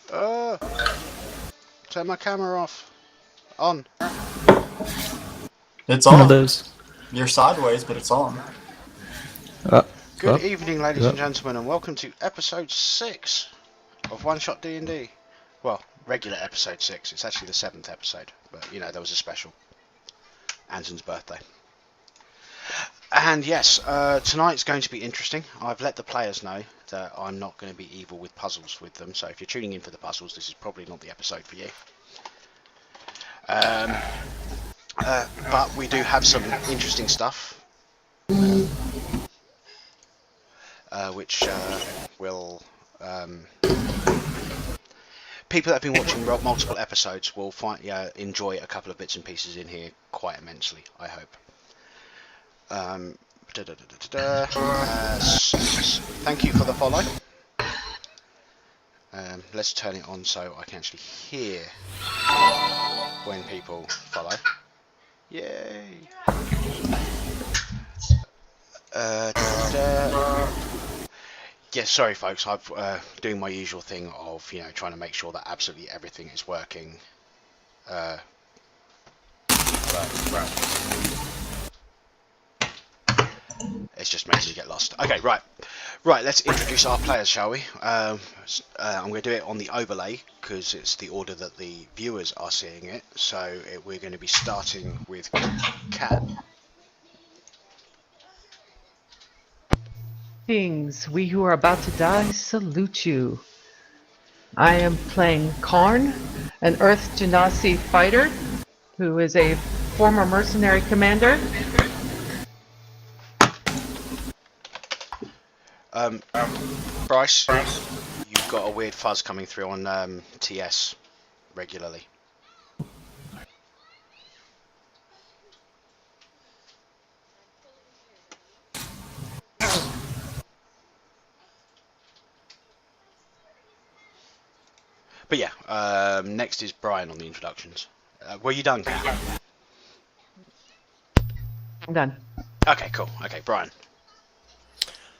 Turn my camera off. On. It's One of on. those. You're sideways, but it's on. Good Up. evening, ladies Up. and gentlemen, and welcome to episode 6 of OneShotDND. Well, regular episode 6. It's actually the 7th episode, but you know, there was a special. Anton's birthday. And yes, tonight's going to be interesting. I've let the players know that I'm not going to be evil with puzzles with them, so if you're tuning in for the puzzles, this is probably not the episode for you. But we do have some interesting stuff, which will... people that have been watching multiple episodes will enjoy a couple of bits and pieces in here quite immensely, I hope. Thank you for the follow. Let's turn it on so I can actually hear when people follow. Yay! Yeah, sorry folks, I'm doing my usual thing of, trying to make sure that absolutely everything is working. It's just making me get lost. Okay, right, let's introduce our players, shall we? I'm going to do it on the overlay, because it's the order that the viewers are seeing it. So we're going to be starting with Cat. Kings, we who are about to die salute you. I am playing Karn, an Earth Genasi fighter, who is a former mercenary commander. Bryce, you've got a weird fuzz coming through on TS regularly. But yeah, next is Brian on the introductions. Were you done, Kat? I'm done. Okay, cool. Okay, Brian.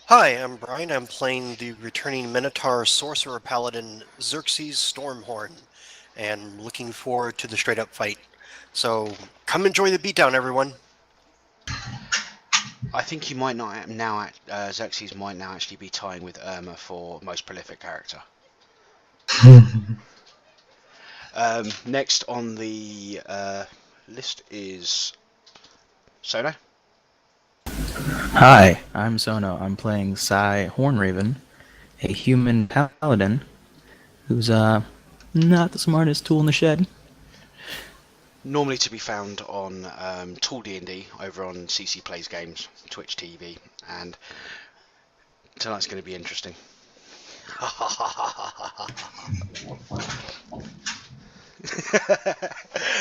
Hi, I'm Brian. I'm playing the returning Minotaur Sorcerer Paladin Xerxes Stormhorn, and looking forward to the straight-up fight. So, come enjoy the beatdown, everyone. I think you might not now. Xerxes might now actually be tying with Irma for most prolific character. Next on the list is Sono. Hi, I'm Sono. I'm playing Sai Hornraven, a human paladin who's not the smartest tool in the shed. Normally to be found on Tool D&D over on CC Plays Games, Twitch TV, and tonight's going to be interesting.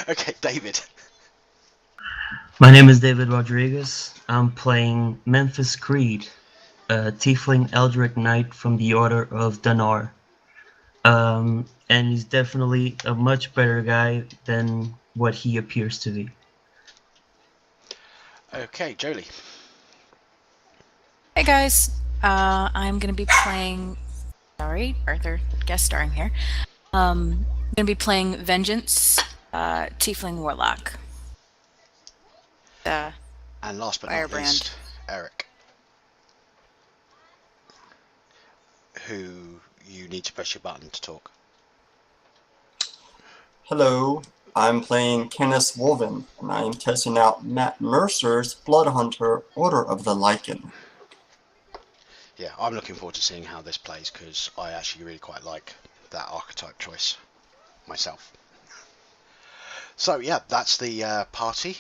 Okay, David. My name is David Rodriguez. I'm playing Memphis Creed, a Tiefling Eldritch Knight from the Order of Danar. And he's definitely a much better guy than what he appears to be. Okay, Jolie. Hey guys, I'm gonna be playing. Sorry, Arthur guest starring here. I'm gonna be playing Vengeance, Tiefling Warlock. And last but not Firebrand. least, Eric, who you need to press your button to talk. Hello, I'm playing Kenneth Wolven, and I am testing out Matt Mercer's Blood Hunter Order of the Lycan. Yeah, I'm looking forward to seeing how this plays, because I actually really quite like that archetype choice myself. So yeah, that's the party.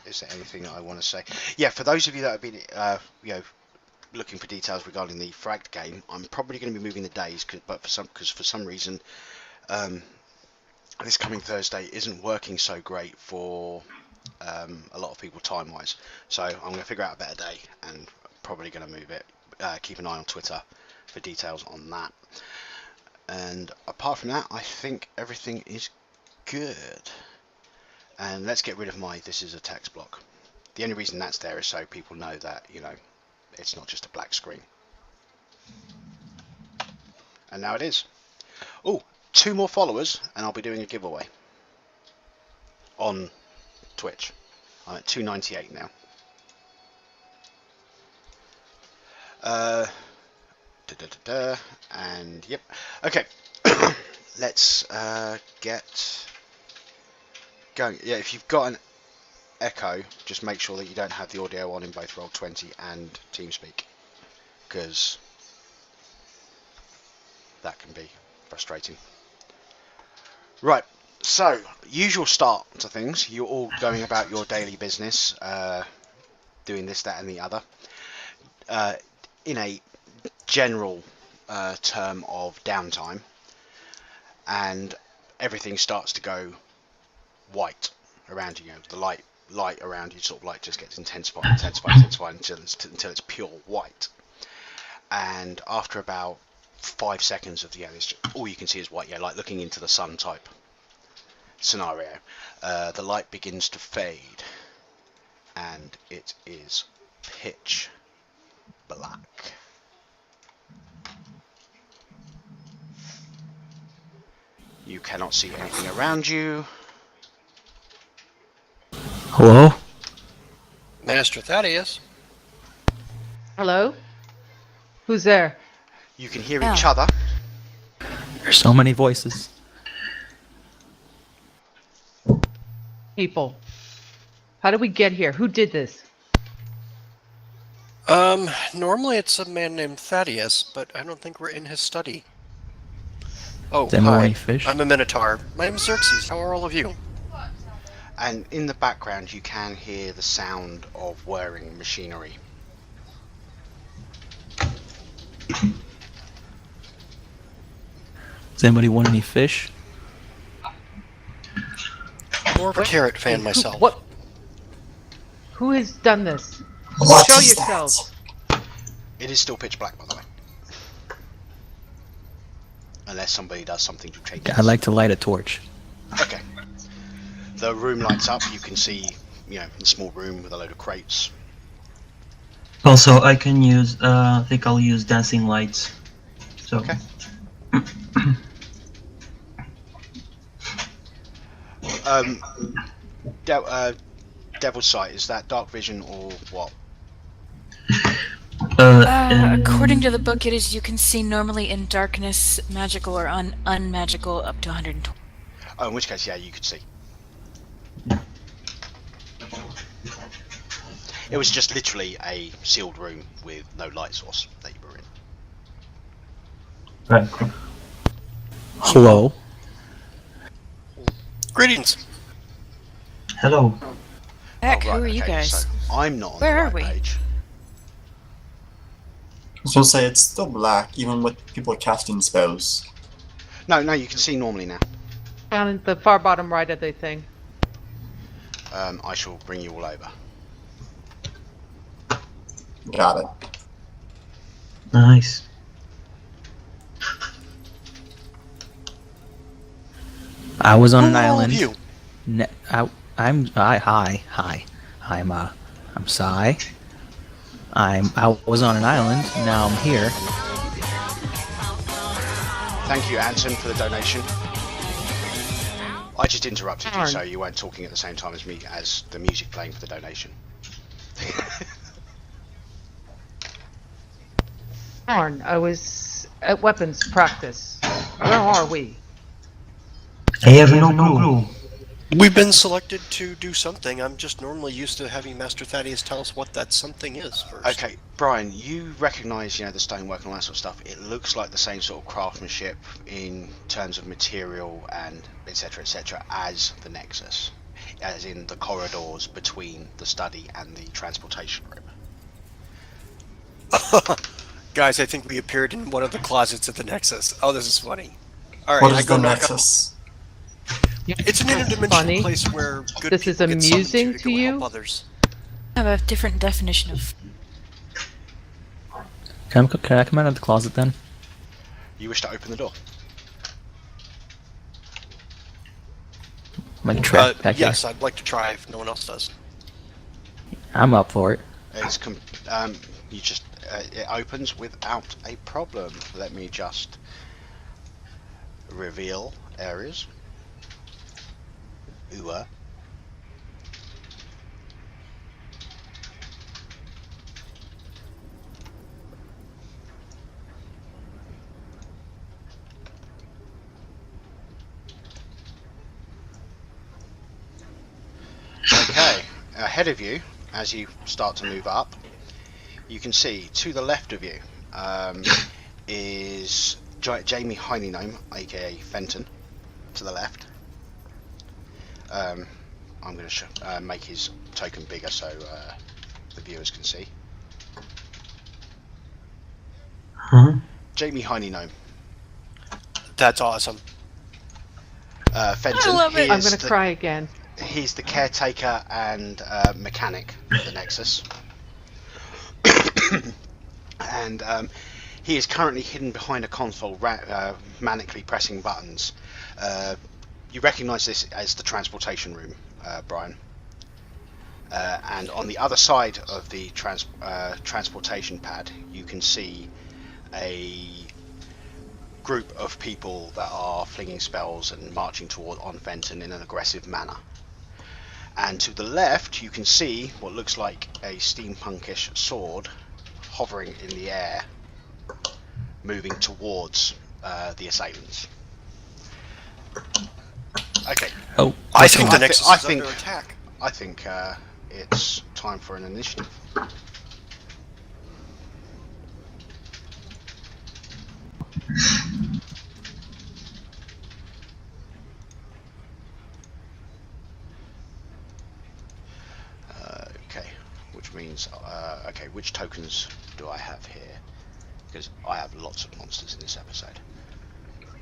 Is there anything that I want to say? Yeah, for those of you that have been looking for details regarding the fragged game, I'm probably going to be moving the days, but for some reason this coming Thursday isn't working so great for a lot of people time wise, so I'm going to figure out a better day and probably going to move it. Keep an eye on Twitter for details on that. And apart from that, I think everything is good. And let's get rid of my "this is a text block." The only reason that's there is so people know that, it's not just a black screen. And now it is. Oh, 2 more followers, and I'll be doing a giveaway on Twitch. I'm at 298 now. And yep. Okay. Let's get going. Yeah, if you've got an echo, just make sure that you don't have the audio on in both Roll20 and TeamSpeak, because that can be frustrating. Right, so usual start to things. You're all going about your daily business, doing this, that, and the other. In a general term of downtime, and everything starts to go white around you. The light around you sort of like just gets intensified until it's pure white. And after about 5 seconds of all you can see is white, like looking into the sun type scenario, the light begins to fade, and it is pitch black. You cannot see anything around you. Hello? Master Thaddeus. Hello? Who's there? You can hear each other. There's so many voices. People. How did we get here? Who did this? Normally it's a man named Thaddeus, but I don't think we're in his study. Oh, Does anyone want hi. any fish? I'm a Minotaur. My name is Xerxes. How are all of you? And in the background you can hear the sound of whirring machinery. Does anybody want any fish? More of a carrot fan myself. What? Who has done this? What Show is yourselves. It is still pitch black, by the way. Unless somebody does something to change it. I'd like to light a torch. Okay. The room lights up. You can see, the small room with a load of crates. Also, I can use, I think I'll use dancing lights. So. Okay. Devil's Sight, is that dark vision or what? According to the book, it is you can see normally in darkness, magical or unmagical, up to 120. Oh, in which case, yeah, you could see. It was just literally a sealed room with no light source that you were in. Right. Hello? Greetings. Hello. Heck, Oh, right, who are you okay, guys? So I'm not on Where the are right we? page. I was gonna say it's still black, even with people casting spells. No, you can see normally now. Down at the far bottom right of the thing. I shall bring you all over. Got it. Nice. I was on Who an are all of island. you? Hi. I'm Sai. I was on an island. Now I'm here. Thank you, Anton, for the donation. I just interrupted you, Darn. so you weren't talking at the same time as me as the music playing for the donation. Darn, I was at weapons practice. Where are we? I have no clue. We've been selected to do something. I'm just normally used to having Master Thaddeus tell us what that something is first. Okay, Brian, you recognise, the stonework and all that sort of stuff. It looks like the same sort of craftsmanship in terms of material and etc. as the Nexus, as in the corridors between the study and the transportation room. Guys, I think we appeared in one of the closets at the Nexus. Oh, this is funny. All right, What I is go the back up. Nexus? It's an interdimensional Funny. place where good This is people get summoned amusing to to go you? help others. I have a different definition of. Can I come out of the closet then? You wish to open the door? Like trap back Yes, I'd like to try if no one else does. here. I'm up for it. It's it opens without a problem. Let me just reveal areas. Okay, ahead of you, as you start to move up, you can see to the left of you is Jamie Heininome, aka Fenton, to the left. I'm going to make his token bigger so the viewers can see. Huh? Jamie Heininome. That's awesome. Fenton, I love it. I'm going to cry again. He's the caretaker and mechanic of the Nexus. And he is currently hidden behind a console, manically pressing buttons. You recognise this as the transportation room, Brian. And on the other side of the transportation pad, you can see a group of people that are flinging spells and marching on Fenton in an aggressive manner. And to the left, you can see what looks like a steampunkish sword hovering in the air, moving towards the assailants. Okay. Oh, I think the Nexus is under attack. I think it's time for an initiative. Okay, which means okay, which tokens do I have here? Because I have lots of monsters in this episode.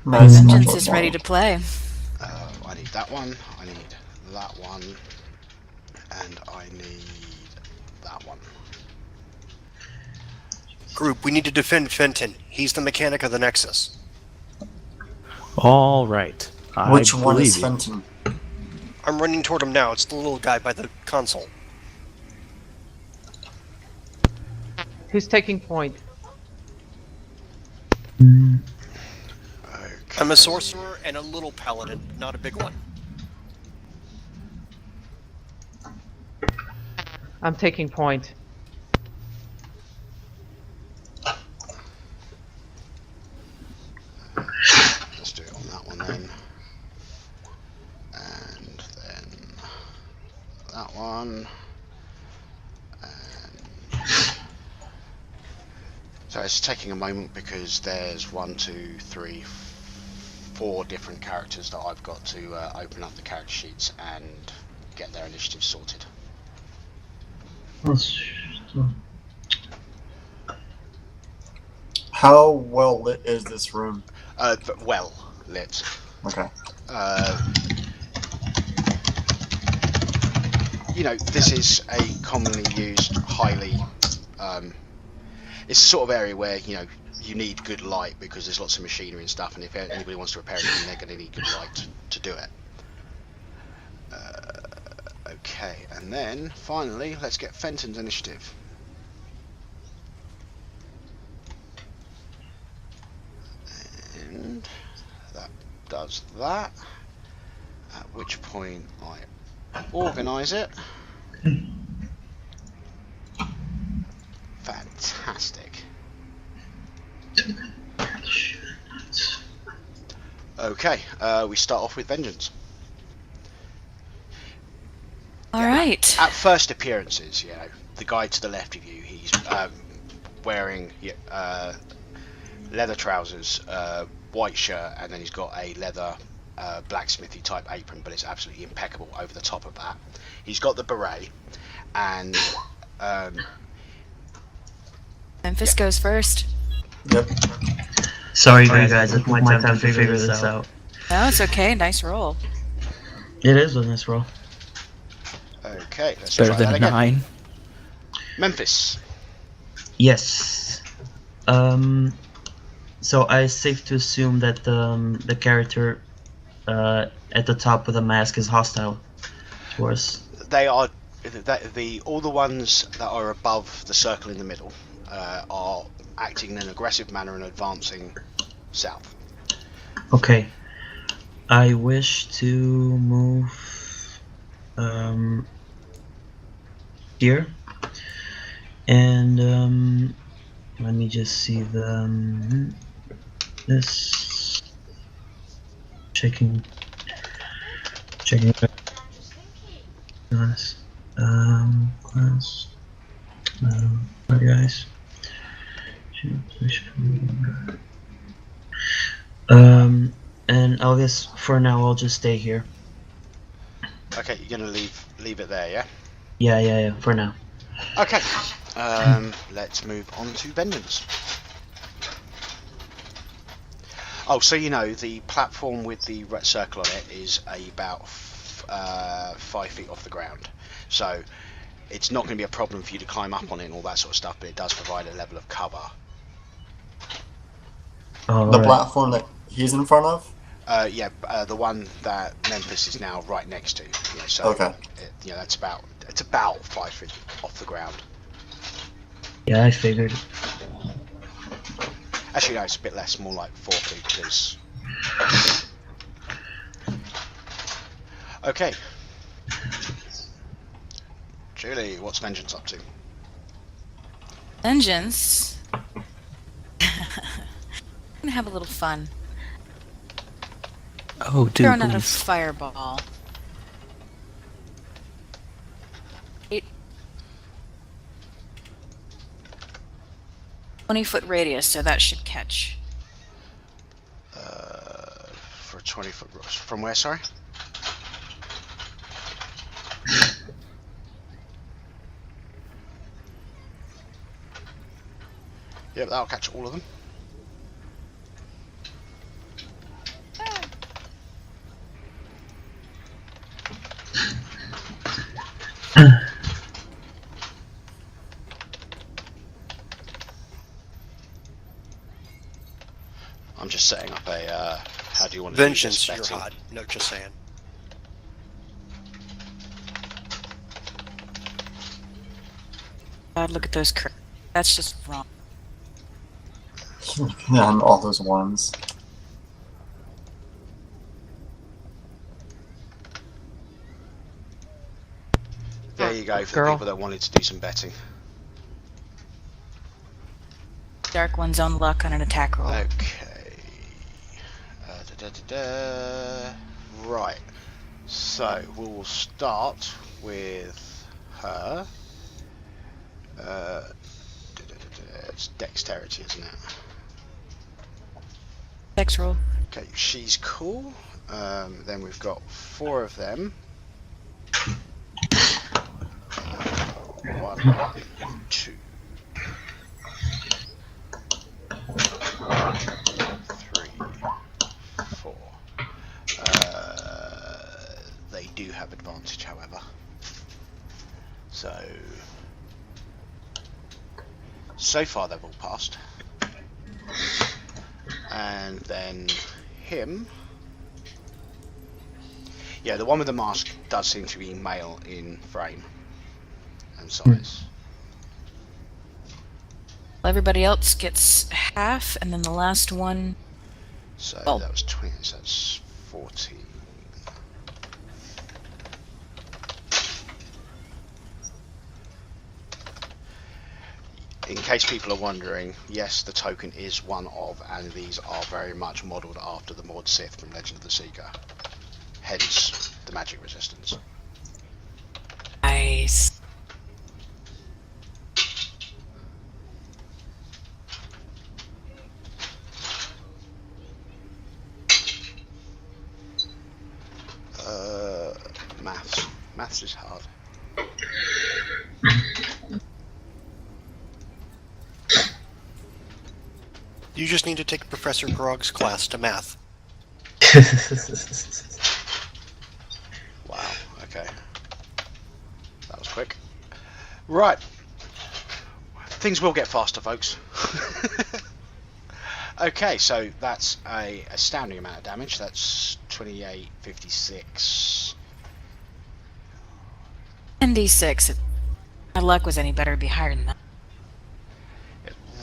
Nice. Vengeance is ready to play. I need that one, I need that one, and I need that one. Group, we need to defend Fenton. He's the mechanic of the Nexus. all right. Which one is you. Fenton? I'm running toward him now. It's the little guy by the console. Who's taking point? Okay. I'm a sorcerer and a little paladin, not a big one. I'm taking point. Let's do it on that one then. And then that one. And so it's taking a moment because there's 1, 2, 3, 4 different characters that I've got to open up the character sheets and get their initiative sorted. How well lit is this room? Well lit. Okay. You know, this is a commonly used, highly. It's the sort of area where you need good light because there's lots of machinery and stuff, and if anybody wants to repair anything, they're going to need good light to do it. Okay, and then finally, let's get Fenton's initiative. And that does that. At which point I organise it. Fantastic. Okay, we start off with Vengeance. All right. At first appearances, the guy to the left of you, he's wearing leather trousers, white shirt, and then he's got a leather blacksmithy type apron, but it's absolutely impeccable over the top of that. He's got the beret, and Memphis goes first. Yep. Sorry, guys, it's my time to figure this out. No, it's okay. Nice roll. It is a nice roll. Okay, let's Better try that than again. 9. Memphis. Yes. So it's safe to assume that the character at the top of the mask is hostile to us. They are all the ones that are above the circle in the middle are acting in an aggressive manner and advancing south. Okay. I wish to move here, and let me just see the this checking class what guys and I'll guess for now I'll just stay here. Okay, you're gonna leave it there, yeah? Yeah, for now. Okay. Let's move on to Vengeance. Oh, so you know, the platform with the red circle on it is about 5 feet off the ground. So it's not going to be a problem for you to climb up on it and all that sort of stuff, but it does provide a level of cover. Oh, The right. platform that he's in front of? The one that Memphis is now right next to. So Okay. it's about 5 feet off the ground. Yeah, I figured. Actually, no, it's a bit less, more like 4 feet, because... Okay. Julie, what's Vengeance up to? Vengeance. I'm gonna have a little fun. Oh, dude, Throwing out a please. fireball. 20-foot radius, so that should catch. For a 20-foot... From where, sorry? Yep, that'll catch all of them. I'm just setting up a, how do you want to Vengeance, do you're this betting? hot. No, just saying. God, look at those that's just wrong. Yeah, and all those ones. There you go, for Girl. the people that wanted to do some betting. Dark one's own luck on an attack roll. Okay. Right. So, we'll start with her. It's dexterity, isn't it? Dex roll. Okay, she's cool. Then we've got 4 of them. 1, 2, 3, 4. They do have advantage, however. So far they've all passed. And then him. Yeah, the one with the mask does seem to be male in frame and size. Everybody else gets half, and then the last one. So Oh. that was 20, so that's 14. In case people are wondering, yes, the token is one of, and these are very much modelled after the Maud Sith from Legend of the Seeker. Hence, the magic resistance. Nice. Maths is hard. You just need to take Professor Grog's class to math. Wow, okay. That was quick. Right. Things will get faster, folks. Okay, so that's a astounding amount of damage. That's 28, 56. 10d6. If my luck was any better, it'd be higher than that.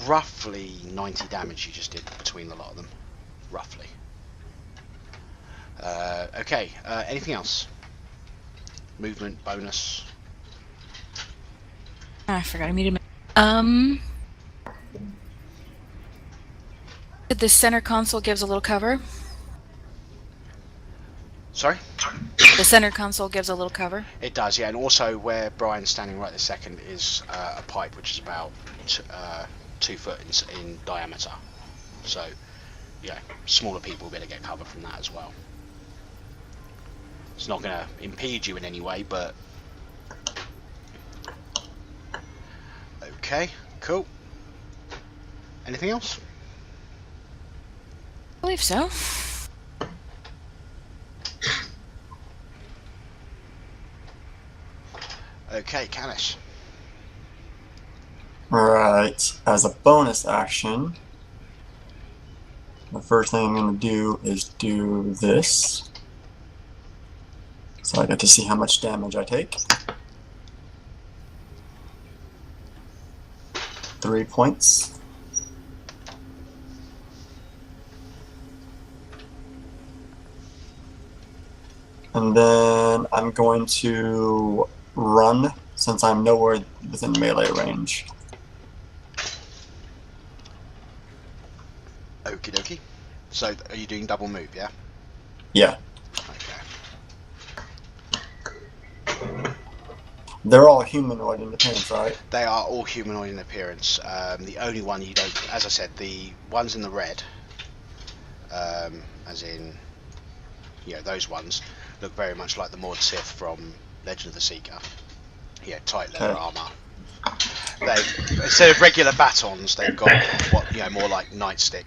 Roughly 90 damage you just did between the lot of them. Roughly. Okay, anything else? Movement, bonus? I forgot I muted the center console gives a little cover. Sorry? The center console gives a little cover. It does, yeah, and also where Brian's standing right this second is a pipe which is about 2 foot in diameter. So, yeah, smaller people will be able to get cover from that as well. It's not going to impede you in any way, but... Okay, cool. Anything else? I believe so. Okay, Canis. Alright, as a bonus action, the first thing I'm going to do is do this. So I get to see how much damage I take. 3 points. And then I'm going to run since I'm nowhere within melee range. Okie dokie. So, are you doing double move, yeah? Yeah. Okay. They're all humanoid in appearance, right? They are all humanoid in appearance. The only one you don't, as I said, the ones in the red, as in, you know, those ones look very much like the Maud Sith from Legend of the Seeker. Yeah, tight leather armor. They, instead of regular batons, they've got what, you know, more like nightstick,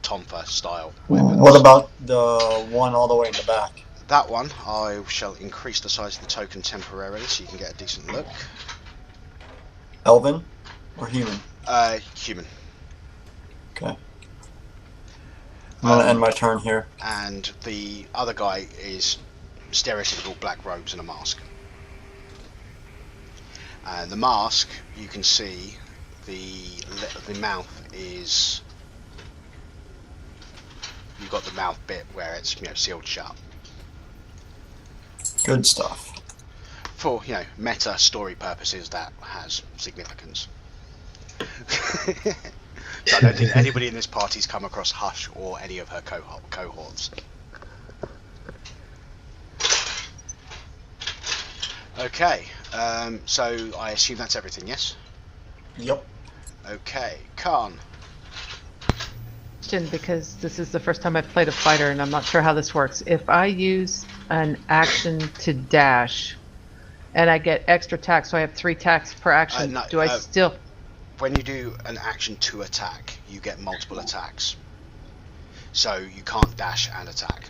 Tompa style weapons. What about the one all the way in the back? That one, I shall increase the size of the token temporarily so you can get a decent look. Elven or human? Human. Okay. I'm gonna end my turn here. And the other guy is stereotypical black robes and a mask. And the mask, you can see the mouth is, you've got the mouth bit where it's, you know, sealed shut. Good stuff. For, you know, meta story purposes, that has significance. So I don't think anybody in this party's come across Hush or any of her cohorts. Okay, so I assume that's everything, yes? Yep. Okay, Khan. Because this is the first time I've played a fighter and I'm not sure how this works. If I use an action to dash and I get extra attacks, so I have 3 attacks per action, No, do I still... When you do an action to attack, you get multiple attacks. So you can't dash and attack.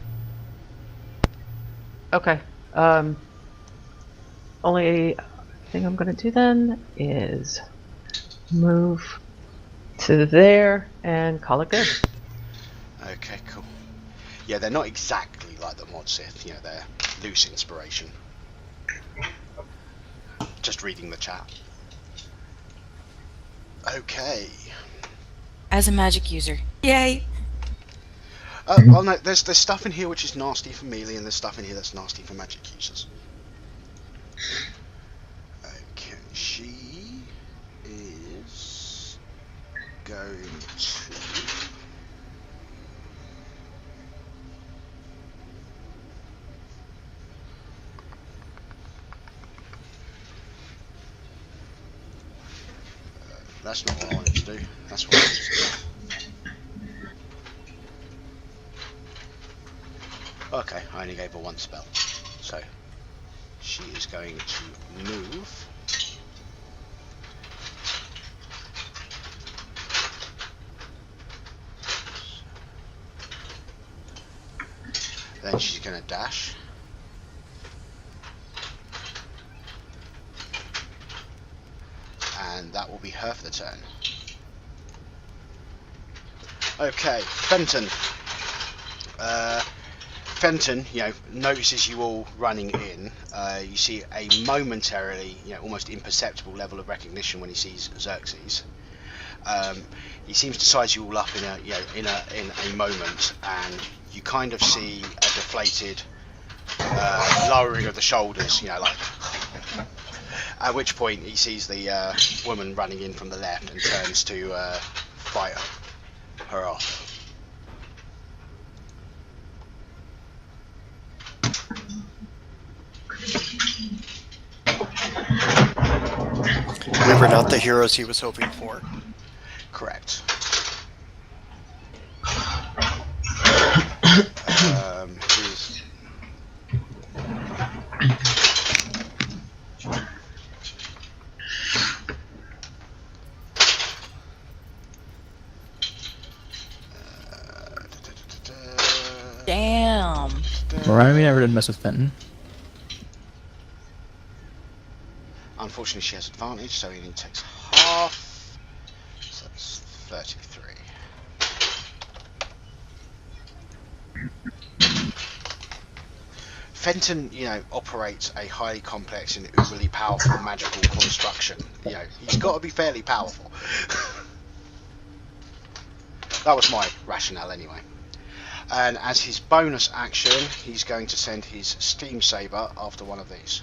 Okay. Only thing I'm going to do then is move to there and call it good. Okay, cool. Yeah, they're not exactly like the Mod Sith, you know, they're loose inspiration. Just reading the chat. Okay. As a magic user. Yay! Well, no, there's stuff in here which is nasty for melee, and there's stuff in here that's nasty for magic users. Okay, she is going to... That's not what I wanted to do. That's what I wanted to do. Okay, I only gave her 1 spell. So, she is going to move. Then she's going to dash. And that will be her for the turn. Okay, Fenton. Fenton, you know, notices you all running in. You see a momentarily, you know, almost imperceptible level of recognition when he sees Xerxes. He seems to size you all up in a, you know, in a moment, and you kind of see a deflated lowering of the shoulders, like. At which point he sees the woman running in from the left and turns to fight her off. We were not the heroes he was hoping for. Correct. He's... Damn. Remind me, never did mess with Fenton. Unfortunately, she has advantage, so he only takes half. So that's 33. Fenton, operates a highly complex and uberly powerful magical construction. He's got to be fairly powerful. That was my rationale anyway. And as his bonus action, he's going to send his Steam Saber after one of these.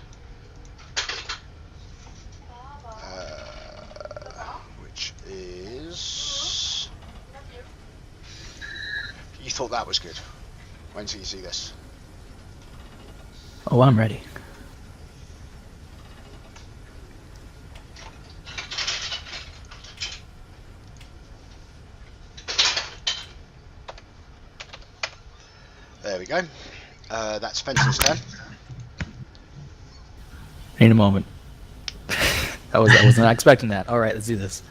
Which is... You thought that was good. When do you see this? Oh, I'm ready. There we go. That's Fenton's turn. Need a moment. I was not expecting that. All right, let's do this.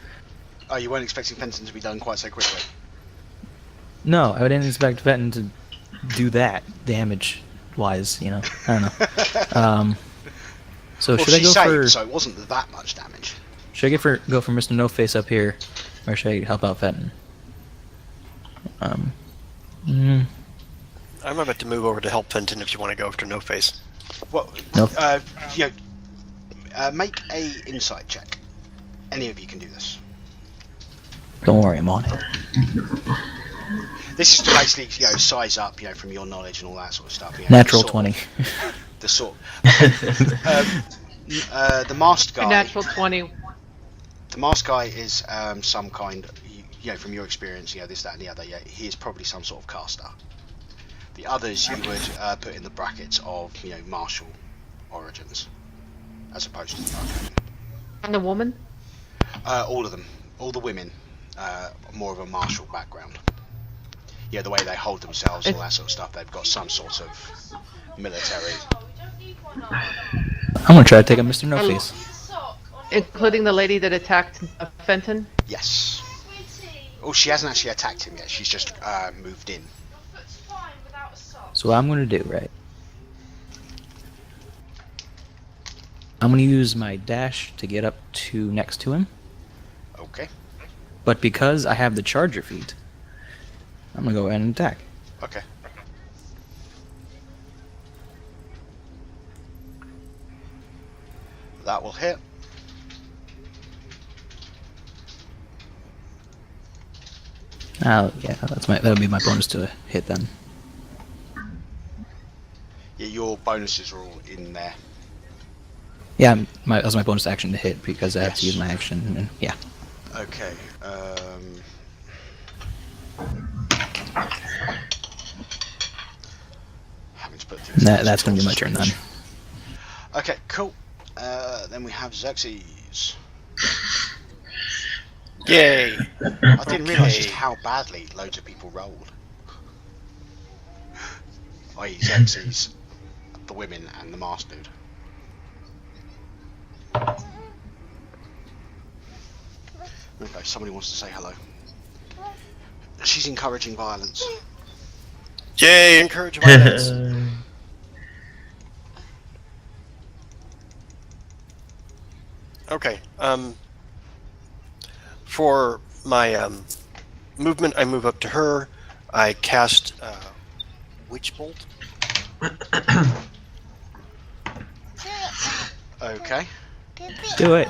Oh, you weren't expecting Fenton to be done quite so quickly? No, I didn't expect Fenton to do that damage-wise. I don't know. So Well, should I go saved, for? so it wasn't that much damage. Should I go for Mr. No Face up here, or should I help out Fenton? I'm about to move over to help Fenton if you want to go after No Face. Well, Nope. Make a insight check. Any of you can do this. Don't worry, I'm on it. This is to basically, size up, from your knowledge and all that sort of stuff. Natural 20. The sort. The masked guy. Natural 20. The masked guy is some kind. From your experience, this, that, and the other. He is probably some sort of caster. The others you would put in the brackets of, martial origins, as opposed to the arcane. And the woman? All of them. All the women. More of a martial background. The way they hold themselves, all that sort of stuff. They've got some sort of military. I'm gonna try to take a Mr. No Face. Including the lady that attacked Fenton? Yes. Oh, she hasn't actually attacked him yet. She's just moved in. So what I'm gonna do, right? I'm gonna use my dash to get up to next to him. Okay. But because I have the charger feat, I'm gonna go ahead and attack. Okay. That will hit. Yeah, that'll be my bonus to hit then. Yeah, your bonuses are all in there. Yeah, that was my bonus action to hit because I have to use my action. And, yeah. Okay. Having to put things. That's gonna be my turn then. Okay, cool. Then we have Xerxes. Yay! I didn't realise just how badly loads of people rolled. I.e. Xerxes, the women, and the masked dude. Okay, somebody wants to say hello. She's encouraging violence. Yay! Encourage violence. Okay. For my movement, I move up to her. I cast Witch Bolt. Okay. Do it.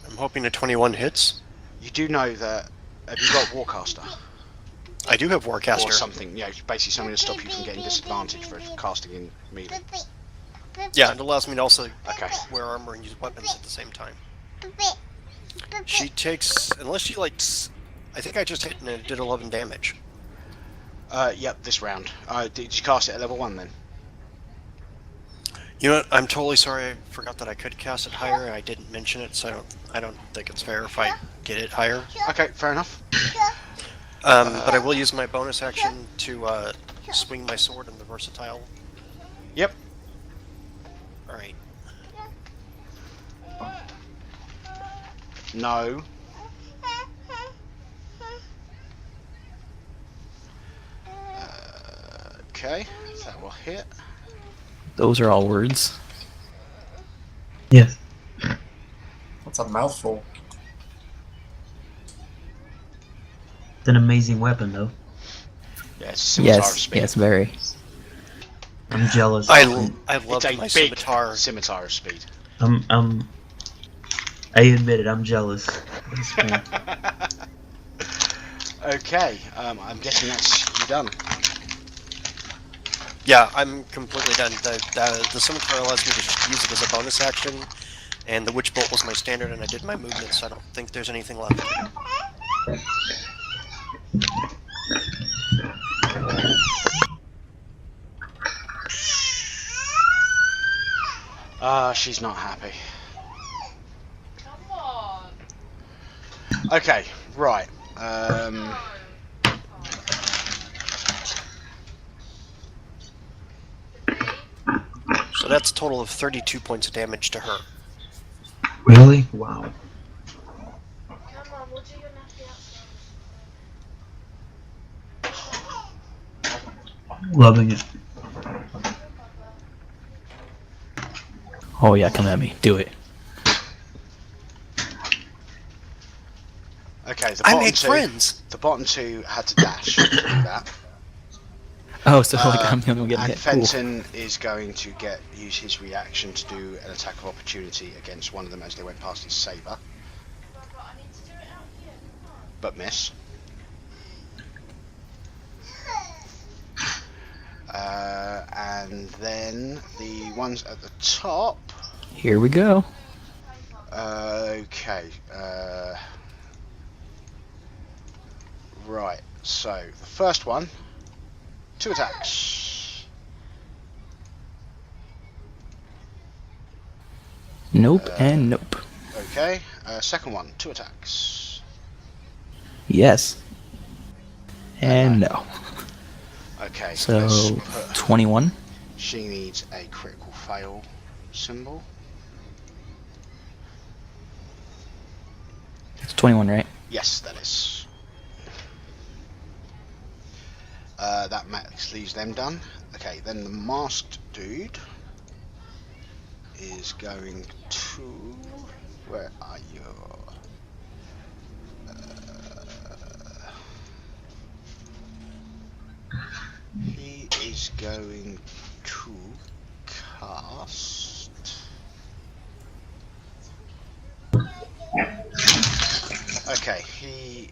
I'm hoping a 21 hits. You do know that. Have you got Warcaster? I do have Warcaster. Or something, basically something to stop you from getting disadvantage for casting in melee. Yeah, it allows me to also Okay. wear armor and use weapons at the same time. She takes, unless she likes, I think I just hit and it did 11 damage. Yep, this round. Did you cast it at level 1 then? You know what? I'm totally sorry. I forgot that I could cast it higher. I didn't mention it, so I don't think it's fair if I get it higher. Okay, fair enough. But I will use my bonus action to swing my sword in the versatile. Yep. All right. No. Okay, that will hit. Those are all words. Yes. That's a mouthful. It's an amazing weapon, though. Yeah, it's a scimitar of Yes, speed. yes, very. I'm jealous. I love It's a my big scimitar. scimitar of speed. I admit it, I'm jealous. Okay, I'm guessing that's you done. Yeah, I'm completely done. The scimitar allows me to use it as a bonus action, and the witch bolt was my standard, and I did my movement, so I don't think there's anything left. She's not happy. Okay, right. So that's a total of 32 points of damage to her. Really? Wow. Loving it. Oh yeah, come at me. Do it. Okay, the I bottom made two. friends. The bottom two had to dash to do that. Oh, so like I'm the only one getting And hit. Cool. Fenton is going to use his reaction to do an attack of opportunity against one of them as they went past his saber, but miss. And then the ones at the top. Here we go. Okay. Right. So the first one, 2 attacks. Nope and nope. Okay. Second one, 2 attacks. Yes. And no. Okay. So let's put, 21. she needs a critical fail symbol. It's 21, right? Yes, that is. That max leaves them done. Okay, then the masked dude is going to. Where are you? He is going to cast. Okay, he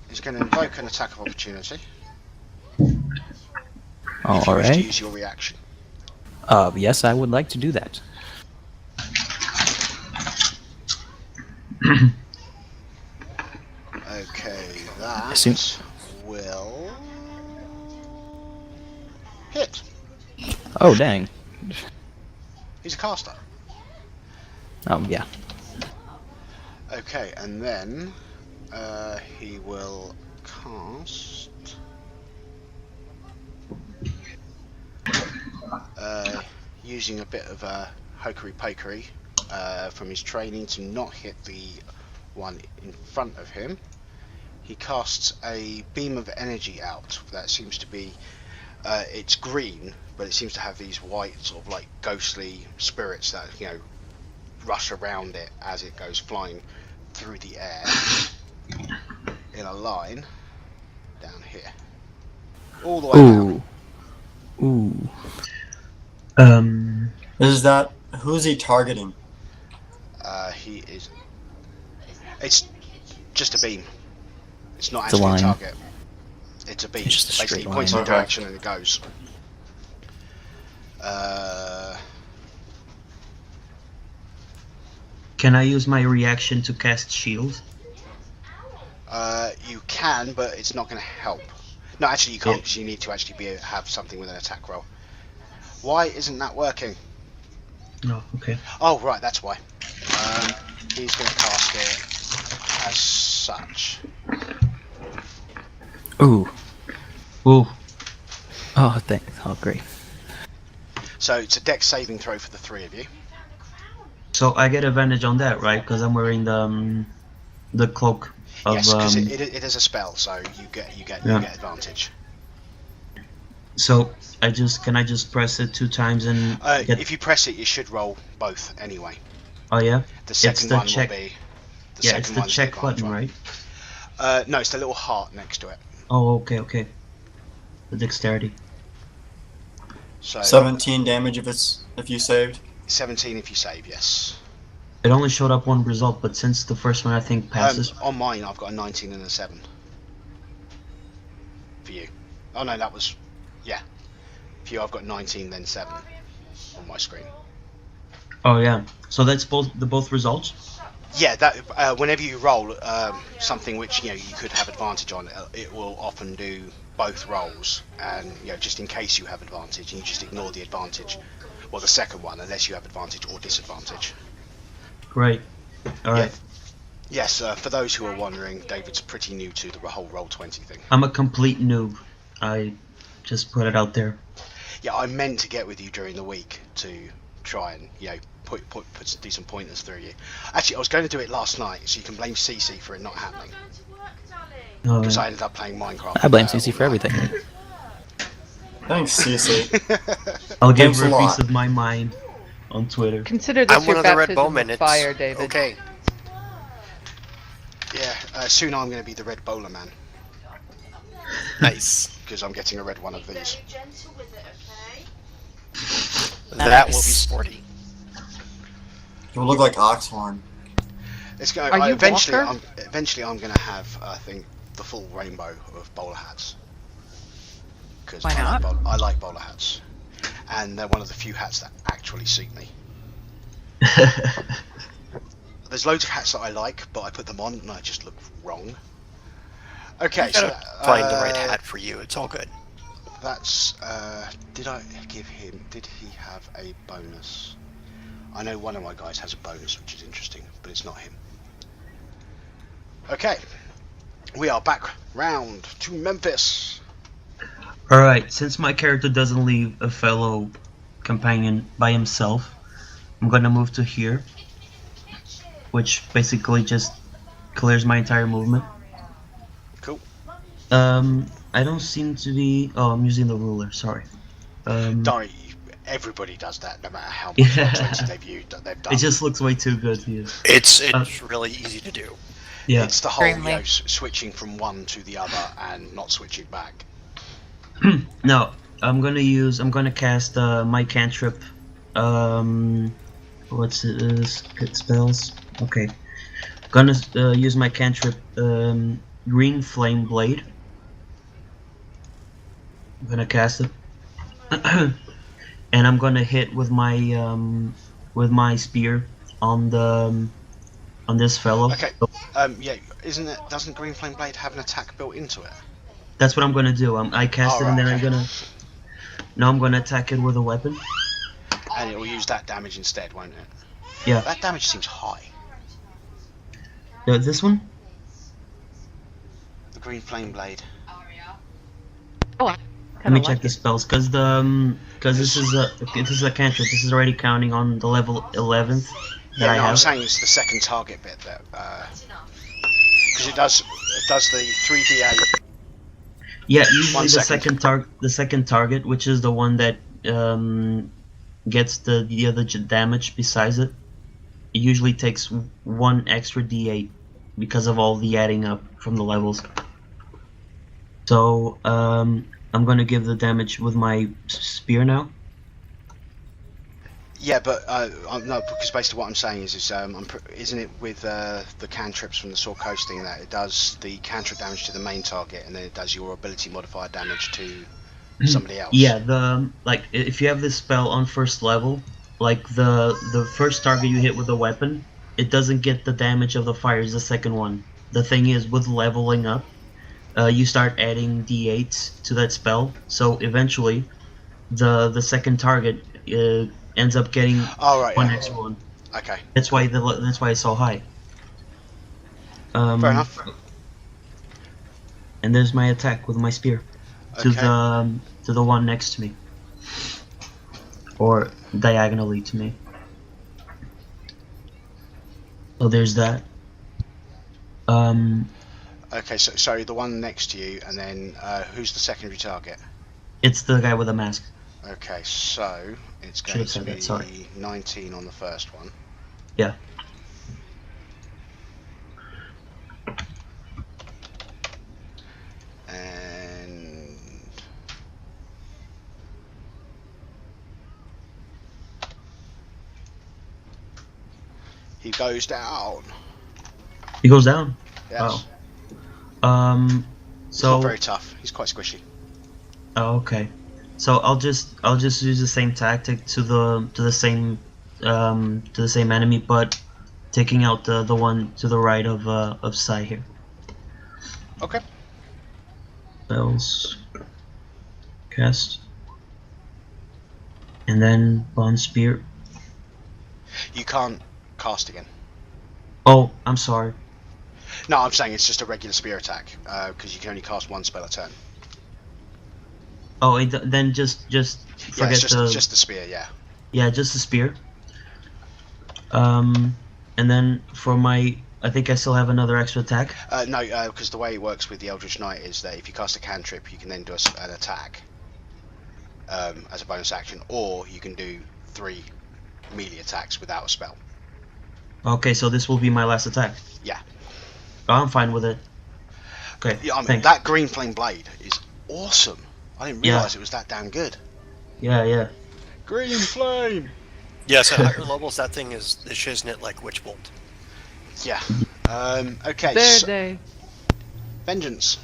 is going to invoke an attack of opportunity. Oh, If you wish to alright. use your reaction. Yes, I would like to do that. Okay, that Assume- will hit. Oh, dang. He's a caster. Oh, yeah. Okay, and then he will cast using a bit of a hokery pokery from his training to not hit the one in front of him. He casts a beam of energy out that seems to be it's green, but it seems to have these white sort of like ghostly spirits that rush around it as it goes flying through the air in a line down here, all the way down. Ooh. Who's he targeting? He is. It's just a beam. It's not It's a actually a line. target. It's a beam. It's just a Basically, straight points in line. a direction and it goes. Can I use my reaction to cast shield? You can, but it's not going to help. No, actually, you can't Yeah. because you need to actually have something with an attack roll. Why isn't that working? No, okay. Oh, right, that's why. He's going to cast it as such. Ooh. Ooh. Oh, thanks. Oh, great. So it's a dex saving throw for the three of you. So I get advantage on that, right? Because I'm wearing the cloak of. Yes, because it is a spell, so you get advantage. So can I just press it 2 times and get? If you press it, you should roll both anyway. Oh yeah. The second one will be. Yeah, it's the check button, right? No, it's the little heart next to it. Oh, okay. The dexterity. So 17 damage if you saved. 17 if you save, yes. It only showed up one result, but since the first one I think passes. On mine, I've got a 19 and a 7. For you. Oh no, that was... Yeah. For you, I've got 19, then 7 on my screen. Oh yeah. So that's both results? Yeah, that whenever you roll something which you could have advantage on, it will often do both rolls, and just in case you have advantage, and you just ignore the advantage, well, the second one, unless you have advantage or disadvantage. Great. All right. Yes, for those who are wondering, David's pretty new to the whole Roll20 thing. I'm a complete noob. I just put it out there. Yeah, I meant to get with you during the week to try and do some pointers through you. Actually, I was going to do it last night, so you can blame CC for it not happening. Oh, Because yeah. I ended up playing Minecraft. I blame CC for everything. Thanks, CC. I'll give Thanks her a a lot. piece of my mind on Twitter. Consider this I'm your one of the red baptism bowmen. of It's fire, David. okay. Yeah, soon I'm going to be the red bowler man, Nice. because I'm getting a red one of these. That will be Nice. sporty. You look like Oxhorn. It's going. Are you Eventually, Walker? I'm going to have, I think, the full rainbow of bowler hats. Because Why not? I like bowler hats, and they're one of the few hats that actually suit me. There's loads of hats that I like, but I put them on and I just look wrong. Okay, You so gotta find the right hat for you. It's all good. That's. Did I give him? Did he have a bonus? I know one of my guys has a bonus, which is interesting, but it's not him. Okay, we are back round to Memphis. Alright, since my character doesn't leave a fellow companion by himself, I'm gonna move to here, which basically just clears my entire movement. Cool. I don't seem to be... Oh, I'm using the ruler, sorry. Don't. Everybody does that, no matter how much Yeah. they've done. It just looks way too good to use. It's really easy to do. Yeah. It's the whole Extremely. switching from one to the other and not switching back. No, I'm gonna cast my cantrip. What's it? Hit spells. Okay. Gonna use my cantrip, Green Flame Blade. I'm gonna cast it. And I'm gonna hit with my spear on this fellow. Okay. Yeah. Doesn't Green Flame Blade have an attack built into it? That's what I'm gonna do. I cast it and then Alright, I'm gonna attack it with a weapon. And it will use that damage instead, won't it? Yeah. That damage seems high. This one? The Green Flame Blade. Oh, I Let kinda me check like the it. spells, cause this is a cantrip. This is already counting on the level 11th that Yeah, I no, have. I'm saying it's the second target bit that because it does the 3d8. Yeah, usually One the second. second target, which is the one that gets the other damage besides it. It usually takes 1 extra d8 because of all the adding up from the levels. So I'm gonna give the damage with my spear now. Yeah, but no, because basically what I'm saying is isn't it with the cantrips from the Sword Coasting that it does the cantrip damage to the main target, and then it does your ability modifier damage to somebody else? Yeah, like if you have this spell on first level, like the first target you hit with a weapon, it doesn't get the damage of the fire. It's the second one. The thing is, with leveling up, you start adding d8s to that spell. So eventually, the second target ends up getting Oh right, one yeah. extra one. Okay, That's why it's so high. fair enough. And there's my attack with my spear to Okay. the one next to me, or diagonally to me. So there's that. Okay, so sorry, the one next to you, and then who's the secondary target? It's the guy with the mask. Okay, so it's Should going have to said be that, sorry. 19 on the first one. Yeah. And he goes down. He goes down. Yes. Wow. It's So not very tough. He's quite squishy. oh, okay. So I'll just use the same tactic to the same enemy, but taking out the one to the right of Sai here. Okay. Spells cast, and then Bond Spear. You can't cast again. Oh, I'm sorry. No, I'm saying it's just a regular spear attack because you can only cast one spell a turn. Oh, then just Yeah, forget it's just the spear. Yeah. just the spear. And then for my, I think I still have another extra attack. No, because the way it works with the Eldritch Knight is that if you cast a cantrip, you can then do an attack as a bonus action, or you can do 3 melee attacks without a spell. Okay, so this will be my last attack. Yeah. Oh, I'm fine with it. Okay, Yeah, I mean, thanks. that green flame blade is awesome. I didn't realise it was that damn good. Yeah. Green flame! Yes, at higher levels, that thing is shiznit like Witch Bolt. Yeah. Okay, Their so, day. Vengeance.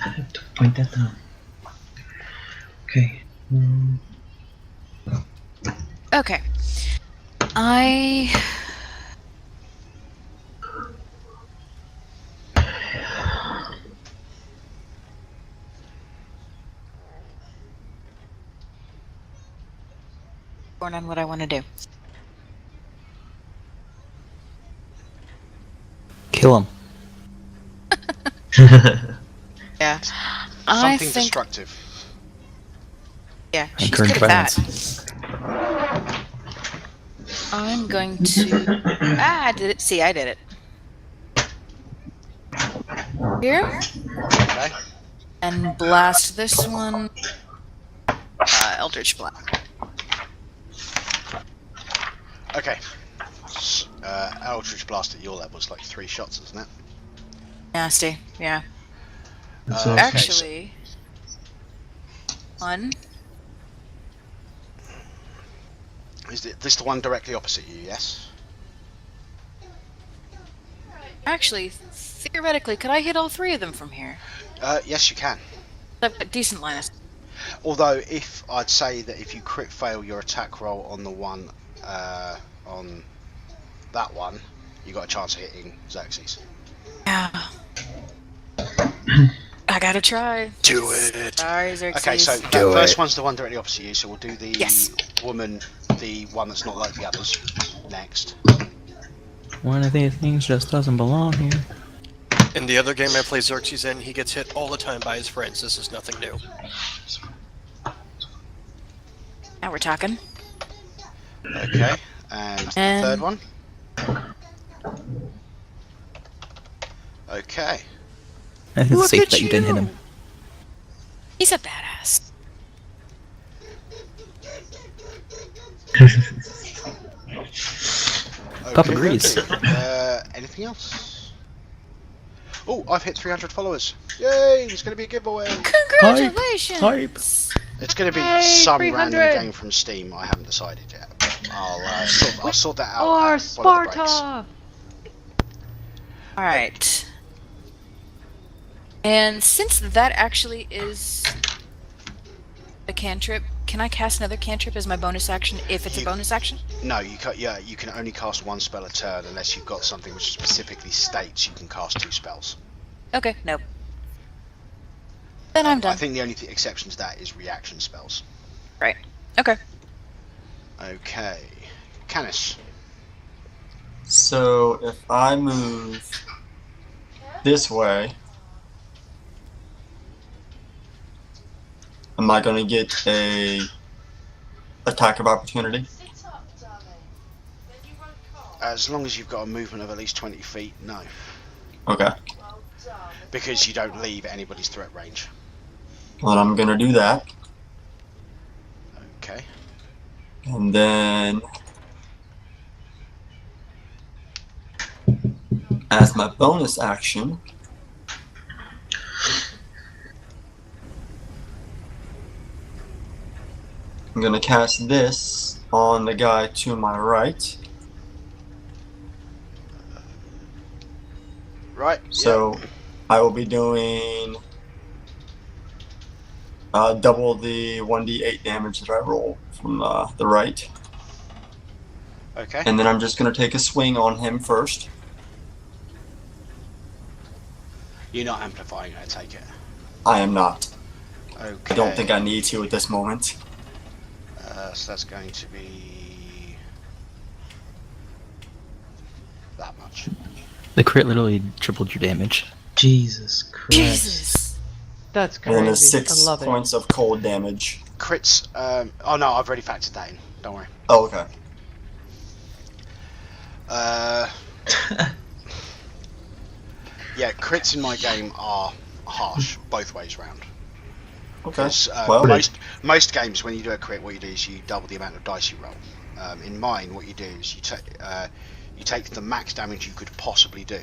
I have to point that down. Okay. Okay. I born on what I want to do. Kill him. Yeah. I Something think. destructive. Yeah, she's Encourage good at violence. that. I'm going to. I did it. See, I did it. Here. Okay. And blast this one. Eldritch Blast. Okay. Eldritch Blast at your level is like 3 shots, isn't it? Nasty. Yeah. So Okay, Actually. One. Is this the one directly opposite you, yes? Actually, theoretically, could I hit all 3 of them from here? Yes, you can. I've got decent line of. Although, if I'd say that if you crit fail your attack roll on the one, on that one, you got a chance of hitting Xerxes. Yeah. I gotta try. Do it! Sorry, Xerxes. Okay, so the first one's the one directly opposite you, so we'll do the Yes. woman, the one that's not like the others, next. One of these things just doesn't belong here. In the other game I play Xerxes in, he gets hit all the time by his friends. This is nothing new. Now we're talking. Okay, and the And- third one. Okay. I think Look it's safe at that you didn't hit him. He's a badass. Pup Okay, agrees. okay. Anything else? Oh, I've hit 300 followers. Yay! It's going to be a giveaway. Congratulations! Hype. It's going to be Yay, some 300. random game from Steam. I haven't decided yet. But I'll sort that out. Or one of the breaks. Sparta! All right. And since that actually is a cantrip, can I cast another cantrip as my bonus action if it's a bonus action? No, you can. Yeah, you can only cast one spell a turn unless you've got something which specifically states you can cast 2 spells. Okay, nope. Then I'm done. I think the only exception to that is reaction spells. Right. Okay. Okay, Canis. So if I move this way, am I gonna get a attack of opportunity? As long as you've got a movement of at least 20 feet, no. Okay. Because you don't leave anybody's threat range. Well, I'm gonna do that. Okay. And then, as my bonus action, I'm gonna cast this on the guy to my right. Right. So yeah. I will be doing double the 1d8 damage that I roll from the right. Okay. And then I'm just going to take a swing on him first. You're not amplifying it, I take it. I am not. Okay. I don't think I need to at this moment. So that's going to be that much. The crit literally tripled your damage. Jesus Christ. Jesus! That's And then there's crazy. 6 I love it. points of cold damage. Crits. Oh no, I've already factored that in. Don't worry. Oh, okay. Yeah, crits in my game are harsh both ways round. Okay. Because Well, most games, when you do a crit, what you do is you double the amount of dice you roll. In mine, what you do is you take the max damage you could possibly do,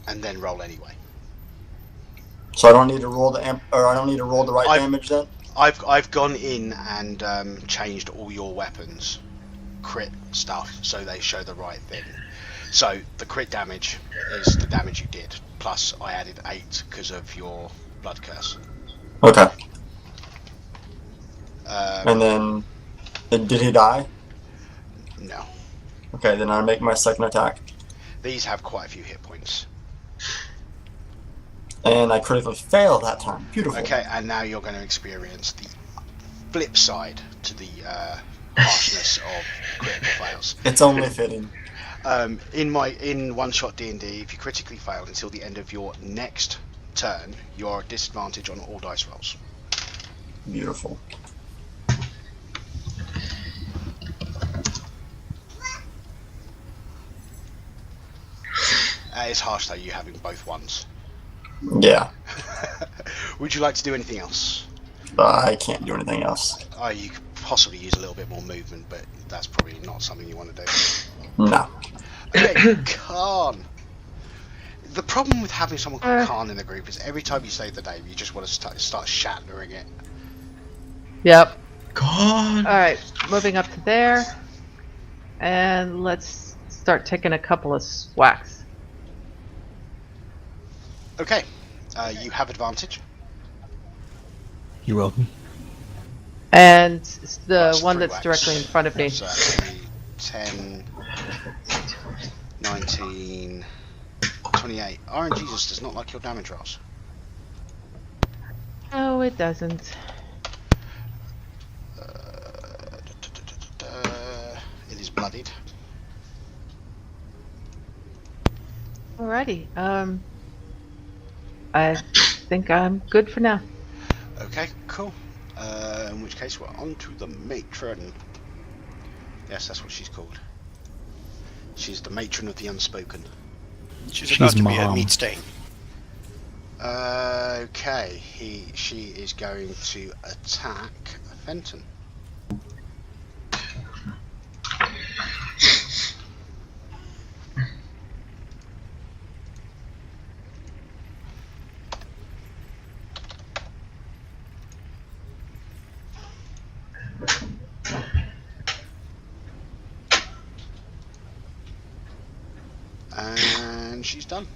and then roll anyway. so I don't need to roll the I don't need to roll the right damage then. I've gone in and changed all your weapons crit stuff so they show the right thing. So the crit damage is the damage you did, plus I added 8 because of your blood curse. Okay. And then did he die? No. Okay, then I make my second attack. These have quite a few hit points. And I critically fail that time. Beautiful. Okay, and now you're going to experience the flip side to the harshness of critical fails. It's only fitting. In OneShotDND, if you critically fail until the end of your next turn, you're at disadvantage on all dice rolls. Beautiful. It's harsh though, you having both ones. Yeah. Would you like to do anything else? I can't do anything else. Oh, you could possibly use a little bit more movement, but that's probably not something you want to do. No. Okay, Khan. The problem with having someone called Khan in the group is every time you say the name, you just want to start shattering it. Yep. God. Alright, moving up to there. And let's start taking a couple of swacks. Okay, you have advantage. You're welcome. And the Plus one 3 that's whacks. directly in front of me. So that's gonna be 10, 19, 28. RNGesus does not like your damage rolls. No, it doesn't. It is bloodied. Alrighty. I think I'm good for now. Okay, cool. In which case we're on to the matron. Yes, that's what she's called. She's the matron of the unspoken. She's about to be a mom. meat stain. Okay, she is going to attack Fenton. And she's done.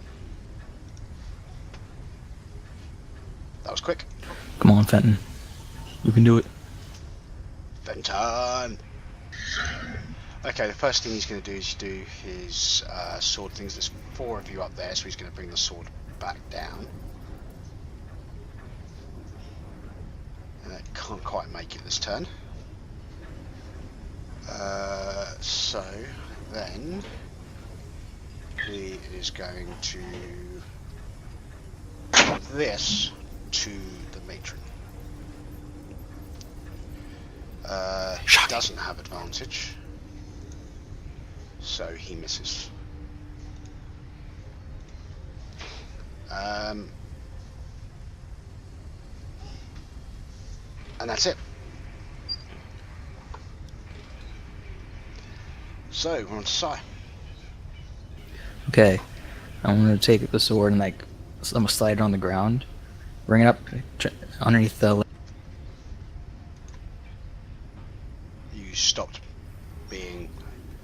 That was quick. Come on, Fenton. You can do it. Fenton! Okay, the first thing he's going to do is do his sword things. There's 4 of you up there, so he's going to bring the sword back down. And it can't quite make it this turn. So then he is going to put this to the matron. He doesn't have advantage, so he misses. And that's it. So we're on to Sai. Okay. I'm gonna take the sword and I'm gonna slide it on the ground, bring it up underneath the. You stopped being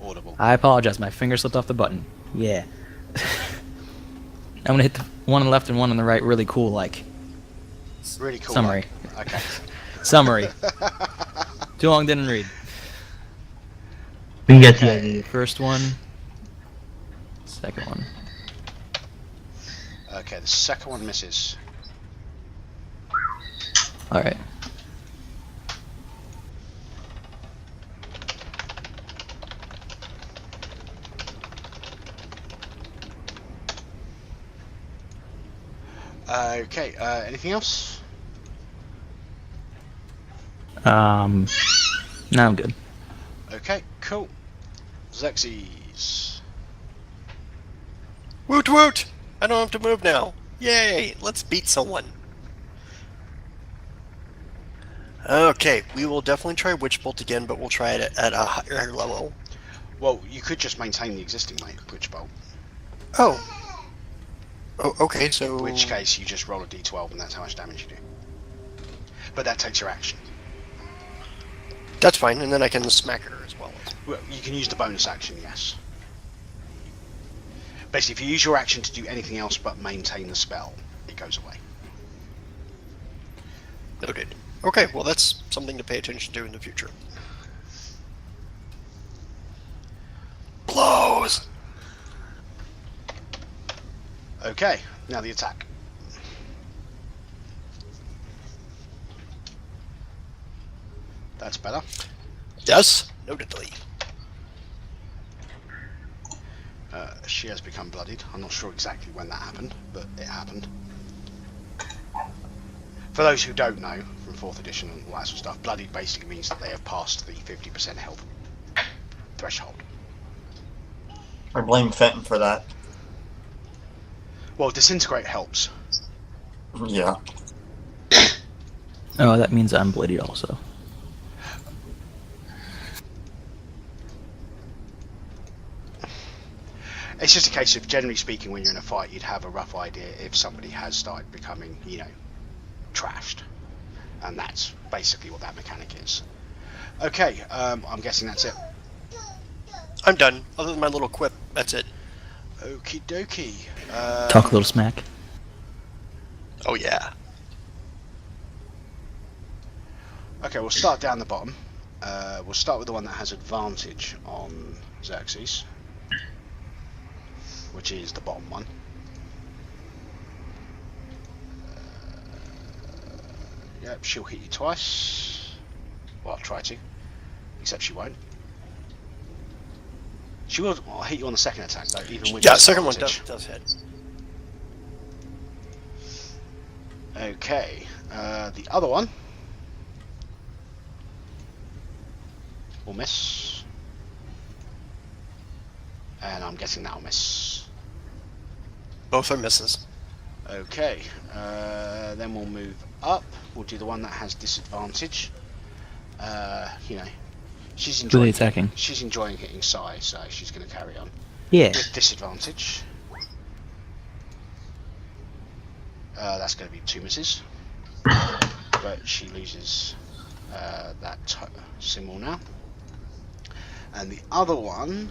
audible. I apologize. My finger slipped off the button. Yeah. I'm gonna hit the one on the left and one on the right. Really cool, like. Really cool. Summary. Like. Okay. Summary. Too long, didn't read. We get the idea. First one. Second one. Okay, the second one misses. All right. Okay. Anything else? No, I'm good. Okay. Cool. Xerxes. Woot woot! I don't have to move now. Yay! Let's beat someone. Okay, we will definitely try Witch Bolt again, but we'll try it at a higher level. Well, you could just maintain the existing Witch Bolt. Oh, okay, so... In which case, you just roll a d12 and that's how much damage you do. But that takes your action. That's fine, and then I can smack her as well. Well, you can use the bonus action, yes. Basically, if you use your action to do anything else but maintain the spell, it goes away. Noted. Okay, well that's something to pay attention to in the future. Blows! Okay, now the attack. That's better. Yes, notedly. She has become bloodied. I'm not sure exactly when that happened, but it happened. For those who don't know, from 4th edition and all that sort of stuff, bloodied basically means that they have passed the 50% health threshold. I blame Fenton for that. Well, disintegrate helps. Yeah. Oh, that means I'm bloodied also. It's just a case of, generally speaking, when you're in a fight, you'd have a rough idea if somebody has started becoming, trashed. And that's basically what that mechanic is. Okay, I'm guessing that's it. I'm done. Other than my little quip, that's it. Okie dokie. Talk a little smack. Oh yeah. Okay, we'll start down the bottom. We'll start with the one that has advantage on Xerxes, which is the bottom one. Yep, she'll hit you twice. Well, I'll try to. Except she won't. She will hit you on the second attack, though, even with Yeah, second one does hit. Okay, the other one will miss. And I'm guessing that'll miss. Both are misses. Okay, then we'll move up. We'll do the one that has disadvantage. She's enjoying Really attacking. She's enjoying hitting Sai, so she's going to carry on. Yeah. With disadvantage. That's going to be 2 misses. But she loses that symbol now. And the other one,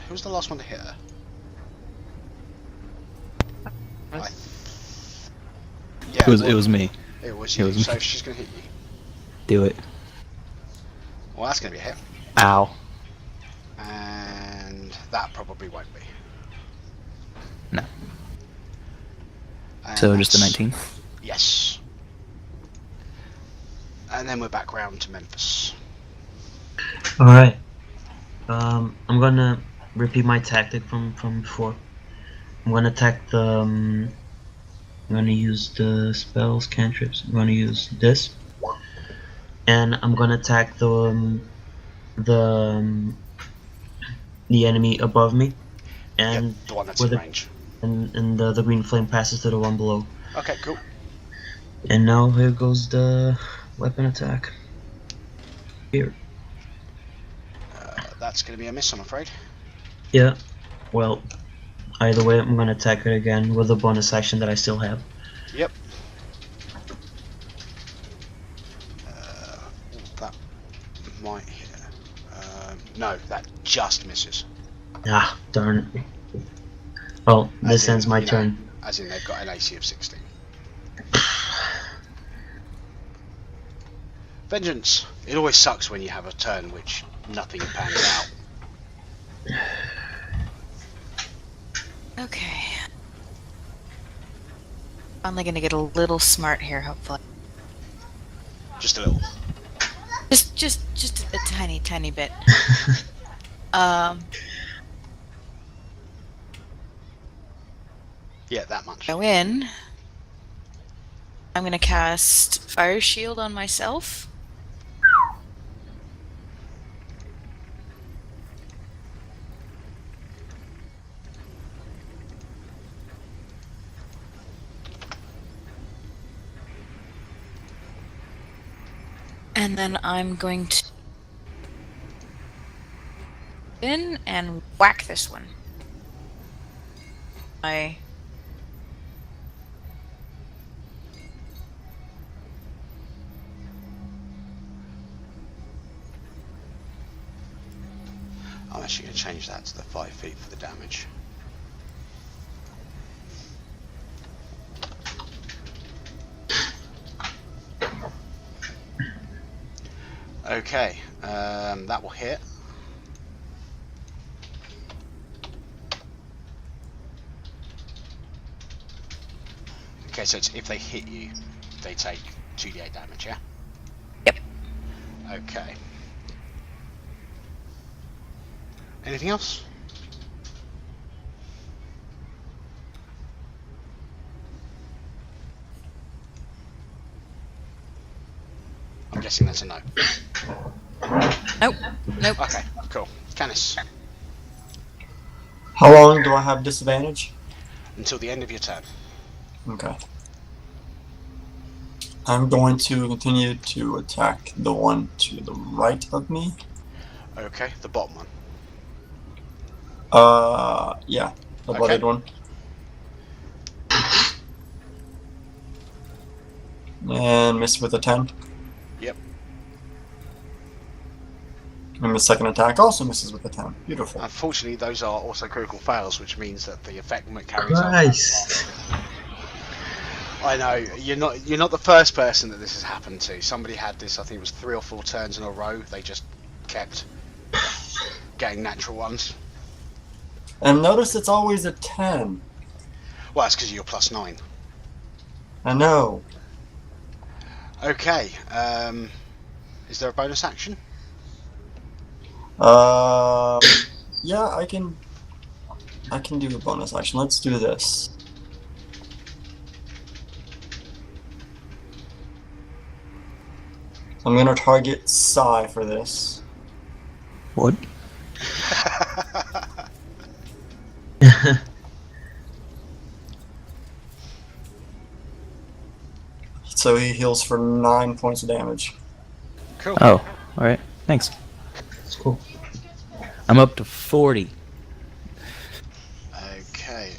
Who was the last one to hit her? I Yeah, It was me. It was It you. was me. So she's going to hit you. Do it. Well, that's going to be a hit. Ow. And that probably won't be. No. And So just the that's- 19. Yes. And then we're back round to Memphis. Alright. I'm gonna repeat my tactic from before. I'm gonna attack the. I'm gonna use the spells, cantrips. I'm gonna use this. And I'm gonna attack the enemy above me. And Yep, the one that's with in it- range. and the green flame passes to the one below. Okay, cool. And now here goes the weapon attack. Here. That's going to be a miss, I'm afraid. Yeah. Well, either way, I'm gonna attack it again with a bonus action that I still have. Yep. That might hit. No, that just misses. Ah, darn it. Well, this As in, ends my you know, turn. As in, they've got an AC of 16. Vengeance. It always sucks when you have a turn which nothing pans out. Okay. Finally gonna get a little smart here, hopefully. Just a little. Just a tiny bit. Yeah, that much. Go in. I'm gonna cast Fire Shield on myself. And then I'm going to in and whack this one. I'm actually going to change that to the 5 feet for the damage. Okay, that will hit. Okay, so it's if they hit you, they take 2d8 damage, yeah? Yep. Okay. Anything else? I'm guessing that's a no. Nope. Okay, cool. Canis, How long do I have disadvantage? until the end of your turn. Okay. I'm going to continue to attack the one to the right of me. Okay, the bottom one. Yeah, the Okay. blooded one. And miss with a 10. Yep. And the second attack also misses with a 10. Beautiful. Unfortunately, those are also critical fails, which means that the effect carries on. Christ. I know you're not the first person that this has happened to. Somebody had this. I think it was 3 or 4 turns in a row. They just kept getting natural ones. And notice it's always a 10. Well, that's because you're +9. I know. Okay. Is there a bonus action? Yeah, I can do a bonus action. Let's do this. I'm gonna target Psy for this. What? So he heals for 9 points of damage. Cool. Oh, alright. Thanks. That's cool. I'm up to 40. Okay.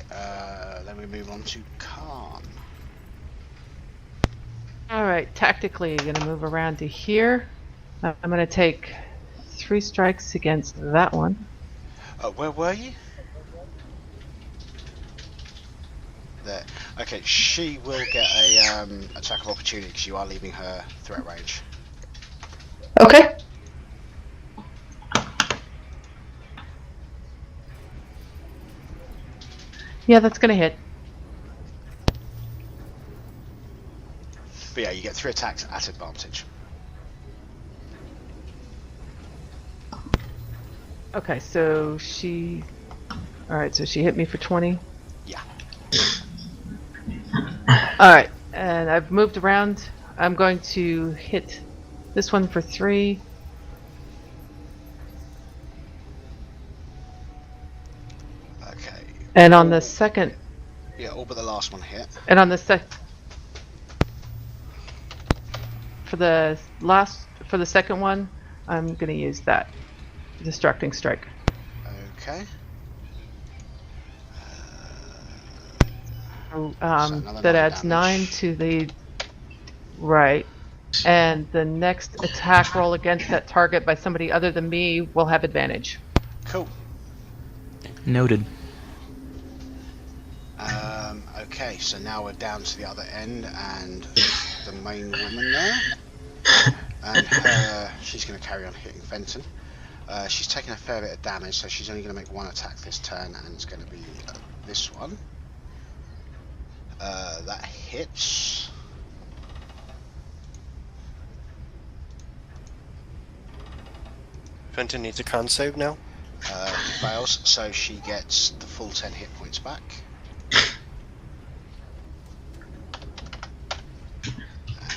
Then we move on to Khan. Alright, tactically, you're going to move around to here. I'm going to take 3 strikes against that one. Where were you? There. Okay, she will get a attack of opportunity because you are leaving her threat range. Okay. Yeah, that's gonna hit. But yeah, you get 3 attacks at advantage. Okay, so she... Alright, so she hit me for 20. Yeah. Alright, and I've moved around. I'm going to hit this one for 3. Okay. And on the second... Yeah, all but the last one hit. And on the for the second one, I'm gonna use that. Distracting strike. Okay. That adds 9 to the right, and the next attack roll against that target by somebody other than me will have advantage. Cool. Noted. Okay, so now we're down to the other end, and the main woman there, and she's going to carry on hitting Fenton. She's taking a fair bit of damage, so she's only going to make 1 attack this turn, and it's going to be this one. That hits. Fenton needs a con save now. Fails, so she gets the full 10 hit points back.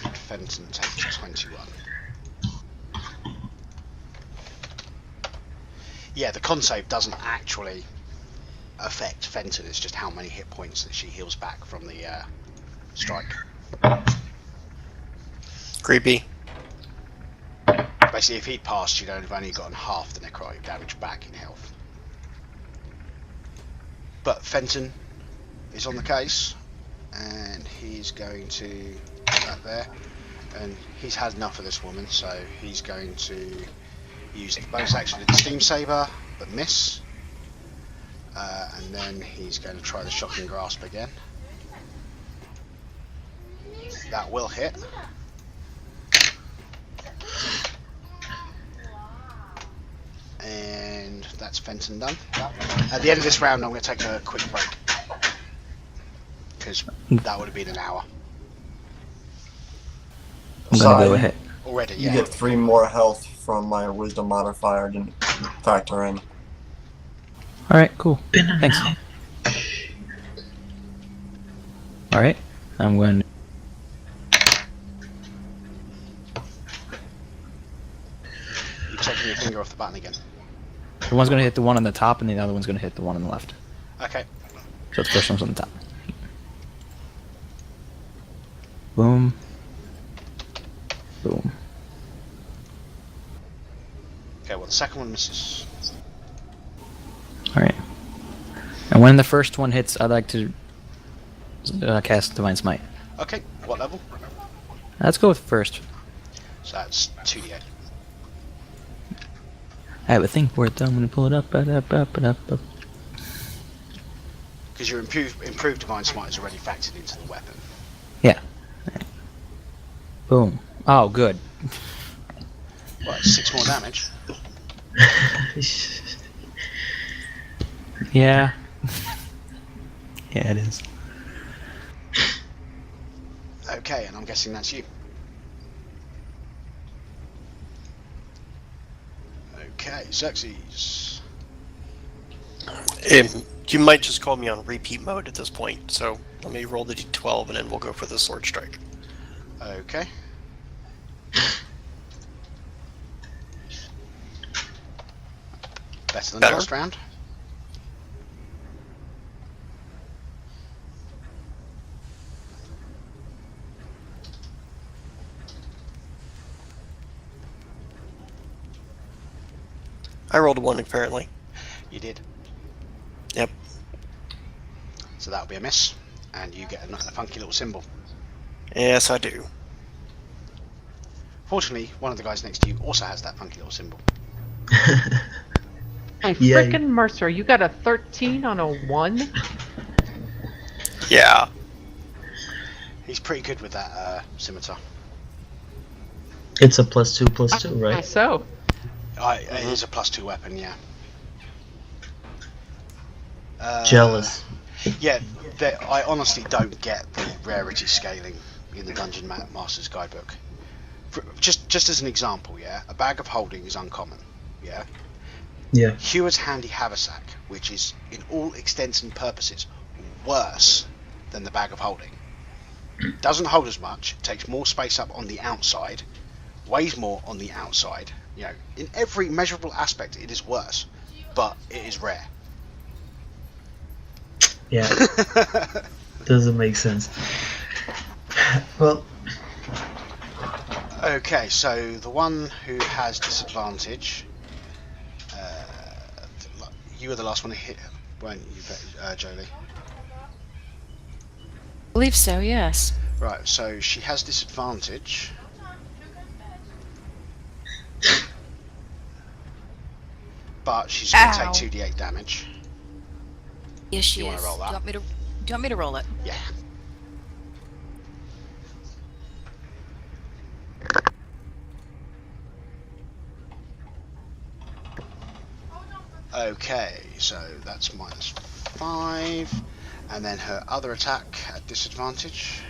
And Fenton takes 21. Yeah, the con save doesn't actually affect Fenton, it's just how many hit points that she heals back from the strike. Creepy. Basically, if he'd passed, she'd have only gotten half the necrotic damage back in health. But Fenton is on the case, and he's going to put that there. And he's had enough of this woman, so he's going to use the bonus action with the Steam Saber, but miss. And then he's going to try the Shocking Grasp again. That will hit. And that's Fenton done. At the end of this round, I'm going to take a quick break, because that would have been an hour. I'm gonna go ahead. Already, You yeah. get 3 more health from my wisdom modifier, didn't factor in. Alright, cool. Thanks. Alright, I'm going to... You're taking your finger off the button again. The one's going to hit the one on the top, and the other one's going to hit the one on the left. Okay. So the first one's on the top. Boom. Boom. Okay, well, the second one misses. Alright. And when the first one hits, I'd like to cast Divine Smite. Okay, what level? Let's go with first. So that's 2d8. I have a thing for it, though. I'm going to pull it up. Because your improved Divine Smite is already factored into the weapon. Yeah. Boom. Oh, good. Well, it's 6 more damage. Yeah. Yeah, it is. Okay, and I'm guessing that's you. Okay, Xerxes. You might just call me on repeat mode at this point, so let me roll the d12 and then we'll go for the sword strike. Okay. Better than Better. last round. I rolled a 1 apparently. You did. Yep. So that'll be a miss, and you get a funky little symbol. Yes, I do. Fortunately, one of the guys next to you also has that funky little symbol. Hey, Yay. frickin' Mercer, you got a 13 on a 1? Yeah. He's pretty good with that scimitar. It's a +2/+2, I right? so. It is a +2 weapon, yeah. Jealous. Yeah, I honestly don't get the rarity scaling in the Dungeon Master's Guidebook. Just as an example, yeah, a bag of holding is uncommon, yeah. Yeah. Hewer's Handy Haversack, which is in all extents and purposes worse than the bag of holding. Doesn't hold as much, takes more space up on the outside, weighs more on the outside. You know, in every measurable aspect, it is worse, but it is rare. Yeah. Doesn't make sense. Well, Okay, so the one who has disadvantage, you were the last one to hit, weren't you, Jolie? I believe so, yes. Right, so she has disadvantage. But she's going to Ow. take 2d8 damage. Yes, she You is. wanna roll that? Do you want me to roll it? Yeah. Okay, so that's -5, and then her other attack at disadvantage.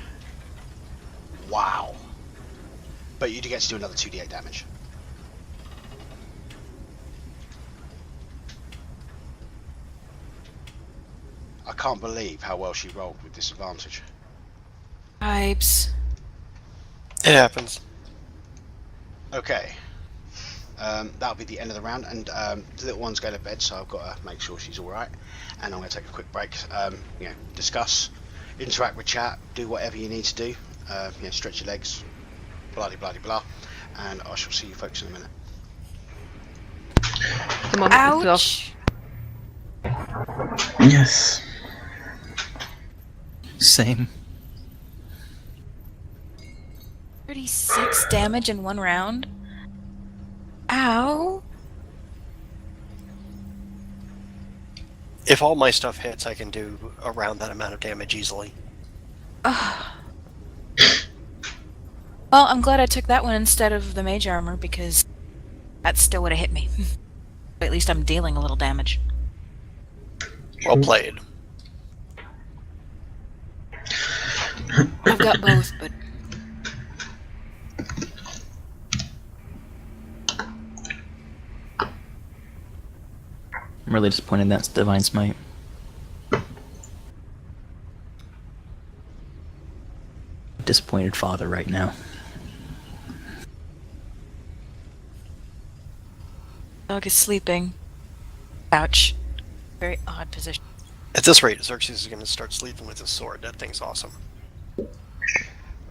Wow. But you do get to do another 2d8 damage. I can't believe how well she rolled with disadvantage. Pipes. It happens. Okay. That'll be the end of the round, and the little one's going to bed, so I've got to make sure she's alright. And I'm going to take a quick break, discuss, interact with chat, do whatever you need to do, stretch your legs, blah blah blah, and I shall see you folks in a minute. The moment Ouch! yes. Same. 36 damage in one round. Ow! If all my stuff hits, I can do around that amount of damage easily. Ugh. Well, I'm glad I took that one instead of the mage armor, because that still would have hit me. But at least I'm dealing a little damage. Well played. I've got both, but I'm really disappointed that's Divine Smite. Disappointed father right now. dog is sleeping. Ouch. Very odd position. At this rate, Xerxes is going to start sleeping with his sword. That thing's awesome.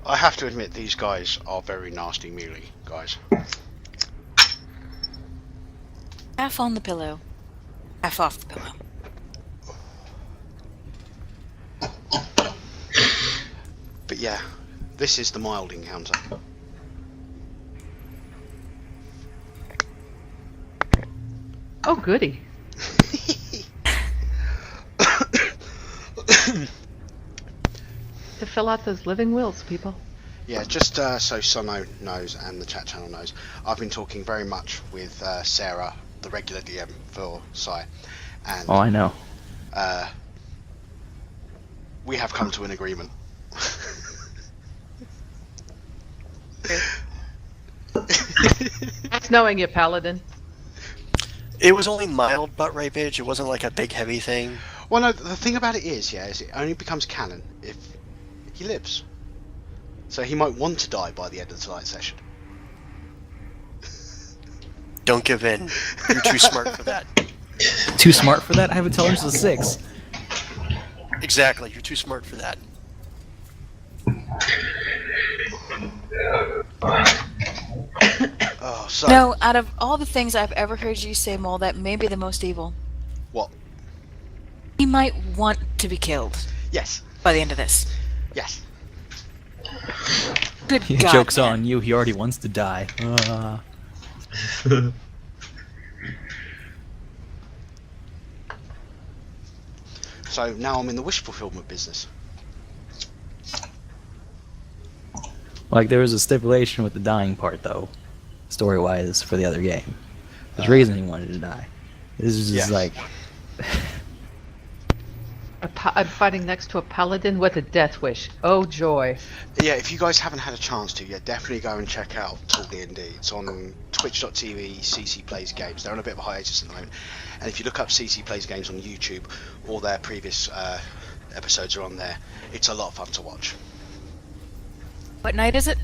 I have to admit, these guys are very nasty melee guys. Half on the pillow. Half off the pillow. But yeah, this is the mild encounter. Oh, goody. To fill out those living wills, people. Yeah, just so Sono knows and the chat channel knows, I've been talking very much with Sarah, the regular DM for Sai, and Oh, I know. we have come to an agreement. That's knowing you, Paladin. It was only mild butt rapage. It wasn't like a big heavy thing. Well, no, the thing about it is it only becomes canon if he lives. So he might want to die by the end of tonight's session. Don't give in. You're too smart for that. Too smart for that? I have intelligence of 6. Exactly. You're too smart for that. Oh, so No, out of all the things I've ever heard you say, Mole, that may be the most evil. what? He might want to be killed Yes, by the end of this. yes. Good He God, joke's man. on you, he already wants to die. So now I'm in the wish fulfillment business. Like, there was a stipulation with the dying part, though, story-wise, for the other game. There's a Uh, reason he wanted to die. This is just yeah. like... I'm fighting next to a paladin with a death wish. Oh joy. Yeah, if you guys haven't had a chance to, yeah, definitely go and check out OneShotDND. It's on twitch.tv, CC Plays Games. They're on a bit of a hiatus at the moment. And if you look up CC Plays Games on YouTube, all their previous episodes are on there. It's a lot of fun to watch. What night is it?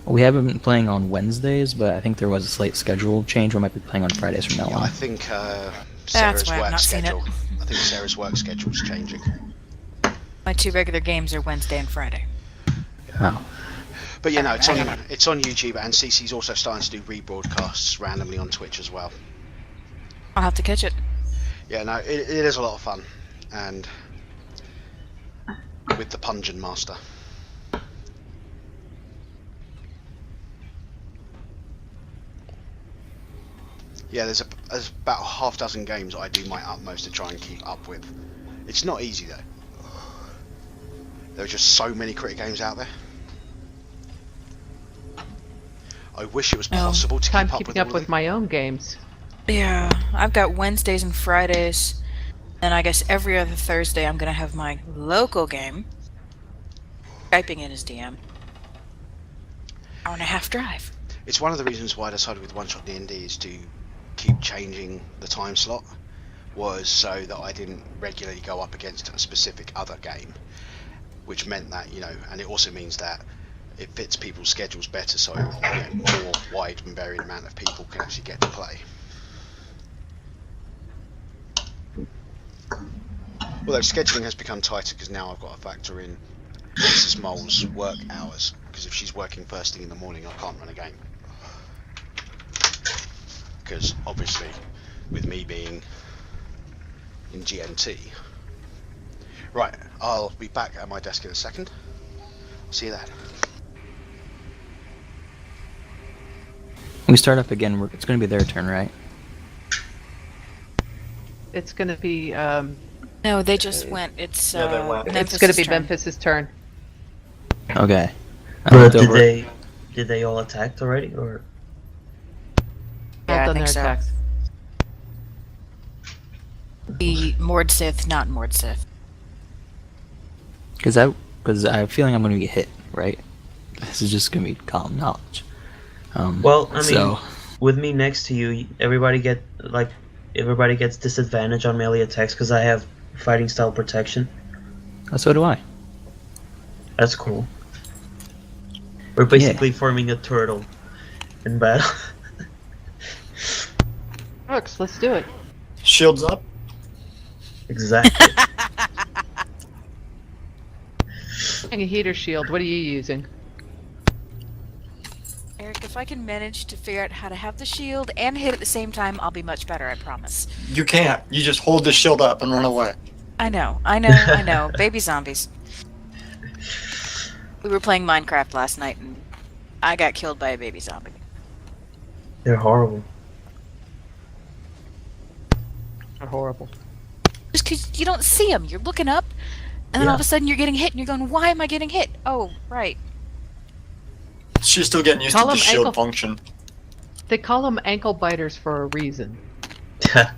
We haven't been playing on Wednesdays, but I think there was a slight schedule change. We might be playing on Fridays from now Yeah, I on. think That's Sarah's why I've work not seen it. schedule. I think Sarah's work schedule's changing. My 2 regular games are Wednesday and Friday. Wow. But you know, it's on YouTube, and CC's also starting to do rebroadcasts randomly on Twitch as well. I'll have to catch it. Yeah, no, it is a lot of fun, and with the Pungeon Master. Yeah, there's about a half dozen games I do my utmost to try and keep up with. It's not easy though. There are just so many cricket games out there. I wish it was possible to Time keep up keeping with up all with of them. my own games. Yeah, I've got Wednesdays and Fridays. And I guess every other Thursday I'm going to have my local game. Skyping in as DM. Hour and a half drive. It's one of the reasons why I decided with OneShotDND is to keep changing the time slot, was so that I didn't regularly go up against a specific other game, which meant that, you know, and it also means that it fits people's schedules better, so more wide and varied amount of people can actually get to play. Although scheduling has become tighter because now I've got to factor in Mrs. Mole's work hours, because if she's working first thing in the morning I can't run a game. Because obviously with me being in GMT. Right, I'll be back at my desk in a second. I'll see you then. We start up again. It's going to be their turn, right? It's going to be No, they just went. It's Yeah, they went. it's going to be turn. Memphis's turn. Okay. I But looked did over- they all attacked already, or? Yeah, I Done think their so. attacks. The Mordsith, not Mordsith. Because I have a feeling I'm going to get hit, right? This is just going to be calm knowledge. Well, I mean, so, with me next to you, everybody gets disadvantage on melee attacks because I have fighting style protection. so do I. That's cool. We're basically forming a turtle in battle. Works, let's do it. Shields up. Exactly. A heater shield, what are you using? Eric, if I can manage to figure out how to have the shield and hit at the same time, I'll be much better, I promise. You can't. You just hold the shield up and run away. I know. Baby zombies. We were playing Minecraft last night and I got killed by a baby zombie. They're horrible. They're horrible. Just because you don't see them, you're looking up, and then all of a sudden you're getting hit and you're going, why am I getting hit? Oh, right. She's still getting used Call to the them shield ankle- function. They call them ankle biters for a reason.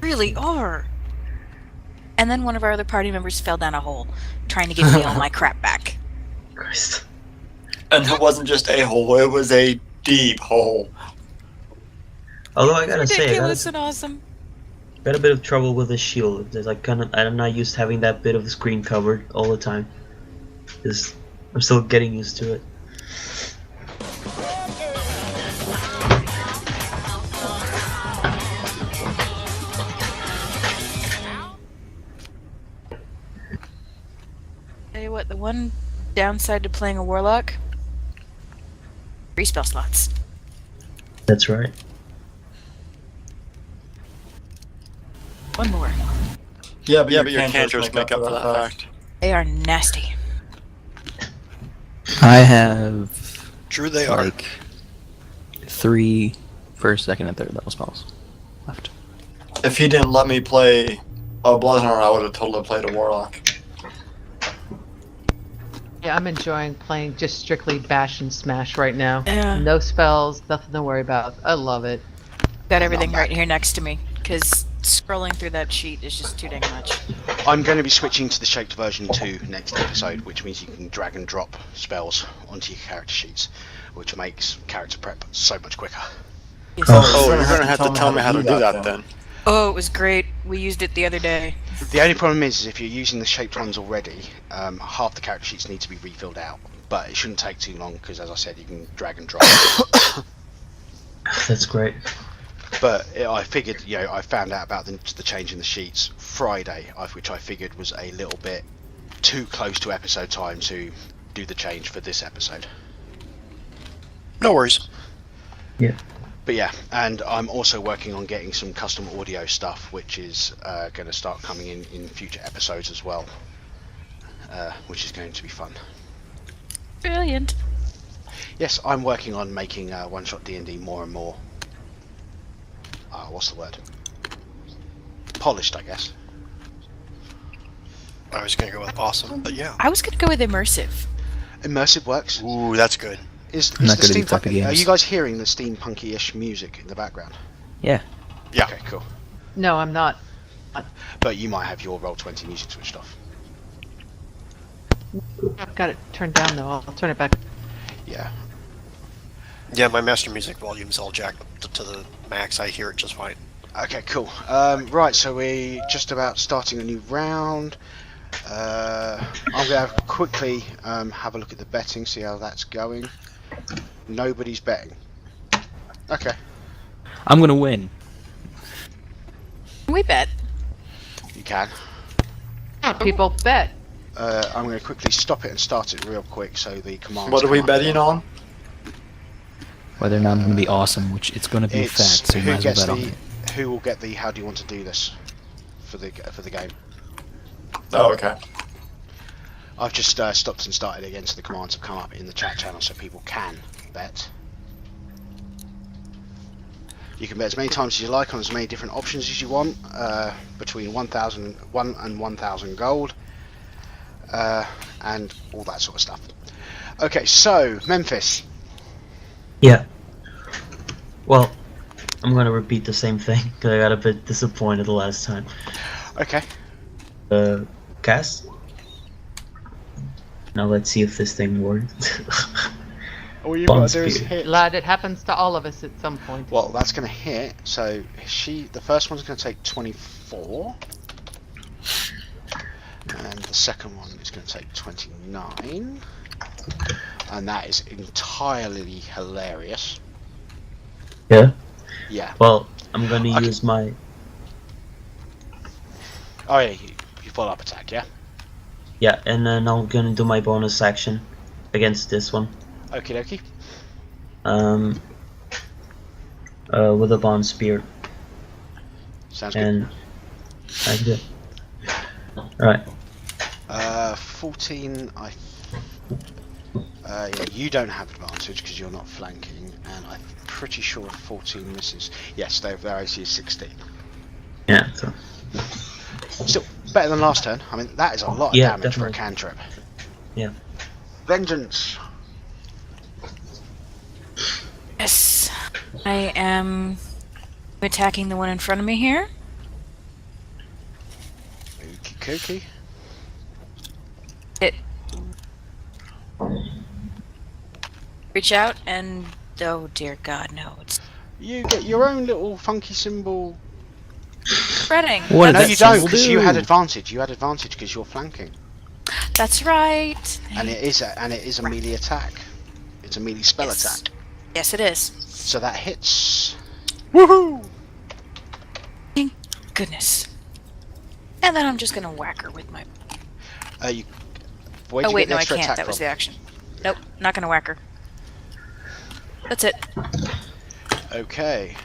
Really are. And then one of our other party members fell down a hole, trying to give me all my crap back. Christ. And it wasn't just a hole, it was a deep hole. Although I gotta say, I Ridiculous and awesome. got a bit of trouble with the shield. There's like I'm not used to having that bit of the screen covered all the time. I'm still getting used to it. Tell you what, the one downside to playing a warlock, 3 spell slots. That's right. One more. Yeah, but your cantrips make up for that fact. They are nasty. I have True they are. like 3 first, second, and third level spells left. If he didn't let me play Oh, Bloodhunter, I would have totally played a Warlock. Yeah, I'm enjoying playing just strictly bash and smash right now. Yeah. No spells, nothing to worry about. I love it. Got everything right here next to me, because scrolling through that sheet is just too dang much. I'm going to be switching to the shaped version 2 next episode, which means you can drag and drop spells onto your character sheets, which makes character prep so much quicker. Yes. Oh, you're going to have to tell me how to do that then. Oh, it was great. We used it the other day. The only problem is if you're using the shaped ones already, half the character sheets need to be refilled out. But it shouldn't take too long because, as I said, you can drag and drop. That's great. But I figured, I found out about the change in the sheets Friday, which I figured was a little bit too close to episode time to do the change for this episode. No worries. Yeah. But yeah, and I'm also working on getting some custom audio stuff, which is going to start coming in future episodes as well, which is going to be fun. Brilliant. Yes, I'm working on making OneShotDND more and more. What's the word? Polished, I guess. I was going to go with awesome, but yeah. I was going to go with immersive. Immersive works. Ooh, that's good. I'm not good at these type of games. Are you guys hearing the steampunky-ish music in the background? Yeah. Yeah. Okay, cool. No, I'm not. But you might have your Roll20 music switched off. I've got it turned down though. I'll turn it back. Yeah. Yeah, my master music volume's all jacked up to the max. I hear it just fine. Okay, cool. Right, so we're just about starting a new round. I'm going to quickly have a look at the betting, see how that's going. Nobody's betting. Okay. I'm gonna win. We bet. You can. People bet. I'm going to quickly stop it and start it real quick so the commands. What are we come up. betting on? Whether or not I'm gonna be awesome, which it's gonna be a It's fact, so you who might as well gets bet on the it. who will get the how do you want to do this for the game. Oh, okay. I've just stopped and started again, so the commands have come up in the chat channel so people can bet. You can bet as many times as you like on as many different options as you want, between 1,000 and 1,000 gold, and all that sort of stuff. Okay, so Memphis. Yeah. Well, I'm gonna repeat the same thing because I got a bit disappointed the last time. Okay. Cast. Now let's see if this thing works. All you've Bond got to do is speed. hit. Lad, it happens to all of us at some point. Well, that's going to hit. So the first one's going to take 24, and the second one is going to take 29, and that is entirely hilarious. Yeah. Yeah. Well, I'm gonna Okay. use my. Oh yeah, you follow up attack, yeah. Yeah, and then I'm gonna do my bonus action against this one. Okie dokie. With a bond spear. Sounds good. And I do. Alright. 14. Yeah, you don't have advantage because you're not flanking, and I'm pretty sure 14 misses. Yes, their AC is 16. Yeah, so. Still better than last turn. I mean, that is a lot of Yeah, damage for a definitely. cantrip. Yeah. Vengeance. Yes. I am attacking the one in front of me here. Okie dokie. It. Reach out and. Oh dear God, no. It's You get your own little funky symbol. spreading. What No, did that you don't, symbol because you do? had advantage. You had advantage because you're flanking, That's right. and it is a melee attack. It's a melee spell Yes. attack. Yes, it is. So that hits. Woohoo! Thank goodness. And then I'm just gonna whack her with my. You. Where'd Oh you wait, get the no, I extra can't. attack That was from? the action. Nope, not gonna whack her. That's it. Okay.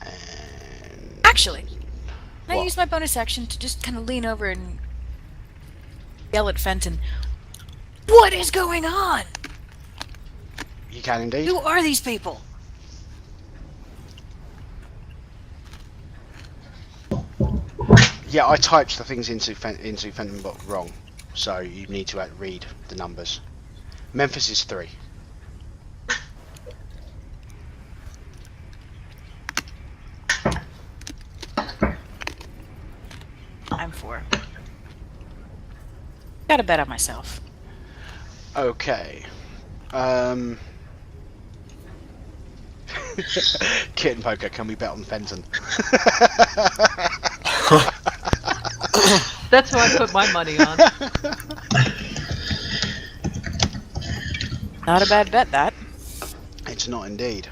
And Actually, can I What? use my bonus action to just kind of lean over and yell at Fenton? What is going on? you can indeed. Who are these people? Yeah, I typed the things into Fentonbot wrong, so you need to read the numbers. Memphis is 3. I'm 4. Gotta bet on myself. Okay. Kit and Poker, can we bet on Fenton? That's who I put my money on. Not a bad bet, that. It's not indeed.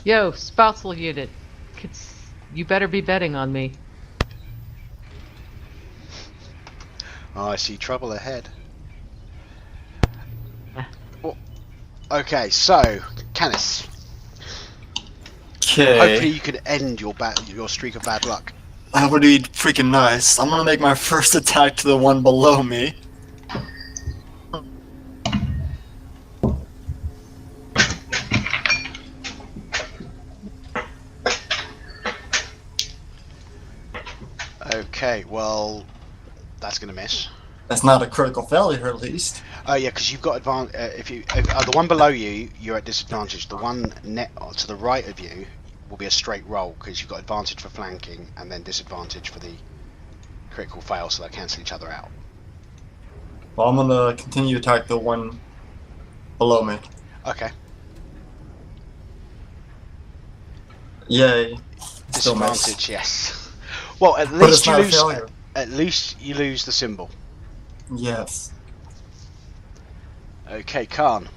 Yo, spousal unit. You better be betting on me. Oh, I see trouble ahead. Oh, okay, so Canis. Hopefully Okay. you can end your streak of bad luck. That would be freaking nice. I'm gonna make my first attack to the one below me. Okay, well, that's gonna miss. That's not a critical failure, at least. Oh yeah, because you've got advantage. The one below you, you're at disadvantage. The one to the right of you will be a straight roll because you've got advantage for flanking and then disadvantage for the critical fail, so they cancel each other out. Well, I'm gonna continue to attack the one below me. Okay. Yay. Still miss. Disadvantage, yes. Well, at But least it's you not a lose. failure. At least you lose the symbol. Yes. Okay, Khan.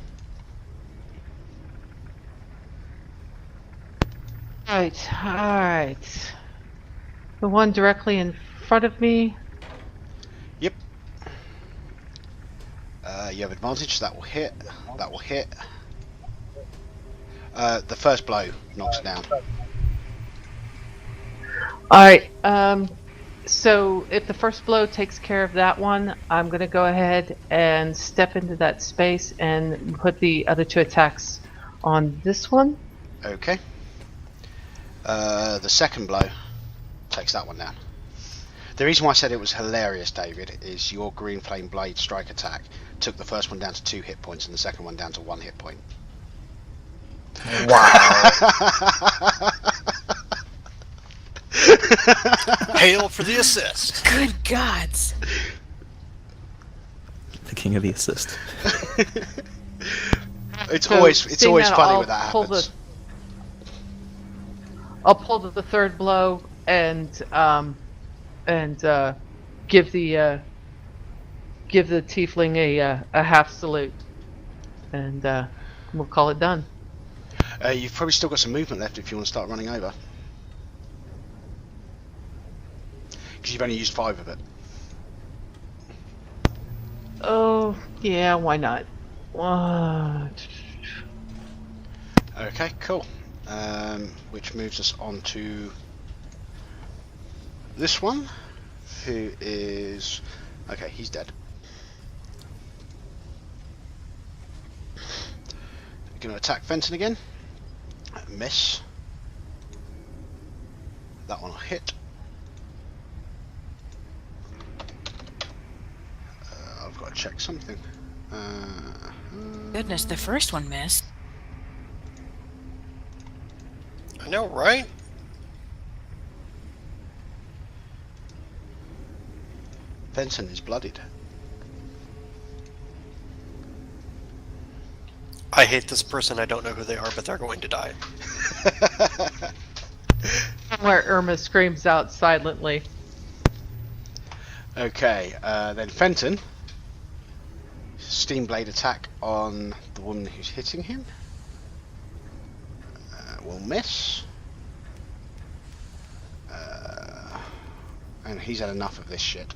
Alright. The one directly in front of me. Yep. You have advantage. That will hit. That will hit. The first blow knocks it down. Alright, so if the first blow takes care of that one, I'm gonna go ahead and step into that space and put the other 2 attacks on this one. Okay. The second blow takes that one down. The reason why I said it was hilarious, David, is your Green Flame Blade strike attack took the first one down to 2 hit points and the second one down to 1 hit point. Wow. Hail for the assist. Good gods. The king of the assist. It's So, always seeing that, funny I'll when that pull happens. I'll pull the third blow and give the tiefling a half salute, and we'll call it done. You've probably still got some movement left if you want to start running over. Because you've only used 5 of it. Oh yeah, why not? What? Okay, cool. Which moves us on to this one, who is... Okay, he's dead. Going to attack Fenton again. Miss. That one will hit. I've got to check something. Goodness, the first one missed. I know, right? Fenton is bloodied. I hate this person. I don't know who they are, but they're going to die. Where Irma screams out silently. Okay, then Fenton. Steam Blade attack on the woman who's hitting him. Will miss. And he's had enough of this shit.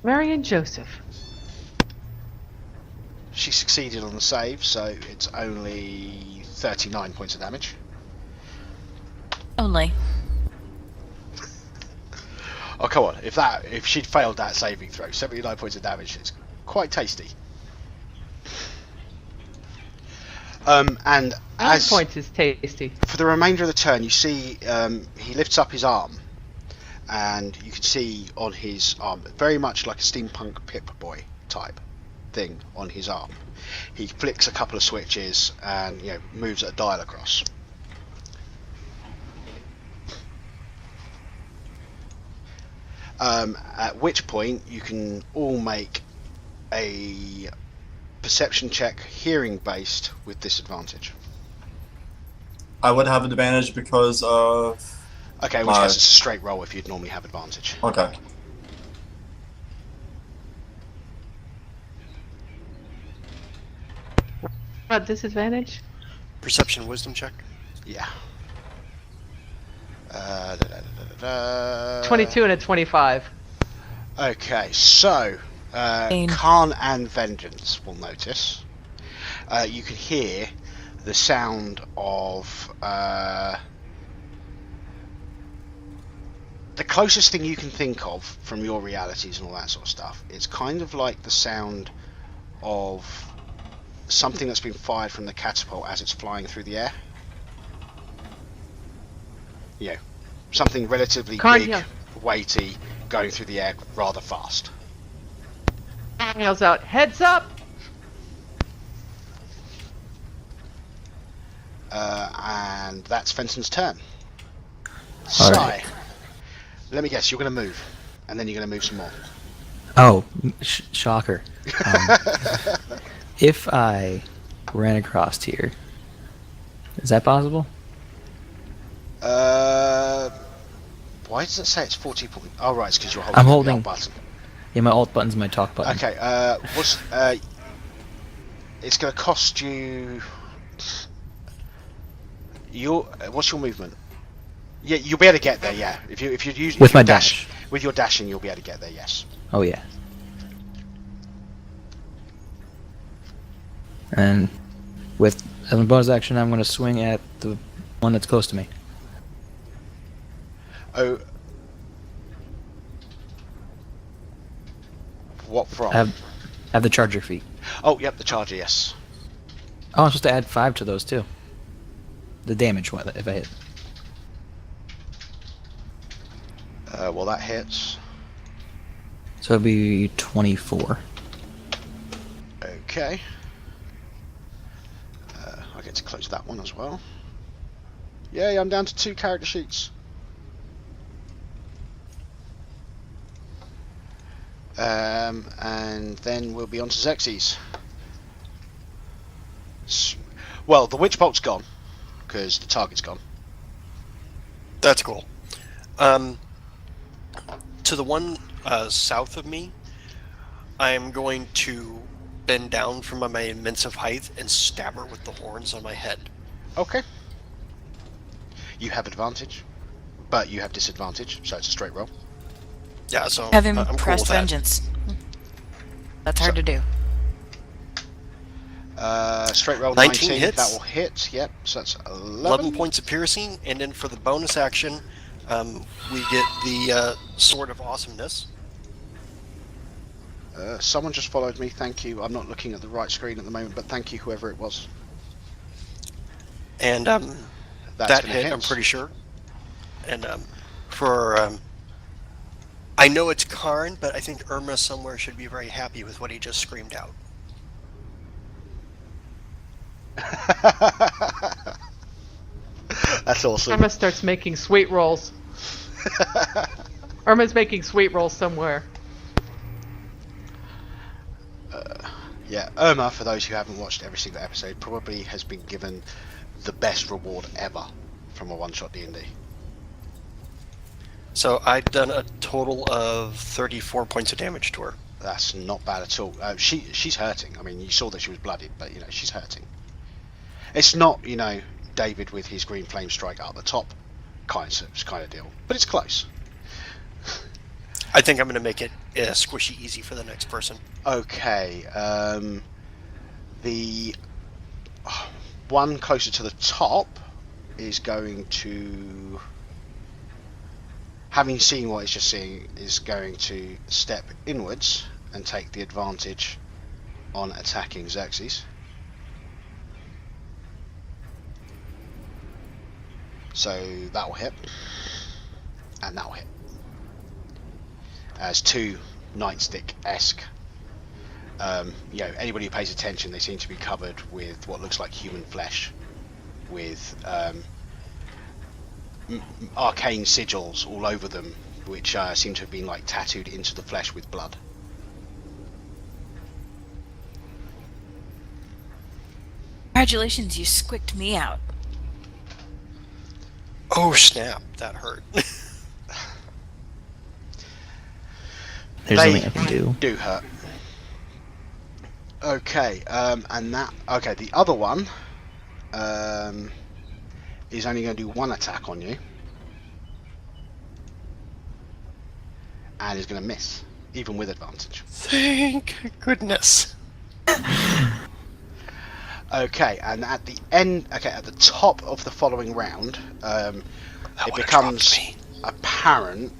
Mary and Joseph. She succeeded on the save, so it's only 39 points of damage. Only. Oh, come on. If she'd failed that saving throw, 79 points of damage, it's quite tasty. And 9 as points is tasty. for the remainder of the turn, you see he lifts up his arm, and you can see on his arm, very much like a steampunk Pip-Boy type thing on his arm. He flicks a couple of switches and moves a dial across. At which point you can all make a perception check, hearing based, with disadvantage. I would have advantage because of... Okay, in which case it's a straight roll if you'd normally have advantage. Okay. At disadvantage? Perception wisdom check. Yeah. 22 and a 25. Okay, so Khan and Vengeance will notice. You can hear the sound of the closest thing you can think of from your realities and all that sort of stuff. It's kind of like the sound of something that's been fired from the catapult as it's flying through the air. Yeah, something relatively big, weighty, going through the air rather fast. Yells out, heads up! And that's Fenton's turn. All Sai, right. let me guess, you're going to move, and then you're going to move some more. Oh, shocker. If I ran across here, is that possible? Why does it say it's 40 points? Oh, right, it's because you're holding the alt button. Yeah, my alt button's my talk button. Okay, it's going to cost you... what's your movement? Yeah, you'll be able to get there, yeah. If you use... With my dash. With your dashing, you'll be able to get there, yes. Oh, yeah. And as a bonus action, I'm going to swing at the one that's close to me. Oh. What from? I have the charger feat. Oh, yep, the charger, yes. Oh, I'm supposed to add 5 to those, too. The damage one, if I hit. Well, that hits. So it'll be 24. Okay. I get to close that one as well. Yay, I'm down to 2 character sheets. And then we'll be on to Xerxes. Well, the witch bolt's gone because the target's gone. That's cool. To the one south of me, I'm going to bend down from my immense of height and stab her with the horns on my head. Okay. You have advantage, but you have disadvantage, so it's a straight roll. Yeah, so Have him I'm cool press with that. vengeance. That's hard to do. Straight roll 19 19, hits. that will hit, yep, so that's 11 points of piercing, and then for the bonus action, we get the Sword of Awesomeness. Someone just followed me, thank you. I'm not looking at the right screen at the moment, but thank you, whoever it was. And That's that gonna hit, hit. I'm pretty sure. And for... I know it's Karn, but I think Irma somewhere should be very happy with what he just screamed out. That's awesome. Irma starts making sweet rolls. Irma's making sweet rolls somewhere. Yeah, Irma, for those who haven't watched every single episode, probably has been given the best reward ever from a OneShotDND. So I've done a total of 34 points of damage to her. That's not bad at all. She's hurting. I mean, you saw that she was bloodied, but she's hurting. It's not, David with his green flame strike up the top kind of deal, but it's close. I think I'm going to make it squishy easy for the next person. Okay. one closer to the top is going to, having seen what it's just seeing, is going to step inwards and take the advantage on attacking Xerxes. So that will hit, and that will hit. As two nightstick-esque. Anybody who pays attention, they seem to be covered with what looks like human flesh, with arcane sigils all over them, which seem to have been like tattooed into the flesh with blood. Congratulations, you squicked me out. Oh snap, that hurt. There's nothing I can do. Do hurt. Okay, the other one is only going to do one attack on you, and is going to miss, even with advantage. Thank goodness. Okay, and at the top of the following round, it becomes apparent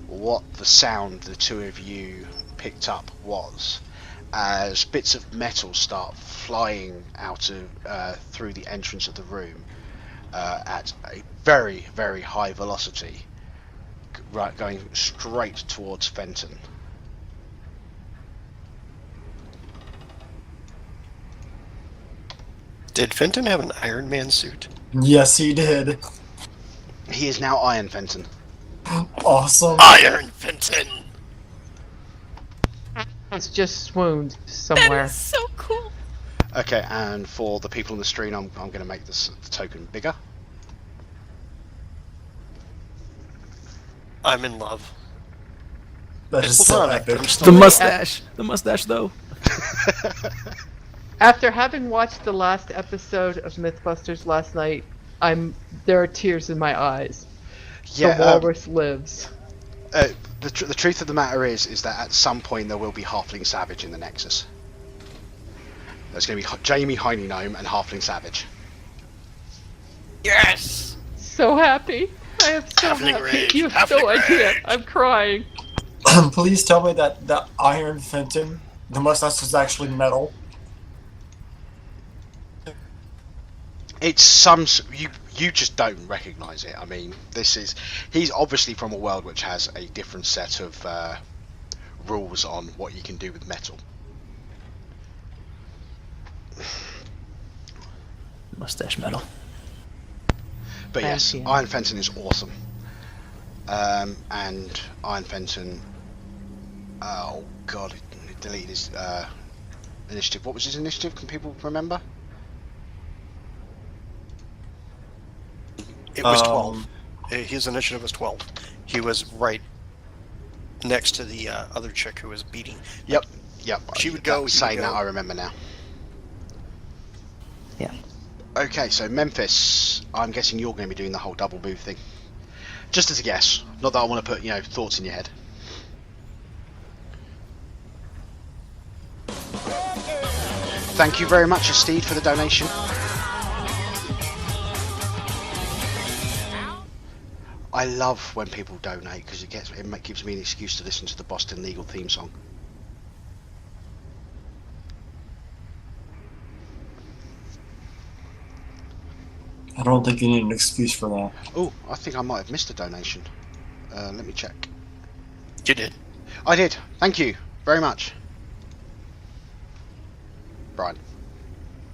what the sound the two of you picked up was, as bits of metal start flying out of through the entrance of the room at a very, very high velocity, going straight towards Fenton. Did Fenton have an Iron Man suit? Yes, he did. He is now Iron Fenton. Awesome. Iron Fenton! It's just swooned somewhere. That is so cool. Okay, and for the people on the stream, I'm going to make the token bigger. I'm in love. That is Hold so on, epic. I'm still The in love. mustache. The mustache, though. After having watched the last episode of Mythbusters last night, there are tears in my eyes. Yeah, the walrus lives. The truth of the matter is that at some point there will be Halfling Savage in the Nexus. There's going to be Jamie Hiney Gnome and Halfling Savage. Yes! So happy. I am so Halfling happy. rage, You have no halfling idea. rage. I'm crying. Please tell me that the Iron Fenton, the mustache is actually metal. It's you just don't recognise it. I mean, he's obviously from a world which has a different set of rules on what you can do with metal. Mustache metal. But yes, Fancy. Iron Fenton is awesome. And Iron Fenton, oh god, it deleted his initiative. What was his initiative? Can people remember? It was 12. His initiative was 12. He was right next to the other chick who was beating. Yep. She would go, he would Saying go. that, I remember now. Yeah. Okay, so Memphis, I'm guessing you're going to be doing the whole double move thing. Just as a guess, not that I want to put thoughts in your head. Thank you very much, Steed, for the donation. I love when people donate because it gives me an excuse to listen to the Boston Legal theme song. I don't think you need an excuse for that. Oh, I think I might have missed a donation. Let me check. You did. I did. Thank you very much, Brian.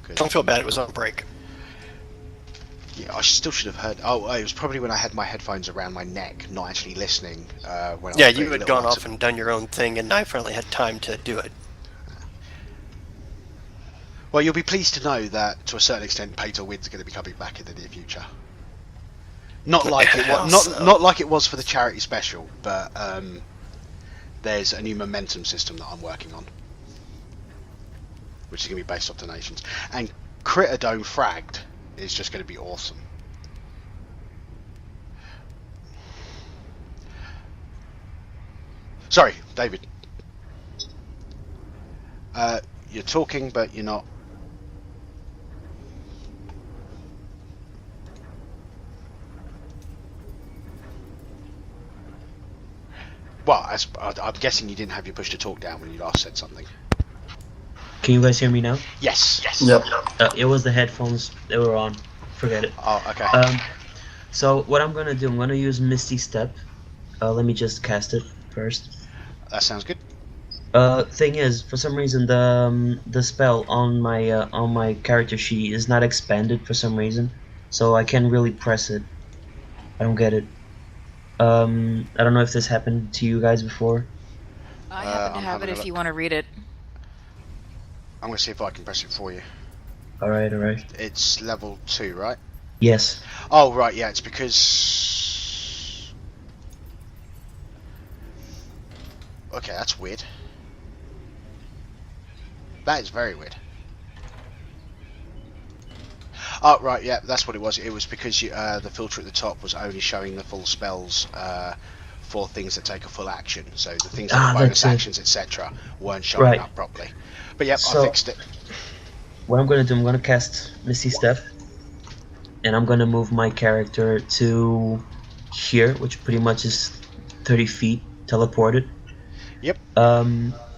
Good. Don't feel bad, it was on break. Yeah, I still should have heard. Oh, it was probably when I had my headphones around my neck, not actually listening. When Yeah, I was you very had little. gone off and done your own thing, and I finally had time to do it. Well, you'll be pleased to know that, to a certain extent, Pay to Win's going to be coming back in the near future. Not like it was, not like it was for the charity special, but there's a new momentum system that I'm working on, which is going to be based off donations. And Critter Dome Fragged is just going to be awesome. Sorry, David. You're talking, but you're not. Well, I'm guessing you didn't have your push to talk down when you last said something. Can you guys hear me now? Yes. Yep. It was the headphones that were on. Forget it. Oh, okay. So what I'm gonna do, I'm gonna use Misty Step. Let me just cast it first. That sounds good. Thing is, for some reason the spell on my character sheet is not expanded for some reason, so I can't really press it. I don't get it. I don't know if this happened to you guys before. I happen to I'm have it having a if look. you want to read it. I'm going to see if I can press it for you. Alright, alright. It's level 2, right? Yes. Oh, right, yeah, it's because... Okay, that's weird. That is very weird. Oh, right, yeah, that's what it was. It was because the filter at the top was only showing the full spells for things that take a full action. So the things that are bonus actions, etc., weren't showing up properly. But yep, I fixed it. What I'm gonna do, I'm gonna cast Misty Step, and I'm gonna move my character to here, which pretty much is 30 feet teleported. Yep.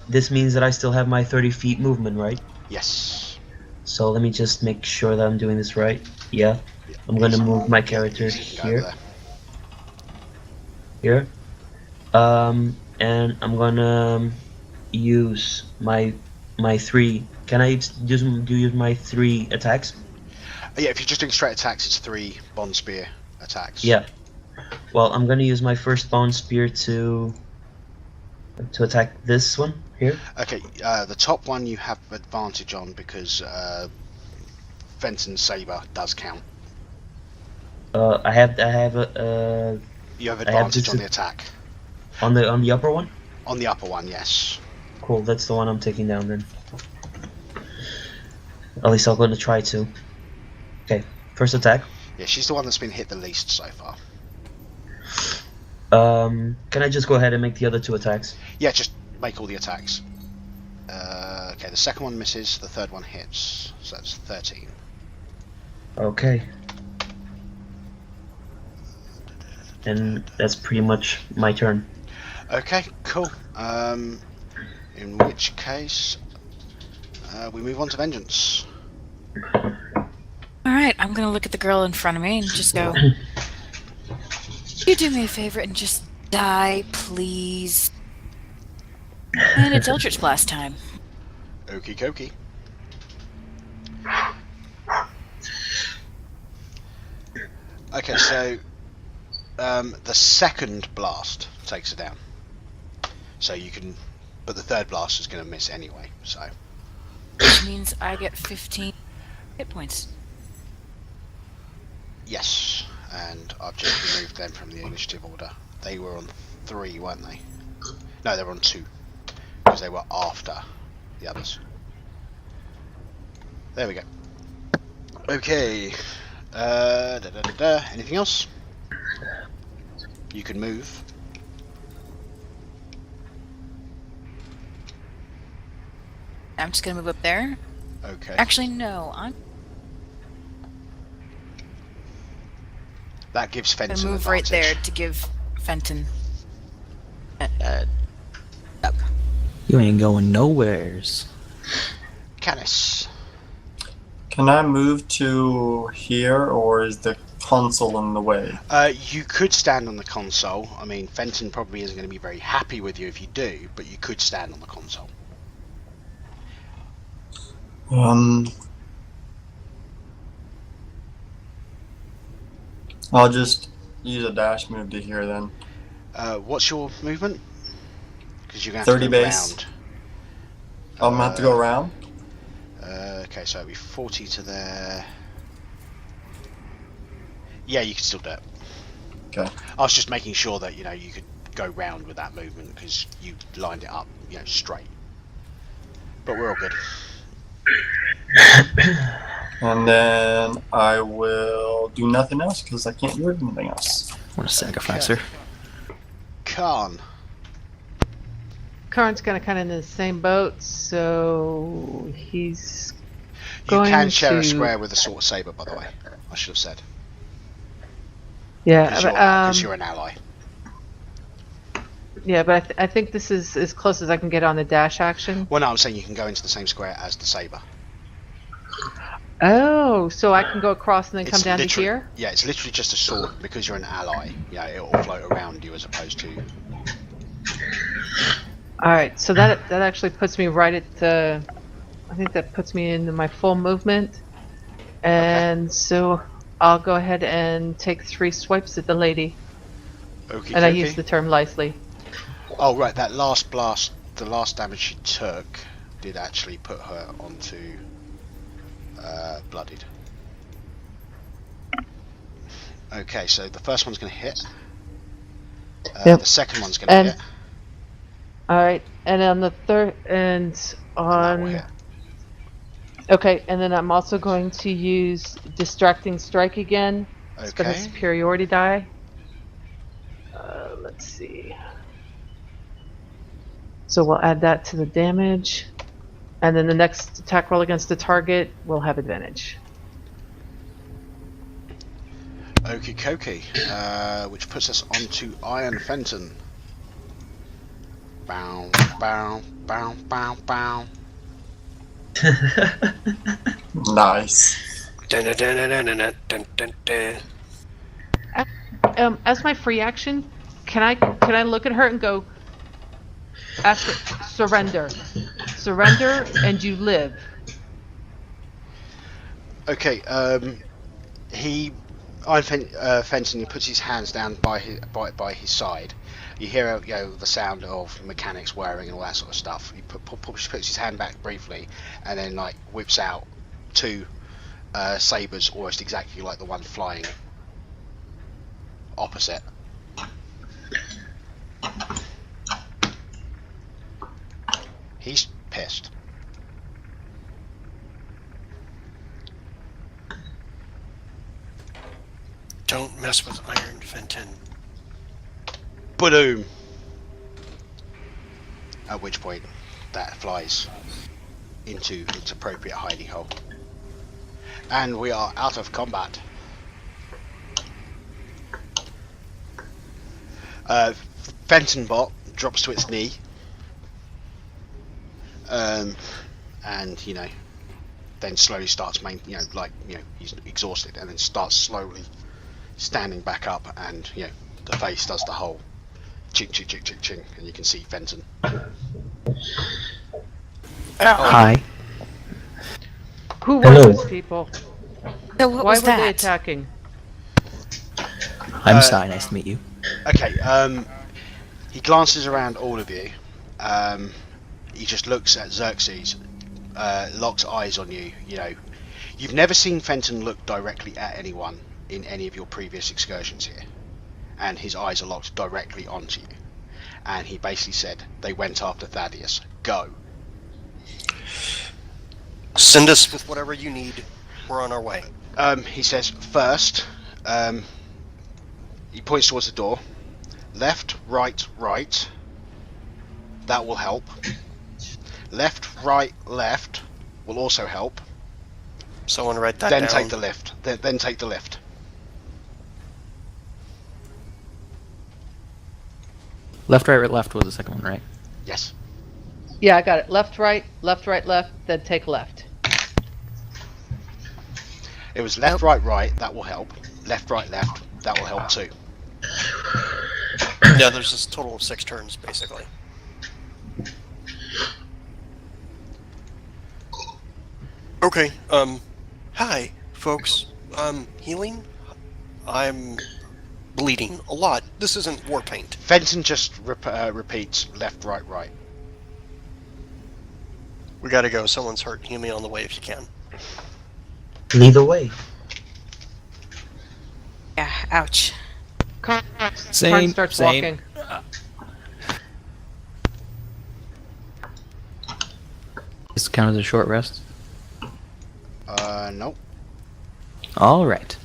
This means that I still have my 30 feet movement, right? Yes. So let me just make sure that I'm doing this right. Yeah. I'm gonna move my character here. Here. And I'm gonna use my 3. Can I use my 3 attacks? Yeah, if you're just doing straight attacks, it's 3 bond spear attacks. Yeah. Well, I'm gonna use my first bond spear to attack this one here. Okay, the top one you have advantage on because Fenton's saber does count. I have a. You have advantage on the attack. On the upper one. On the upper one, yes. Cool, that's the one I'm taking down then. At least I'm gonna try to. Okay, first attack. Yeah, she's the one that's been hit the least so far. Can I just go ahead and make the other 2 attacks? Yeah, just make all the attacks. Okay, the second one misses, the third one hits, so that's 13. Okay. And that's pretty much my turn. Okay, cool. In which case, we move on to Vengeance. Alright, I'm gonna look at the girl in front of me and just go, you do me a favor and just die, please. And it's Eldritch Blast time. Okie dokie. Okay, so the second blast takes her down. So you can, but the third blast is going to miss anyway. So which means I get 15 hit points. Yes, and I've just removed them from the initiative order. They were on 3, weren't they? No, they were on 2 because they were after the others. There we go. Okay. Anything else? You can move. I'm just gonna move up there. Okay. Actually, no. I'm That gives Fenton gonna move advantage. right there to give Fenton up. You ain't going nowheres. Canis. Can I move to here, or is the console in the way? You could stand on the console. I mean, Fenton probably isn't going to be very happy with you if you do, but you could stand on the console. I'll just use a dash move to here then. What's your movement? Because you're going to have 30 to go base. round. I'm gonna have to go around. Okay, so it'll be 40 to there. Yeah, you can still do it. Okay. I was just making sure that you could go round with that movement because you lined it up, straight. But we're all good. And then I will do nothing else because I can't do anything else. I want to sacrifice her. Khan. Karn's kind of in the same boat, so he's You going can share a to- square with a sword saber, by the way. I should have said. Yeah, Because you're an ally. Yeah, but I think this is as close as I can get on the dash action. Well, no, I'm saying you can go into the same square as the saber. Oh, so I can go across and then come down to literally, here? yeah, it's literally just a sword because you're an ally. Yeah, it will float around you as opposed to. All right, so that actually puts me right at the. I think that puts me into my full movement, and so I'll go ahead and take 3 swipes at the lady. Okie And I dokie. use the term lightly. Oh right, that last blast, the last damage she took, did actually put her onto bloodied. Okay, so the first one's going to hit. Yep. The second one's going to hit. All right, and on the third And that will hit. Okay, and then I'm also going to use distracting strike again. Spend the Okay. superiority die. Let's see. So we'll add that to the damage, and then the next attack roll against the target will have advantage. Okie dokie. Which puts us onto Iron Fenton. Bow, bow, bow, bow, bow. Nice. As my free action, can I look at her and go, ask her, surrender, and you live. Okay. Fenton, he puts his hands down by his side. You hear the sound of mechanics whirring and all that sort of stuff. He puts his hand back briefly, and then like whips out 2 sabers, almost exactly like the one flying opposite. He's pissed. Don't mess with Iron Fenton. Boom! At which point, that flies into its appropriate hiding hole. And we are out of combat. Fenton bot drops to its knee. And, then slowly starts, he's exhausted, and then starts slowly standing back up, and, the face does the whole ching, ching, ching, ching, ching, and you can see Fenton. Hi. Who were Hello. those people? So what Why was were they that? attacking? I'm Sai. Nice to meet you. Okay, he glances around all of you. He just looks at Xerxes, locks eyes on you. You've never seen Fenton look directly at anyone in any of your previous excursions here, and his eyes are locked directly onto you. And he basically said, "They went after Thaddeus. Go." Send us with whatever you need. We're on our way. He says, first, he points towards the door. Left, right, right. That will help. Left, right, left will also help. Someone write that Then down. take the lift. Then take the lift. Left, right, left was the second one, right? Yes. Yeah, I got it. Left, right, left, then take left. It was left, right, right. That will help. Left, right, left. That will help too. Yeah, there's this total of 6 turns, basically. Okay, hi, folks. Healing? I'm bleeding a lot. This isn't war paint. Fenton just repeats left, right, right. We gotta go. Someone's hurt. Heal me on the way if you can. Lead the way. Yeah, ouch. Karn Same, starts same. walking. This count as a short rest? Nope. All right.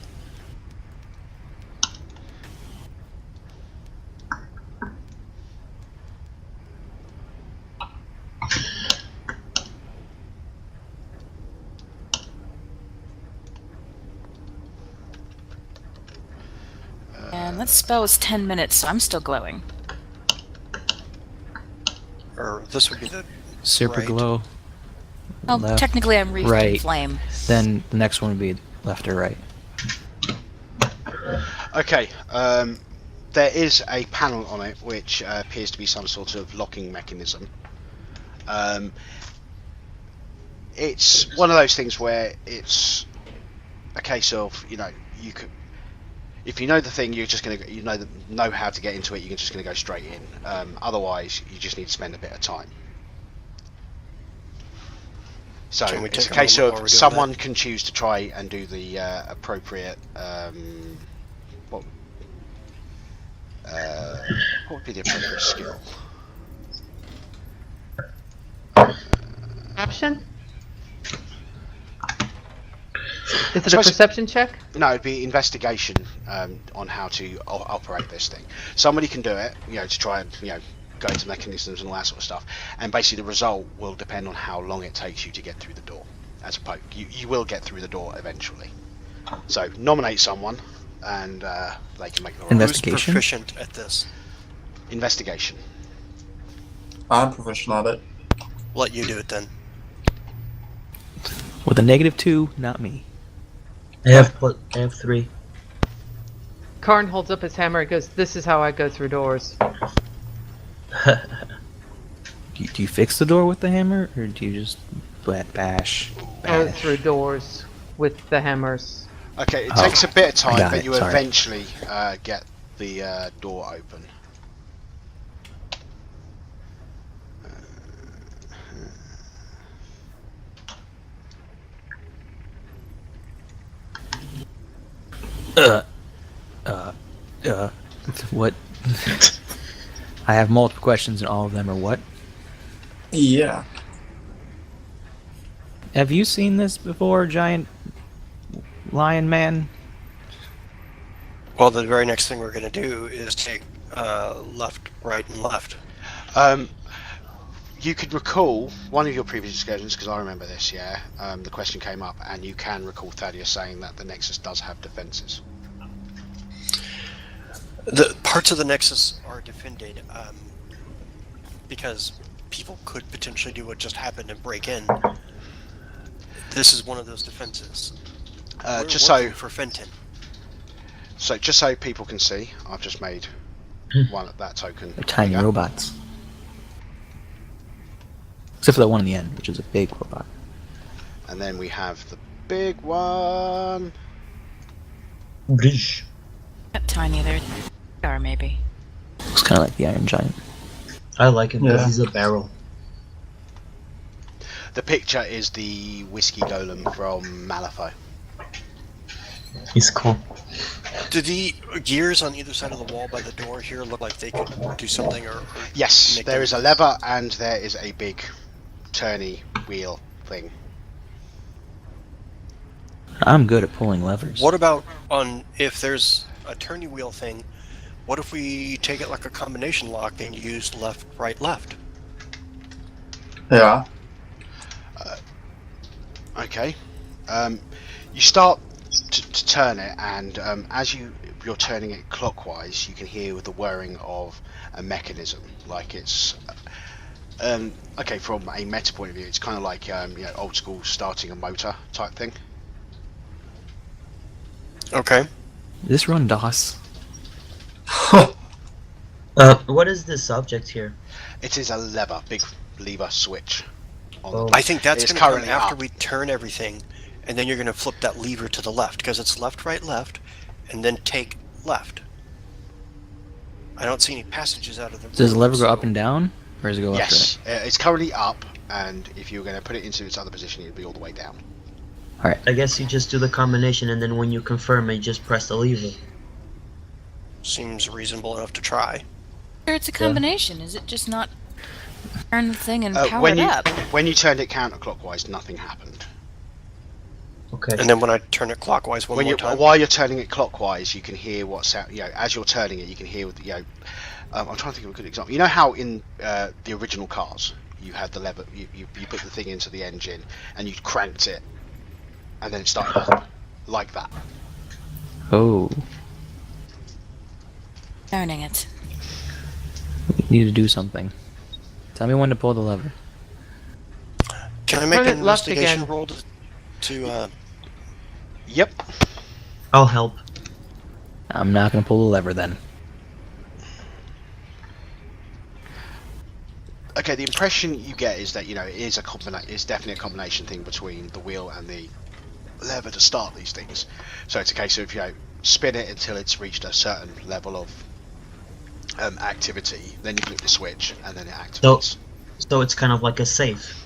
And that spell was 10 minutes, so I'm still glowing. or this would be the Super right. glow. Well, Left, technically I'm wreathed in right. flame. Then the next one would be left or right. Okay. There is a panel on it which appears to be some sort of locking mechanism. It's one of those things where it's a case of, you know, you could, if you know the thing, you're just gonna, you know how to get into it. You're just gonna go straight in. Otherwise, you just need to spend a bit of time. So Can we it's a take a case moment while of we're doing someone that? can choose to try and do the appropriate. What would be the appropriate skill? Option? Is it a suppose- perception check? No, it'd be investigation on how to operate this thing. Somebody can do it, you know, to try and, you know, go into mechanisms and all that sort of stuff. And basically, the result will depend on how long it takes you to get through the door. As opposed, you will get through the door eventually. So nominate someone, and they can make the roll. Investigation? Who's proficient at this? Investigation. I'm proficient at it. Let you do it then. With a -2, not me. I have 3. Karn holds up his hammer and goes, "This is how I go through doors." Do you fix the door with the hammer, or do you just bash? Go through doors with the hammers. Okay, it takes a bit of time, got but it, you sorry. eventually get the door open. What? I have multiple questions, and all of them are what? Yeah. Have you seen this before, giant lion man? Well, the very next thing we're going to do is take left, right, and left. You could recall one of your previous discussions, because I remember this, yeah. The question came up, and you can recall Thaddeus saying that the Nexus does have defenses. The parts of the Nexus are defended because people could potentially do what just happened and break in. This is one of those defenses. We're Just working so, for Fenton. just so people can see, I've just made one that token. They're tiny bigger. robots. Except for that one in the end, which is a big robot. And then we have the big one. Bridge. Not tiny, they are maybe. Looks kind of like the Iron Giant. I like him because Yeah. he's a barrel. The picture is the whiskey golem from Malifaux. He's cool. Do the gears on either side of the wall by the door here look like they could do something, or Yes, make there them- is a lever and there is a big turny wheel thing. I'm good at pulling levers. What about on if there's a turny wheel thing? What if we take it like a combination lock and use left, right, left? Yeah. Okay. You start to turn it, and as you're turning it clockwise, you can hear the whirring of a mechanism, like it's okay. From a meta point of view, it's kind of like old school starting a motor type thing. Okay. Does this run DOS? What is this object here? It is a lever, big lever switch. On Oh. the I think that's It's going to come currently after up. we turn everything, and then you're going to flip that lever to the left because it's left, right, left, and then take left. I don't see any passages out of the. Does the lever go so- up and down, or does it go up? Yes, it's currently up, and if you're going to put it into its other position, it'd be all the way down. All right. I guess you just do the combination, and then when you confirm it, you just press the lever. Seems reasonable enough to try. Sure, it's a combination. Is it just not turn the thing and power when it you up? when you turned it counterclockwise, nothing happened. Okay. And then when I turn it clockwise one more time. While you're turning it clockwise, you can hear what's out. As you're turning it, you can hear I'm trying to think of a good example. You know how in the original cars you had the lever, you put the thing into the engine and you cranked it, and then it started up like that. Oh, Turning it. we need to do something. Tell me when to pull the lever. Can I make Turn an it left investigation again. roll to Yep. I'll help. I'm not gonna pull the lever then. Okay, the impression you get is that it is it's definitely a combination thing between the wheel and the lever to start these things. So it's a case of spin it until it's reached a certain level of activity, then you flip the switch and then it activates. So it's kind of like a safe.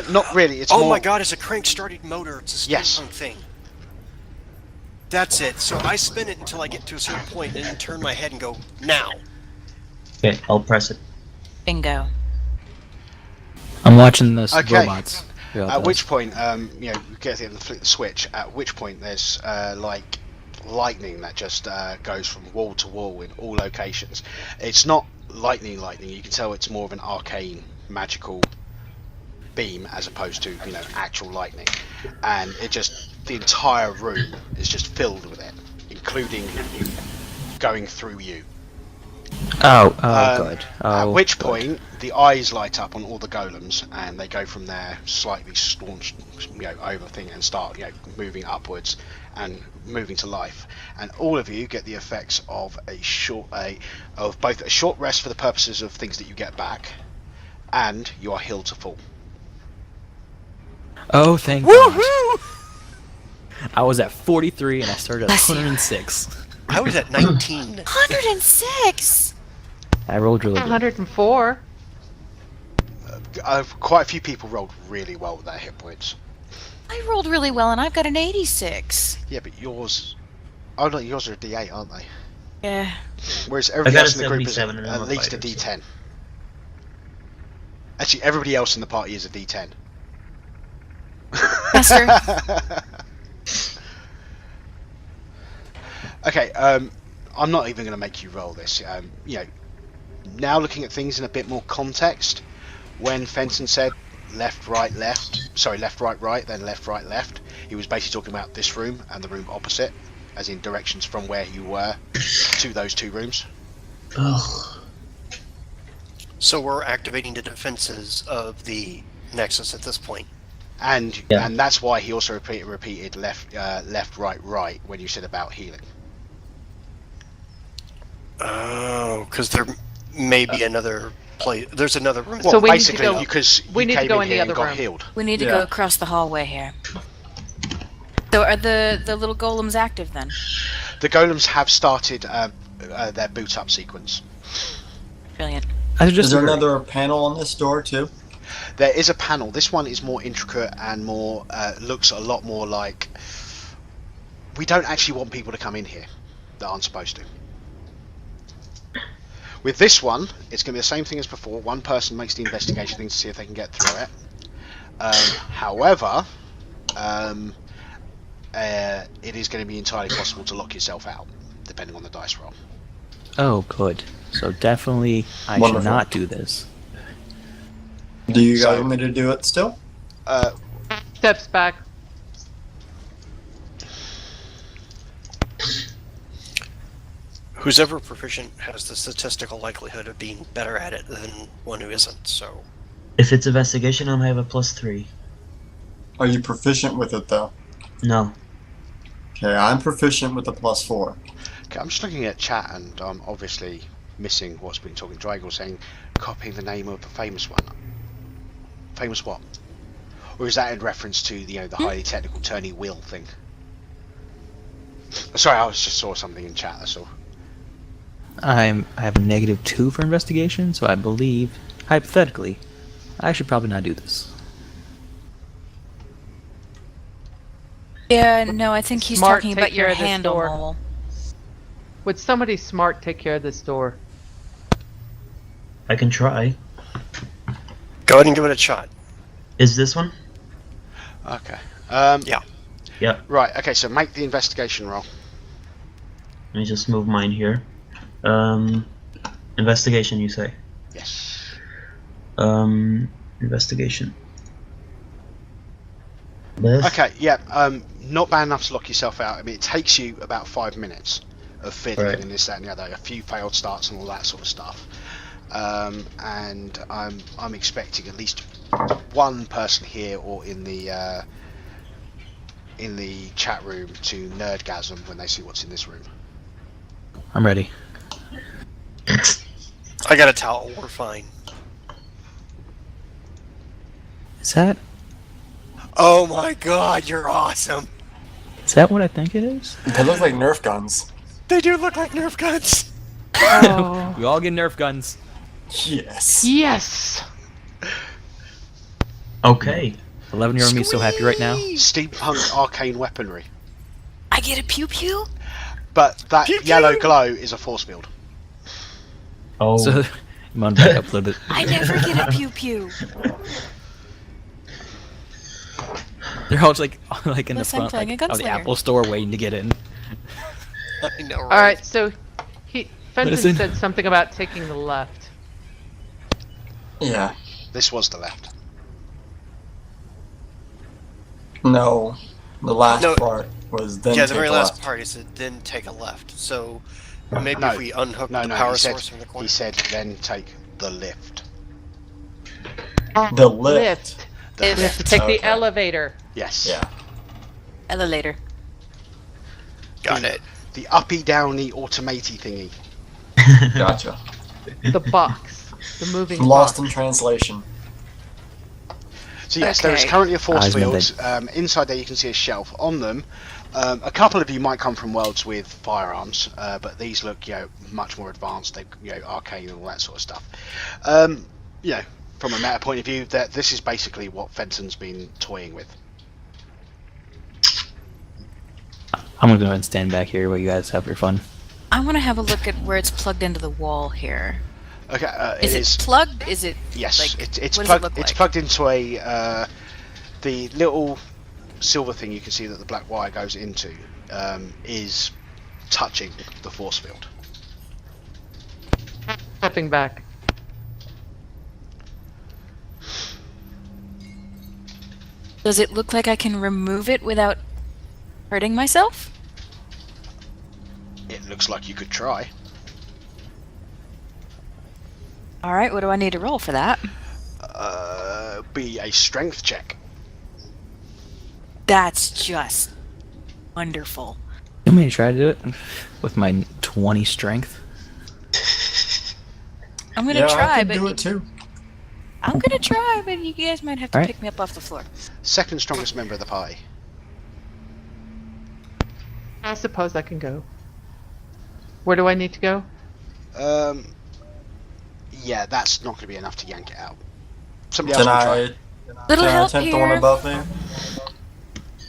Not really. It's Oh more... my god, it's a crank-started motor. It's a Yes. steampunk thing. That's it. So I spin it until I get to a certain point and then turn my head and go, now. Okay, I'll press it. Bingo. I'm watching this Okay. robots. At which point, you get to flip the switch. At which point, there's like lightning that just goes from wall to wall in all locations. It's not lightning. You can tell it's more of an arcane, magical beam as opposed to actual lightning. And the entire room is just filled with it, including going through you. Oh, good. At Oh, which good. point, the eyes light up on all the golems, and they go from there slightly staunch, over thing, and start, moving upwards and moving to life. And all of you get the effects of both a short rest for the purposes of things that you get back, and you are healed to full. Oh, thank God. I was at 43 and I started at Bless you. 106. I was at 19. 106! I rolled really good. 104. Quite a few people rolled really well with their hit points. I rolled really well and I've got an 86. Yeah, but yours... Oh no, yours are a D8, aren't they? Yeah. Whereas everybody got a else in the group is 77 and I'm at a least a fighter, so- D10. Actually, everybody else in the party is a D10. Master. Okay, I'm not even going to make you roll this. Now looking at things in a bit more context, when Fenton said left, right, right, then left, right, left, he was basically talking about this room and the room opposite, as in directions from where you were to those two rooms. Ugh. So we're activating the defenses of the Nexus at this point. And Yeah. and that's why he also repeated left, right when you said about healing. Oh, because there may be another place. There's another room. Well, So we need to basically, go- because we you need to came go in in the here and other got room. healed. We need to Yeah. go across the hallway here. So are the little golems active then? The golems have started their boot up sequence. Brilliant. I just Is there another panel on this door too? There is a panel. This one is more intricate and more looks a lot more like we don't actually want people to come in here that aren't supposed to. With this one, it's going to be the same thing as before. One person makes the investigation thing to see if they can get through it. However, it is going to be entirely possible to lock yourself out, depending on the dice roll. Oh, good. So definitely I Wonderful. should not do this. Do you guys So- want me to do it still? Steps back. Who's ever proficient has the statistical likelihood of being better at it than one who isn't. So If it's investigation, I'll have a +3. Are you proficient with it though? No. Okay, I'm proficient with the +4. Okay, I'm just looking at chat and I'm obviously missing what's been talking. Draggle saying copying the name of the famous one. Famous what? Or is that in reference to the highly technical turny wheel thing? Sorry, I just saw something in chat. That's all. I have a -2 for investigation, so I believe, hypothetically, I should probably not do this. Yeah, no, I think he's Smart, talking take about your care of this handle, door. Mole. Would somebody smart take care of this door? I can try. go ahead and give it a shot. Is this one? Okay. Yeah. Yeah. Right. Okay. So make the investigation roll. Let me just move mine here. Investigation, you say? Yes. Investigation. This? Okay. Yeah. Not bad enough to lock yourself out. I mean, it takes you about 5 minutes of fiddling Right. and this, that, and the other. A few failed starts and all that sort of stuff. and I'm expecting at least one person here or in the chat room to nerdgasm when they see what's in this room. I'm ready. I got a towel. We're fine. Is that Oh my god, you're awesome. what I think it is? They look like Nerf guns. They do look like Nerf guns. Oh. We all get Nerf guns. Yes. Yes. Okay. 11-year-old me so happy right now. Steampunk arcane weaponry. I get a pew pew? But that Pew pew! yellow glow is a force field. Oh. So, I'm on back up a little bit. I never get a pew pew. They're all like in Unless the I'm front playing like, a of the gunslinger. Apple store waiting to get in. I know, right? All right. So, Fenton Listen. said something about taking the left. Yeah. This was the left. No. The last No. part was then Yeah, the take very a last left. part is it then take a left. So maybe No. if we unhook No, the no, power he said, source from the corner. he said then take the lift. The lift. The We have lift. to take the Okay. elevator. Yes. Yeah. Elevator. Got it. The uppy downy automatey thingy. Gotcha. The box. The moving Lost in box. translation. So yes, there is Okay. currently a force Eyes field. bending. Inside there you can see a shelf. On them, a couple of you might come from worlds with firearms, but these look, much more advanced. They, arcane and all that sort of stuff. From a meta point of view, that this is basically what Fenton's been toying with. I'm gonna go ahead and stand back here while you guys have your fun. I want to have a look at where it's plugged into the wall here. Okay, Is it plugged? Is it Yes, like, it's what does it plugged. look It's like? plugged into a the little silver thing you can see that the black wire goes into is touching the force field. Stepping back. Does it look like I can remove it without hurting myself? It looks like you could try. All right, what do I need to roll for that? Be a strength check. That's just wonderful. You want me to try to do it with my 20 strength? I'm gonna Yeah, try, I can but do it too. I'm gonna try, but you guys might have to Alright. pick me up off the floor. Second strongest member of the party. I suppose I can go. Where do I need to go? Yeah, that's not going to be enough to yank it out. Somebody Can else will I, try. Little can I help attempt the one here. above me?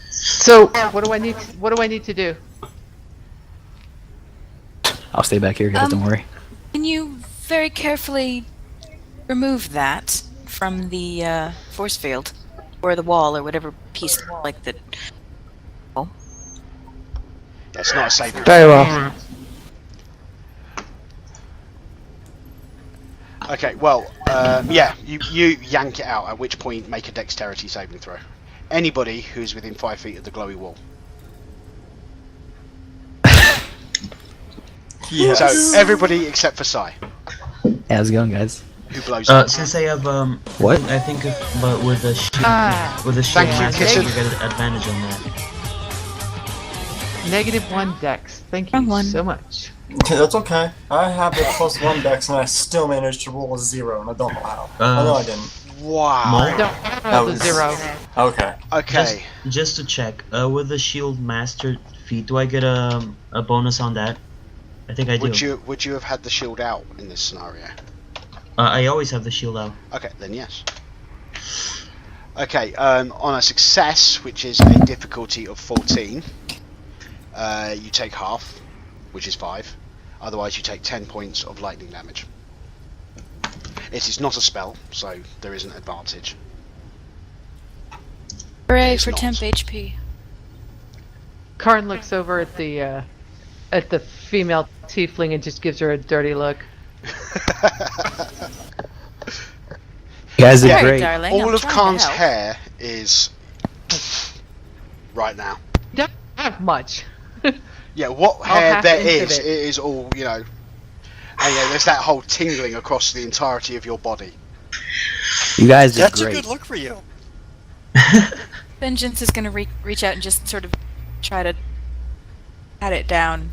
So, what do I need? What do I need to do? I'll stay back here, guys. Don't worry. Can you very carefully remove that from the force field, or the wall, or whatever piece like that? Yeah, it's not a saving. Very well. Okay, well, you yank it out, at which point make a dexterity saving throw. Anybody who's within 5 feet of the glowy wall. Yes. So, everybody except for Sai, How's it going, guys? who blows up. Since I have What? I think but with the shield, with the shield Thank you, master, Kitten. you get an advantage on that. -1 dex. Thank Wrong you one. so much. That's okay. I have a +1 dex and I still managed to roll a 0 and I don't know how. I know I didn't. Wow. Mo- Don't have the was- 0. Okay. Okay. Just to check, with the shield master feat, do I get a bonus on that? I think I do. Would you have had the shield out in this scenario? I always have the shield out. Okay, then yes. Okay, on a success, which is a difficulty of 14, you take half, which is 5. Otherwise, you take 10 points of lightning damage. It is not a spell, so there is an advantage. Hooray It's for not. temp HP. Karn looks over at the female tiefling and just gives her a dirty look. You guys did Sorry, great. darling. All I'm of trying to Khan's help. hair is right now. Don't have much. Yeah, what I'll hair hack there into is, it. it is all, And yeah, there's that whole tingling across the entirety of your body. You guys did That's great. a good look for you. Vengeance is going to reach out and just sort of try to pat it down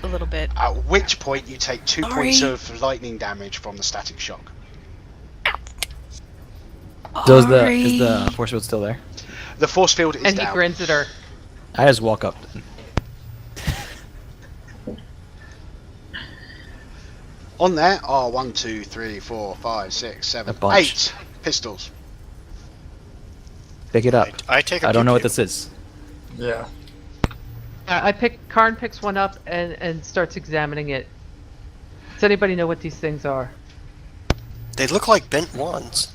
a little bit. At which point you take 2 Sorry. points of lightning damage from the static shock. So is the force field still there? The force field is And he down. grins at her. I just walk up. On there are 1, 2, 3, 4, 5, 6, 7, A bunch. 8 pistols. Pick it up. I take a I don't know what pew-pew. this is. Yeah. Karn picks one up and starts examining it. Does anybody know what these things are? They look like bent wands.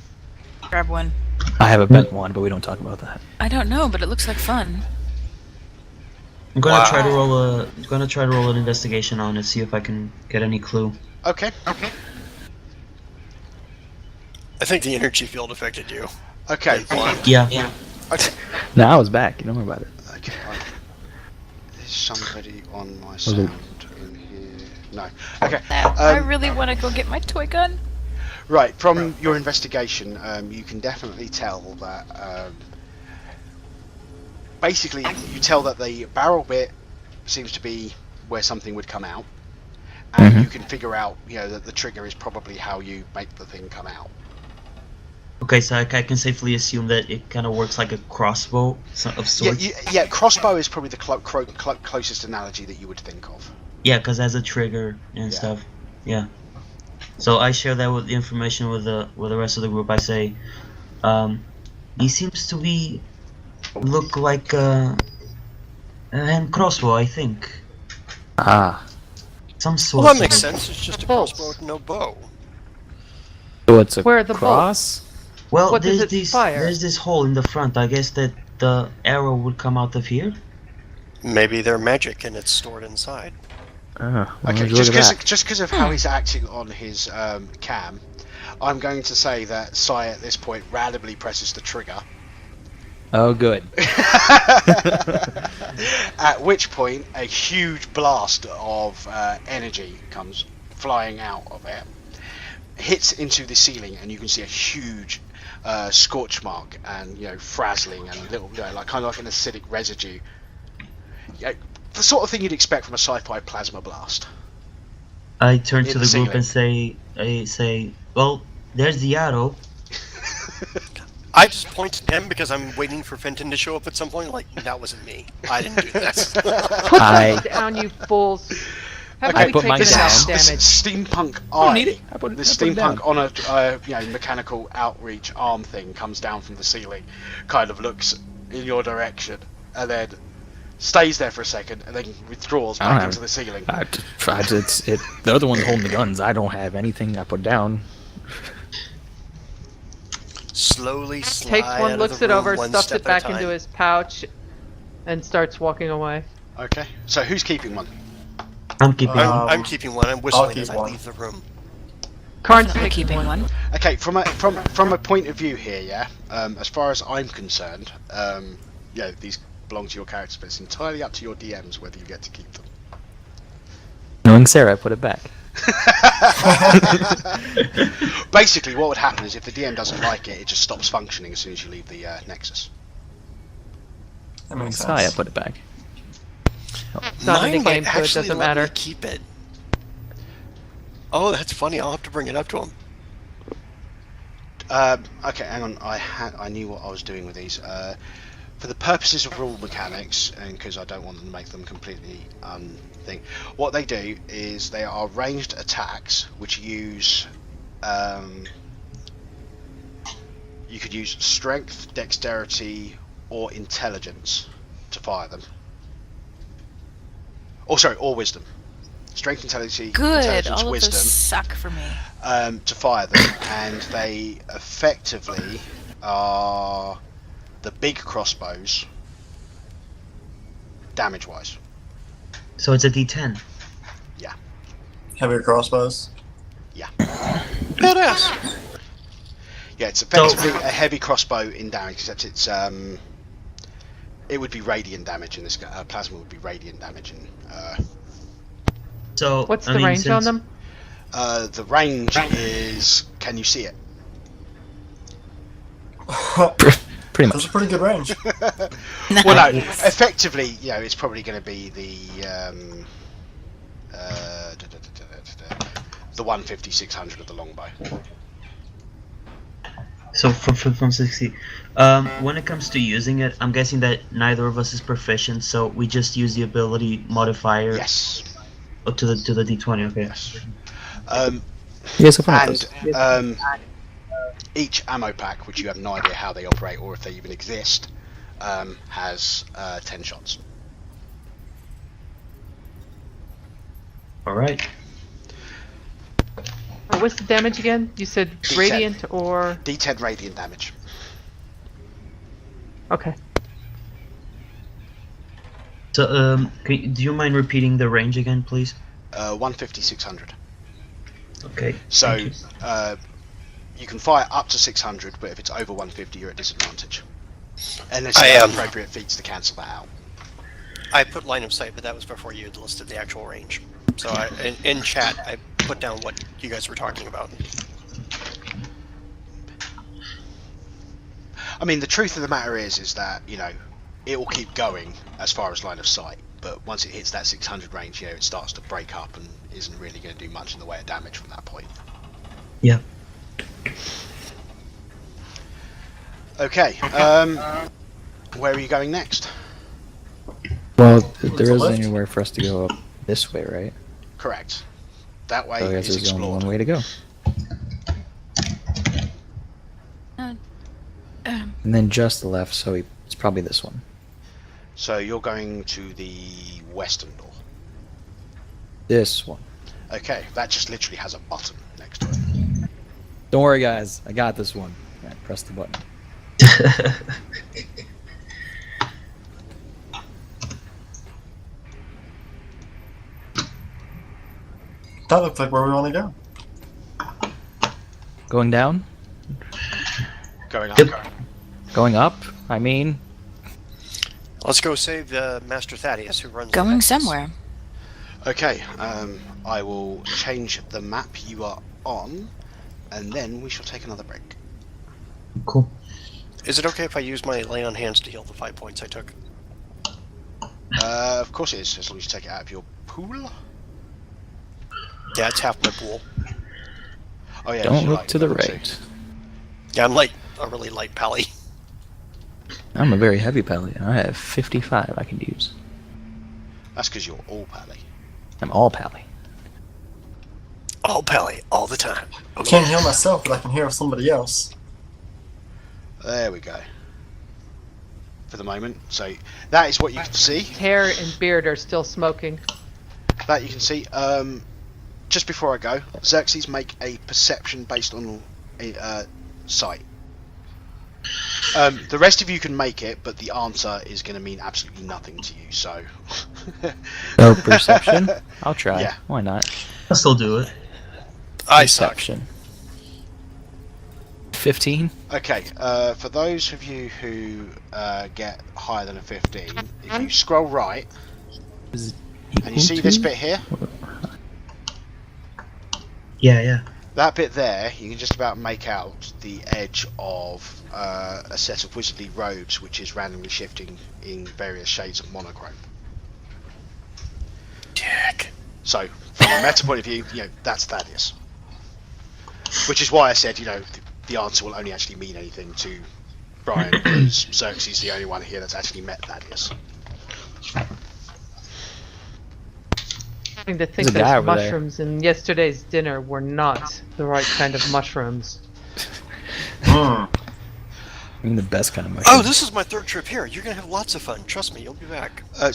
Grab one. I have a bent one, but we don't talk about that. I don't know, but it looks like fun. I'm gonna Wow. try to roll an investigation on it, see if I can get any clue. Okay. I think the energy field affected you. Okay. Yeah. Okay. Now I was back. Don't worry about it. Okay. There's somebody on my sound in here. No. Okay. I really want to go get my toy gun. Right. From your investigation, you can definitely tell that. Basically, you tell that the barrel bit seems to be where something would come out, and you can figure out, that the trigger is probably how you make the thing come out. Okay, so I can safely assume that it kind of works like a crossbow of sorts. Yeah. Crossbow is probably the closest analogy that you would think of. Yeah, because it has a trigger and stuff. Yeah. So I share that with the information with the rest of the group. I say, he seems to look like a hand crossbow. I think Ah. some sort. Well, that makes of... sense. It's just a Bolts. crossbow with no bow. So it's a Where are the cross? Well, What does there's it fire? there's this hole in the front. I guess that the arrow would come out of here. Maybe they're magic and it's stored inside. Well, Okay, would you look at that? just because of how he's acting on his cam, I'm going to say that Sai at this point randomly presses the trigger. Oh, good. At which point, a huge blast of energy comes flying out of it, hits into the ceiling, and you can see a huge scorch mark and frazzling and little kind of like an acidic residue. The sort of thing you'd expect from a sci-fi plasma blast. I turn to In the the group and say, well, there's the arrow. I just point at him because I'm waiting for Fenton to show up at some point. Like, that wasn't me. I didn't do this. Put I- them down, you fools. Have I we put mine taken down. enough This damage? steampunk don't need eye, it. I put the it down. steampunk on a mechanical outreach arm thing comes down from the ceiling, kind of looks in your direction, and then stays there for a second, and then withdraws I don't back have- into the ceiling. They're the ones holding the guns. I don't have anything I put down. Slowly slide Takes out one, of looks the it room over, one stuffs step it back at a into time. his pouch, and starts walking away. Okay, so who's keeping one? I'm keeping. I'm keeping one. I'm whistling keep as I one. leave the room. Karn's Definitely taking keeping one. one. Okay, from a point of view here, as far as I'm concerned, these belong to your characters, but it's entirely up to your DMs whether you get to keep them. Knowing Sarah, I put it back. Basically, what would happen is if the DM doesn't like it, it just stops functioning as soon as you leave the Nexus. That makes Sorry, I sense. put it back. It's not in the Mine might game, so it actually doesn't let me matter. keep it. Oh, that's funny. I'll have to bring it up to him. Okay, hang on. I knew what I was doing with these. For the purposes of rule mechanics, and because I don't want to make them completely thing, what they do is they are ranged attacks which use. You could use strength, dexterity, or intelligence to fire them. Or wisdom. Strength, intelligence, Good. intelligence, All of wisdom. those suck for me. To fire them, and they effectively are the big crossbows, damage-wise. So it's a D10. Heavy crossbows. Badass. Yeah, it's effectively a heavy crossbow in damage, except it's it would be radiant damage in this. Plasma would be radiant damage in. So What's I the mean, range on since- them? The range is. Can you see it? Pretty That's much. a pretty good range. Well, no. Nice. Effectively, it's probably going to be the 150 600 of the longbow. So from 60. When it comes to using it, I'm guessing that neither of us is proficient, so we just use the ability modifier Yes. to the D20. Okay. Yes. Yes, have fun with And those. each ammo pack, which you have no idea how they operate or if they even exist, has 10 shots. All right. What's the damage again? You said D10. radiant or... D10 radiant damage. Okay. So do you mind repeating the range again, please? 150 600. Okay. So thank you. you can fire up to 600, but if it's over 150, you're at disadvantage. Unless I you have am. appropriate feats to cancel that out. I put line of sight, but that was before you had listed the actual range. So in chat, I put down what you guys were talking about. I mean, the truth of the matter is that, it will keep going as far as line of sight, but once it hits that 600 range, it starts to break up and isn't really going to do much in the way of damage from that point. Yeah. Okay, where are you going next? Well, the there isn't left? anywhere for us to go up this way, right? Correct. That way So I guess is there's only explored. one way to go. Uh, And then just the left, so it's probably this one. So you're going to the western door. This one. Okay, that just literally has a button next to it. Don't worry, guys. I got this one. Alright, press the button. That looks like where we want to go. Going down? Going up. Yep. Going up? I mean, Let's go save Master Thaddeus, who runs. the Going Nexus. somewhere. Okay, I will change the map you are on, and then we shall take another break. Cool. Is it okay if I use my lay on hands to heal the 5 points I took? Of course it is, as long as you take it out of your pool. Yeah, it's half my pool. Oh yeah. don't you're look right, to the level two. right. Yeah, I'm a really light pally. I'm a very heavy pally. I have 55 I can use. That's because you're all pally. I'm all pally. All pally, all the time. I can't heal myself, but I can heal somebody else. There we go. For the moment, so that is what you can see. Hair and beard are still smoking. That you can see. Just before I go, Xerxes, make a perception based on sight. The rest of you can make it, but the answer is going to mean absolutely nothing to you. So. Oh, perception? I'll try. Yeah. Why not? I'll still do it. I suck. Perception. 15? Okay, for those of you who get higher than a 15, if you scroll right, Is it and you see this equal bit here, Yeah. that bit there, you can just about make out the edge of a set of wizardly robes, which is randomly shifting in various shades of monochrome. Dick. So, from a meta point of view, that's Thaddeus. Which is why I said, the answer will only actually mean anything to Brian, because Xerxes is the only one here that's actually met Thaddeus. To think There's a guy those over there. mushrooms in yesterday's dinner were not the right kind of mushrooms. I mean, the best kind of mushroom. Oh, this is my third trip here. You're gonna have lots of fun. Trust me, you'll be back. Are you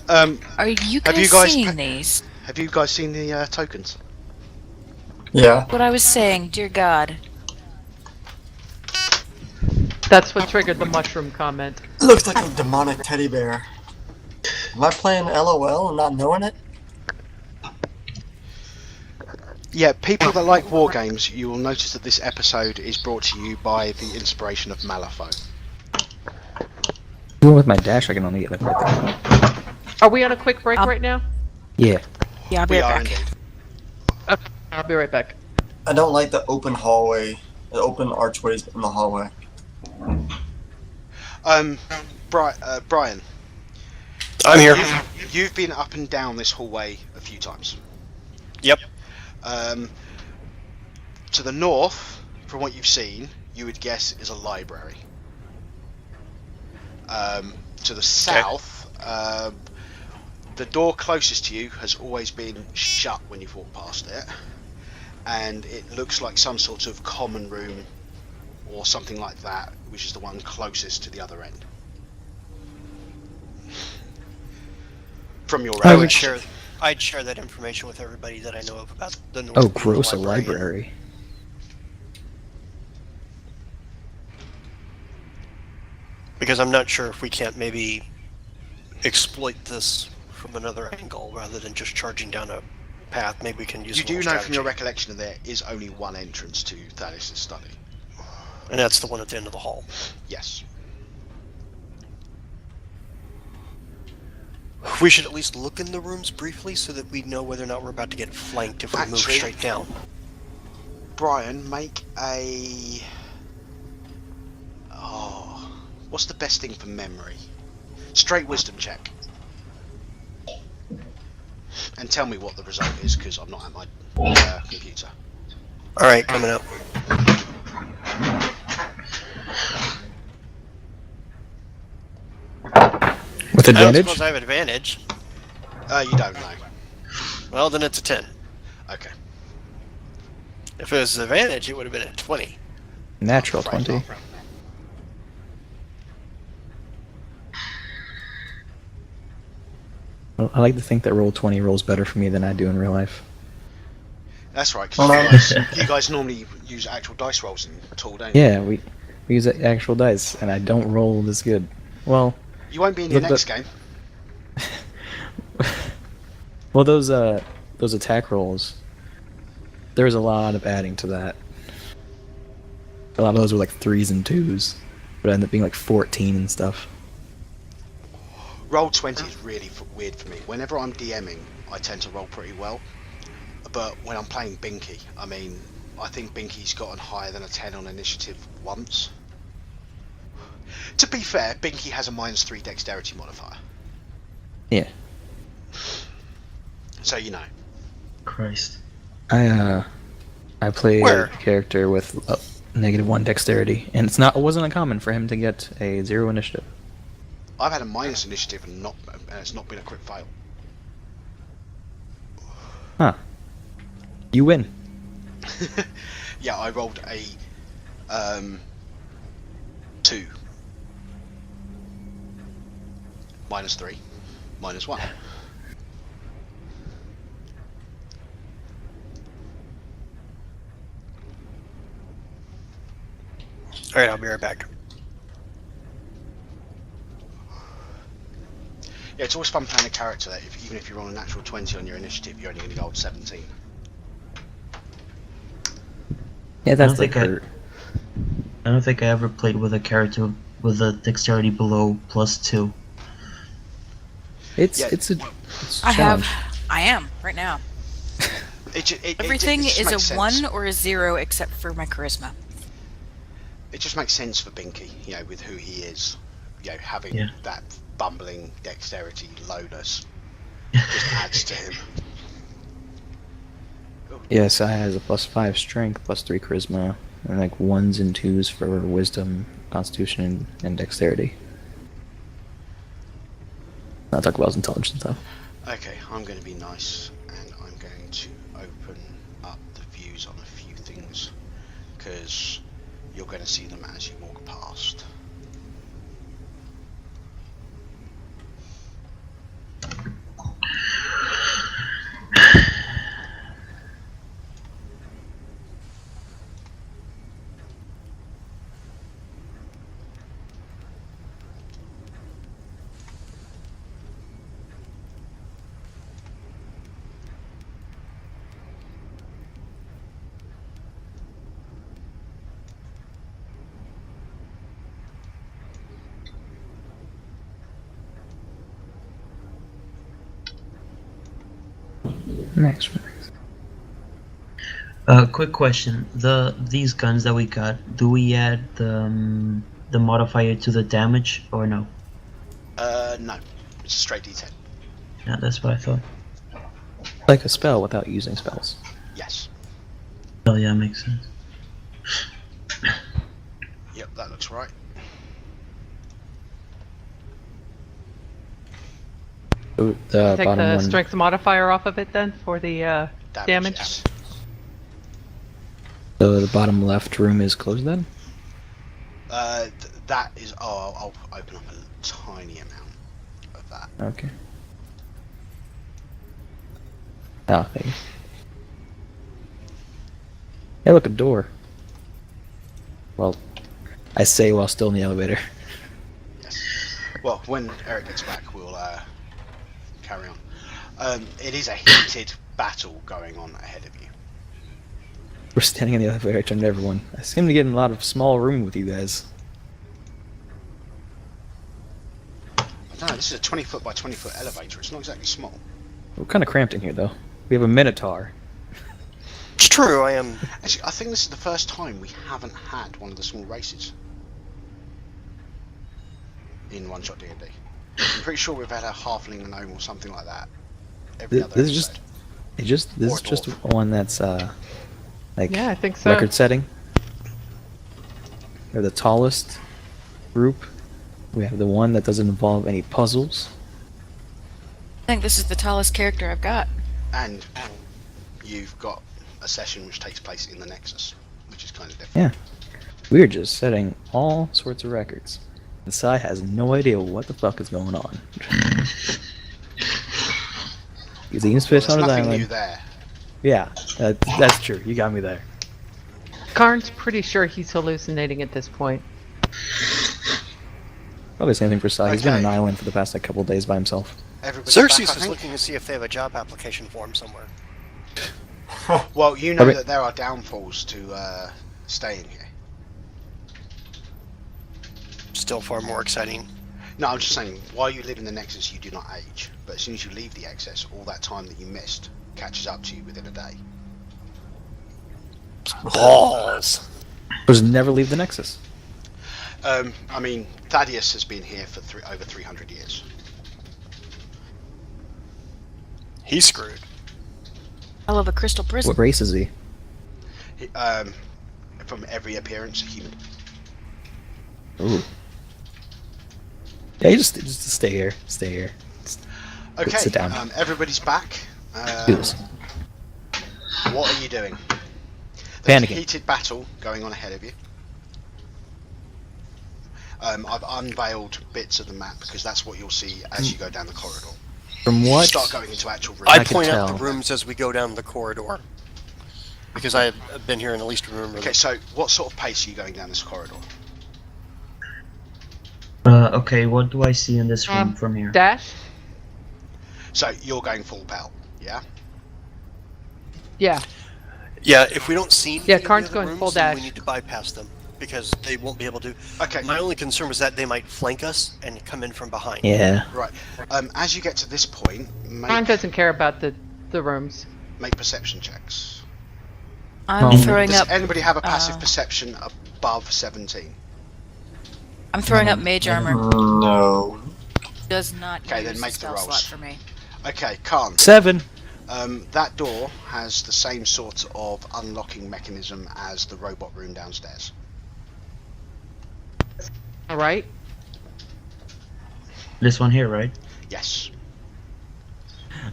Have guys, you guys seeing these? have you guys seen the tokens? Yeah. What I was saying, dear God. That's what triggered the mushroom comment. It looks like a demonic teddy bear. Am I playing LOL and not knowing it? Yeah, people that like war games, you will notice that this episode is brought to you by the inspiration of Malifaux. Even with my dash, I can only get like right there. Are we on a quick break right now? Yeah. Yeah, I'll be We right are back. indeed. I'll be right back. I don't like the open hallway, the open archways in the hallway. Brian, I'm here. you've been up and down this hallway a few times. Yep. To the north, from what you've seen, you would guess is a library. To the south, the door closest to you has always been shut when you've walked past it, and it looks like some sort of common room or something like that, which is the one closest to the other end. From your recollection. I'd share that information with everybody that I know of about the North. Oh, being the gross, a library. Because I'm not sure if we can't maybe exploit this from another angle rather than just charging down a path. Maybe we can use. You a do know little from your strategy. recollection that there is only one entrance to Thaddeus' study. And that's the one at the end of the hall. Yes. We should at least look in the rooms briefly so that we know whether or not we're about to get flanked if we move Actually- straight down. Brian, make a... what's the best thing for memory? Straight wisdom check. And tell me what the result is, because I'm not at my computer. Alright, coming up. With I don't advantage? suppose I have advantage. You don't know. Well, then it's a 10. Okay. If it was advantage, it would have been a 20. Natural I'm afraid 20. not. Well, I like to think that roll 20 rolls better for me than I do in real life. That's right, Well, because you guys normally use actual dice rolls in Tool, don't you? Yeah, we use actual dice, and I don't roll this good. Well, You won't be in your Look, next game. well, those attack rolls, there's a lot of adding to that. A lot of those were like 3s and 2s, but end up being like 14 and stuff. Roll 20 is really weird for me. Whenever I'm DMing, I tend to roll pretty well. But when I'm playing Binky, I mean, I think Binky's gotten higher than a 10 on initiative once. To be fair, Binky has a -3 dexterity modifier. Yeah. So you know. Christ. I play Where? a character with -1 dexterity, and it wasn't uncommon for him to get a 0 initiative. I've had a minus initiative and it's not been a crit fail. Huh. You win. Yeah, I rolled a 2. -3. -1. Alright, I'll be right back. Yeah, it's always fun playing a character that even if you roll a natural 20 on your initiative, you're only going to go on 17. Yeah, that's don't the think I- hurt. I don't think I ever played with a character with a dexterity below +2. It's Yeah. it's a I challenge. I am right now. Everything just is makes a sense. 1 or a 0 except for my charisma. It just makes sense for Binky, you know, with who he is. You know, having Yeah. that bumbling dexterity lowness just adds to him. Yes, I has a +5 strength, +3 charisma, and like 1s and 2s for wisdom, constitution, and dexterity. I'll talk about his intelligence stuff. Okay, I'm going to be nice and I'm going to open up the views on a few things because you're going to see them as you walk past. Next. Quick question: these guns that we got, do we add the modifier to the damage or no? No, it's a straight D10. Yeah, that's what I thought. Like a spell without using spells. Yes. Oh yeah, makes sense. Yep, that looks right. Ooh, the Take bottom the one. strength modifier off of it then for the damage. Yes. So the bottom left room is closed then? That is. Oh, I'll open up a tiny amount of that. Okay. Oh, thank you. Hey, look, a door. Well, I say while still in the elevator. Yes. Well, when Eric gets back, we'll carry on. It is a heated battle going on ahead of you. We're standing in the elevator, I turned to everyone. I seem to get in a lot of small room with you guys. No, this is a 20-foot by 20-foot elevator. It's not exactly small. We're kind of cramped in here, though. We have a Minotaur. It's true, I am. Actually, I think this is the first time we haven't had one of the small races in OneShotDND. I'm pretty sure we've had a halfling, a gnome, or something like that. Every other This is episode. this Or is a just dwarf. one that's like Yeah, I think so. record setting. They're the tallest group. We have the one that doesn't involve any puzzles. I think this is the tallest character I've got. And you've got a session which takes place in the Nexus, which is kind of different. Yeah. We're just setting all sorts of records. And Sai has no idea what the fuck is going on. He's eating fish Well, on his there's nothing new island. there. Yeah, that's true. You got me there. Karn's pretty sure he's hallucinating at this point. Probably the same thing for Sai. He's been on an Okay. island for the past like couple of days by himself. Everybody's back, I Xerxes is think? looking to see if they have a job application form somewhere. Well, you know Are we- that there are downfalls to staying here. Still far more exciting. No, I'm just saying, while you live in the Nexus, you do not age. But as soon as you leave the Excess, all that time that you missed catches up to you within a day. Balls. Just never leave the Nexus. I mean, Thaddeus has been here for over 300 years. He's screwed. I love a crystal prison. What race is he? He, from every appearance, a human. Ooh. Yeah, you just stay here. Stay here. Okay, Sit down. Everybody's back. Do this. What are you doing? There's a Panicking. heated battle going on ahead of you. I've unveiled bits of the map because that's what you'll see as you go down the corridor. From what? Start going into actual rooms. I I can point out tell. the rooms as we go down the corridor. Because I have been here and at least remember Okay, them. so what sort of pace are you going down this corridor? Okay, what do I see in this room from here? Dash? So you're going full pelt, yeah? Yeah. Yeah, if we don't see any Yeah, of the Karn's other going rooms, full then we dash. need to bypass them. Because they won't be able to. Okay, My only concern was that they might flank us and come in from behind. Yeah. right. As you get to this point, Karn make doesn't care about the rooms. perception checks. I'm throwing Does up. anybody have a passive perception above 17? I'm throwing up mage armor. No. Does not Okay, then use make the the spell slot rolls. for me. Okay, Khan. 7. That door has the same sort of unlocking mechanism as the robot room downstairs. Alright? This one here, right? Yes.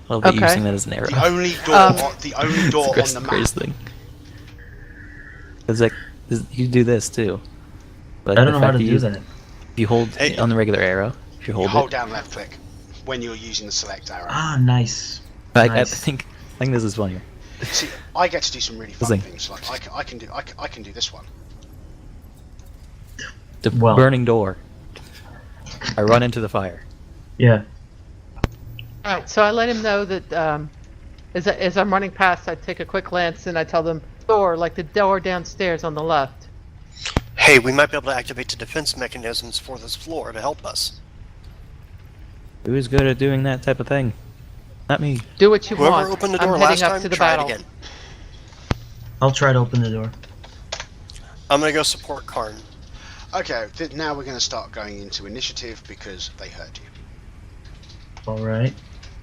I love that you're Okay. using that as an arrow. The only door, the only door It's on the greatest map. thing. It's like you do this too. But I don't the know fact how to you do use- that. If you hold Hey. on the regular arrow, if you You hold hold it, down left click when you're using the select arrow. Ah, nice. I Nice. think this is funnier. See, I get to do some really fun Thing. things. Like I can do this one. The Well. burning door. I run into the fire. Yeah. Alright, so I let him know that as I'm running past, I take a quick glance and I tell them, door, like the door downstairs on the left. Hey, we might be able to activate the defense mechanisms for this floor to help us. Who's good at doing that type of thing? Not me. Do what you Whoever want. opened the I'm door heading last up time, to the try battle. it again. I'll try to open the door. I'm gonna go support Karn. Okay, now we're going to start going into initiative because they heard you. Alright.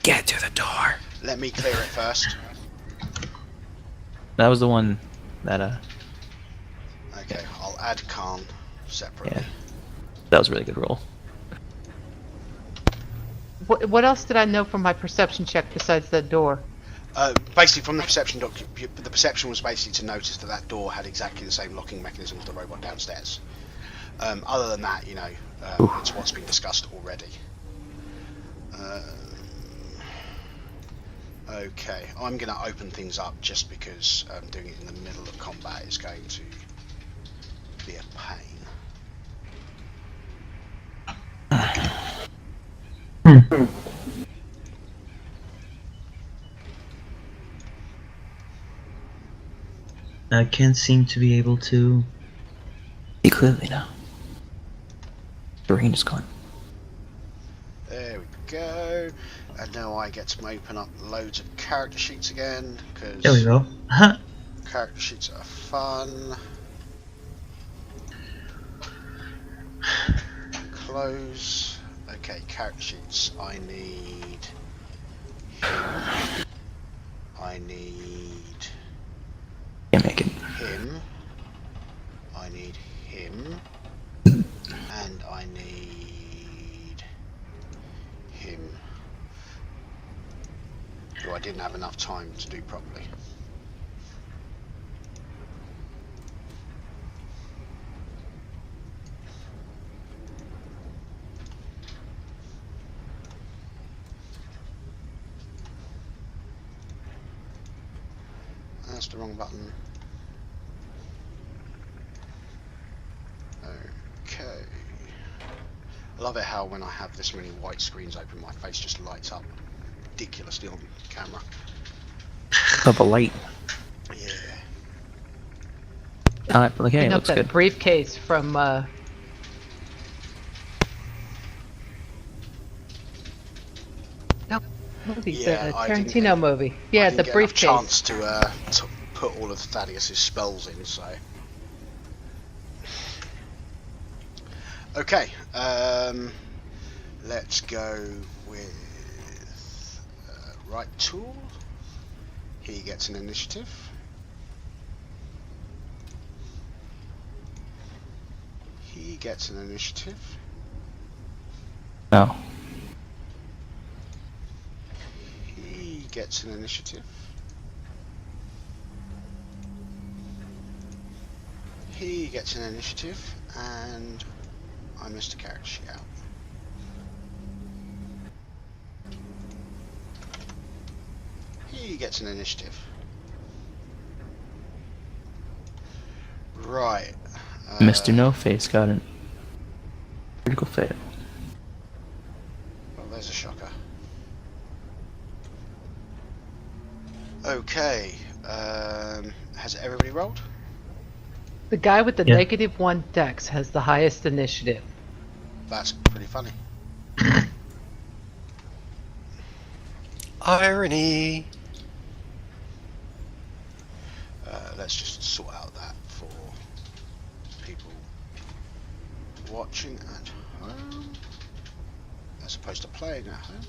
Get to the door. Let me clear it first. That was the one that Okay, I'll add Khan separately. yeah. That was a really good roll. What else did I know from my perception check besides that door? Basically, from the perception the perception was basically to notice that that door had exactly the same locking mechanism as the robot downstairs. Other than that, you know, it's what's been discussed already. Okay, I'm going to open things up just because doing it in the middle of combat is going to be a pain. I can't seem to be able to... See clearly now. The rain is gone. There we go. And now I get to open up loads of character sheets again, because There we go. character sheets are fun. Close. Okay, character sheets. I need him. I need Can't make it. him. I need him. And I need him. Who I didn't have enough time to do properly. That's the wrong button. Okay. I love it how when I have this many white screens open, my face just lights up ridiculously on camera. Up a light. Yeah. Okay, Picking it up looks that good. briefcase from movie, Yeah, the I didn't Tarantino get- movie. I Yeah, didn't the get enough briefcase. chance to put all of Thaddeus's spells in, so. Okay, let's go with right tool. He gets an initiative. He gets an initiative. No. He gets an initiative. He gets an initiative, and I missed a character sheet out. He gets an initiative. Right. Mr. No Face got an critical fail. Well, there's a shocker. Okay. Has everybody rolled? The guy with the Yeah. -1 dex has the highest initiative. That's pretty funny. Irony. Let's just sort out that for people watching at home, as opposed to playing at home.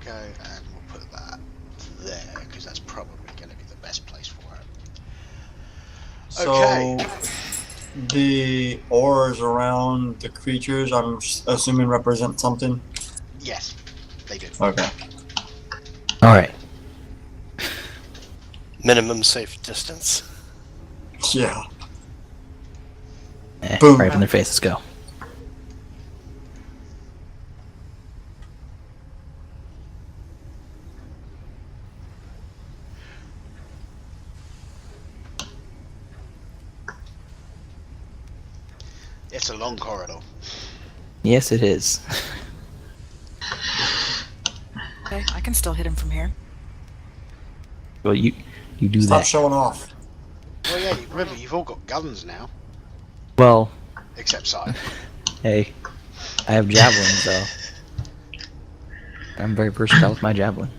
Go, and we'll put that there, because that's probably going to be the best place for it. So, Okay. the ores around the creatures, I'm assuming represent something? Yes, they do. Okay. Alright. Minimum safe distance. Yeah. Eh, Boom. right in their face, let's go. It's a long corridor. Yes, it is. Okay, I can still hit him from here. Well, you do Stop that. showing off. Well, yeah, remember, you've all got guns now, Well, except Sai. hey, I have javelins, though. I'm very versatile with my javelin.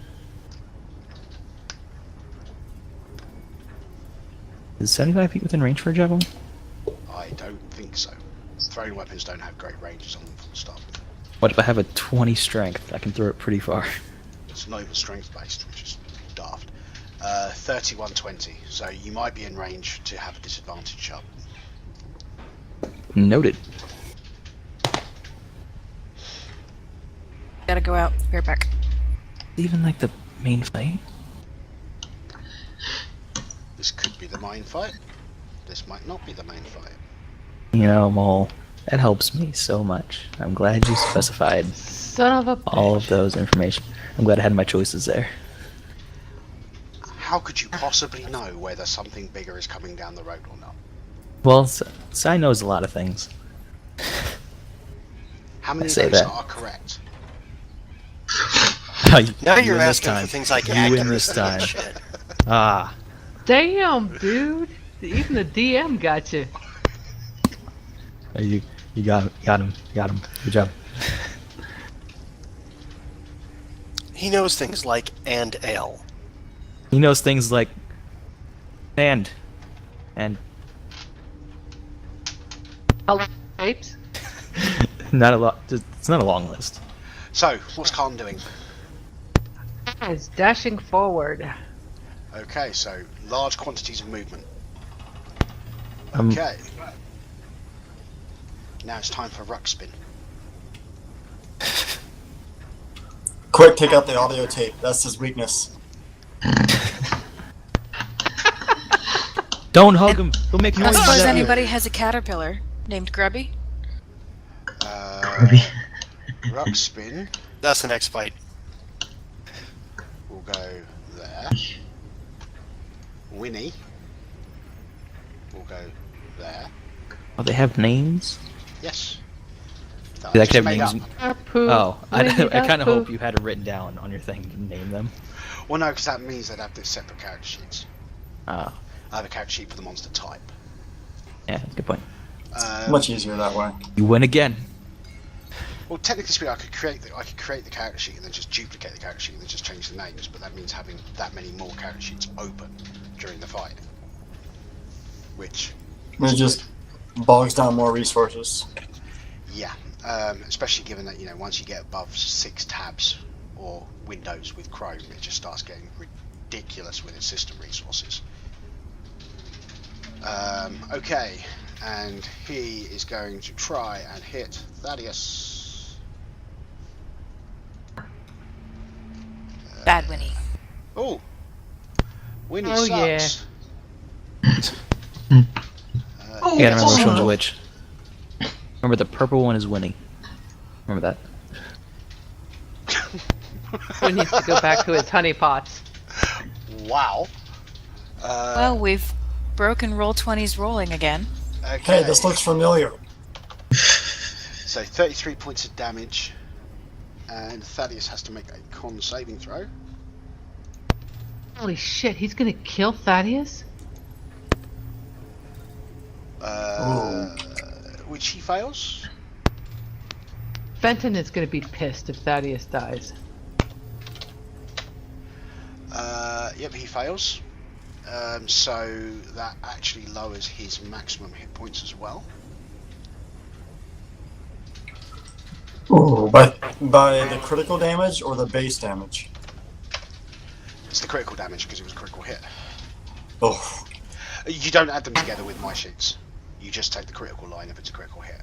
Is 75 feet within range for a javelin? I don't think so. Throwing weapons don't have great ranges on them, full stop. What if I have a 20 strength? I can throw it pretty far. It's not even strength based, which is daft. 3120, so you might be in range to have a disadvantage shot. Noted. Gotta go out. Be right back. Even like the main fight? This could be the main fight. This might not be the main fight. You know, Mole, that helps me so much. I'm glad you specified Son of a bitch. all of those information. I'm glad I had my choices there. How could you possibly know whether something bigger is coming down the road or not? Well, Sai knows a lot of things. How many of say those that. are correct? Now You you're win this asking time. for things like You win accuracy this time. and shit. Ah, Damn, dude. Even the DM got you. you got him. Good job. He knows things like and L. He knows things like and Apes? not a lot. It's not a long list. So, what's Khan doing? Is dashing forward. Okay, so large quantities of movement. Um, Okay. Now it's time for ruck spin. Quick, take out the audio tape. That's his weakness. Don't hug him. He'll make I noise. don't suppose at you. anybody has a caterpillar named Grubby. Ruck spin That's the next fight. will go there. Winnie will go there. Oh, they have names. Yes. That They I actually have just made names. up. Poo. Oh, I kind of Poo. hope you had it written down on your thing to name them. Well, no, because that means they'd have the separate character sheets. Oh, I have a character sheet for the monster type. yeah, that's a good point. Much easier that way. You win again. Well, technically speaking, I could create the character sheet and then just duplicate the character sheet and then just change the names, but that means having that many more character sheets open during the fight, which It just bogs down more resources. yeah, especially given that once you get above 6 tabs or windows with Chrome, it just starts getting ridiculous with its system resources. Okay, and he is going to try and hit Thaddeus. Bad Winnie. Oh, Winnie Oh, sucks. You gotta remember which one's which. Remember, the purple one is Winnie. Remember that. We need to go back to his honeypots. Wow. Well, we've broken Roll20's rolling again. Okay. Hey, this looks familiar. So 33 points of damage, and Thaddeus has to make a con saving throw. Holy shit, he's gonna kill Thaddeus? Which he fails. Fenton is gonna be pissed if Thaddeus dies. Yep, he fails. So that actually lowers his maximum hit points as well. Ooh, by the critical damage or the base damage? It's the critical damage because it was a critical hit. Oh, You don't add them together with my sheets. You just take the critical line if it's a critical hit.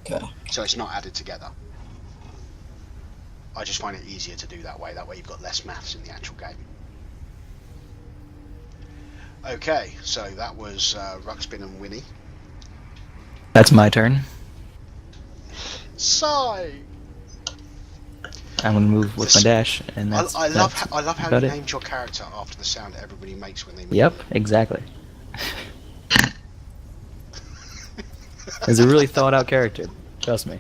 okay. So it's not added together. I just find it easier to do that way. That way you've got less maths in the actual game. Okay, so that was Ruxpin and Winnie. That's my turn. Sigh! I'm gonna move with my dash, and that's. I love how you about it. named your character after the sound everybody makes when they move. Yep, exactly. It's a really thought out character. Trust me.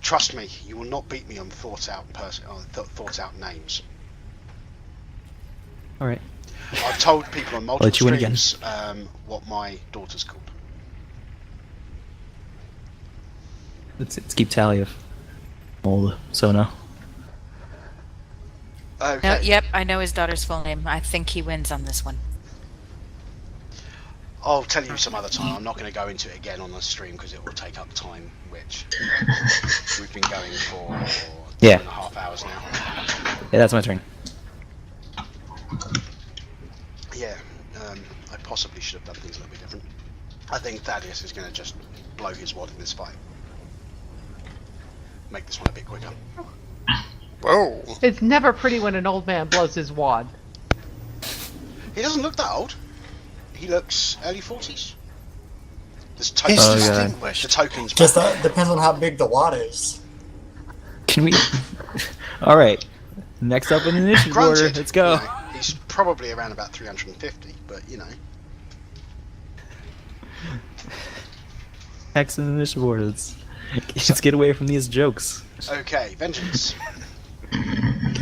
Trust me, you will not beat me on thought out names. All right. I've told people on let you multiple win again. streams what my daughter's called. Let's keep tally of all the Sono. Okay. No, yep, I know his daughter's full name. I think he wins on this one. I'll tell you some other time. I'm not going to go into it again on the stream because it will take up time, which we've been going for Yeah. 2.5 hours now. Yeah, that's my turn. Yeah, I possibly should have done things a little bit different. I think Thaddeus is going to just blow his wad in this fight. Make this one a bit quicker. Whoa. It's never pretty when an old man blows his wad. He doesn't look that old. He looks early 40s. There's He's tokens. Oh, God. distinguished. The tokens. Just depends on how big the wad is. Can we? All right. Next up in the initiative order. Granted, Let's go. you know, he's probably around about 350, but you know. Next in the initiative order. Let's get away from these jokes. Okay, vengeance.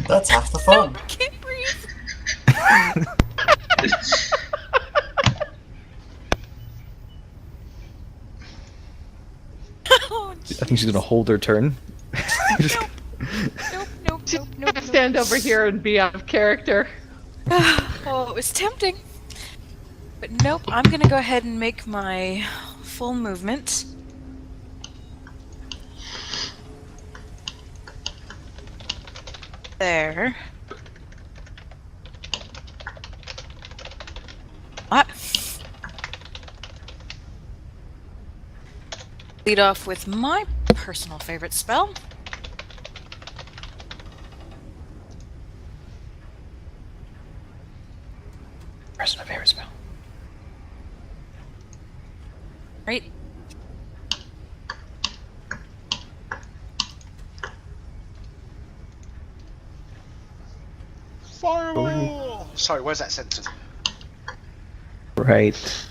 That's half the fun. I can't breathe. Oh, I think she's gonna hold her turn. nope. Stand over here and be out of character. Oh, it was tempting. But nope, I'm gonna go ahead and make my full movement. There. What? Lead off with my personal favorite spell. Personal favorite spell. Right. Fireball! Sorry, where's that censored? Right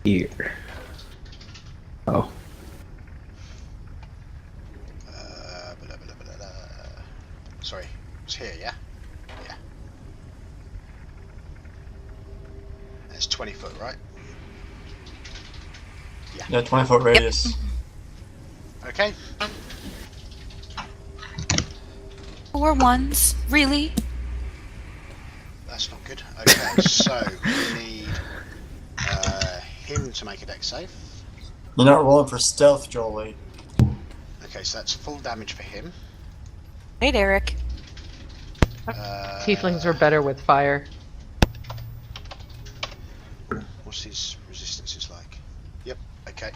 here. Oh. Sorry, it's here, yeah? Yeah. And it's 20 foot, right? Yeah, 20-foot radius. Okay. 4 ones. Really? That's not good. Okay, so we need him to make a dex save. You're not rolling for stealth, Jolie. Okay, so that's full damage for him. Hey, Derek. Tieflings are better with fire. What's his resistances like? Yep, okay.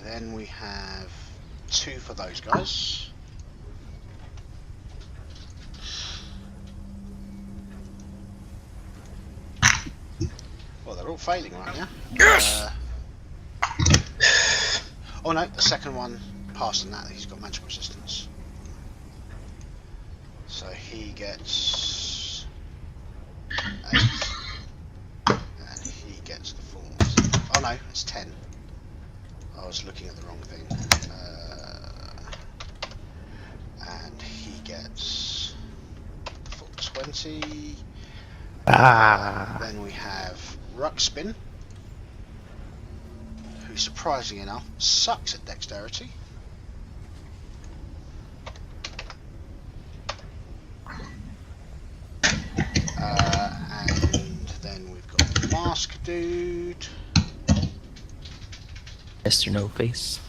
Then we have 2 for those guys. Well, they're all failing right now. Yes! Oh no, the second one passed on that, he's got magic resistance. So he gets 8. And he gets the full. Oh no, it's 10. I was looking at the wrong thing. And he gets the full 20. Then we have Ruxpin, who surprisingly enough sucks at dexterity. And then we've got the Mask Dude. Mr. No Face.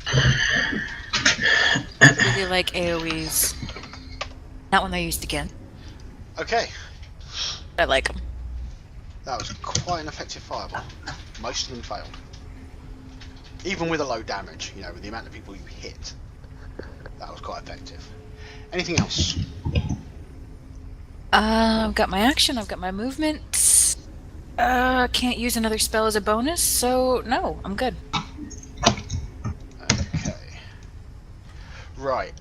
I really like AoEs. Not when they're used again. Okay, I like them. that was quite an effective fireball. Most of them failed. Even with a low damage, you know, with the amount of people you hit, that was quite effective. Anything else? I've got my action, I've got my movement. Can't use another spell as a bonus, so no, I'm good. Okay. Right,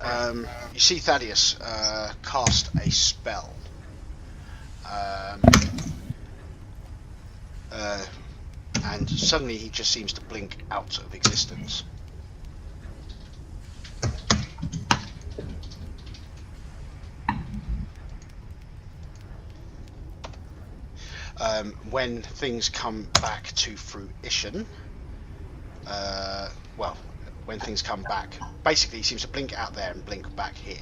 you see Thaddeus cast a spell. And suddenly he just seems to blink out of existence. When things come back to fruition, when things come back, basically he seems to blink out there and blink back here.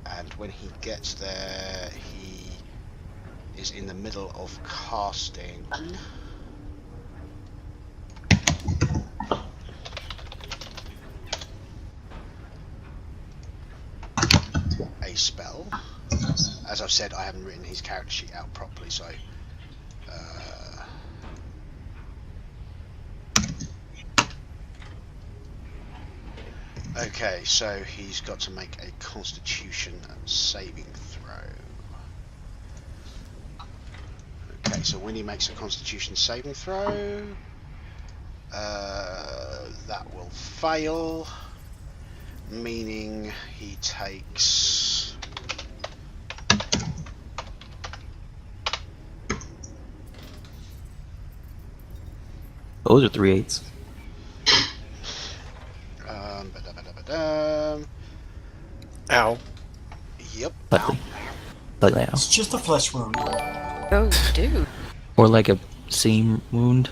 And when he gets there, he is in the middle of casting a spell. As I've said, I haven't written his character sheet out properly, so okay, so he's got to make a Constitution saving throw. Okay, so when he makes a Constitution saving throw, that will fail, meaning he takes Those are 3/8. Ow. Yep. Slightly. Slightly out. It's just a flesh wound. Oh, dude. Or like a seam wound.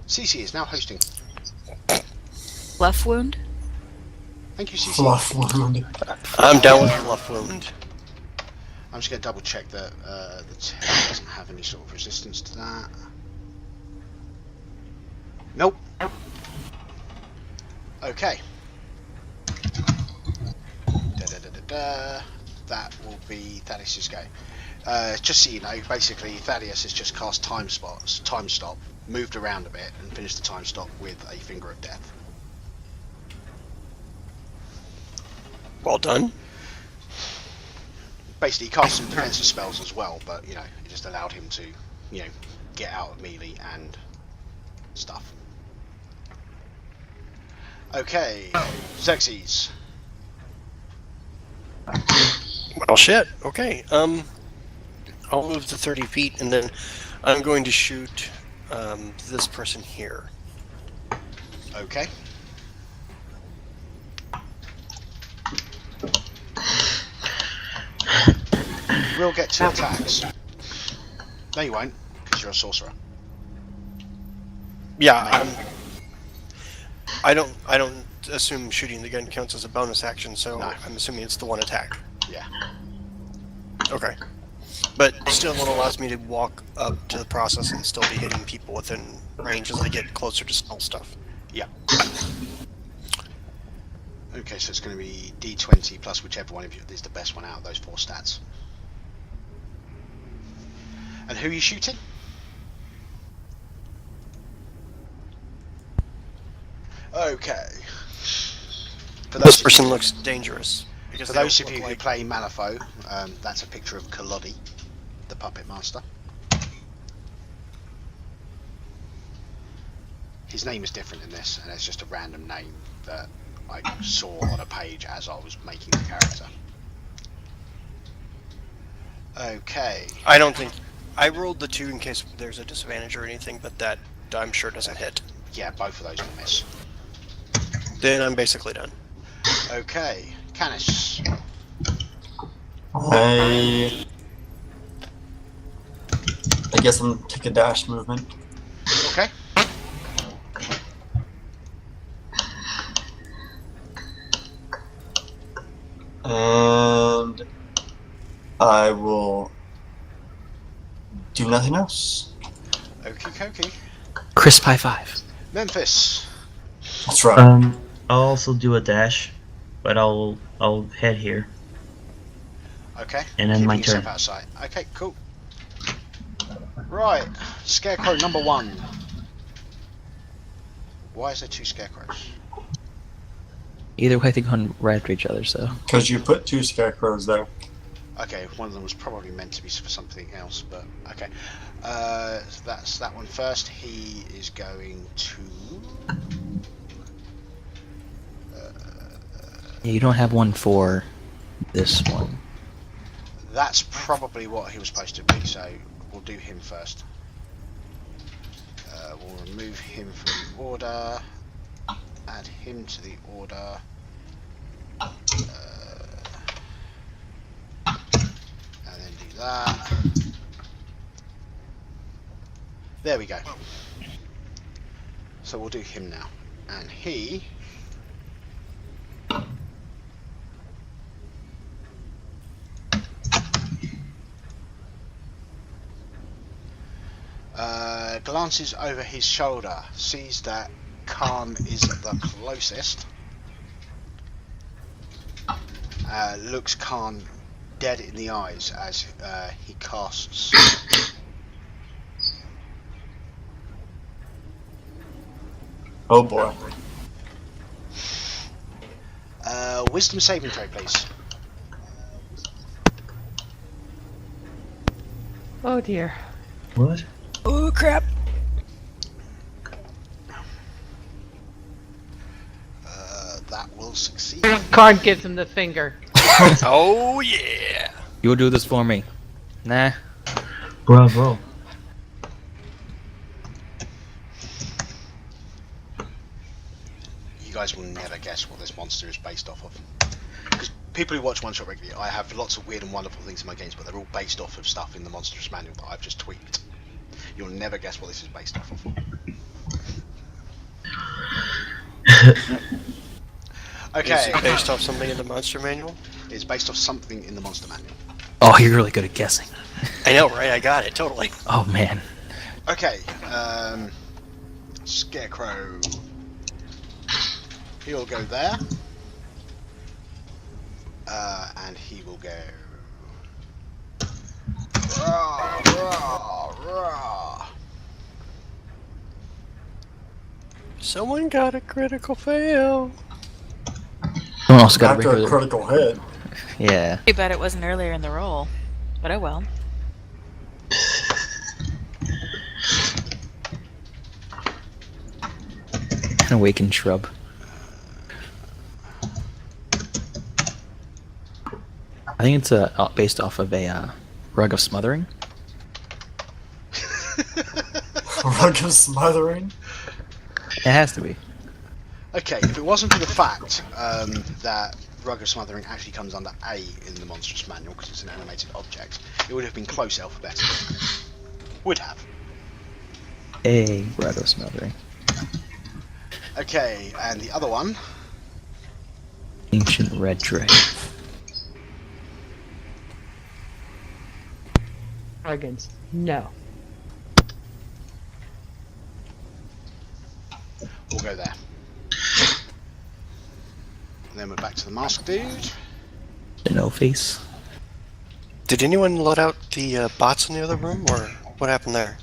CC is now hosting. Fluff wound? Thank you, CC. Fluff wound. I'm down with fluff wound. I'm just going to double check that the text doesn't have any sort of resistance to that. Nope. Okay. That will be Thaddeus' go. Just so you know, basically Thaddeus has just cast time stop, moved around a bit, and finished the time stop with a Finger of Death. Well done. Basically, he cast some defensive spells as well, but you know, it just allowed him to, you know, get out of melee and stuff. Okay, Xerxes. Well, shit. Okay. I'll move to 30 feet, and then I'm going to shoot this person here. Okay. We'll get 2 attacks. No, you won't, because you're a sorcerer. Yeah, I don't assume shooting the gun counts as a bonus action, so No. I'm assuming it's the 1 attack. Yeah. Okay. But still, it allows me to walk up to the process and still be hitting people within range as I get closer to spell stuff. Yeah. Okay, so it's going to be D20 plus whichever one of you is the best one out of those 4 stats. And who are you shooting? Okay. For This those person looks dangerous. Because For they those don't of you look who like... play Malifaux, that's a picture of Kalodi, the puppet master. His name is different in this, and it's just a random name that I saw on a page as I was making the character. Okay. I don't think... I rolled the 2 in case there's a disadvantage or anything, but that I'm sure doesn't hit. Yeah, both of those will miss. Then I'm basically done. Okay, Canis. I guess I'm gonna take a dash movement. Okay. And I will do nothing else. Okie dokie. Crisp high 5. Memphis. That's right. I'll also do a dash, but I'll head here. Okay. And then Keeping my yourself turn. outside. Okay, cool. Right, Scarecrow number 1. Why is there 2 scarecrows? Either way, they go right after each other, so. Because you put 2 scarecrows there. Okay, one of them was probably meant to be for something else, but okay. That's that one first. He is going to... Yeah, you don't have one for this one. That's probably what he was supposed to be, so we'll do him first. We'll remove him from the order, add him to the order, and then do that. There we go. So we'll do him now, and he... glances over his shoulder, sees that Khan is the closest, looks Khan dead in the eyes as he casts Oh boy. wisdom saving throw, please. Oh dear. What? Oh crap! That will succeed. Karn gives him the finger. Oh yeah. You'll do this for me. Nah. Bravo. You guys will never guess what this monster is based off of. Because people who watch One Shot regularly, I have lots of weird and wonderful things in my games, but they're all based off of stuff in the Monstrous Manual that I've just tweaked. You'll never guess what this is based off of. Okay. Is it based off something in the Monster Manual? It's based off something in the Monster Manual. Oh, you're really good at guessing. I know, right? I got it, totally. Oh man. Okay, Scarecrow. He'll go there. And he will go. Rah, rah, rah. Someone got a critical fail. Someone also got After a critical hit. Yeah. Too bad it wasn't earlier in the roll, but oh well. An awakened shrub. I think it's based off of a rug of smothering. Rug of smothering. It has to be. Okay, if it wasn't for the fact that Rug of Smothering actually comes under A in the Monstrous Manual because it's an animated object, it would have been close alphabetically. Would have. A rug of smothering. Okay, and the other one. Ancient red tray. Dragons. No. We'll go there. And then we're back to the mask dude. No face. Did anyone let out the bots in the other room, or what happened there?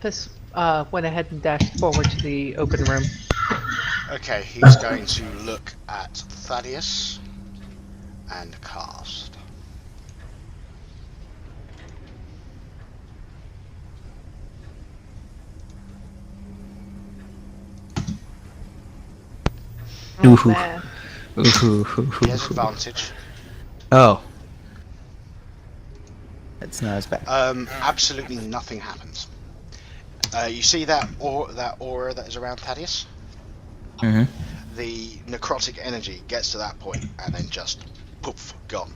This went ahead and dashed forward to the open room. Okay, he's going to look at Thaddeus and cast. Oh, Ooh. man. He has advantage. Oh. It's not as bad. Absolutely nothing happens. You see that aura that is around Thaddeus? Mm-hmm. The necrotic energy gets to that point and then just poof, gone.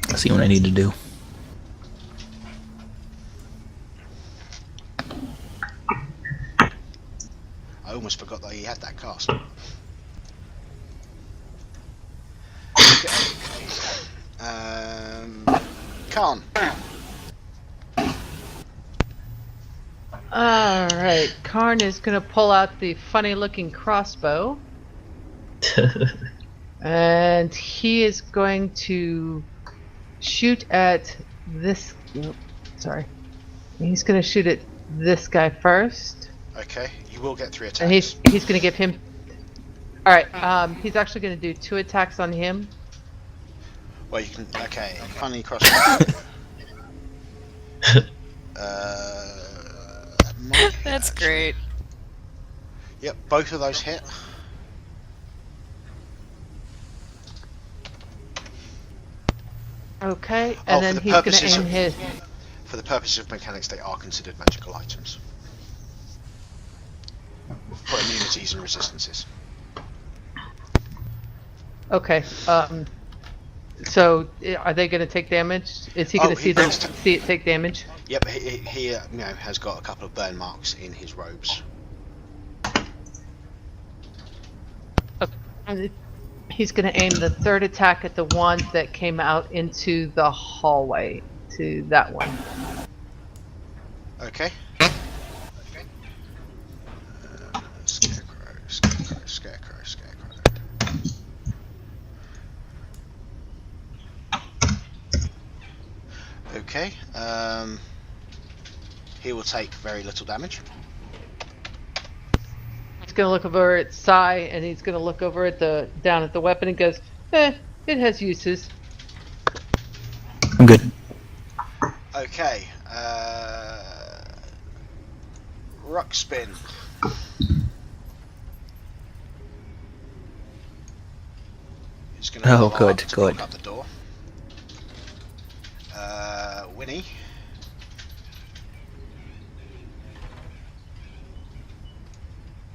Let's see what I need to do. I almost forgot that he had that cast. Khan. Alright, Karn is gonna pull out the funny looking crossbow. And he is going to shoot at this. Sorry. He's gonna shoot at this guy first. Okay, you will get 3 attacks. And he's gonna give him. Alright, he's actually gonna do 2 attacks on him. Well, you can. Okay, funny cross. That's great. Yep, both of those hit. Okay, and then he's gonna aim his. For the purposes of mechanics, they are considered magical items. For immunities and resistances. Okay, so are they gonna take damage? Is he gonna see it take damage? Yep, he has got a couple of burn marks in his robes. He's going to aim the third attack at the one that came out into the hallway, to that one. Okay. Scarecrow. Okay. He will take very little damage. He's going to look over at Sai, and he's going to look over at down at the weapon and goes, it has uses. I'm good. Okay. Ruckspin. He's going to Oh, good, good. Up the door. Winnie.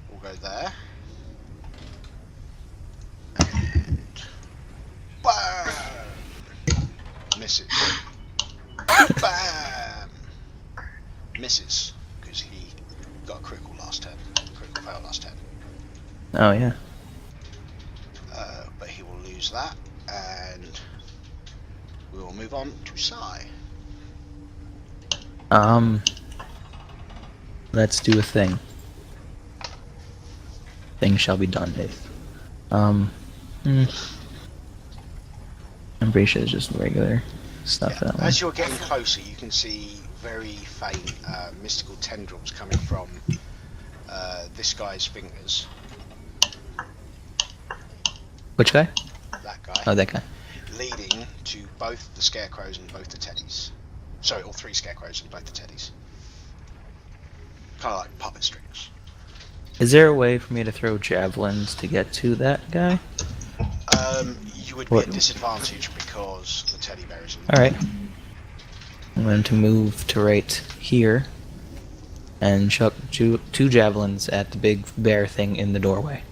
We'll go there. And bam! Misses. Bam! Misses, because he got a critical last turn. Critical fail last turn. Oh yeah. But he will lose that, and we will move on to Sai. Let's do a thing. Thing shall be done, Dave. Embracia is just regular stuff. Yeah. That one. As you're getting closer, you can see very faint mystical tendrils coming from this guy's fingers. Which guy? That guy. Oh, that guy. Leading to both the scarecrows and both the teddies. Sorry, all three scarecrows and both the teddies. Kind of like puppet strings. Is there a way for me to throw javelins to get to that guy? You would be at disadvantage because the teddy bear is in the Alright. I'm going to move to right here and chuck two javelins at the big bear thing in the doorway.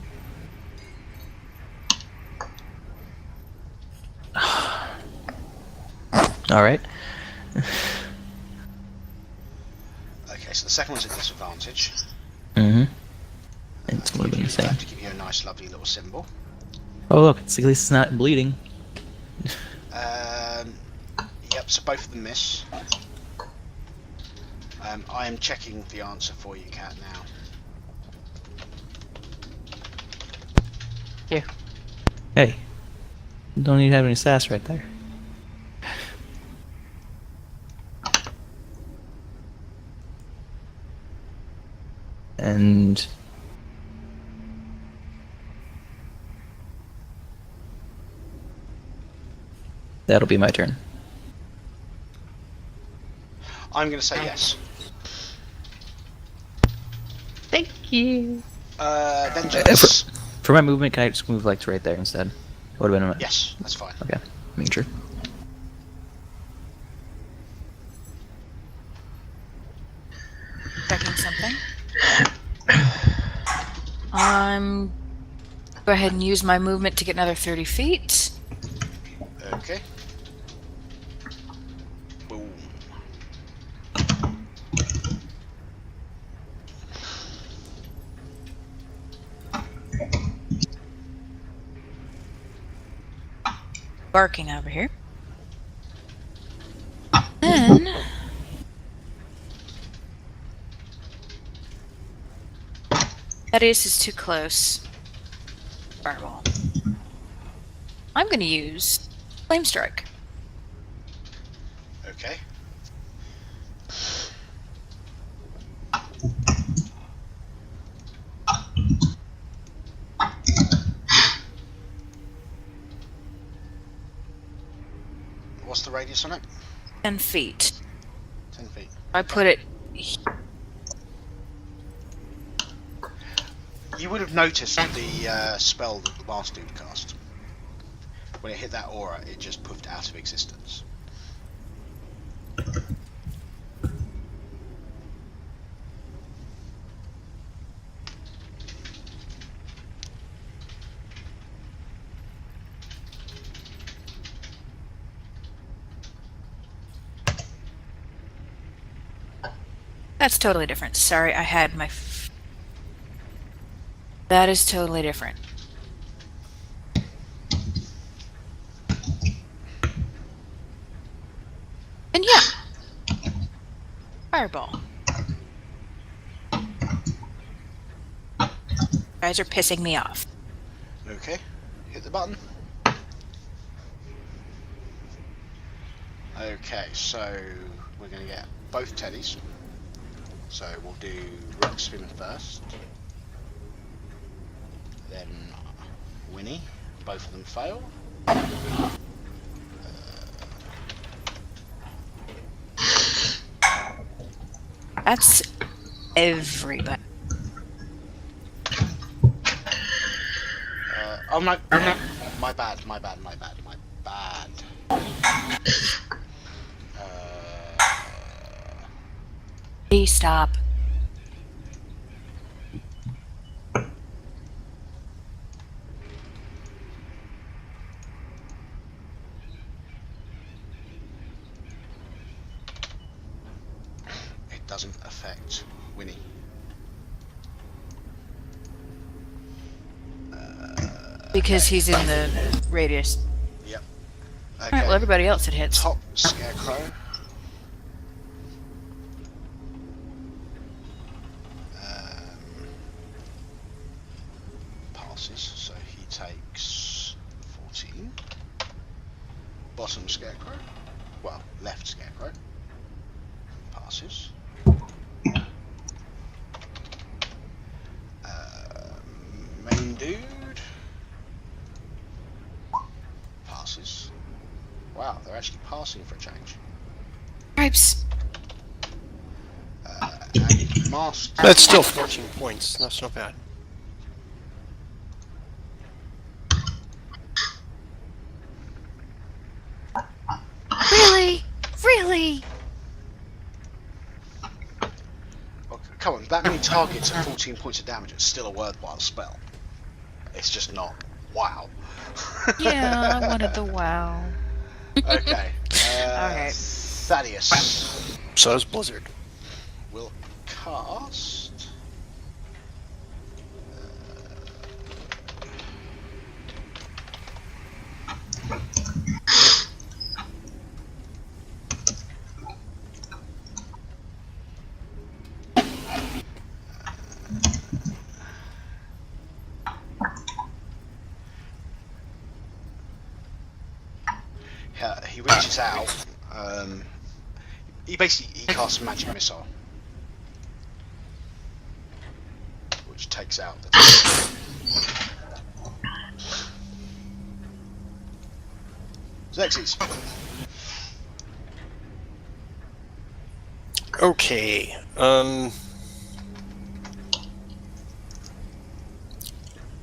Alright. Okay, so the second one's at disadvantage. Mm-hmm. It's going to be the same. To give you a nice, lovely little symbol. Oh look, at least it's not bleeding. Yep, so both of them miss. I am checking the answer for you, Kat, now. Here. Hey. Don't need to have any sass right there. And that'll be my turn. I'm going to say yes. Thank you. Vengeance. For my movement, can I just move like to right there instead? Would have been a... Yes, that's fine. Okay, making sure. Checking something. Go ahead and use my movement to get another 30 feet. Okay. Boom. Barking over here. Then Thaddeus is too close. Fireball. I'm going to use Flame Strike. Okay. What's the radius on it? 10 feet. 10 feet. I put it... You would have noticed the spell that the last dude cast. When it hit that aura, it just puffed out of existence. That's totally different. Sorry, I had my... That is totally different. And yeah. Fireball. You guys are pissing me off. Okay, hit the button. Okay, so we're going to get both teddies. So we'll do Rex spinning first. Then Winnie. Both of them fail. That's everybody. Oh no, my bad. Please stop. It doesn't affect Winnie. Because he's in the radius. Yep. Okay. Alright, well everybody else it hits. Top Scarecrow. Passes, so he takes 14. Bottom Scarecrow. Well, left Scarecrow. Passes. Main dude. Passes. Wow, they're actually passing for a change. Stripes. And Master. That's still 14 points. That's not bad. Really? Really? Oh, come on, that many targets at 14 points of damage is still a worthwhile spell. It's just not. Wow. Yeah, I wanted the wow. Okay. Alright. Thaddeus So is Blizzard. will cast. He reaches out. He casts Magic Missile, which takes out the. Xerxes. Okay.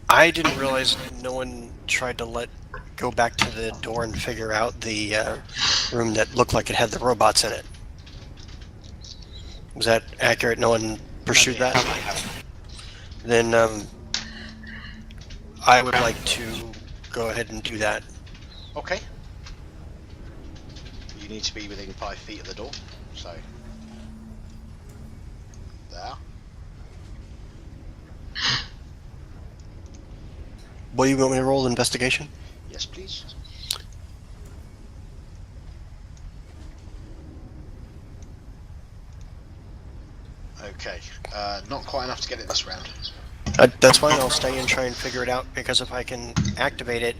I didn't realize no one tried to go back to the door and figure out the room that looked like it had the robots in it. Was that accurate? No one pursued that? Then I would like to go ahead and do that. Okay. You need to be within 5 feet of the door, so there. What do you want me to roll? Investigation? Yes, please. Okay, not quite enough to get it this round. That's fine. I'll stay and try and figure it out, because if I can activate it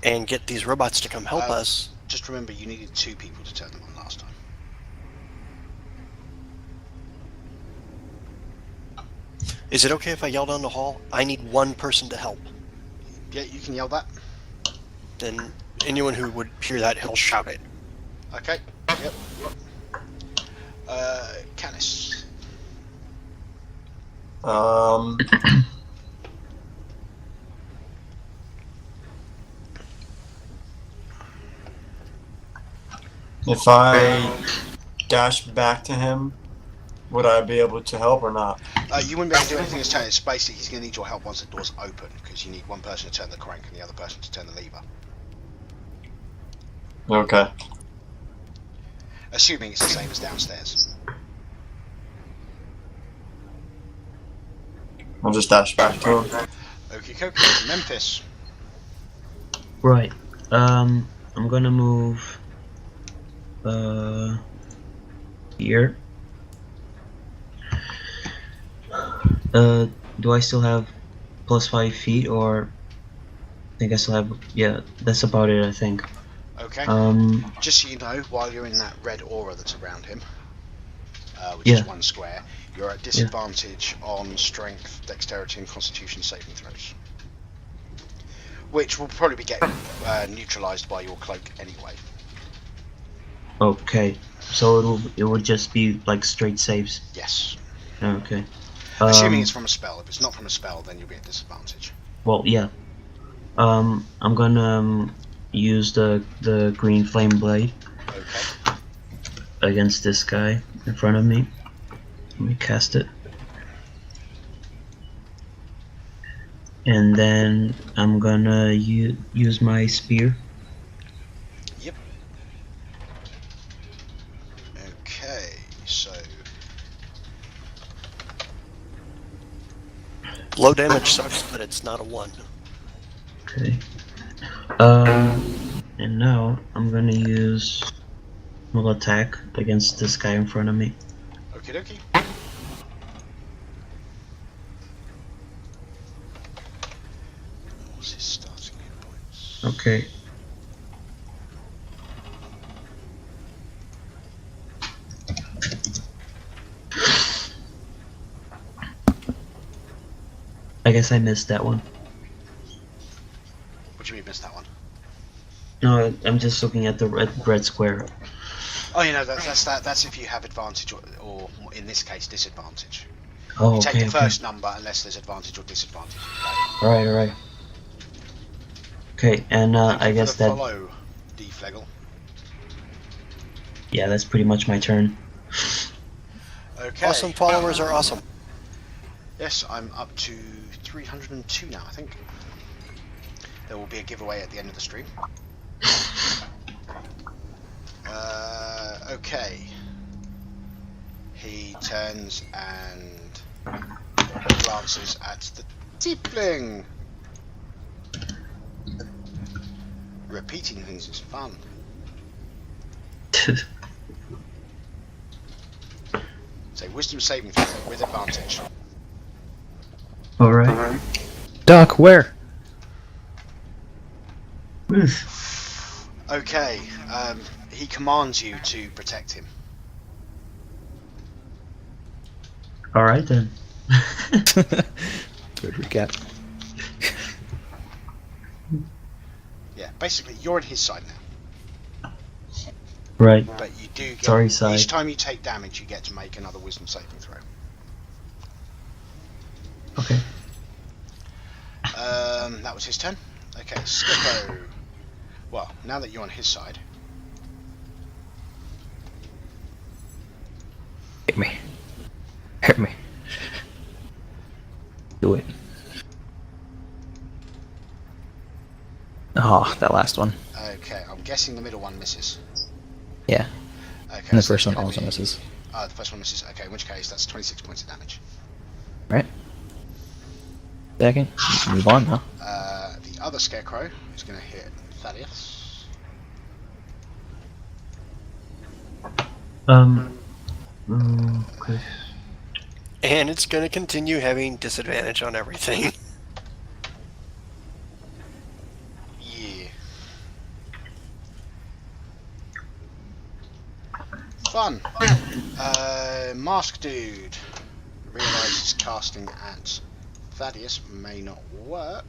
and get these robots to come help us. Just remember, you needed 2 people to turn them on last time. Is it okay if I yell down the hall? I need 1 person to help. Yeah, you can yell that. Then anyone who would hear that, he'll shout it. Okay. Yep. Canis. If I dash back to him, would I be able to help or not? You wouldn't be able to do anything this turn. It's basically he's going to need your help once the door's open, because you need 1 person to turn the crank and the other person to turn the lever. Okay. Assuming it's the same as downstairs. I'll just dash back to him. Okie dokie. Memphis. Right. I'm gonna move Here. Do I still have plus 5 feet, or I think I still have? Yeah, that's about it. I think. Okay. Um. Just so you know, while you're in that red aura that's around him, which Yeah. is 1 square, you're at disadvantage on strength, dexterity, and constitution saving throws, which will probably be getting neutralized by your cloak anyway. Okay. So it would just be like straight saves. Yes. Okay. Assuming it's from a spell. If it's not from a spell, then you'll be at disadvantage. Well, yeah. I'm gonna use the green flame blade Okay. against this guy in front of me. Let me cast it. And then I'm gonna use my spear. Yep. Okay, so Low damage sucks, but it's not a 1. Okay. And now I'm gonna use full attack against this guy in front of me. okie dokie. What's his starting hit points? Okay. I guess I missed that one. What do you mean missed that one? No, I'm just looking at the red square. Oh, you know, that's if you have advantage or in this case disadvantage. Oh, You take okay, the okay. first number unless there's advantage or disadvantage. Okay? Alright. Okay, and Thank I you guess for the that... follow, Deflegel. Yeah, that's pretty much my turn. Okay. Awesome followers are awesome. Yes, I'm up to 302 now, I think. There will be a giveaway at the end of the stream. Okay. He turns and glances at the tiefling. Repeating things is fun. So wisdom saving throw with advantage. Alright. Doc, where? Okay, he commands you to protect him. Alright then. Good recap. Yeah, basically you're on his side now, Right. but you do get, Sorry, side. each time you take damage you get to make another wisdom saving throw. Okay. That was his turn. Okay, Skippo. Well, now that you're on his side, Hit me. Hit me. Do it. Oh, that last one. okay, I'm guessing the middle one misses. Yeah. Okay, And the so first it's one gonna also be- misses. The first one misses. Okay, in which case that's 26 points of damage. Right? Second. Move on, huh? The other scarecrow is going to hit Thaddeus. Okay. And it's going to continue having disadvantage on everything. Yeah. Fun. Mask Dude realizes casting at Thaddeus may not work,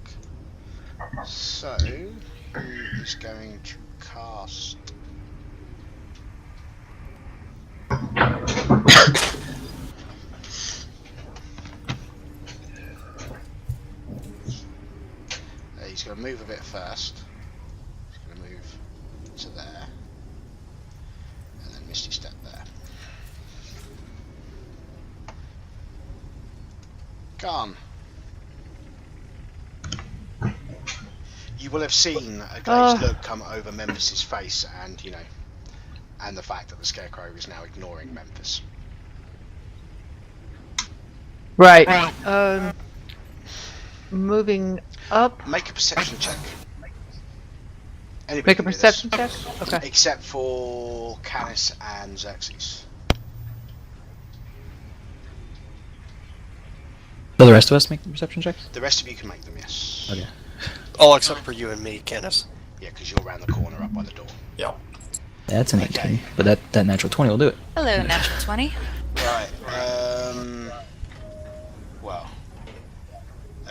so he is going to cast. He's going to move a bit first. He's going to move to there, and then Misty Step there. Gone. You will have seen a glazed look come over Memphis's face, and and the fact that the Scarecrow is now ignoring Memphis. Right. Moving up. Make a perception check. Anybody Make a can do this, perception check? Okay. except for Canis and Xerxes. So the rest of us make perception checks? The rest of you can make them, yes. Okay. All except for you and me, Canis. Yeah, because you're around the corner up by the door. Yeah. That's an Okay. 18, but that natural 20 will do it. Hello, natural 20. Right. Well.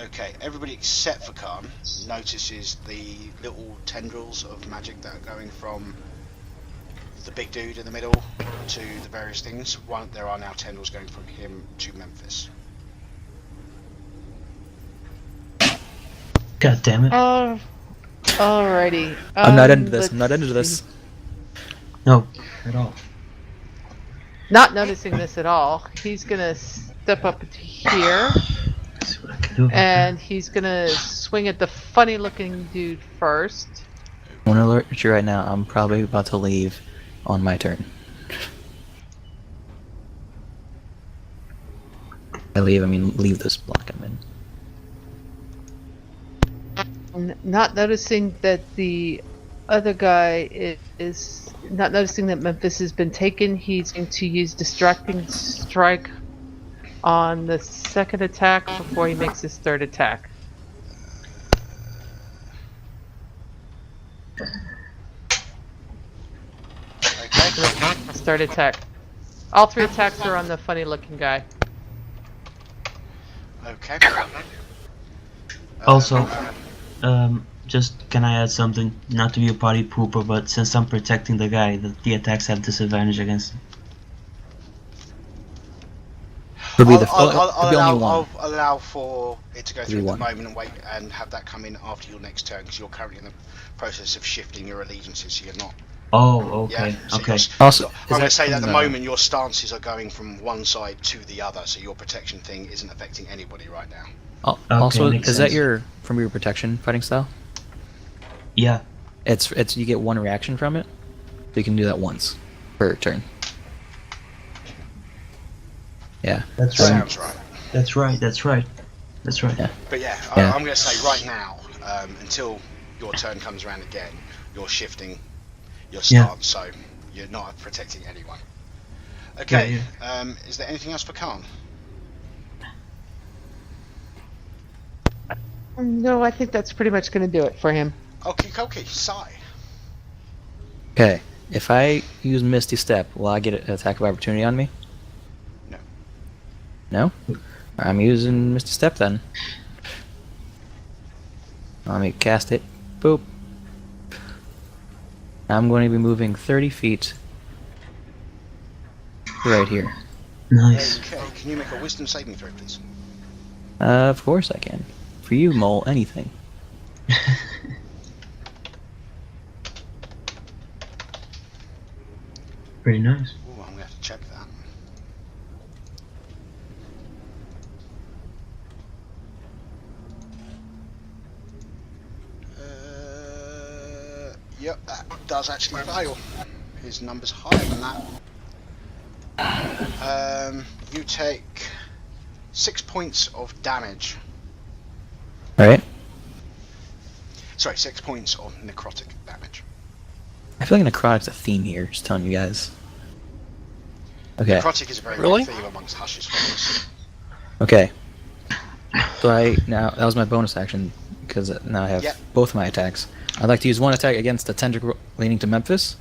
Okay. Everybody except for Khan notices the little tendrils of magic that are going from the big dude in the middle to the various things. There are now tendrils going from him to Memphis. God damn it. Alrighty. I'm not into this. let's I'm not into see. this. No, at all. Not noticing this at all. He's gonna step up to here, Let's see what I can do. and he's gonna swing at the funny-looking dude first. I want to alert you right now. I'm probably about to leave on my turn. I mean leave this block I'm in. Not noticing that the other guy is not noticing that Memphis has been taken, he's going to use distracting strike on the second attack before he makes his third attack. Okay. His third attack. All three attacks are on the funny-looking guy. Okay. Also, just can I add something? Not to be a party pooper, but since I'm protecting the guy, the attacks have disadvantage against him. It'll be I'll allow for it to go through at the 3-1. moment and wait and have that come in after your next turn because you're currently in the process of shifting your allegiances, so you're not. Oh, okay, Yeah, so okay. Also, I'm going to say that at the moment your stances are going from one side to the other, so your protection thing isn't affecting anybody right now. Also, makes is that sense. from your protection fighting style? Yeah. It's you get one reaction from it. So you can do that once per turn. Yeah. That's That right. sounds right. That's right. That's right. That's right. Yeah. But yeah, Yeah. I'm going to say right now, until your turn comes around again, you're shifting your Yeah. stance, so you're not protecting anyone. Okay, is there anything else for Khan? No, I think that's pretty much going to do it for him. Okie Sai. Okay. If I use Misty Step, will I get an attack of opportunity on me? No. No? I'm using Misty Step then. Let me cast it. Boop. I'm going to be moving 30 feet right here. Nice. Okay, can you make a wisdom saving throw, please? Of course I can. For you, Mole, anything. Pretty nice. Ooh, I'm going to have to check that. Yep, that does actually fail. His number's higher than that. You take 6 points of damage. Alright? Sorry, 6 points of necrotic damage. I feel like necrotic's a theme here, just telling you guys. Okay. Necrotic is a very Really? big theme amongst Hush's followers. Okay. So that was my bonus action, because now I have Yep. both my attacks. I'd like to use one attack against the tentacle leaning to Memphis.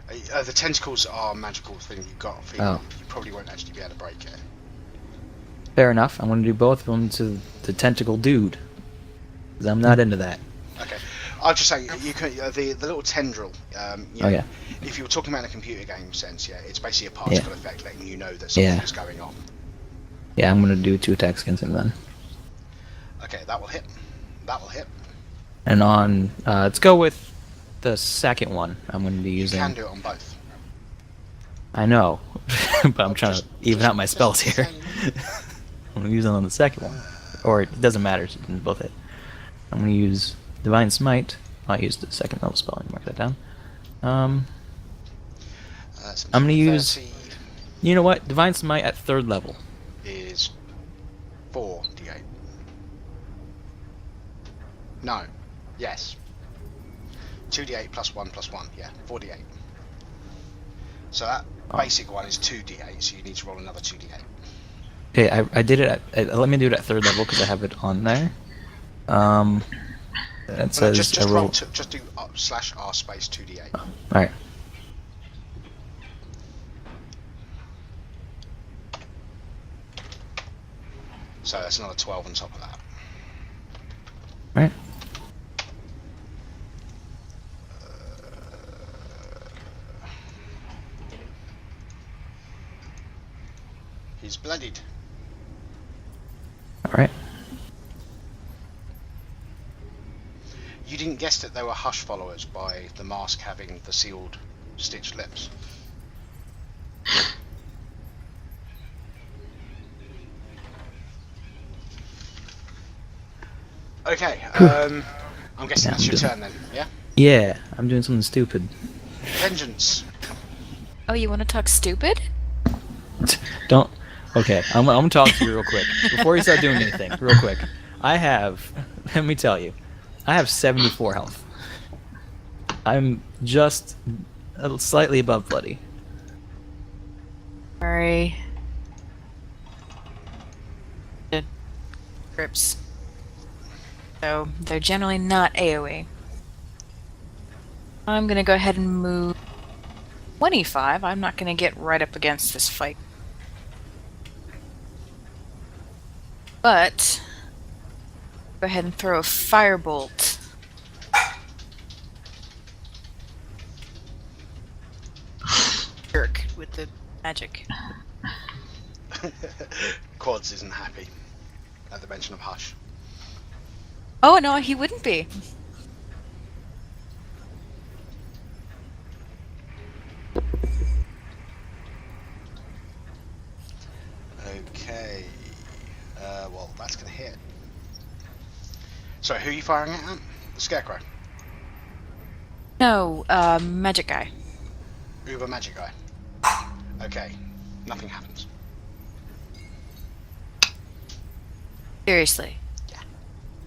The tentacles are a magical thing you've got. Oh. You probably won't actually be able to break it. Fair enough. I'm going to do both of them to the tentacle dude. Because I'm not into that. Okay. I'll just say, you can, the little tendril, you know, Oh, yeah. if you were talking about in a computer game sense, yeah, it's basically a particle effect letting you know that something Yeah. is going on. Yeah, I'm going to do 2 attacks against him then. Okay, that will hit. That will hit. And on, let's go with the second one. I'm going to be You using. can do it on both. I know, but I'm trying to Just- even out my spells here. I'm going to use it on the second one. Or it doesn't matter, you can both hit. I'm going to use Divine Smite. I used the second level spell, mark that down. So I'm going to use. 30 You know what? Divine Smite at 3rd level. is 4d8. No. Yes. 2d8 plus 1 plus 1. Yeah, 4d8. So that basic one is 2d8, so you need to roll another 2d8. Okay, I did it let me do it at 3rd level because I have it on there. It Well, says no, just I roll. roll just do /r space 2d8. All right. So that's another 12 on top of that. All right. He's bloodied. All right. You didn't guess that they were Hush followers by the mask having the sealed, stitched lips. Okay, I'm guessing that's your turn then, yeah? Yeah, I'm doing something stupid. Vengeance. Oh, you want to talk stupid? Don't. Okay, I'm gonna talk to you real quick before you start doing anything. Real quick, I have. Let me tell you, I have 74 health. I'm just slightly above bloody. Sorry. Grips. So they're generally not AoE. I'm gonna go ahead and move 25. I'm not gonna get right up against this fight. But go ahead and throw a firebolt. Jerk with the magic. Quads isn't happy at the mention of Hush. Oh no, he wouldn't be. Okay. Well, that's going to hit. Sorry, who are you firing at? The Scarecrow. No, magic guy. Uber Magic Guy. Okay. Nothing happens. Seriously. Yeah.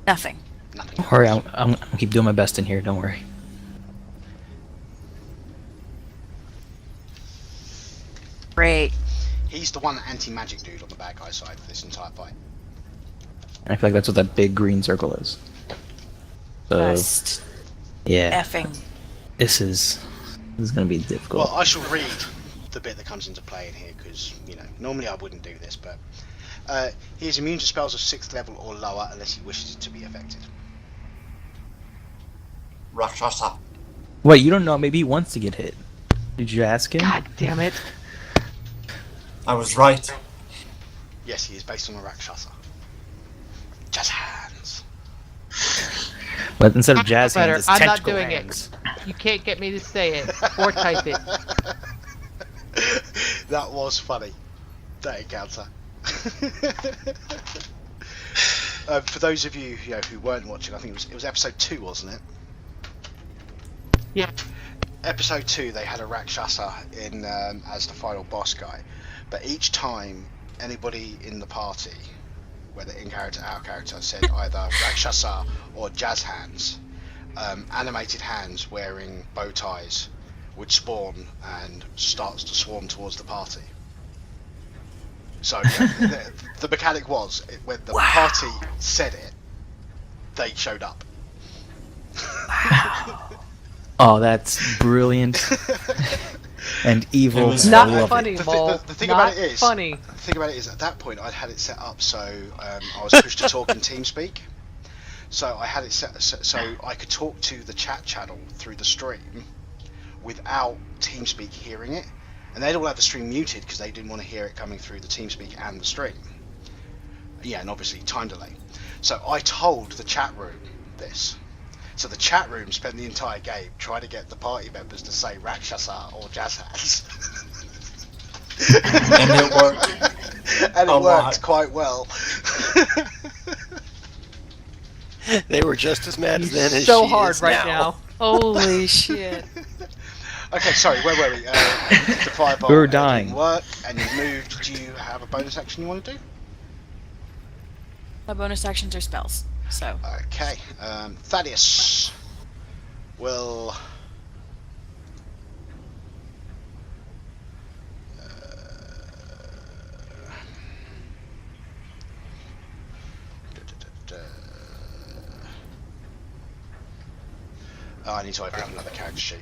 Nothing. Nothing Don't worry, happens. I'm gonna keep doing my best in here. Don't worry. Great. He's the one anti-magic dude on the bad guy side for this entire fight. And I feel like that's what that big green circle is. So Best yeah, effing. this is gonna be difficult. Well, I shall read the bit that comes into play in here because, you know, normally I wouldn't do this, but he is immune to spells of 6th level or lower unless he wishes it to be affected. Rakshasa. Wait, you don't know? Maybe he wants to get hit. Did you ask him? God damn it. I was right. Yes, he is based on a Rakshasa. Jazz hands. But instead of jazz Better. hands, it's I'm not tentacle doing hands. it. You can't get me to say it or type it. That was funny. That encounter. For those of you, who weren't watching, I think it was episode 2, wasn't it? Yeah. Episode 2, they had a Rakshasa in as the final boss guy, but each time anybody in the party, whether in character, out of character, said either Rakshasa or jazz hands, animated hands wearing bow ties would spawn and starts to swarm towards the party. So the mechanic was when the party said it, they showed up. Oh, that's brilliant and evil. It was I Not love funny, it. Mole. The thing Not about it is, funny. the thing about it is, at that point, I'd had it set up so I was pushed to talk in TeamSpeak. So I had it set so I could talk to the chat channel through the stream without TeamSpeak hearing it, and they'd all have the stream muted because they didn't want to hear it coming through the TeamSpeak and the stream. Yeah, and obviously time delay. So I told the chat room this. So the chat room spent the entire game trying to get the party members to say Rakshasa or Jazz Hands. And it worked. And A it worked lot. quite well. They were just as mad then as So she hard is right now. now. Holy shit. Okay, sorry, where were we? The fireball We were didn't dying. work, and you moved. Do you have a bonus action you want to do? My bonus actions are spells. So Okay, Thaddeus. Well, oh, I need to open up another character sheet.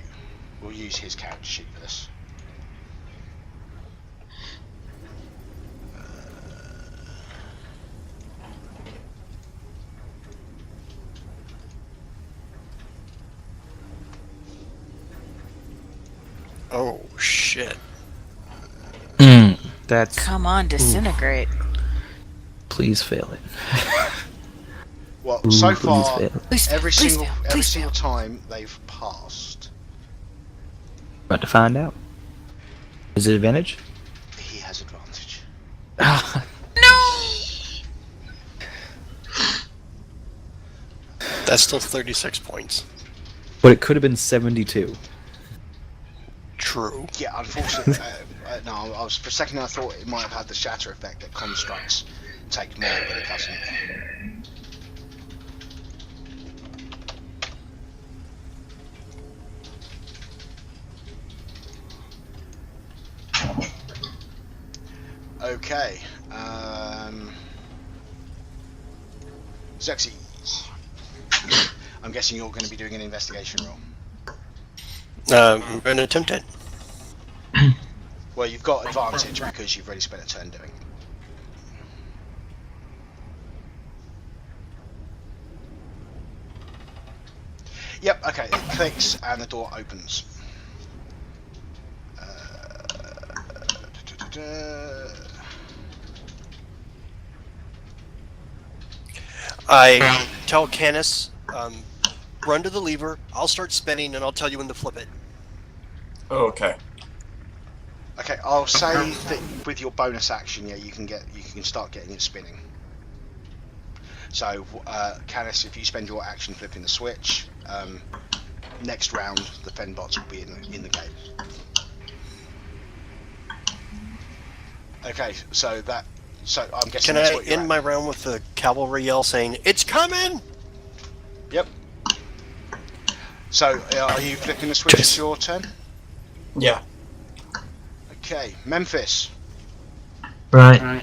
We'll use his character sheet for this. Oh shit. That's. Come on, disintegrate. Please fail it. Well, Ooh, so please far, fail. every please single fail, every please single fail. time they've passed, About to find out. Is it advantage? he has advantage. That's still 36 points. But it could have been 72. True. Yeah, unfortunately, no. I was for a second. I thought it might have had the shatter effect that constructs take more, but it doesn't. Okay. Xerxes. I'm guessing you're going to be doing an investigation roll. I'm going to attempt it. Well, you've got advantage because you've already spent a turn doing it. Yep, okay, it clicks and the door opens. I tell Canis, run to the lever, I'll start spinning, and I'll tell you when to flip it. Okay. Okay, I'll say that with your bonus action, yeah, you can start getting it spinning. So, Canis, if you spend your action flipping the switch, next round the Fenbots will be in the game. Okay, so I'm guessing. Can that's I what you're end at. my round with a cavalry yell saying, "It's coming"? Yep. So, are you flipping the switch? It's your turn. Yeah. Okay, Memphis. Right.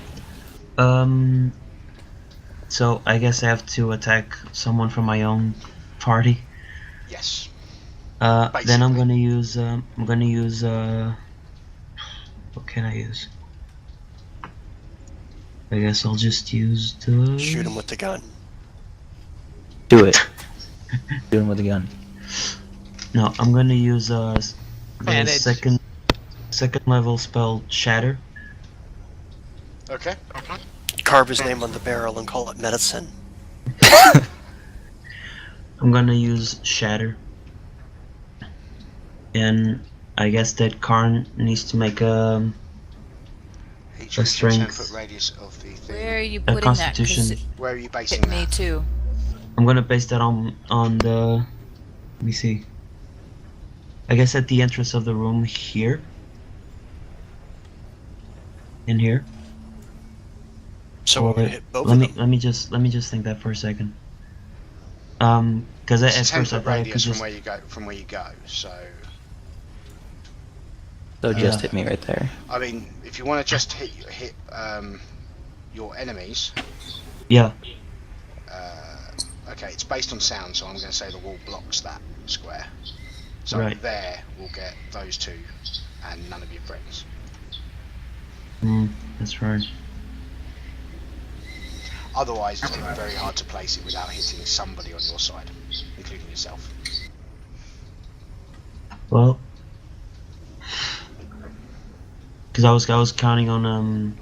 So I guess I have to attack someone from my own party. Yes. Then I'm gonna use. What can I use? I guess I'll just use the. Shoot him with the gun. Do it. Do him with a gun. No, I'm gonna use the Advantage. second level spell Shatter. Okay. Carve his name on the barrel and call it medicine. I'm gonna use Shatter. And I guess that Karn needs to make a Each reaches strength. 10-foot radius of the thing. Where are you A putting that? 'Cause Constitution. it Where are you basing hit me that? too. I'm gonna base that on the. Let me see. I guess at the entrance of the room here. In here. So we're Or- gonna hit both let of me them. let me just think that for a second. Because It's at a first I 10-foot thought I could radius just. from where you go. So, So just hit me right there. I mean, if you want to just hit your enemies, Yeah. okay, it's based on sound, so I'm going to say the wall blocks that square. So Right. there we'll get those two, and none of your friends. That's right. Otherwise, it's going to be very hard to place it without hitting somebody on your side, including yourself. Well. Because I was counting on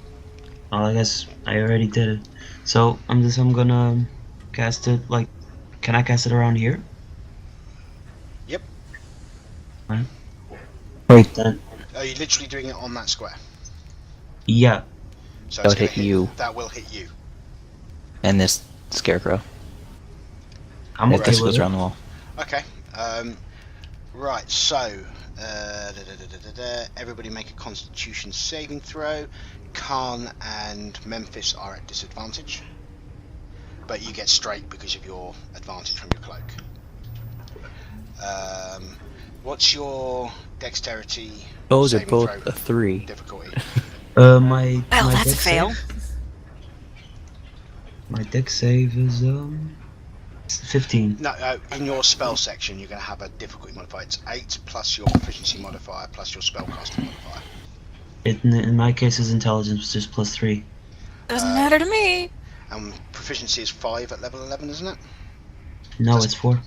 well, I guess I already did it. So I'm gonna cast it like. Can I cast it around here? Yep. Right. Wait. Then. Are you literally doing it on that square? Yeah. So That it's would gonna hit you. That will hit you. And this scarecrow. I'm If okay this with goes it. around the wall. Okay. Right. So, everybody make a Constitution saving throw. Khan and Memphis are at disadvantage, but you get straight because of your advantage from your cloak. What's your dexterity Those are saving both throw a 3. difficulty? My Well, my that's a dex fail. save? My dex save is 15. No, in your spell section, you're going to have a difficulty modifier. It's 8 plus your proficiency modifier plus your spellcasting modifier. In my case, his intelligence was just +3. Doesn't matter to me. Proficiency is 5 at level 11, isn't it? No, it's 4.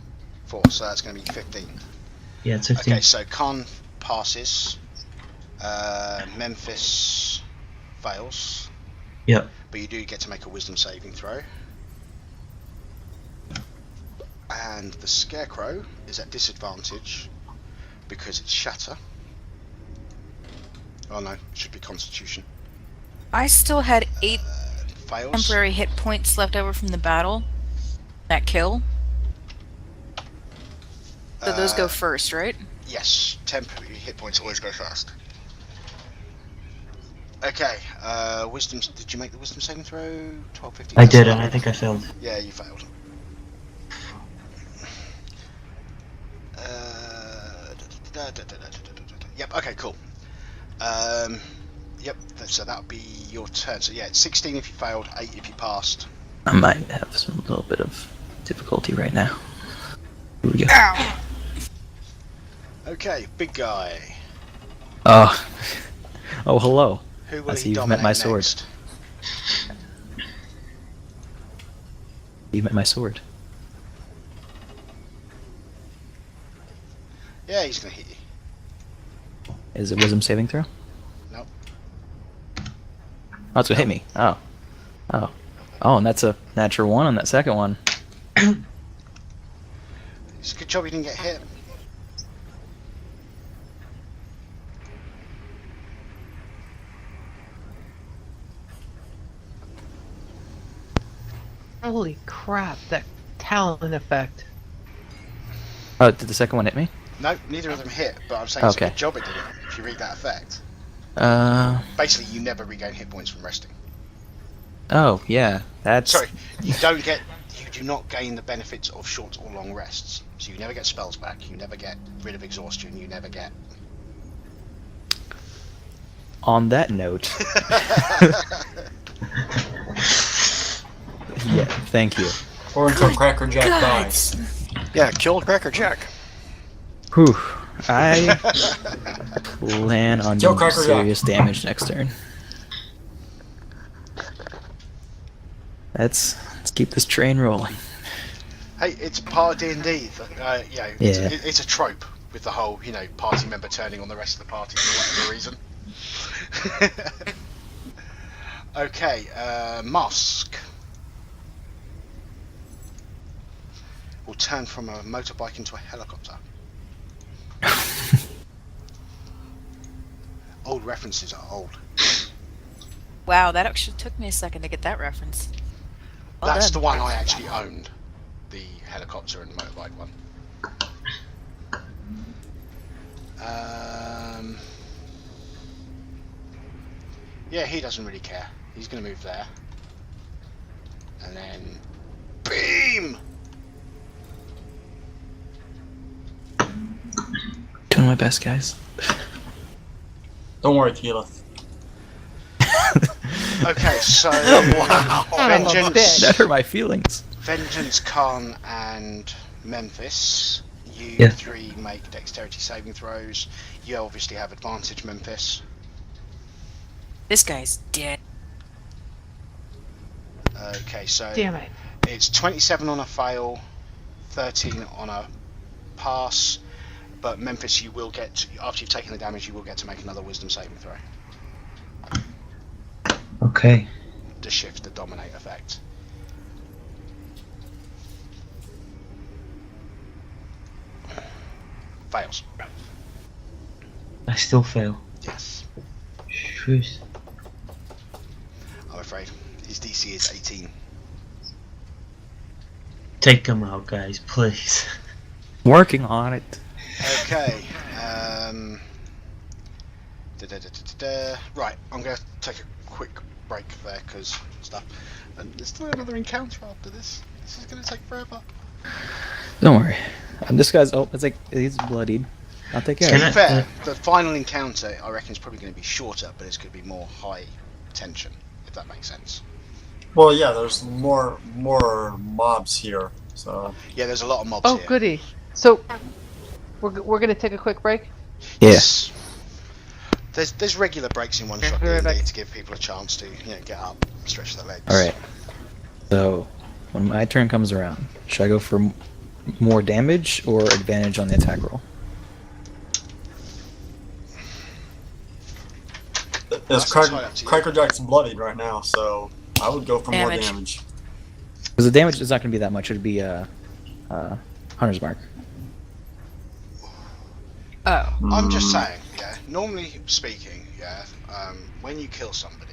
4, so that's going to be 15. Yeah, it's 15. Okay, so Khan passes. Memphis fails. Yep. But you do get to make a wisdom saving throw. And the Scarecrow is at disadvantage because it's Shatter. Oh no, it should be Constitution. I still had 8 Fails. temporary hit points left over from the battle. That kill. So those go first, right? Yes, temporary hit points always go first. Okay, wisdom. Did you make the wisdom saving throw? 12, 15. I did, and I think I failed. Yeah, you failed. Yep. Okay. Cool. Yep. So that'll be your turn. So yeah, it's 16 if you failed, 8 if you passed. I might have some little bit of difficulty right now. Here we go. Ow! Okay, big guy. Oh. Oh, hello. Who will I he see you've dominate met my sword. next? You met my sword. Yeah, he's gonna hit you. Is it wisdom saving throw? Nope. Oh, it's gonna hit me. Oh. Oh. Oh, and that's a natural 1 on that second one. It's a good job you didn't get hit. Holy crap, that talent effect. Oh, did the second one hit me? No, neither of them hit, but I'm saying it's a Okay. good job it didn't, if you read that effect. Uh. Basically, you never regain hit points from resting. Oh, yeah. That's. Sorry, you do not gain the benefits of short or long rests. So you never get spells back, you never get rid of exhaustion, you never get... On that note. Yeah, thank you. Or until Cracker Jack God. dies. Yeah, kill Cracker Jack. Whew. I plan on Kill doing Cracker Jack. serious damage next turn. Let's keep this train rolling. Hey, it's part of D&D. Yeah. It's a trope with the whole, party member turning on the rest of the party for whatever reason. Okay, Mosk will turn from a motorbike into a helicopter. Old references are old. Wow, that actually took me a second to get that reference. Well That's done. the one I actually owned. The helicopter and motorbike one. Yeah, he doesn't really care. He's going to move there. And then... Beam! Doing my best, guys. Don't worry, Keyleth. Okay, so... Wow. Son of a Vengeance, bitch. That hurt my feelings. Vengeance, Khan, and Memphis. You Yeah. 3 make dexterity saving throws. You obviously have advantage, Memphis. This guy's dead. Okay, so... Damn it. It's 27 on a fail, 13 on a pass, but Memphis, you will get, after you've taken the damage, you will get to make another wisdom saving throw Okay. to shift the dominate effect. Fails. I still fail. Yes, Shit. I'm afraid. His DC is 18. Take him out, guys, please. Working on it. Okay. Right, I'm going to take a quick break there because stuff. And there's still another encounter after this. This is going to take forever. Don't worry. And this guy's it's like he's bloodied. I'll take care To of be it. fair, the final encounter I reckon is probably going to be shorter, but it's going to be more high tension, if that makes sense. Well, yeah, there's more mobs here, so Yeah, there's a lot of mobs Oh, here. goody. So, we're gonna take a quick break? Yeah. Yes. There's regular breaks in one-shot Be right D&D back. to give people a chance to get up, stretch their legs. All right. So when my turn comes around, should I go for more damage or advantage on the attack roll? It's That's entirely up to you. Crackerjack's bloodied right now, so I would go for more Damage. damage. Because the damage is not going to be that much. It'd be Hunter's Mark. Oh. I'm just saying, normally speaking, when you kill somebody,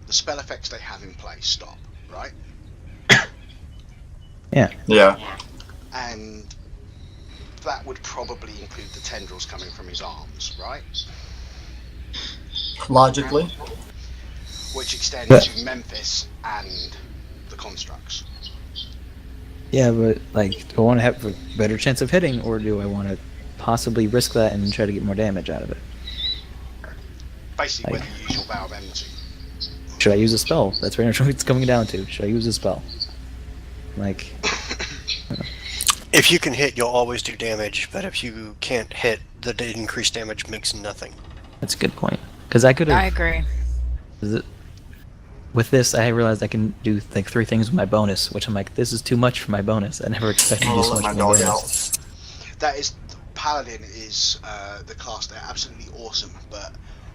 the spell effects they have in place stop, right? Yeah. And that would probably include the tendrils coming from his arms, right? Logically. Which extends to Memphis and the constructs. Yeah, but like, do I want to have a better chance of hitting, or do I want to possibly risk that and try to get more damage out of it? Basically, Like- whether you use your Vow of Enmity. Should I use a spell? That's pretty much what it's coming down to. Should I use a spell? Like, If you can hit, you'll always do damage, but if you can't hit, the increased damage makes nothing. that's a good point. Because I could I have. agree. With this, I realized I can do like 3 things with my bonus, which I'm like, this is too much for my bonus. I never expected to do I'll so let much my with my dog bonus. out. That is, Paladin is the class. They're absolutely awesome, but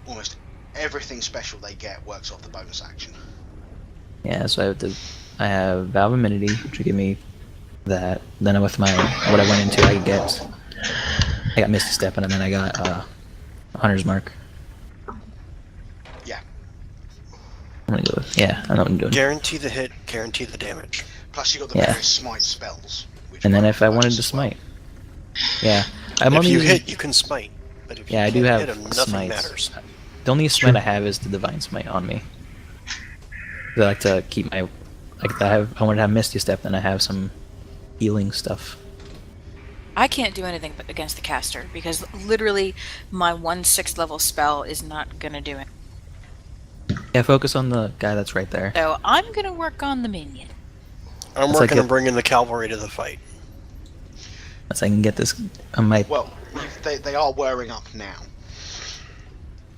almost everything special they get works off the bonus action. Yeah, so I have Vow of Immunity, which will give me that. Then with my what I went into, I got Misty Step, and then I got Hunter's Mark. Yeah. I'm gonna go with, yeah, I know what I'm doing. Guarantee the hit, guarantee the damage. Plus, you got the Yeah. various smite spells. Which And then work if I wanted just to as well. smite, yeah, I'm If only you using, hit, you can smite. But if yeah, I you do can't have hit him, nothing smites. matters. The only smite I have is the Divine Smite on me. I like to keep my I want to have Misty Step, then I have some healing stuff. I can't do anything but against the caster because literally my 1/6 level spell is not gonna do it. Yeah, focus on the guy that's right there. So I'm gonna work on the minion. I'm It's working like on bringing the cavalry to the fight. So I can get this on my. Well, they are wearing up now.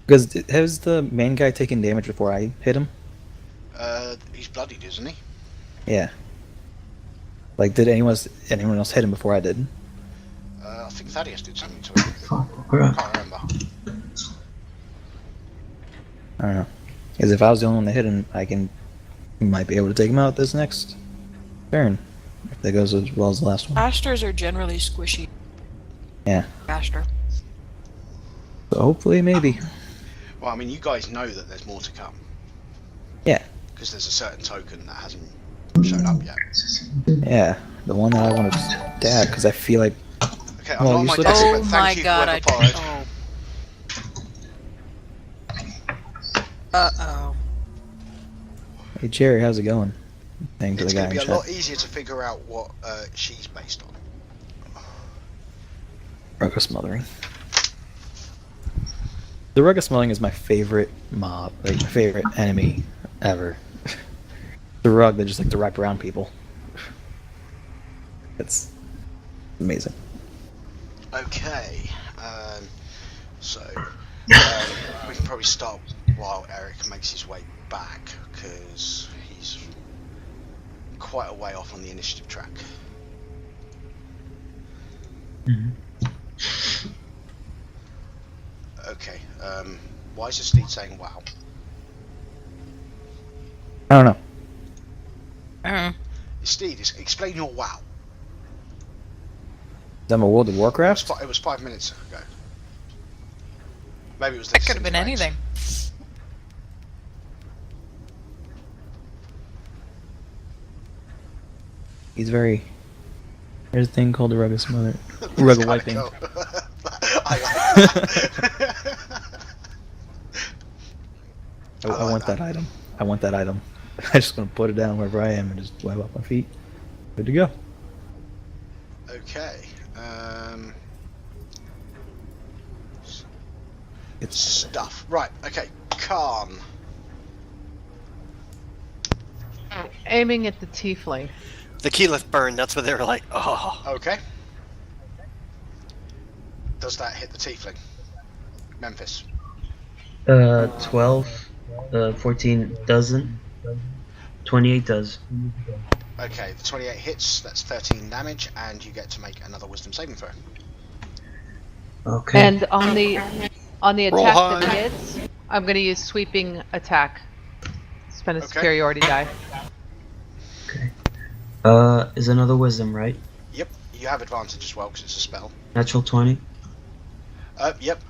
Because has the main guy taken damage before I hit him? He's bloodied, isn't he? Yeah. Like, did anyone else hit him before I did? I think Thaddeus did something to him. Crap. Can't remember. I don't know. Because if I was the only one that hit him, might be able to take him out this next turn. If that goes as well as the last one. Casters are generally squishy. Yeah. Caster. So hopefully, maybe. Well, I mean, you guys know that there's more to come. Yeah. Because there's a certain token that hasn't shown up yet. Yeah. The one that I want to stab, because I feel like. Okay, I'm Well, not you my should- desk, Oh but my thank you god, whoever followed. oh. Uh-oh. Hey, Jerry, how's it going? Thank you It's to the going guy to in be a lot chat. easier to figure out what she's based on. Rugged Smothering. The Rugged Smothering is my favorite mob, like my favorite enemy ever. The rug that just like to wrap around people. It's amazing. Okay, so we can probably start while Eric makes his way back, because he's quite a way off on the initiative track. Okay, why is the Steed saying wow? I don't know. Steed, explain your wow. I'm a World of Warcraft? It was 5 minutes ago. Maybe it was the That could have been anything. He's very. There's a thing called the Rugged Smothering. Rugged Wiping. I want that item. I want that item. I'm just gonna put it down wherever I am and just wipe off my feet. Good to go. Okay. It's Stuff. Right. Okay. Khan. Aiming at the tiefling. The keyleth burn, that's what they were like, oh. Okay. Does that hit the tiefling? Memphis. 12. 14 doesn't. 28 does. Okay, the 28 hits, that's 13 damage, and you get to make another wisdom saving throw. Okay. And on the Roll attack high. that hits, I'm going to use sweeping attack. Spend a Okay. superiority die. Is another wisdom, right? Yep, you have advantage as well because it's a spell. Natural 20. Yep.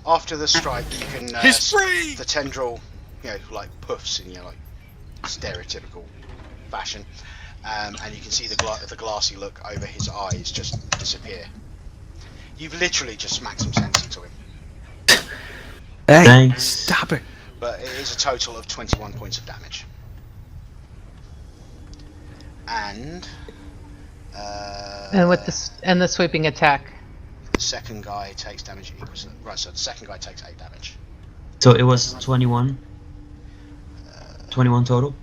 After the strike, you can. He's free! The tendril, like puffs in your like stereotypical fashion, and you can see the glassy look over his eyes just disappear. You've literally just smacked some sense into him. Hey, Thanks. stop it. But it is a total of 21 points of damage. And And with the sweeping attack. the second guy takes damage equals right. So the second guy takes 8 damage. So it was 21. 21 total.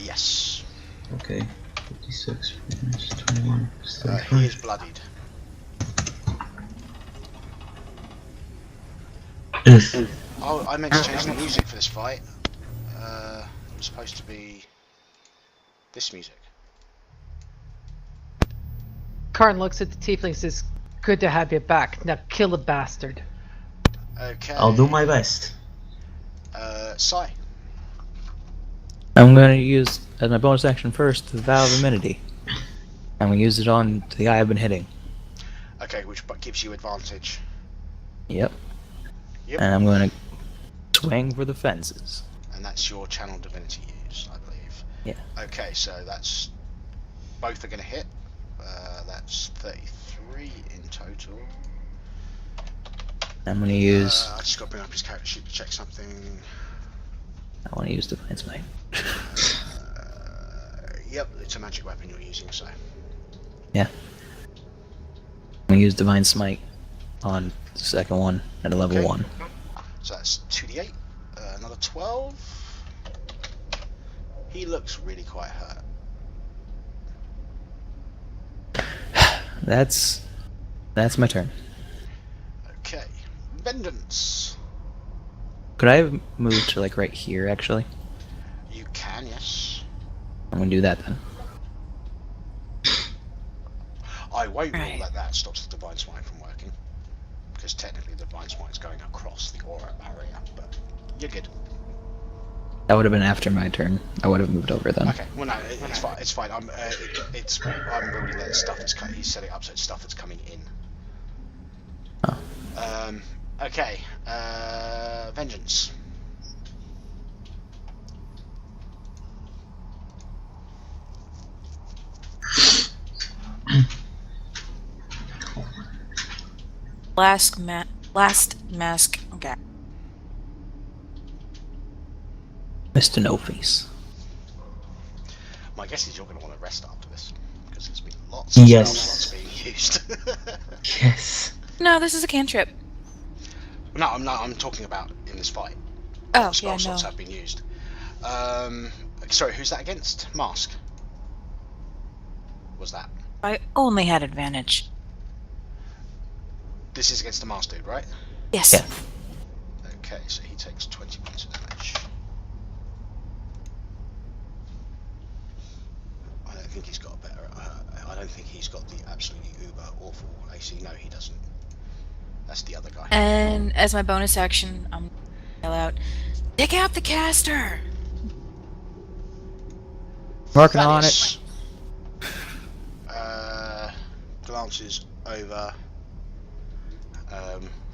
Yes. Okay. 56 minus 21. Is He is bloodied. Oh, I meant to change the music for this fight. It was supposed to be this music. Karn looks at the tiefling and says, "Good to have you back. Now kill the bastard." Okay. I'll do my best. Sai. I'm gonna use as my bonus action first the Vow of Amenity. I'm gonna use it on the guy I've been hitting. Okay, which gives you advantage. Yep. Yep. And I'm gonna swing for the fences. And that's your channel divinity use, I believe. Yeah. Okay, so that's both are going to hit. That's 33 in total. I'm gonna use. I just got to bring up his character sheet to check something. I want to use Divine Smite. Yep, it's a magic weapon you're using, so. Yeah. I'm gonna use Divine Smite on the second one at a level Okay. 1. So that's 2d8. Another 12. He looks really quite hurt. That's my turn. Okay. Vengeance. Could I have moved to like right here actually? You can, yes. I'm gonna do that then. I won't rule Right. that stops the Divine Smite from working. Because technically the Divine Smite is going across the aura barrier, but you're good. That would have been after my turn. I would have moved over then. Okay, well no, it's fine. It's fine. I'm ruling that stuff that's he's set it up so it's stuff that's coming in. Oh. Okay. Vengeance. Last mask. Okay. Mr. No Face. My guess is you're going to want to rest after this because there's been lots of Yes. spell slots being used. Yes. No, this is a cantrip. No, I'm talking about in this fight. Oh, Spell yeah, slots no. have been used. Sorry, who's that against? Mask. Was that? I only had advantage. This is against the mask dude, right? Yes. Yeah. Okay, so he takes 20 points of damage. I don't think he's got a better. I don't think he's got the absolutely uber awful AC. No, he doesn't. That's the other guy. And as my bonus action, I'm gonna yell out, "Take out the caster!" Working on it. Glances over.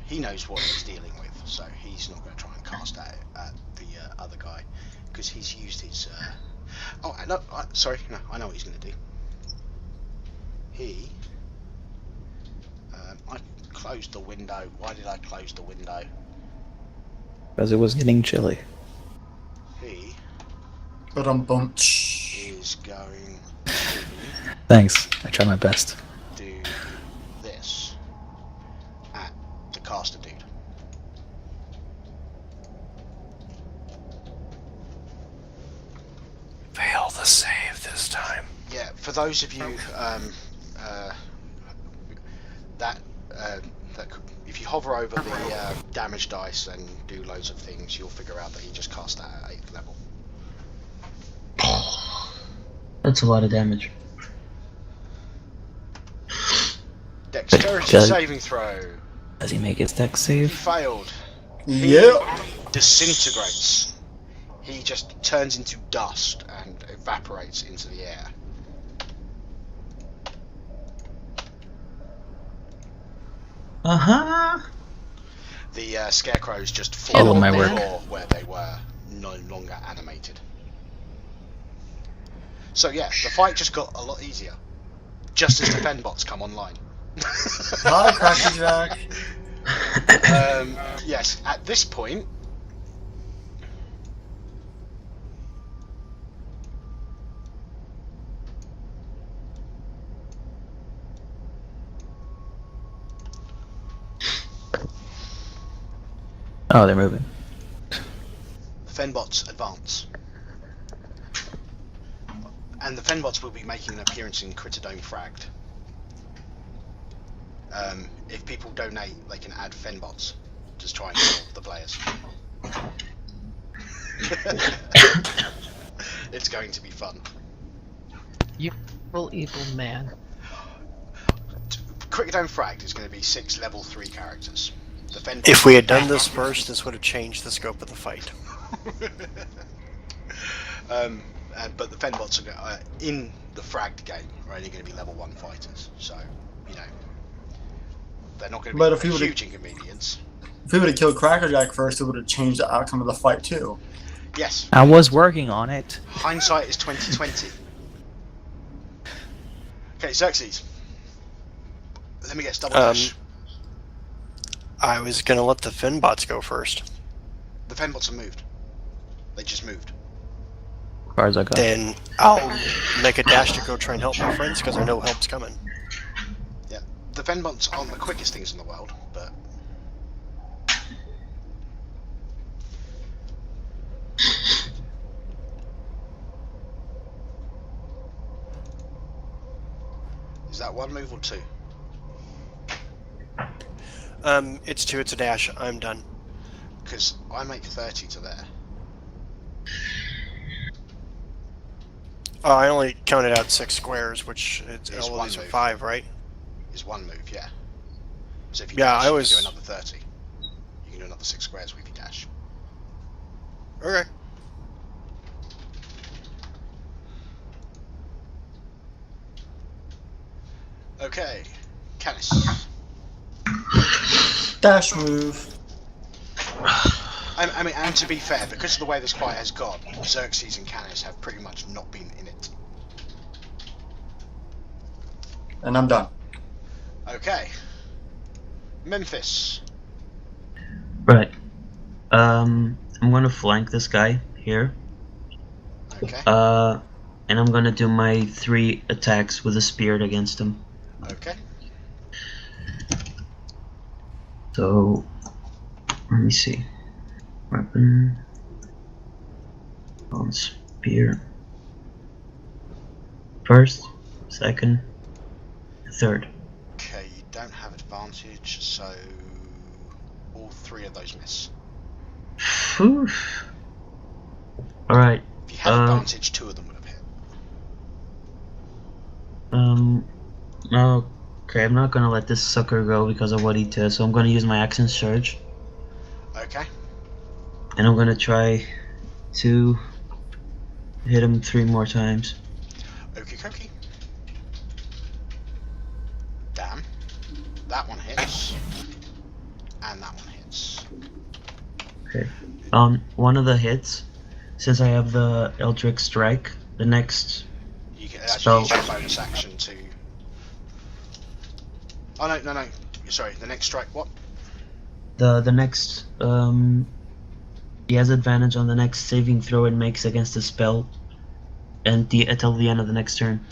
He knows what he's dealing with, so he's not going to try and cast at the other guy because he's used his. Sorry, no, I know what he's going to do. He. I closed the window. Why did I close the window? Because it was getting chilly. He But bunch. is going to Thanks. I try my best. do this at the caster dude. Fail the save this time. Yeah, for those of you that if you hover over the damage dice and do loads of things, you'll figure out that he just cast that at 8th level. That's a lot of damage. Dexterity Does- saving throw. Does he make his dex He save? failed. Yep. Disintegrates. He just turns into dust and evaporates into the air. Uh-huh. The scarecrows just All fall of on my the work. floor where they were no longer animated. So yeah, the fight just got a lot easier. Just as the Fenbots come online. Hi, Crackerjack. Yes, at this point, Oh, they're moving. the Fenbots advance. And the Fenbots will be making an appearance in Critterdome Fragged. If people donate, they can add Fenbots to try and kill the players. It's going to be fun. You evil man. Critterdome Fragged is going to be 6 level 3 characters. The Fenbots If we had done this first, this would have changed the scope of the fight. But the Fenbots are in the fragged game are only going to be level 1 fighters, so you know they're not going But to if be we a would've- huge inconvenience. If we would have killed Crackerjack first, it would have changed the outcome of the fight too. Yes, I was working on it. hindsight is 2020. Okay, Xerxes. Let me guess, double dash. I was gonna let the Fenbots go first. The Fenbots have moved. They just moved. As far as I got. Then I'll make a dash to go try and help my friends because I know help's coming. Yeah, the Fenbots aren't the quickest things in the world, but is that 1 move or 2? It's 2, it's a dash. I'm done. Because I make 30 to there. Oh, I only counted out 6 squares, which It's all of one these are move. 5, right? Is 1 move, yeah. So if you Yeah, dash, I you was- can do another 30. You can do another 6 squares if you dash. Okay. Okay, Canis. Dash move. I mean, and to be fair, because of the way this fight has gone, Xerxes and Canis have pretty much not been in it. And I'm done. Okay. Memphis. Right. I'm gonna flank this guy here. Okay. And I'm gonna do my 3 attacks with a spear against him. Okay. So, let me see. Weapon. On spear. First, second, third. Okay, you don't have advantage, so all 3 of those miss. Whew. Alright. If you had advantage, 2 of them would have hit. Okay, I'm not gonna let this sucker go because of what he does, so I'm gonna use my action surge. Okay. And I'm gonna try to hit him 3 more times. Okie dokie. Damn. That one hits. And that one hits. Okay. On one of the hits, since I have the Eldritch Strike, the next You can actually spell. use your bonus action to... Oh no. Sorry, the next strike, what? The next he has advantage on the next saving throw it makes against the spell, and until the end of the next turn.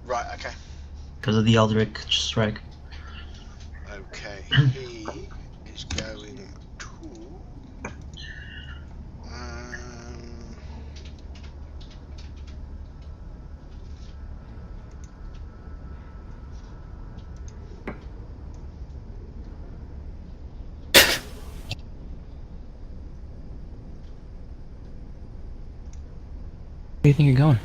Right, okay. Because of the Eldritch strike. Okay, he is going to... Where do you think you're going?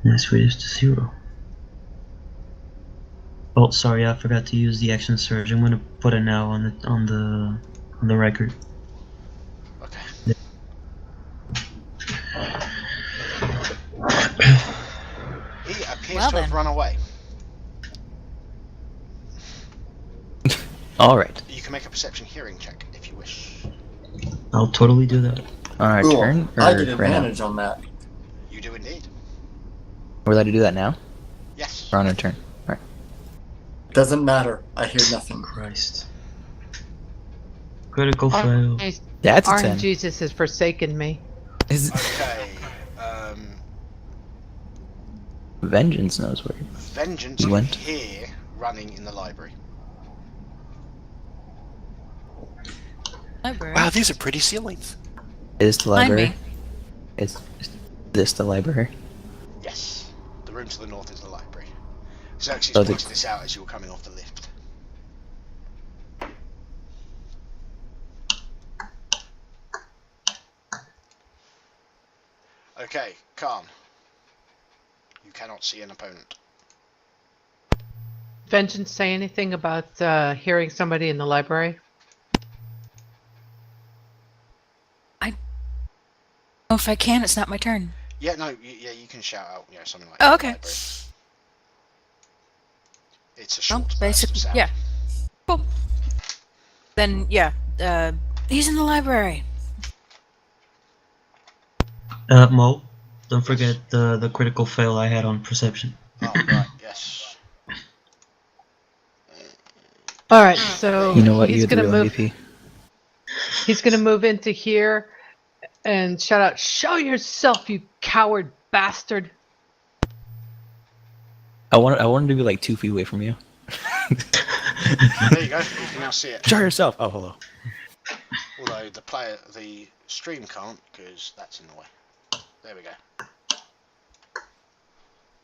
Let's reduce to 0. Oh, sorry, I forgot to use the action surge. I'm gonna put it now on the record. Okay. He appears to have run away. Alright. You can make a perception hearing check if you wish. I'll totally do that. On our Cool. turn? Or I get right now? advantage on that. You do indeed. We're allowed to do that now? Yes. Or on our turn? Alright. Doesn't matter. I hear nothing. Christ. Critical fail. That's a 10. Jesus has forsaken me. Is Okay. Vengeance knows where. Vengeance You is went? here, running in the library. Library. Wow, these are pretty ceilings. Is the Behind library? me. Is this the library? Yes. The room to the north is the library. Xerxes Oh, pointed this out as you were coming off the lift. Okay, Khan. You cannot see an opponent. Vengeance say anything about hearing somebody in the library? Oh, if I can, it's not my turn. Yeah, no, you can shout out, something like Oh, "In the okay. library." It's a short burst of Basically, sound. yeah. Cool. Then, yeah, he's in the library. Mo, don't forget the critical fail I had on perception. Oh, right, yes. All right, so You know what? he's You're the gonna real move. MVP. He's gonna move into here and shout out, "Show yourself, you coward bastard!" I wanted to be like 2 feet away from you. There you go. You can now see it. Show yourself. Oh, hello. Although the stream can't, because that's in the way. There we go.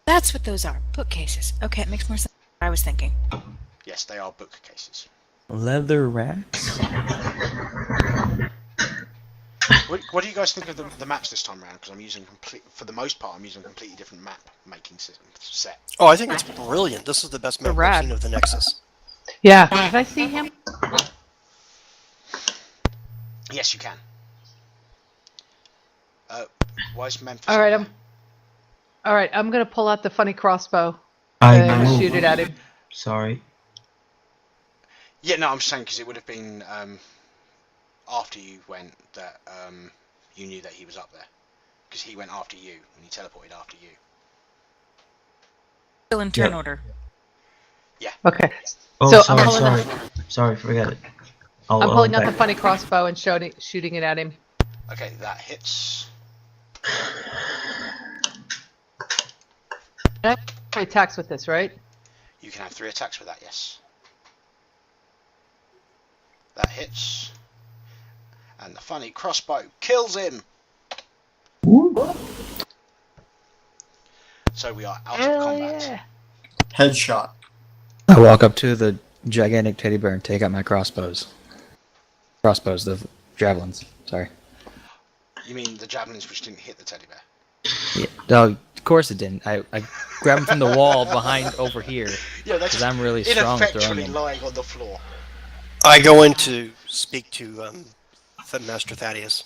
That's what those are. Bookcases. Okay, it makes more sense than what I was thinking. Yes, they are bookcases. Leather racks. What do you guys think of the maps this time around? Because I'm using for the most part, I'm using a completely different map making set. Oh, I think it's brilliant. This is the best map rad. I've seen of the Nexus. Yeah, can I see him? Yes, you can. Why is Memphis? All right, I'm gonna pull out the funny crossbow I and moved. shoot it at him. Sorry. Yeah, no, I'm just saying because it would have been after you went that you knew that he was up there, because he went after you and he teleported after you. Still in turn Yeah. order. Okay, Oh, So, sorry, I'm pulling sorry. Sorry, forget it. I'm I'll pulling out the back. funny crossbow and shooting it at him. Okay, that hits. I attacks with this, right? You can have 3 attacks with that. Yes. That hits. And the funny crossbow kills him. So we are out of combat. Headshot. I walk up to the gigantic teddy bear and take out my crossbows. Crossbows, the javelins. Sorry. You mean the javelins which didn't hit the teddy bear? Yeah. No, of course it didn't. I grabbed them from the wall behind over here. Yeah, that's Because I'm really strong at throwing ineffectually them. lying on the floor. I go in to speak to Master Thaddeus.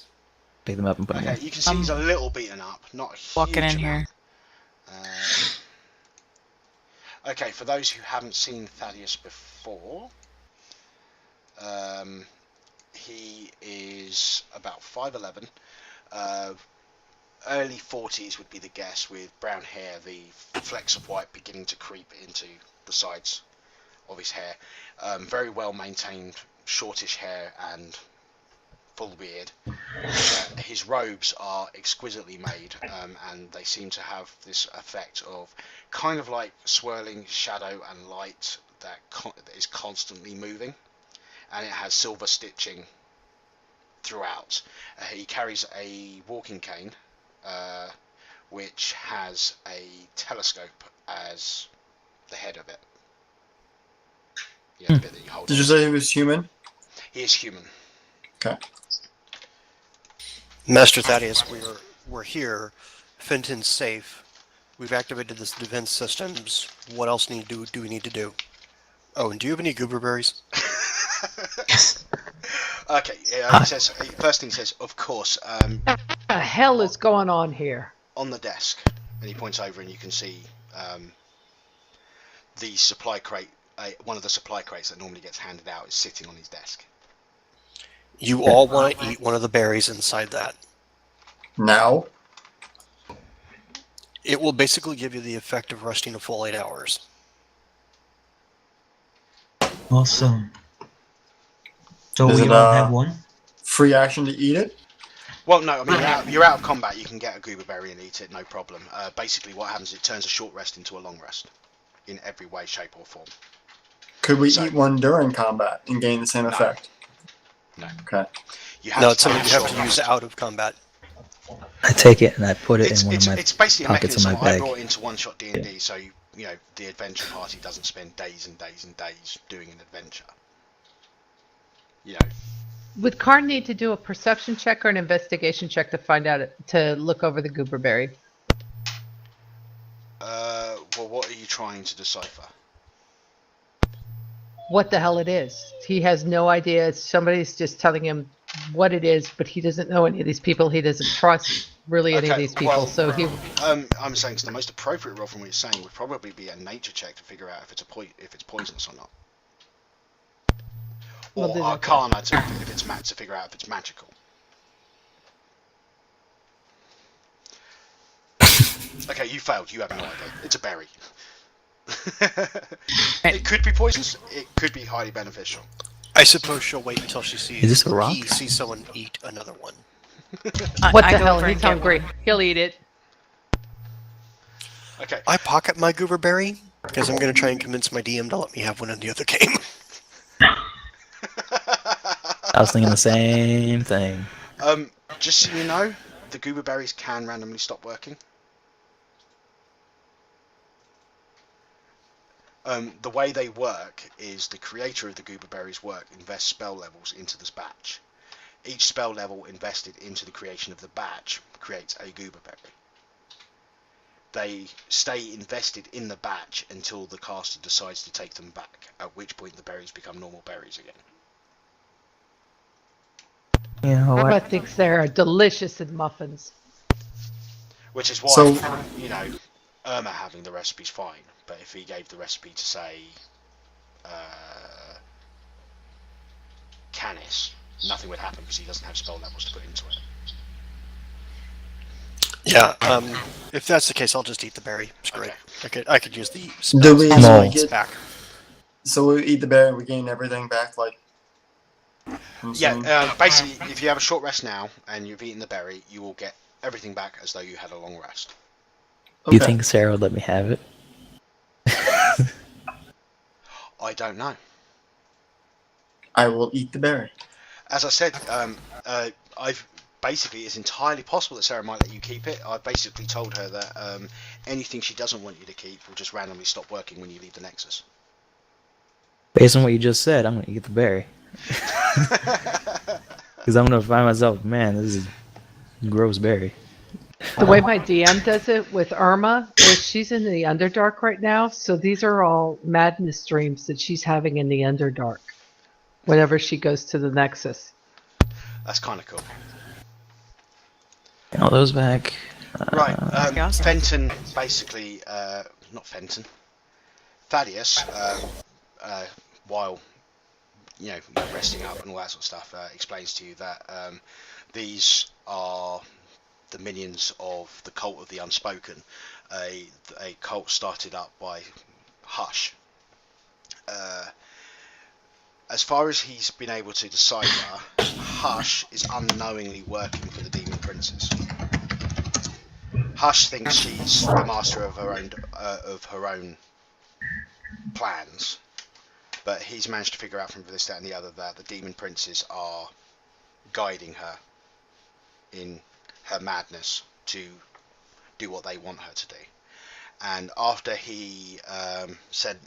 Pick them up and put them Okay, away. you can see he's a little beaten up, not a huge Walking in amount. here. Okay, for those who haven't seen Thaddeus before, he is about 5'11", early 40s would be the guess, with brown hair, the flecks of white beginning to creep into the sides of his hair. Very well maintained, shortish hair and full beard. His robes are exquisitely made, and they seem to have this effect of kind of like swirling shadow and light that is constantly moving, and it has silver stitching throughout. He carries a walking cane, which has a telescope as the head of it. Yeah, the bit that you hold. Did you say he was human? He is human. Okay. Master Thaddeus, we're here. Fenton's safe. We've activated the defense systems. What else do we need to do? Oh, and do you have any goober berries? Okay. He says first thing he says, of course. What the hell is going on here? On the desk, and he points over, and you can see the supply crate. One of the supply crates that normally gets handed out is sitting on his desk. You all want to eat one of the berries inside that. Now? It will basically give you the effect of resting a full 8 hours. Awesome. So Is we it, all have one? Free action to eat it? Well, no, I mean, you're out of combat. You can get a goober berry and eat it, no problem. Basically, what happens is it turns a short rest into a long rest, in every way, shape, or form. Could we eat one during combat and gain the same effect? No. Okay. It's something you have to use out of combat. I take it and I put it in one of my It's basically a pockets of mechanism my I bag. brought into OneShotDND, so the adventure party doesn't spend days and days and days doing an adventure. Would Karn need to do a perception check or an investigation check to find out to look over the goober berry? Well, what are you trying to decipher? What the hell it is? He has no idea. Somebody's just telling him what it is, but he doesn't know any of these people. He doesn't trust really any of these people. Well, so he. I'm saying the most appropriate role from what you're saying would probably be a nature check to figure out if it's poisonous or not. Or Arcana if it's to figure out if it's magical. Okay, you failed. You have no idea. It's a berry. It could be poisonous. It could be highly beneficial. I suppose she'll wait until she sees. Is this a rock? He sees someone eat another one. What I the go hell? over He's and get hungry. one. He'll eat it. Okay. I pocket my goober berry because I'm going to try and convince my DM to let me have one in the other game. I was thinking the same thing. Just so you know, the goober berries can randomly stop working. The way they work is the creator of the goober berries invests spell levels into this batch. Each spell level invested into the creation of the batch creates a goober berry. They stay invested in the batch until the caster decides to take them back, at which point the berries become normal berries again. Irma thinks they're delicious in muffins. Which is why, Irma having the recipe's fine, but if he gave the recipe to, say, Canis, nothing would happen because he doesn't have spell levels to put into it. Yeah, if that's the case, I'll just eat the berry. It's great. Okay. I could use the Do we spells back. So we eat the berry, we gain everything back, like. Yeah, basically, if you have a short rest now and you've eaten the berry, you will get everything back as though you had a long rest. Do you think Sarah would let me have it? I don't know. I will eat the berry. As I said, it's entirely possible that Sarah might let you keep it. I've basically told her that anything she doesn't want you to keep will just randomly stop working when you leave the Nexus. Based on what you just said, I'm gonna eat the berry. Because I'm gonna find myself, man, this is gross berry. The way my DM does it with Irma is she's in the Underdark right now, so these are all madness dreams that she's having in the Underdark whenever she goes to the Nexus. That's kind of cool. Get all those back. Right, awesome. Fenton basically, not Fenton, Thaddeus, while you're resting up and all that sort of stuff, explains to you that these are the minions of the Cult of the Unspoken, a cult started up by Hush. As far as he's been able to decipher, Hush is unknowingly working for the Demon Princess. Hush thinks she's the master of her own plans, but he's managed to figure out from this, that, and the other that the Demon Princes are guiding her in her madness to do what they want her to do. And after he sent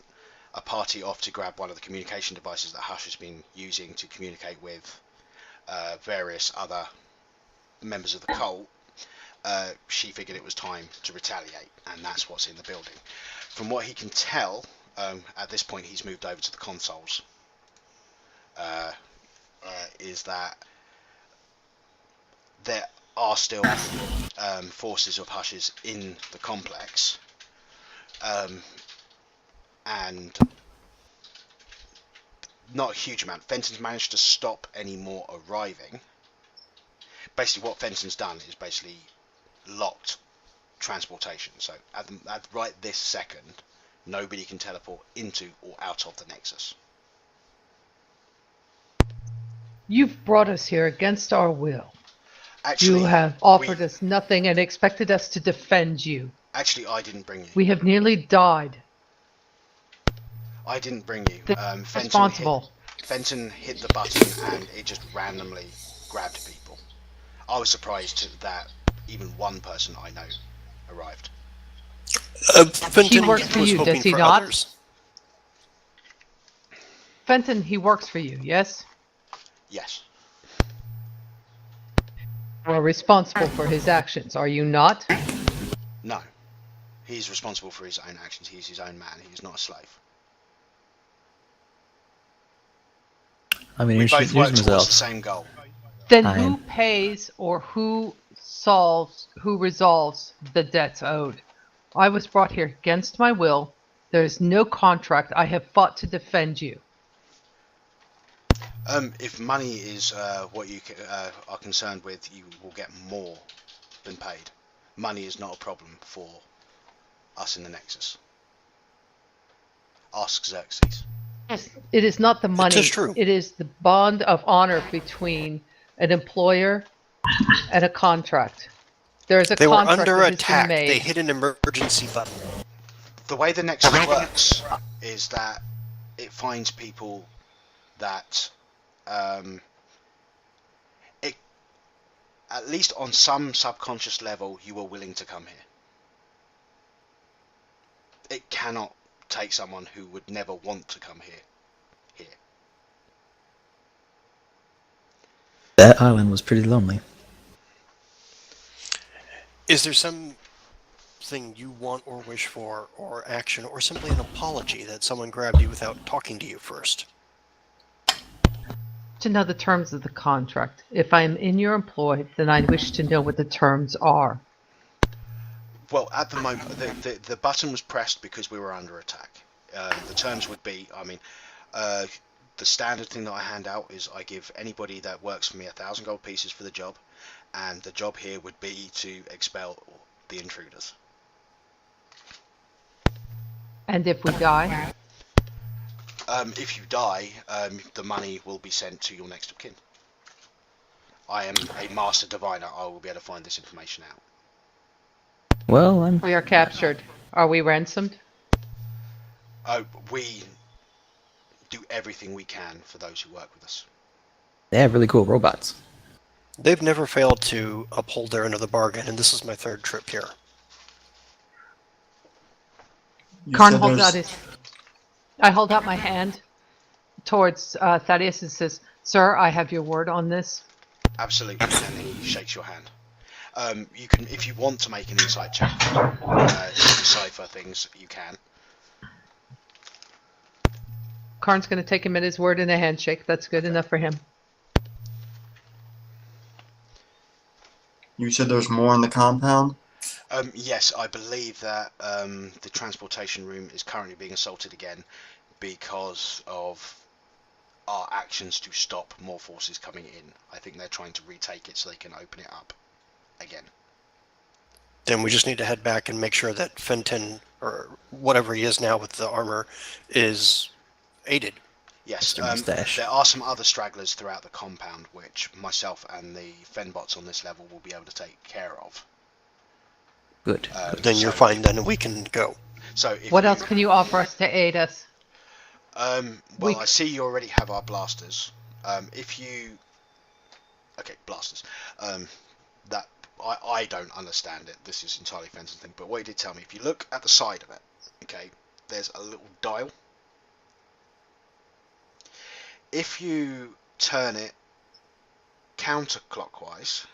a party off to grab one of the communication devices that Hush has been using to communicate with various other members of the cult, she figured it was time to retaliate, and that's what's in the building. From what he can tell, at this point he's moved over to the consoles, is that there are still forces of Hush's in the complex, and not a huge amount. Fenton's managed to stop any more arriving. Basically what Fenton's done is basically locked transportation, so at right this second nobody can teleport into or out of the Nexus. You've brought us here against our will. Actually, You have offered us nothing and expected us to defend you. Actually, I didn't bring you. We have nearly died. I didn't bring you. Responsible. Fenton hit the button and it just randomly grabbed people. I was surprised that even one person I know arrived. Fenton He works for was you, hoping does he for not? others. Fenton, he works for you, yes? Yes. You are responsible for his actions, are you not? No. He's responsible for his own actions. He's his own man. He's not a slave. I mean, We he's both work using towards the himself. same goal. Then I who am. pays or who resolves the debts owed? I was brought here against my will. There is no contract. I have fought to defend you. If money is what you are concerned with, you will get more than paid. Money is not a problem for us in the Nexus. Ask Xerxes. It is not the money. It is true. It is the bond of honor between an employer and a contract. There is a They were contract under that has attack. been made. They hit an emergency button. The way the Nexus works is that it finds people that it, at least on some subconscious level, you are willing to come here. It cannot take someone who would never want to come here. That island was pretty lonely. Is there something you want or wish for, or action, or simply an apology that someone grabbed you without talking to you first? To know the terms of the contract. If I am in your employ, then I wish to know what the terms are. Well, at the moment, the button was pressed because we were under attack. The terms would be, the standard thing that I hand out is I give anybody that works for me 1,000 gold pieces for the job, and the job here would be to expel the intruders. And if we die? If you die, the money will be sent to your next of kin. I am a master diviner. I will be able to find this information out. Well, We are captured. Are we ransomed? We do everything we can for those who work with us. they have really cool robots. They've never failed to uphold their end of the bargain, and this is my third trip here. Karn holds out his... I hold out my hand towards Thaddeus and says, "Sir, I have your word on this." Absolutely, and he shakes your hand. You can, if you want to make an insight check, decipher things, you can. Karn's going to take him at his word in a handshake. That's good enough for him. You said there's more in the compound? Yes, I believe that the transportation room is currently being assaulted again because of our actions to stop more forces coming in. I think they're trying to retake it so they can open it up again. Then we just need to head back and make sure that Fenton, or whatever he is now with the armor, is aided. Yes, Mr. Mustache. there are some other stragglers throughout the compound, which myself and the Fenbots on this level will be able to take care of. Good. Then you're fine. Then we can go. So, if What you, else can you offer us to aid us? well, I see you already have our blasters. Okay, blasters. That I don't understand it. This is entirely Fenton's thing. But what he did tell me, if you look at the side of it, okay, there's a little dial. If you turn it counterclockwise,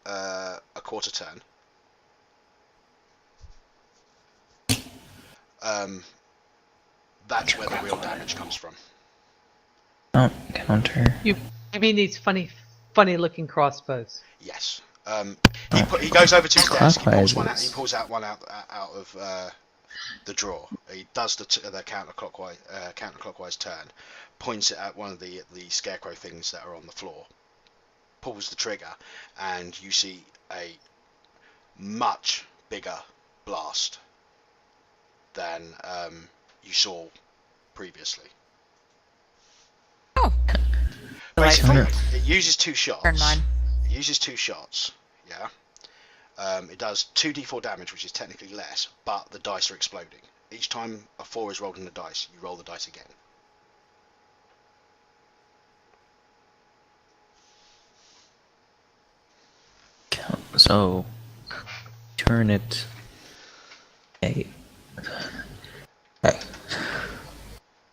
a quarter turn, that's where the real damage comes from. Oh, counter. You mean these funny looking crossbows? Yes. He goes over to his desk. He pulls one out. He Clockwise. pulls out one out of the drawer. He does the counterclockwise turn, points it at one of the scarecrow things that are on the floor, pulls the trigger, and you see a much bigger blast than you saw previously. Oh. Basically, Delightful. it uses 2 shots. Turn mine. It uses 2 shots. Yeah. It does 2d4 damage, which is technically less, but the dice are exploding. Each time a 4 is rolled in the dice, you roll the dice again. So, turn it. Okay.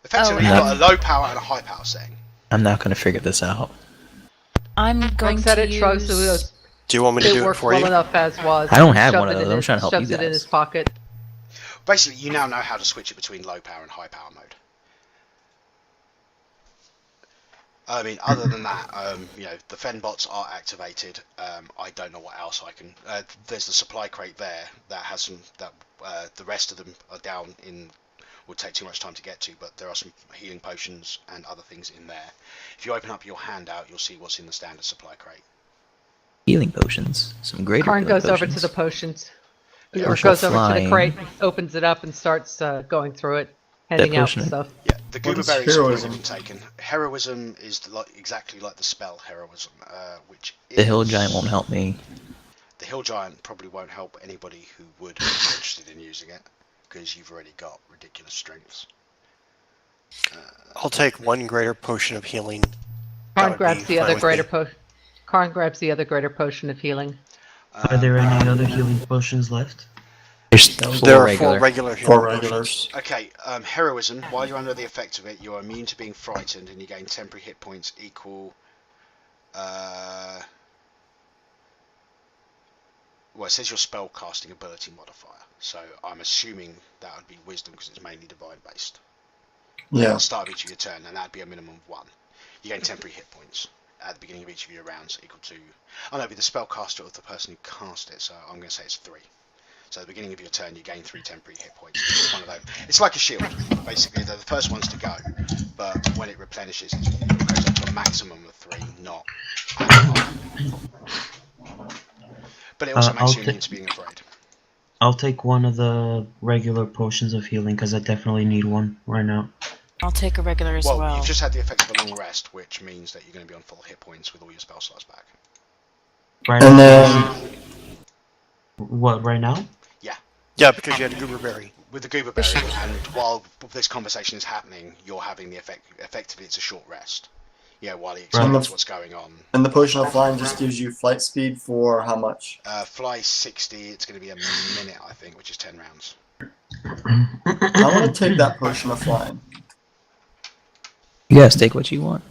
Effectively, Oh, you've got a low power and a high power setting. I'm not gonna figure this out. I'm going Looks at to it, shrugs, so he use... goes, Do you want me to it do it works for well you? enough as was. I don't have Shoves one of it in those. I'm his- trying to help you shoves it in guys. his pocket. Basically, you now know how to switch it between low power and high power mode. I mean, other than that, the Fenbots are activated. I don't know what else I can. There's the supply crate there that has some. The rest of them are down in. Would take too much time to get to, but there are some healing potions and other things in there. If you open up your handout, you'll see what's in the standard supply crate. Healing potions. Some greater Karn healing goes over potions. to the potions. Or Partial goes over to the flying. crate, opens it up, and starts going through it, handing out potion- stuff. Yeah, the What goober is berries have already heroism? been taken. Heroism is exactly like the spell heroism, which is... The hill giant won't help me. The hill giant probably won't help anybody who would be interested in using it, because you've already got ridiculous strengths. I'll take 1 greater potion of healing. That Karn would grabs be the fine other with greater me. potion. Karn grabs the other greater potion of healing. Are there any other healing potions left? There's That was- 4 There are regular. 4 regular healing 4 potions. regulars. Okay, heroism. While you're under the effect of it, you're immune to being frightened, and you gain temporary hit points equal. Well, it says your spell casting ability modifier, so I'm assuming that would be wisdom because it's mainly divine based. At Yeah. the start of each of your turn, and that'd be a minimum of 1. You gain temporary hit points at the beginning of each of your rounds equal to. Oh no, it'd be the spellcaster of the person who cast it, so I'm going to say it's 3. So at the beginning of your turn, you gain 3 temporary hit points. It's one of those. It's like a shield, basically. They're the first ones to go, but when it replenishes, it goes up to a maximum of 3, not. But it also makes I'll you immune to being afraid. I'll take one of the regular potions of healing because I definitely need one right now. I'll take a regular as Well, well. you've just had the effect of a long rest, which means that you're going to be on full hit points with all your spell slots back. Right And now, then what? Right now? Yeah, because you had goober berry. With the goober berry, and while this conversation is happening, you're having the effect. Effectively, it's a short rest. Yeah, while he explains Right. what's going on. and the potion of flying just gives you flight speed for how much? Fly 60. It's going to be a minute, I think, which is 10 rounds. I want to take that potion of flying. You guys take what you want.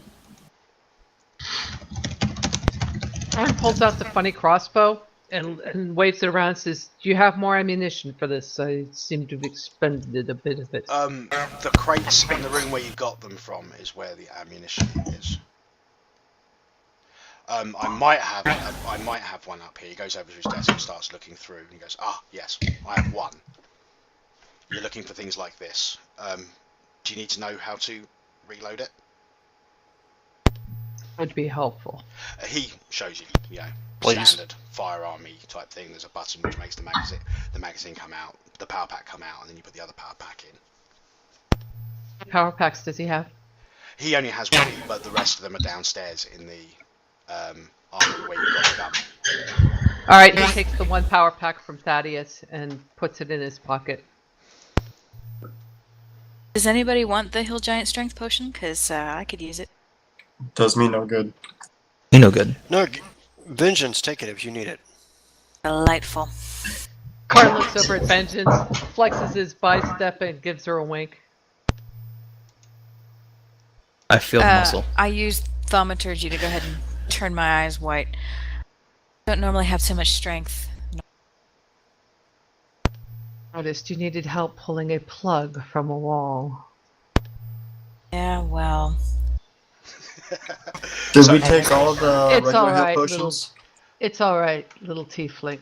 Karn pulls out the funny crossbow and waves it around and says, "Do you have more ammunition for this? I seem to have expended a bit of it." The crates in the room where you got them from is where the ammunition is. I might have one up here. He goes over to his desk and starts looking through, and he goes, "Ah, yes, I have one. You're looking for things like this. Do you need to know how to reload it?" Would be helpful. He shows you, Please. standard firearmy type thing. There's a button which makes the magazine come out, the power pack come out, and then you put the other power pack in. What power packs does he have? He only has one, but the rest of them are downstairs in the armory where you've got the gun. All right, he takes the 1 power pack from Thaddeus and puts it in his pocket. Does anybody want the Hill Giant Strength Potion? Because I could use it. Does me no good. You know good. No, Vengeance, take it if you need it. Delightful. Karn looks over at Vengeance, flexes his bicep, and gives her a wink. I feel the muscle. I use thaumaturgy to go ahead and turn my eyes white. Don't normally have too much strength. Noticed you needed help pulling a plug from a wall. Yeah, well. Did we take all the It's regular all right, heal potions? It's all right, little tiefling.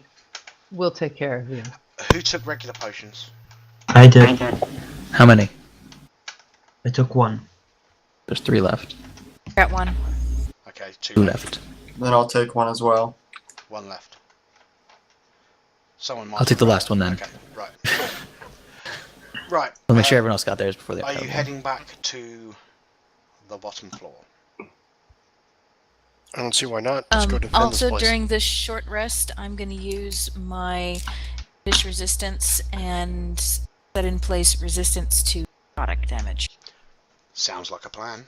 We'll take care of you. Who took regular potions? I did. How many? I took 1. There's 3 left. Got 1. Okay, 2 2 left. left. Then I'll take 1 as well. 1 left. Someone might. I'll take the last one then. Okay, right. Right. I'll make sure everyone else got theirs before they. Are you heading back to the bottom floor? I don't see why not. Let's go to Ven's Also, place. during this short rest, I'm going to use my fish resistance and set in place resistance to product damage. Sounds like a plan.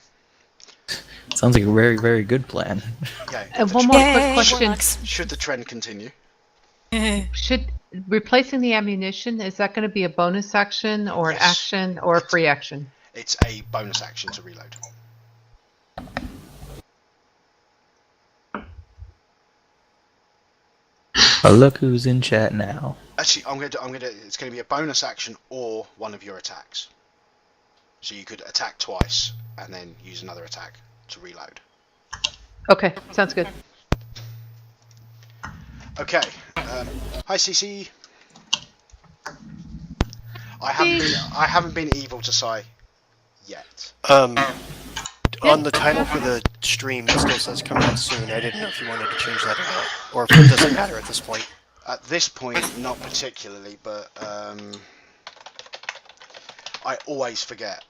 Sounds like a very, very good plan. Yeah. And one more quick question. Warlocks. Should the trend continue? Should replacing the ammunition, is that going to be a bonus action or an Yes. action or a free action? It's a bonus action to reload. Oh, look who's in chat now. Actually, it's gonna be a bonus action or one of your attacks. So you could attack twice and then use another attack to reload. Okay, sounds good. Okay. Hi, CC. I haven't been evil to Sai yet. On the title for the stream, it still says coming out soon. I didn't know if you wanted to change that or not, or if it doesn't matter at this point. At this point, not particularly, but I always forget.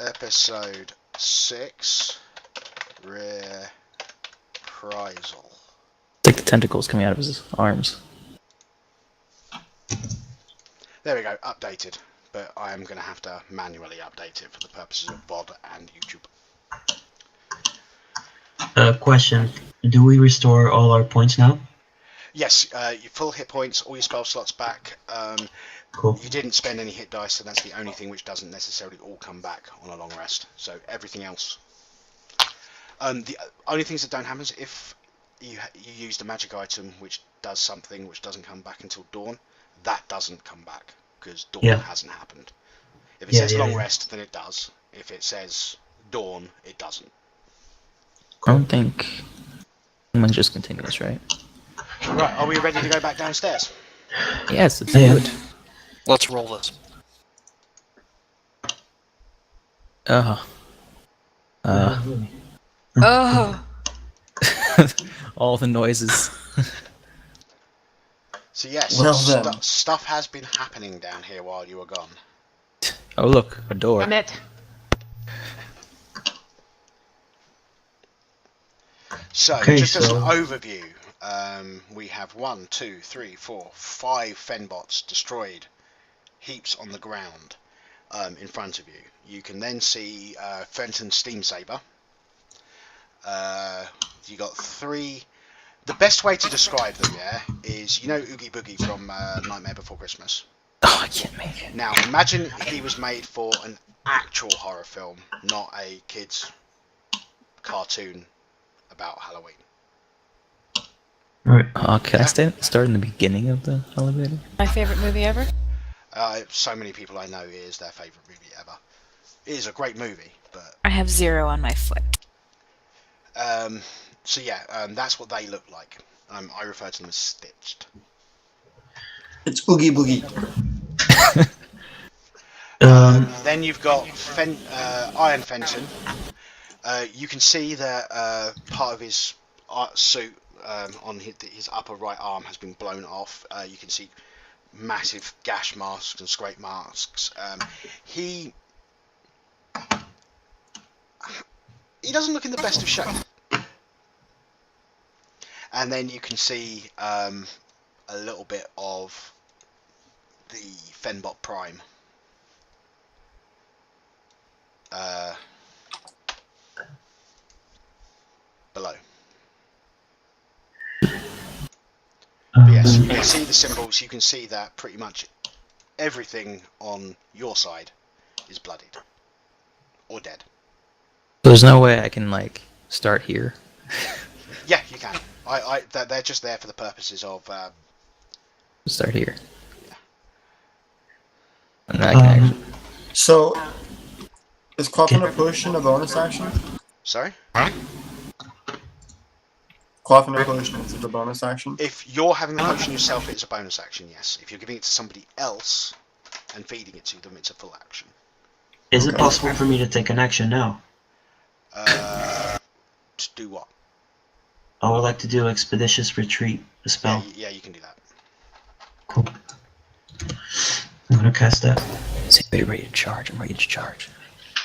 Episode 6, Reprisal. It's like the tentacles coming out of his arms. There we go, updated. But I am going to have to manually update it for the purposes of VOD and YouTube. Question. Do we restore all our points now? Yes, your full hit points, all your spell slots back. Cool. You didn't spend any hit dice, so that's the only thing which doesn't necessarily all come back on a long rest. So everything else. The only things that don't happen is if you used a magic item which does something which doesn't come back until dawn, that doesn't come back because dawn hasn't happened. If it says long rest, then it does. If it says dawn, it doesn't. I don't think. Mine's just continuous, right? Right, are we ready to go back downstairs? Yes, it's good. Let's roll this. Oh, All the noises. So yes, Well then. stuff has been happening down here while you were gone. Oh look, a door. I'm it. So, Okay, just as an so- overview, we have 1, 2, 3, 4, 5 Fenbots destroyed, heaps on the ground in front of you. You can then see Fenton's Steam Saber. You got 3. The best way to describe them, is you know Oogie Boogie from Nightmare Before Christmas. Oh, I can't make it. Now, imagine if he was made for an actual horror film, not a kids' cartoon about Halloween. Alright. Can I start in the beginning of the elevator? my favorite movie ever. So many people I know it is their favourite movie ever. It is a great movie, but I have 0 on my foot. so yeah, that's what they look like. I refer to them as stitched. It's Oogie Boogie. Then you've got Iron Fenton. You can see that part of his suit on his upper right arm has been blown off. You can see massive gash marks and scrape marks. He he doesn't look in the best of shape. And then you can see a little bit of the Fenbot Prime. Below. But yes, you can see the symbols. You can see that pretty much everything on your side is bloodied or dead. There's no way I can like start here. Yeah, you can. They're just there for the purposes of. Start here. Yeah. And I can actually. So, is Quaffing a Potion a bonus action? Sorry? Quaffing a Potion, is it a bonus action? If you're having the potion yourself, it's a bonus action, yes. If you're giving it to somebody else and feeding it to them, it's a full action. Is it possible for me to take an action now? To do what? I would like to do Expeditious Retreat, a spell. Yeah, you can do that. Cool. I'm gonna cast that. Say, ready to charge. I'm ready to charge.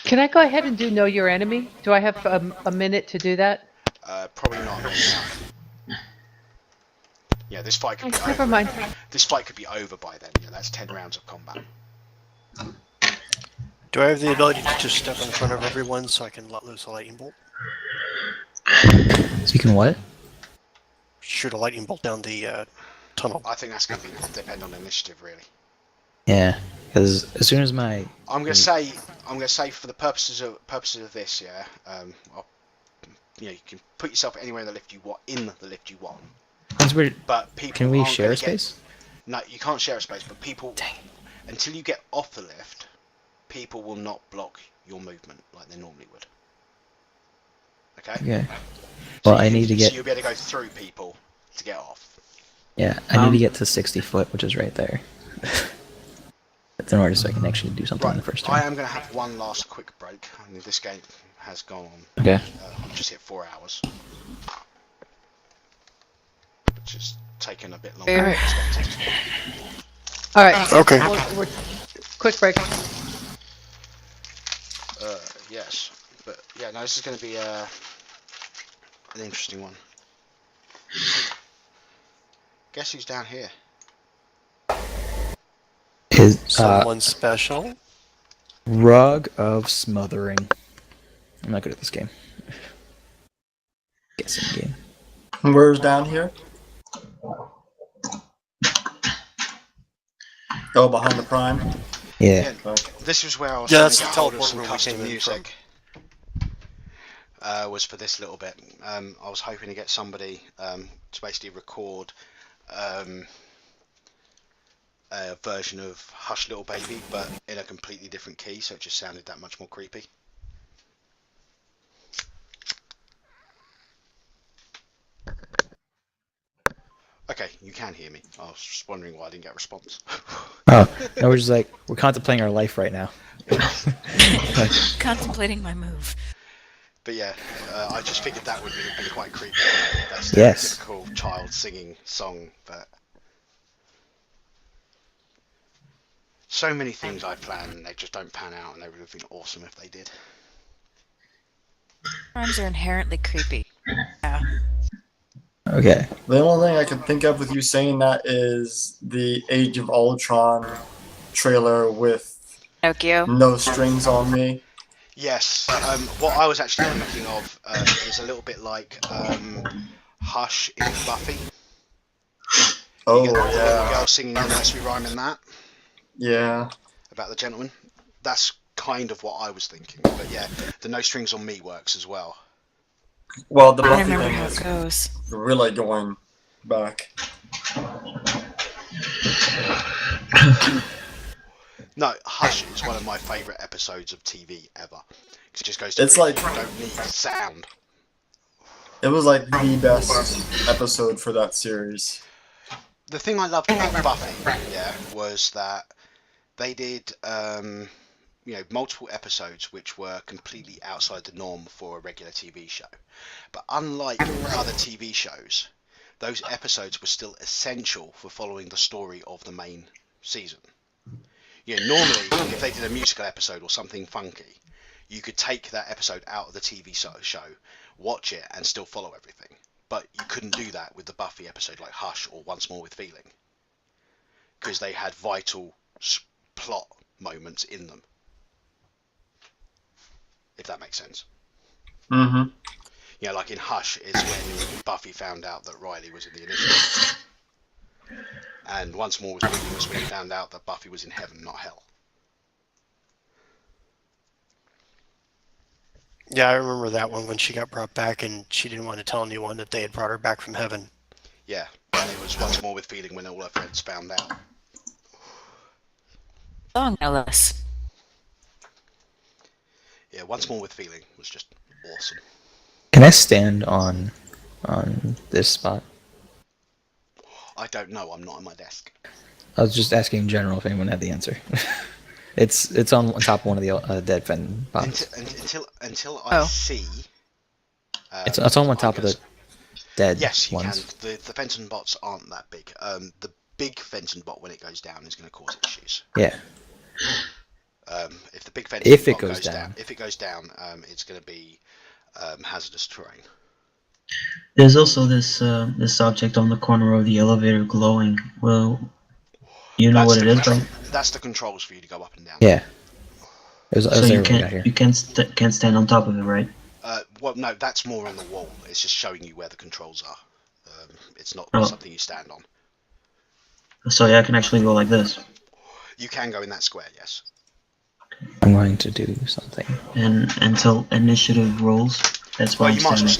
Can I go ahead and do Know Your Enemy? Do I have a minute to do that? Probably not. Yeah, this fight could be over. Never mind. This fight could be over by then. Yeah, that's 10 rounds of combat. Do I have the ability to just step in front of everyone so I can let loose a lightning bolt? So you can what? Shoot a lightning bolt down the tunnel. I think that's going to depend on initiative, really. Yeah, because as soon as my I'm going to say for the purposes of this, yeah. You can put yourself anywhere in the lift you want. But people can we aren't share a gonna space? No, you can't share a space. But people, Dang it. until you get off the lift, people will not block your movement like they normally would. Okay. Okay. Well, I need to get. So you'll be able to go through people to get off. Yeah, I need to get to 60 foot, which is right there. That's in order so I can actually do something in the first turn. I am going to have one last quick break. I mean, this game has gone on. Okay. I've just hit 4 hours. Which has taken a bit longer than expected. All right. Okay. We're quick break. Yes. But yeah, no, this is going to be an interesting one. Guess who's down here? Is Someone special? Rug of Smothering. I'm not good at this game. Guessing game. Where's down here? Oh, behind the Prime? Yeah. This was where I was Yeah, trying that's to the get hold of teleport some room we custom came in music. Was for this little bit. I was hoping to get somebody to basically record a version of Hush Little Baby, but in a completely different key, so it just sounded that much more creepy. Okay, you can hear me. I was just wondering why I didn't get a response. Oh, no, we're just like, we're contemplating our life right now. Contemplating my move. But yeah, I just figured that would be quite creepy. That's Yes. a cool child singing song, but so many things I plan and they just don't pan out, and they would have been awesome if they did. Crimes are inherently creepy. Yeah. Okay. The only thing I can think of with you saying that is the Age of Ultron trailer with Pinocchio. no strings on me. Yes, what I was actually thinking of is a little bit like Hush in Buffy. Oh, You get the little yeah. girl singing the nursery rhyme in that Yeah. about the gentleman. That's kind of what I was thinking. But yeah, the no strings on me works as well. Well, the I Buffy remember thing how is it goes. really going back. No, Hush is one of my favourite episodes of TV ever. Because it just goes to It's people like- who don't need sound. It was like the best episode for that series. The thing I loved about Buffy, yeah, was that they did, multiple episodes which were completely outside the norm for a regular TV show. But unlike other TV shows, those episodes were still essential for following the story of the main season. Normally, if they did a musical episode or something funky, you could take that episode out of the TV show, watch it, and still follow everything. But you couldn't do that with the Buffy episode like Hush or Once More with Feeling, because they had vital plot moments in them. If that makes sense. Mm-hmm. Yeah, like in Hush is when Buffy found out that Riley was in the Initiative. And Once More with Feeling was when he found out that Buffy was in heaven, not hell. Yeah, I remember that one when she got brought back and she didn't want to tell anyone that they had brought her back from heaven. Yeah, and it was Once More with Feeling when all her friends found out. Song, no less. Yeah, Once More with Feeling was just awesome. Can I stand on this spot? I don't know, I'm not on my desk. I was just asking in general if anyone had the answer. It's on top of one of the dead Fen bots. Until I see... it's on one top of the dead yes, you ones. can. The Fenton bots aren't that big. The big Fenton bot, when it goes down, is going to cause issues. Yeah. If the big Fenton If it bot goes down. if it goes down, it's going to be hazardous terrain. There's also this object on the corner of the elevator glowing. Well, you know what it is, right? That's the controls for you to go up and down. Yeah. So you can't stand on top of it, right? Well, no, that's more on the wall. It's just showing you where the controls are. It's not something you stand on. So yeah, I can actually go like this. You can go in that square, yes. I'm going to do something. And until initiative rolls, that's why you might as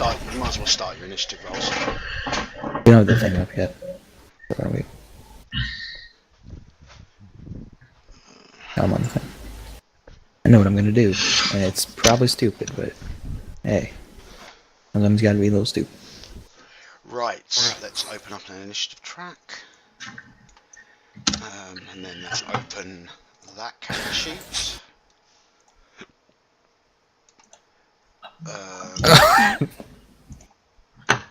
well start your initiative rolls. We don't have the thing up yet. Where are we? I'm on the thing. I know what I'm gonna do, and it's probably stupid, but hey, sometimes you gotta be a little stupid. Right, let's open up an initiative track, and then let's open that character sheet.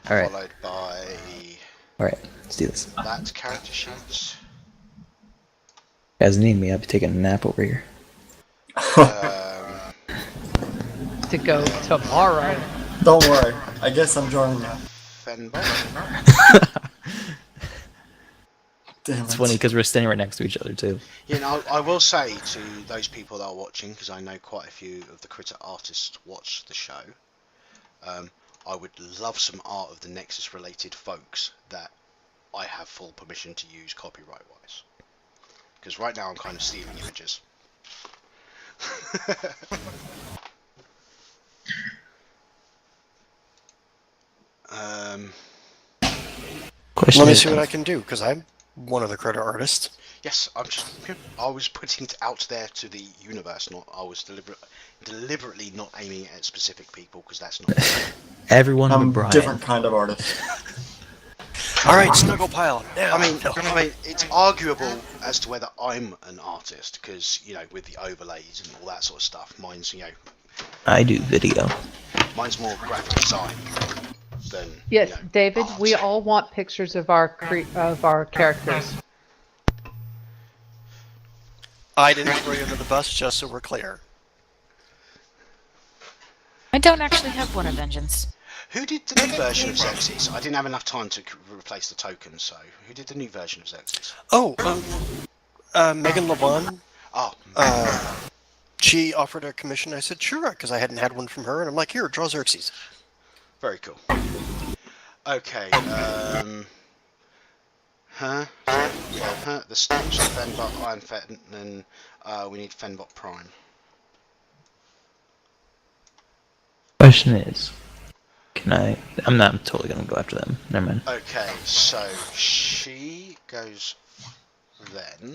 Alright. Followed by Alright, let's do this. that character sheet. Guys need me, I'll be taking a nap over here. To go tomorrow. Don't worry. I guess I'm joining now. Fenbot. Damn It's it. funny because we're standing right next to each other too. You know, I will say to those people that are watching, because I know quite a few of the critter artists watch the show, I would love some art of the Nexus related folks that I have full permission to use copyright wise. Because right now I'm kind of stealing images. Question Let me is, see what I can do, because I'm one of the critter artists. Yes, I was putting it out there to the universe. I was deliberately not aiming at specific people, because that's not. everyone I'm but a Brian. different kind of artist. All right, snuggle pile. Now. I mean, it's arguable as to whether I'm an artist, because with the overlays and all that sort of stuff, mine's I do video. mine's more graphic design than. Yes, David, art. we all want pictures of our characters. I didn't throw you under the bus, just so we're clear. I don't actually have one of Vengeance. Who did the new version of Xerxes? I didn't have enough time to replace the tokens, so who did the new version of Xerxes? Oh, Megan LeBon. Oh, She offered a commission. I said, sure, because I hadn't had one from her. And I'm like, here, draw Xerxes. very cool. Okay, the stamps, Fenbot, Iron Fet, and we need Fenbot Prime. Question is, I'm not totally gonna go after them. Never mind. Okay, so she goes then.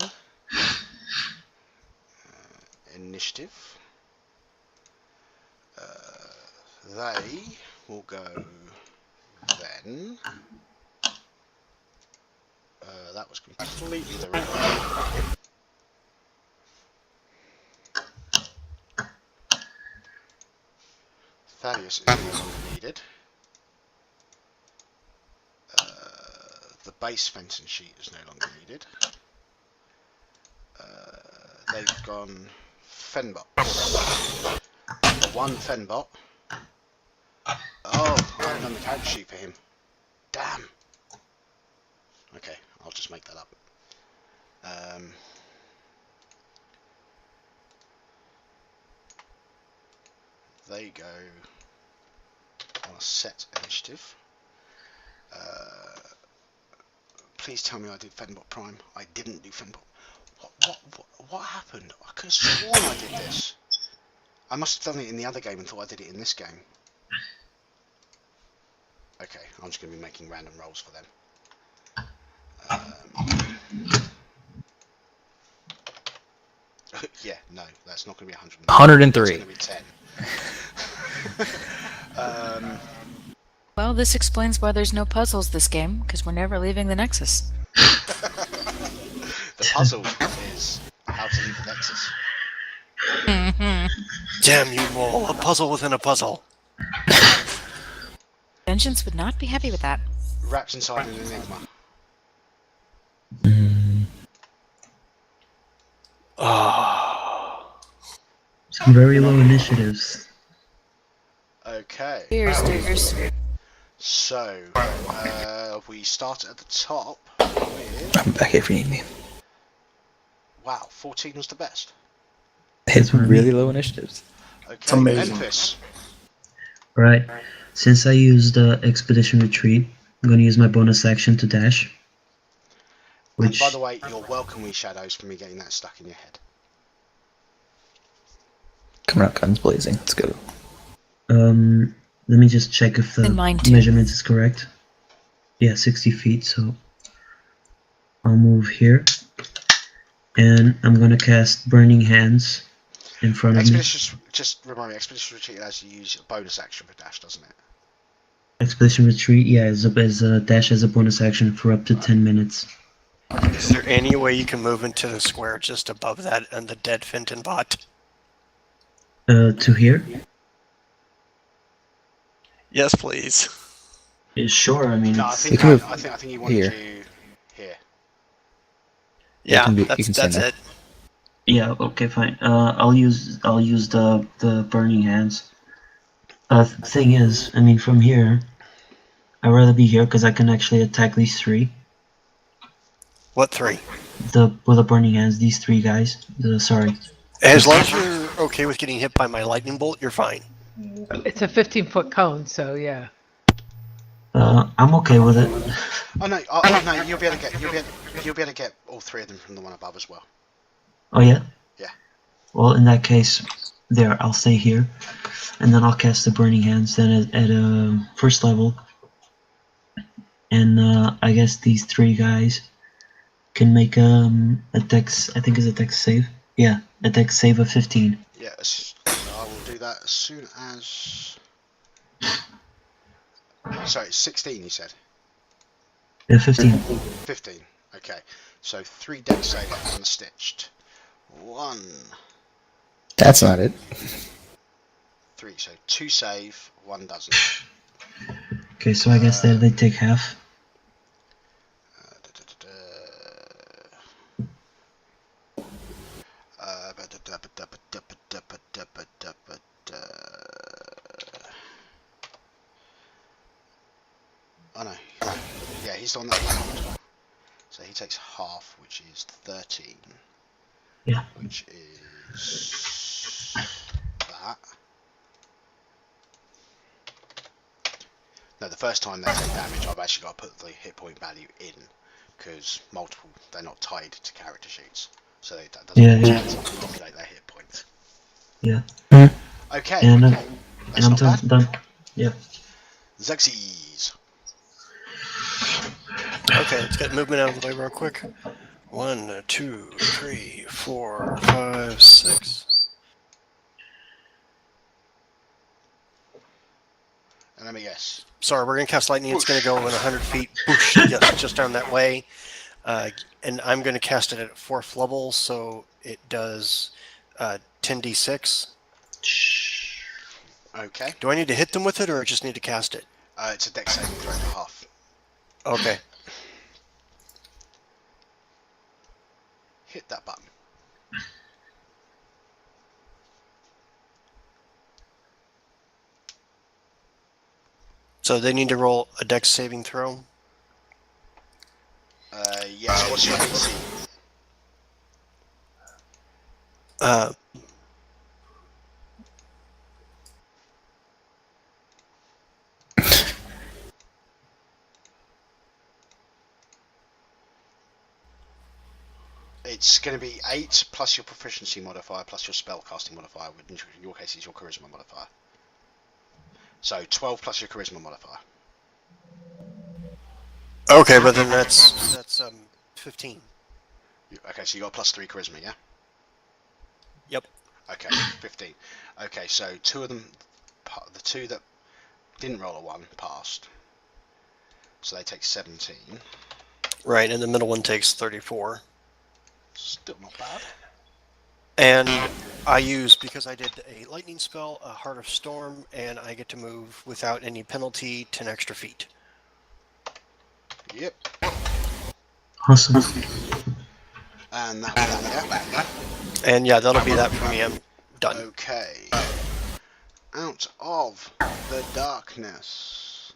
Initiative. They will go then. That was completely the wrong way. Thaddeus is no longer needed. The base fencing sheet is no longer needed. They've gone Fenbot. 1 Fenbot. Oh, I haven't done the character sheet for him. Damn. Okay, I'll just make that up. They go on a set initiative. Please tell me I did Fenbot Prime. I didn't do Fenbot. What happened? I could have sworn I did this. I must have done it in the other game and thought I did it in this game. Okay, I'm just going to be making random rolls for them. Yeah, no, that's not going to be 100. 103. It's going to be 10. Well, this explains why there's no puzzles this game, because we're never leaving the Nexus. The puzzle is how to leave the Nexus. Damn you, Mole! A puzzle within a puzzle. Vengeance would not be happy with that. Wrapped inside an enigma. Some very low initiatives. Okay. Cheers. So, we start at the top with... I'm back here if you need me. Wow, 14 was the best. It's really low initiatives. Okay, amazing. Memphis. Right. Since I used Expedition Retreat, I'm going to use my bonus action to dash. And Which, by the way, you're welcome, Wee Shadows, for me getting that stuck in your head. Coming out guns blazing. Let's go. let me just check if the And mine too. measurement is correct. Yeah, 60 feet, so I'll move here. And I'm going to cast Burning Hands in front of me. Just remind me, Expedition Retreat allows you to use a bonus action for dash, doesn't it? Expedition Retreat, yeah, is a dash as a bonus action for up to 10 minutes. Is there any way you can move into the square just above that and the dead Fenton bot? To here? Yes, please. Yeah, sure, I mean, No, I it's, think You can move I think you wanted here. to here. Yeah, you can stand that's there. it. yeah, okay, fine. I'll use the Burning Hands. Thing is, I mean, from here, I'd rather be here because I can actually attack these three. What 3? With the Burning Hands, these 3 guys. Sorry. As long as you're okay with getting hit by my lightning bolt, you're fine. It's a 15-foot cone, so yeah. I'm okay with it. Oh no, no, you'll be able to get all 3 of them from the one above as well. Oh yeah? Yeah. Well, in that case, there, I'll stay here. And then I'll cast the Burning Hands then at first level. And I guess these 3 guys can make a dex, I think it's a dex save. Yeah, a dex save of 15. Yes, I will do that as soon as... Sorry, 16 you said? Yeah, 15. 15, okay. So 3 dex save on the stitched. 1, That's not it. 3, so 2 save, 1 doesn't. Okay, so I guess they take half. Oh no, yeah, he's the one that's round. So he takes half, which is 13. Yeah. Which is that. No, the first time they take damage, I've actually got to put the hit point value in, because multiple, they're not tied to character sheets, so that doesn't populate their hit points. Yeah. Okay, And that's I'm not bad. done. Yeah. Xerxes. Okay, let's get movement out of the way real quick. 1, 2, 3, 4, 5, 6. And let me guess. Sorry, we're going to cast lightning. It's going to go in 100 feet. Boosh, yes, just down that way. And I'm going to cast it at 4th level, so it does 10d6. Okay. Do I need to hit them with it, or I just need to cast it? It's a dex saving throw for half. Okay. Hit that button. So they need to roll a dex saving throw. Yes, what's your AC? It's going to be 8 plus your proficiency modifier plus your spellcasting modifier, which in your case is your charisma modifier. So 12 plus your charisma modifier. Okay, but then that's 15. Okay, so you got +3 charisma, yeah? Yep. Okay, 15. Okay, so two of them, the two that didn't roll a 1 passed. So they take 17. Right, and the middle one takes 34. Still not bad. And I use, because I did a lightning spell, a Heart of Storm, and I get to move without any penalty 10 extra feet. Yep. Awesome. And that was that, yeah? And yeah, that'll be that for me. I'm done. Okay. Out of the darkness.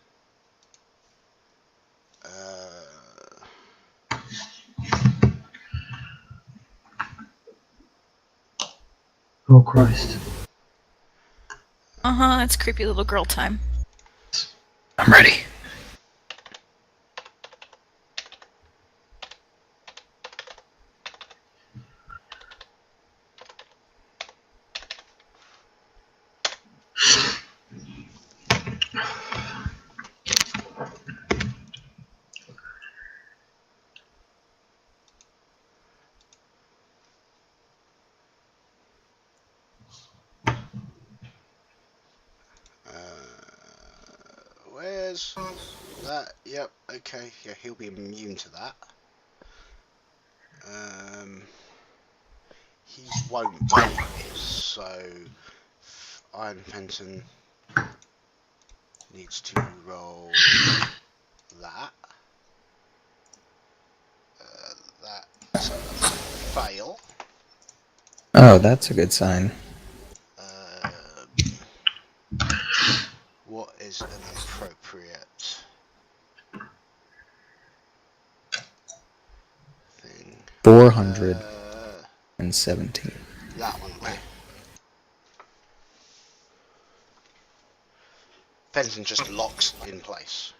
Oh Christ. It's creepy little girl time. I'm ready. Where's that? Yep, okay, yeah, he'll be immune to that. He won't be, so Iron Fenton needs to roll that. That's a fail. Oh, that's a good sign. What is an appropriate thing? 417. That one, okay. Fenton just locks in place.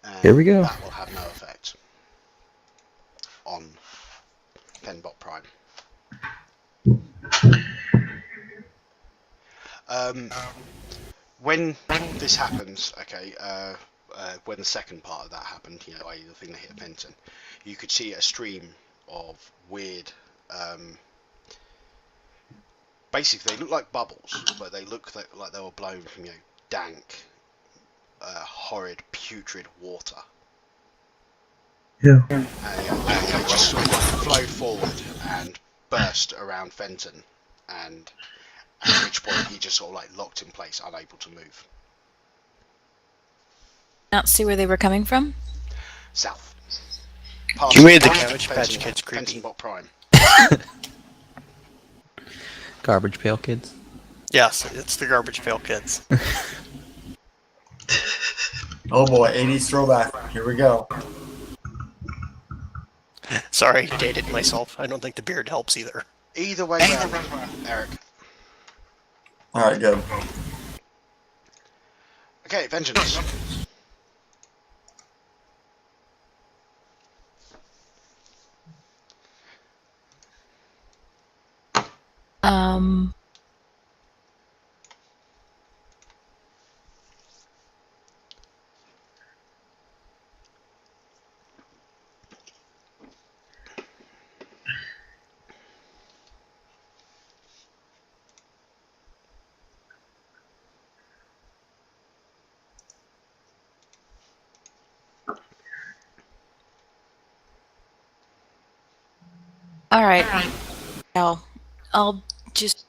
And Here we go. That will have no effect on Fenbot Prime. When this happens, okay, when the second part of that happened, you know, i.e. the thing that hit Fenton, you could see a stream of weird, basically they look like bubbles, but they look like they were blown from, you know, dank, horrid, putrid water. Yeah. And they just sort of like flowed forward and burst around Fenton, and at which point he just sort of like locked in place, unable to move. Not see where they were coming from? South. You made the Cabbage Patch Kids creepy. Fentonbot Prime. Garbage Pail Kids. Yes, it's the Garbage Pail Kids. Oh boy, 80s throwback. Here we go. Sorry, dated myself. I don't think the beard helps either. Either way round, Eric. Alright, good. Okay, Vengeance. All right. I'll just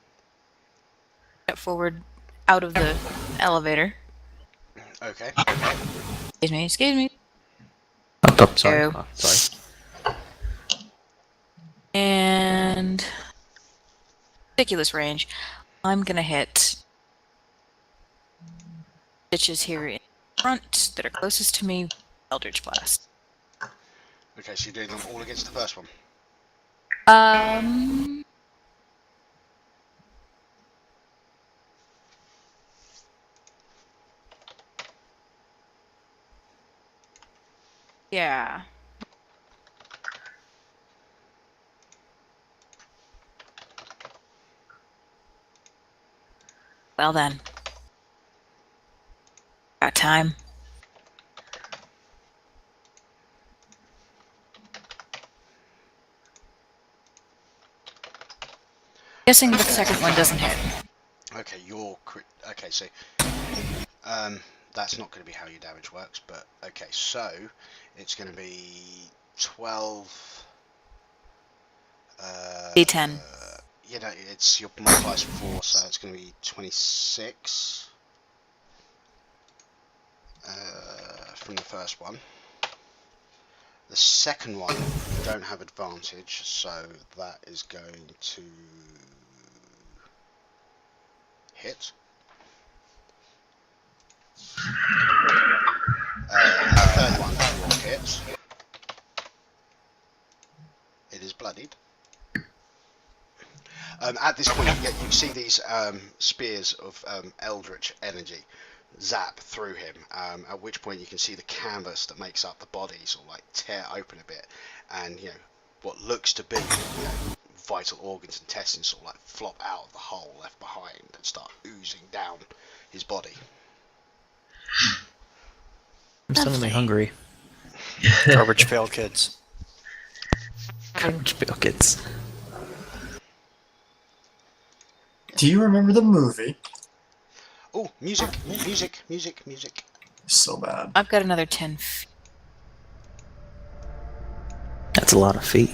step forward out of the elevator. Okay. Excuse me. Oh, sorry. Ew. Oh, sorry. And ridiculous range. I'm gonna hit bitches here in front that are closest to me. Eldritch Blast. Okay, so you're doing them all against the first one. Yeah. Well then. Got time. Guessing the second one doesn't hit. Okay, okay, so that's not going to be how your damage works, but okay, so it's going to be 12. D10. You know, it's your multiplies 4, so it's going to be 26 from the first one. The second one, you don't have advantage, so that is going to hit. The third one will hit. It is bloodied. At this point, you see these spears of eldritch energy zap through him, at which point you can see the canvas that makes up the body sort of like tear open a bit, and what looks to be vital organs and intestines sort of like flop out of the hole left behind and start oozing down his body. I'm suddenly hungry. Garbage pail kids. Garbage pail kids. Do you remember the movie? Oh, music. So bad. I've got another 10. That's a lot of feet.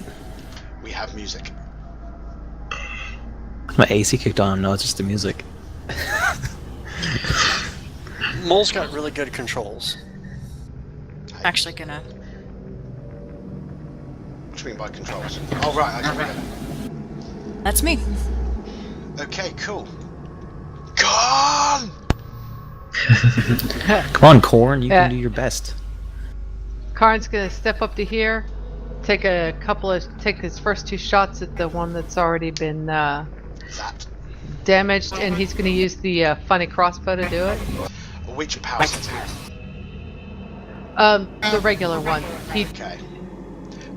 We have music. My AC kicked on. No, it's just the music. Mole's got really good controls. Actually gonna. What do you mean by controls? Oh, right, I get it. That's me. Okay, cool. Gone! Come on, Corn, you can do your best. Karn's gonna step up to here, take his first 2 shots at the one that's already been damaged, and he's gonna use the funny crossbow to do it. Which power setting? The regular one. Okay.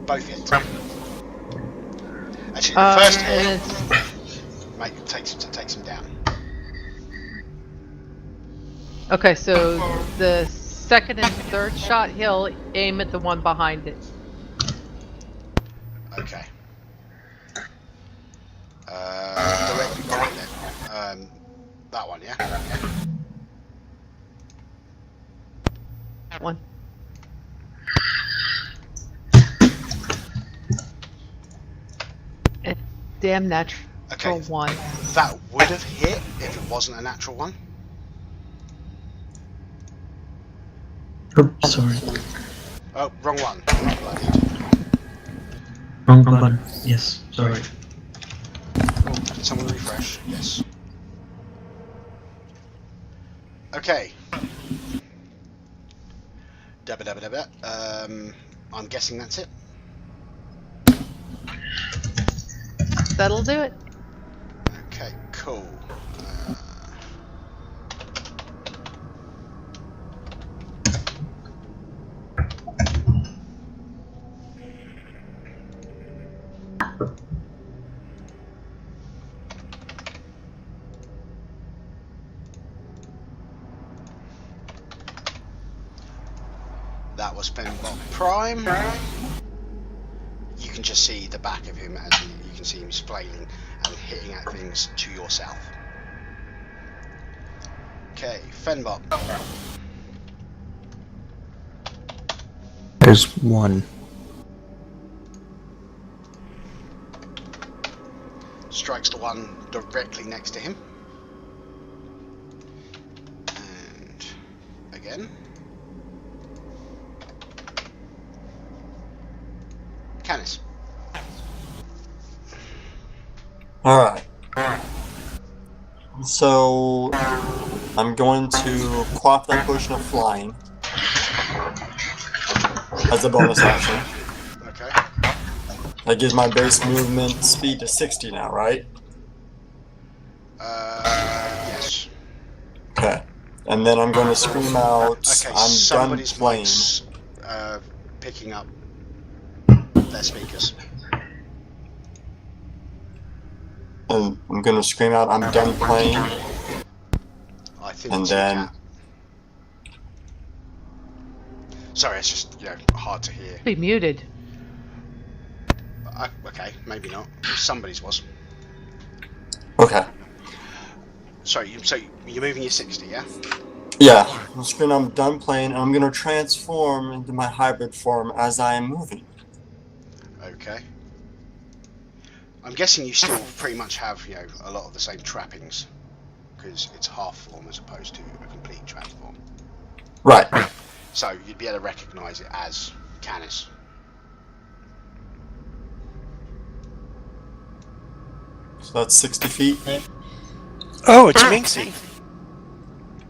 Both hits. Actually, the first hit takes him down. Okay, so the second and third shot, he'll aim at the one behind it. Okay. Directly behind it. That one, yeah? That one. Damn natural one. That would have hit if it wasn't a natural one. Oh, sorry. Oh, wrong one. Not bloodied. Wrong button. Yes, sorry. Oh, can someone refresh? Yes. Okay. Dabba. I'm guessing that's it. That'll do it. Okay, cool. That was Fenbot Prime. You can just see the back of him as you can see him flailing and hitting at things to your south. Okay, Fenbot. There's one. Strikes the one directly next to him. And again. Canis. Alright. So, I'm going to quaff that potion of flying as a bonus action. Okay. That gives my base movement speed to 60 now, right? Yes. Okay. And then I'm going to scream out, Okay, I'm done somebody's playing. mic's picking up their speakers. And I'm going to scream out, I'm done playing. I think And it's your then- cat. Sorry, it's just, hard to hear. Be muted. Okay, maybe not. Somebody's was. Okay. Sorry, so you're moving your 60, yeah? Yeah. I'm screaming, I'm done playing, and I'm going to transform into my hybrid form as I am moving. Okay. I'm guessing you still pretty much have, a lot of the same trappings, because it's half form as opposed to a complete transform. Right. So you'd be able to recognise it as Canis. So that's 60 feet. Oh, it's Minxie.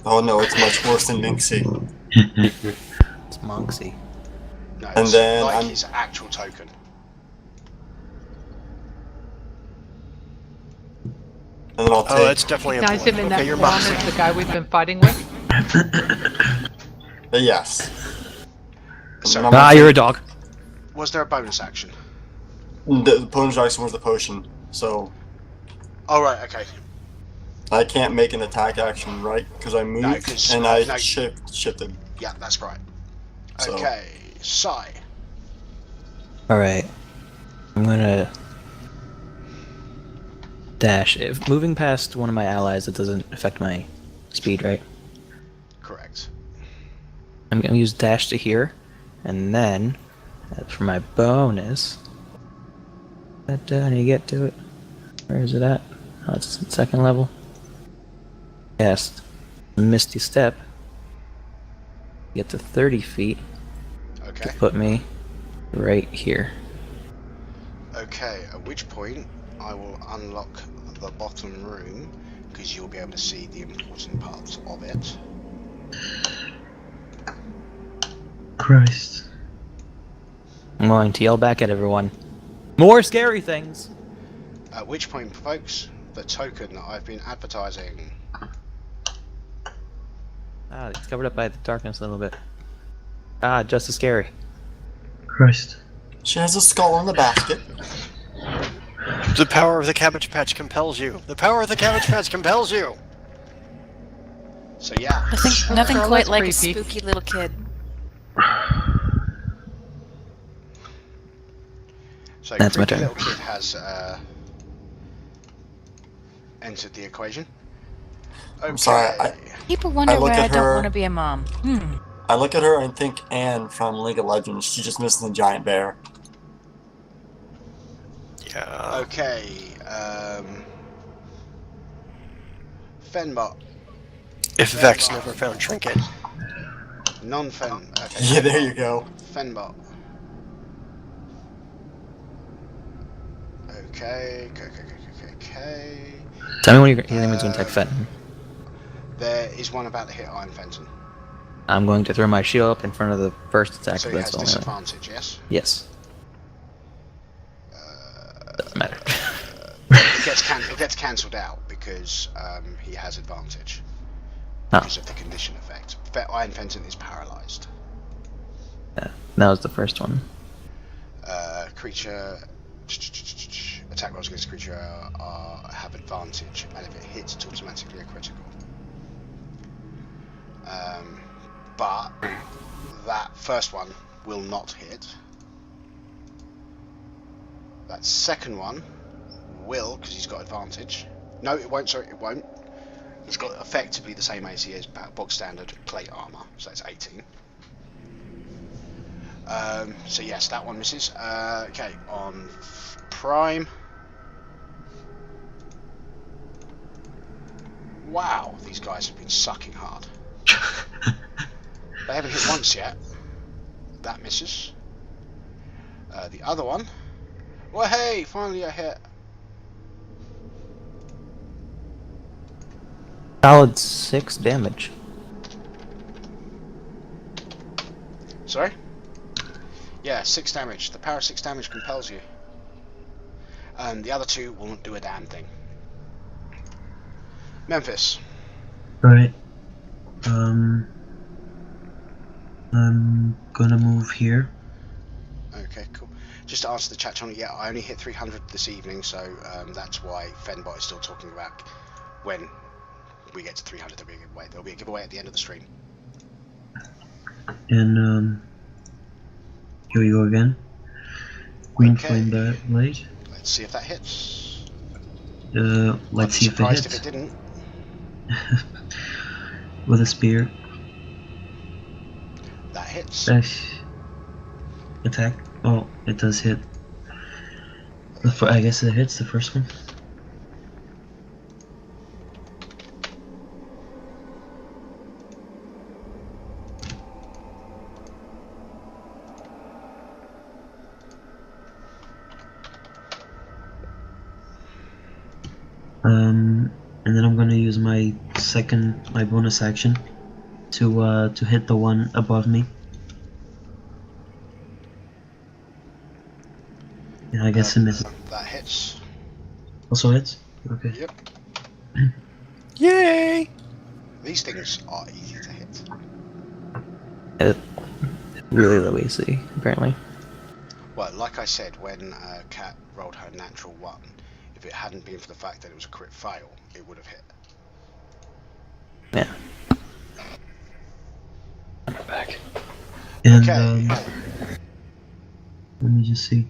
Oh no, it's much worse than Minxie. It's Monksy. No, And it's then like I'm- his actual token. And then I'll Oh, take... that's definitely a boy. Recognize him in Okay, that you're form Moxie. as the guy we've been fighting with? Yes. So, And I'm Ah, gonna you're a take- dog. was there a bonus action? The bonus action was the potion, so Oh, right, okay. I can't make an attack action, right? Because I moved 'cause- and I no. shifted. Yeah, that's right. So- Okay, Sai. Alright. I'm gonna dash. If moving past one of my allies, it doesn't affect my speed, right? Correct. I'm gonna use dash to here, and then for my bonus, I need to get to it. Where is it at? Oh, it's at second level. Cast Misty Step. Get to 30 feet Okay. to put me right here. Okay, at which point I will unlock the bottom room because you'll be able to see the important parts of it. Christ. I'm going to yell back at everyone. More scary things! At which point, folks, the token that I've been advertising. Ah, it's covered up by the darkness a little bit. Ah, just as scary. Christ. She has a skull in the basket. The power of the Cabbage Patch compels you. The power of the Cabbage Patch compels you. So yeah, Nothing Girl, quite that's like a creepy. spooky little kid. so That's my creepy turn. little kid has entered the equation. Okay. I'm sorry, People wonder look why I at don't her- want to be a mom. I look at her and think Anne from League of Legends. She just missing the giant bear. Yeah. Okay. Fenbot. If Vex never found Trinket. Non-Fen. Okay. Yeah, there you go. Fenbot. Okay. Okay. Tell me when your enemy's going to attack Fenton. There is one about to hit Iron Fenton. I'm going to throw my shield up in front of the first attack. So he That's has the only one. disadvantage, yes? Yes. Doesn't matter. It gets cancelled out because he has advantage. Oh. Because of the condition effect. Iron Fenton is paralysed. Yeah, that was the first one. Creature... Attack rolls against creature have advantage, and if it hits, it's automatically a critical. But that first one will not hit. That second one will, because he's got advantage. No, it won't. Sorry, it won't. He's got effectively the same AC as box standard plate armor, so that's 18. So yes, that one misses. Okay, on Prime. Wow, these guys have been sucking hard. They haven't hit once yet. That misses. The other one. Well, hey, finally a hit. Solid 6 damage. Sorry? Yeah, 6 damage. The power of 6 damage compels you. The other 2 won't do a damn thing. Memphis. Right. I'm gonna move here. Okay, cool. Just to answer the chat channel, yeah, I only hit 300 this evening, so that's why Fenbot is still talking about when we get to 300 there'll be a giveaway. There'll be a giveaway at the end of the stream. And here we go again. Green Okay. flame that light. Let's see if that hits. Let's see if it hits. If it didn't. With a spear. That hits. Attack. Oh, it does hit. I guess it hits the first one. And then I'm gonna use my bonus action to hit the one above me. Yeah, I guess it misses. That hits. Also hits? Okay. Yep. Yay! These things are easy to hit. Really low AC, apparently. Well, like I said, when Kat rolled her natural 1, if it hadn't been for the fact that it was a crit fail, it would have hit. Yeah. I'm back. And Okay. let me just see.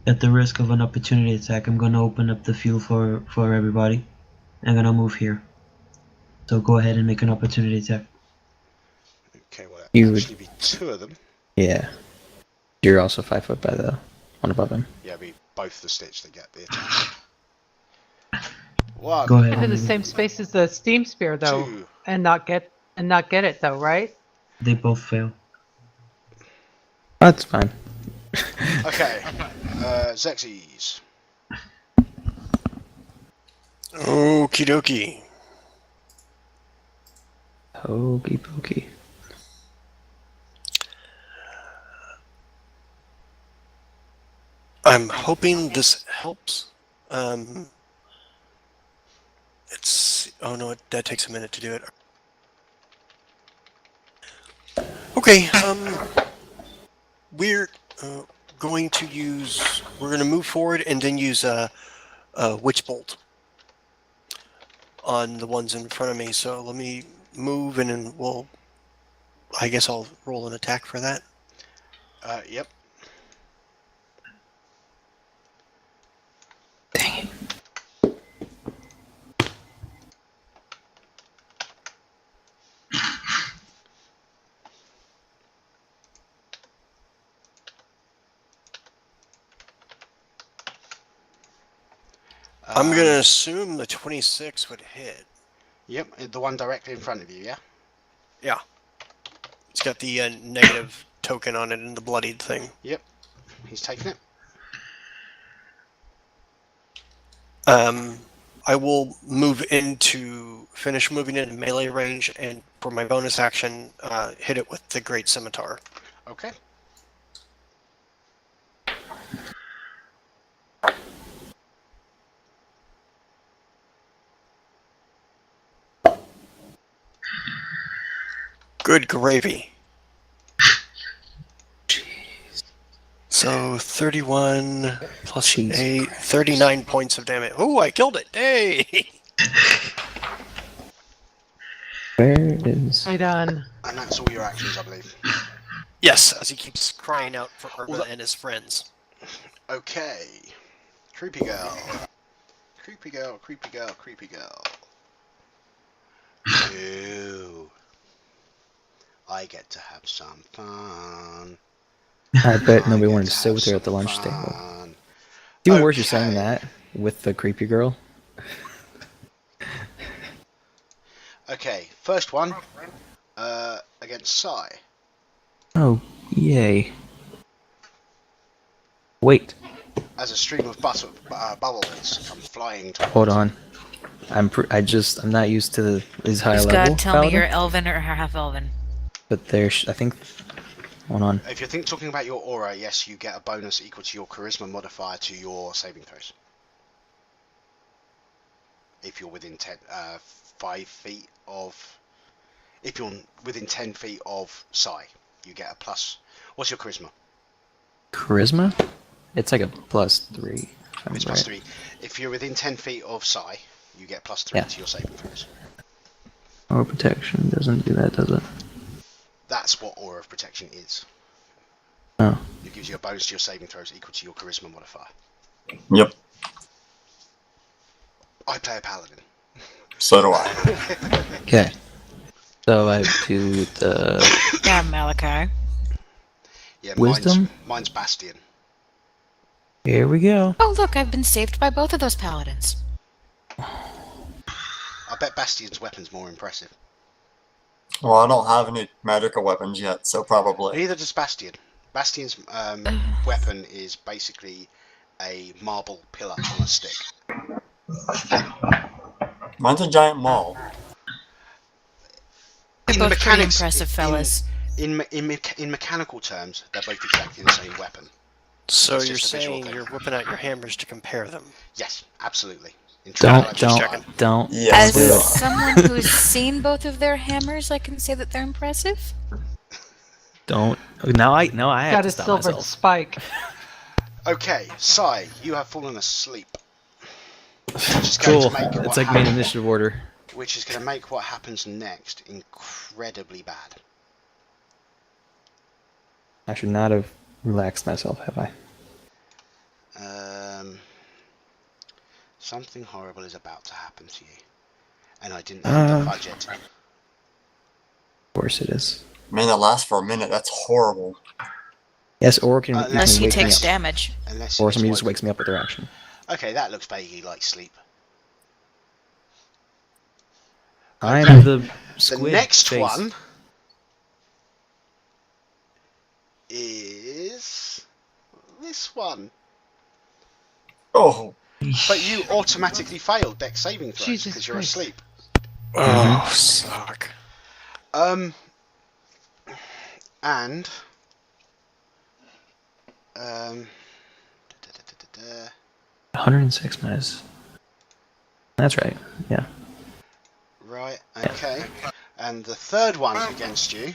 At the risk of an opportunity attack, I'm gonna open up the field for everybody. I'm gonna move here. So go ahead and make an opportunity attack. Okay, well, You it'll would- actually be 2 of them. Yeah. You're also 5 foot by the one above him. Yeah, it'll be both the Stitch that get the attack. 1, Go ahead. In the same space as the steam spear, though, 2. and not get it, though, right? They both fail. That's fine. Okay, Xerxes. Okie dokie. Hokey pokey. I'm hoping this helps. Oh no, that takes a minute to do it. Okay, we're going to move forward and then use a Witch Bolt on the ones in front of me. So let me move and then I guess I'll roll an attack for that. Yep. Dang it. I'm going to assume the 26 would hit. Yep, the one directly in front of you, yeah? Yeah. It's got the negative token on it and the bloodied thing. Yep. He's taking it. I will finish moving into melee range, and for my bonus action, hit it with the Great Scimitar. Okay. Good gravy. So 31 plus Jeez. 8, 39 points of damage. Oh, I killed it! Hey! Where is... Right on. And that's all your actions, I believe. Yes, as he keeps crying out for Irma Well, and his friends. Okay. Creepy girl. Creepy girl, creepy girl, creepy girl. Ew. I get to have some fun. I bet nobody get wanted to to sit have with her at the some lunch table. fun. It's even worse you're saying Okay. that with the creepy girl. Okay, first one. Against Sai. Oh, yay. Wait, As a stream of bubbles come flying towards hold on. I'm not used to these high Just level gotta tell me paladin, you're elven or half elven. but there's I think hold on. If you're talking about your aura, yes, you get a bonus equal to your charisma modifier to your saving throws. If you're within 5 feet of... If you're within 10 feet of Psi, you get a plus... What's your charisma? Charisma? It's like a +3. It's plus 3. If you're within 10 feet of Psi, you get plus 3 Yeah. to your saving throws. Aura protection doesn't do that, does it? That's what Aura of Protection is. Oh. It gives you a bonus to your saving throws equal to your charisma modifier. Yep. I play a paladin. So do I. Okay. So I do the Yeah, Malachi. Yeah, Wisdom? Mine's Bastion. Here we go. Oh, look, I've been saved by both of those paladins. I bet Bastion's weapon's more impressive. Well, I don't have any magical weapons yet, so probably. Neither does Bastion. Bastion's weapon is basically a marble pillar on a stick. Mine's a giant maul. They're In the both pretty mechanics, impressive fellas. In mechanical terms, they're both exactly the same weapon. So It's you're just a visual saying thing. you're whipping out your hammers to compare them? Yes, absolutely. In Don't, Trial, just checking. don't. Yes, As we are. someone who's seen both of their hammers, I can say that they're impressive. Don't. Now I have Got to a stop silver myself. spike. Okay, Sai, you have fallen asleep. Which is Cool. going to make It's what like main initiative order. which is going to make what happens next incredibly bad. I should not have relaxed myself, have I? Something horrible is about to happen to you, and I didn't have the budget. Of course it is. Man, that lasts for a minute. That's horrible. Yes, or can, you Unless can he wake me takes up. damage. Unless Or you somebody just woke- wakes me up with their action. Okay, that looks vaguely like sleep. I'm Okay. the The squid next face. one is this one. Oh, But you automatically failed Dex saving throws Jesus because you're Christ. asleep. Oh, suck. And 106 minus. That's right. Yeah. right, okay. And the third one against you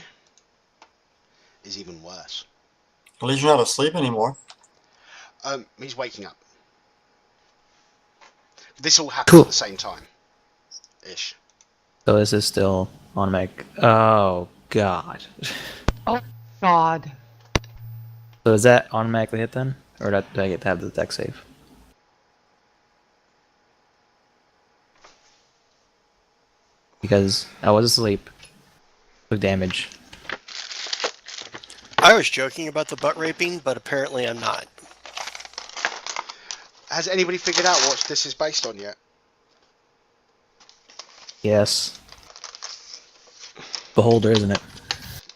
is even worse. at least you're not asleep anymore. He's waking up. This all happens Cool. at the same time. Ish. So this is still on make. Oh god. Oh, God. So is that automatically hit then, or do I get to have the deck save? Because I was asleep, took damage. I was joking about the butt raping, but apparently I'm not. Has anybody figured out what this is based on yet? Yes. Beholder, isn't it?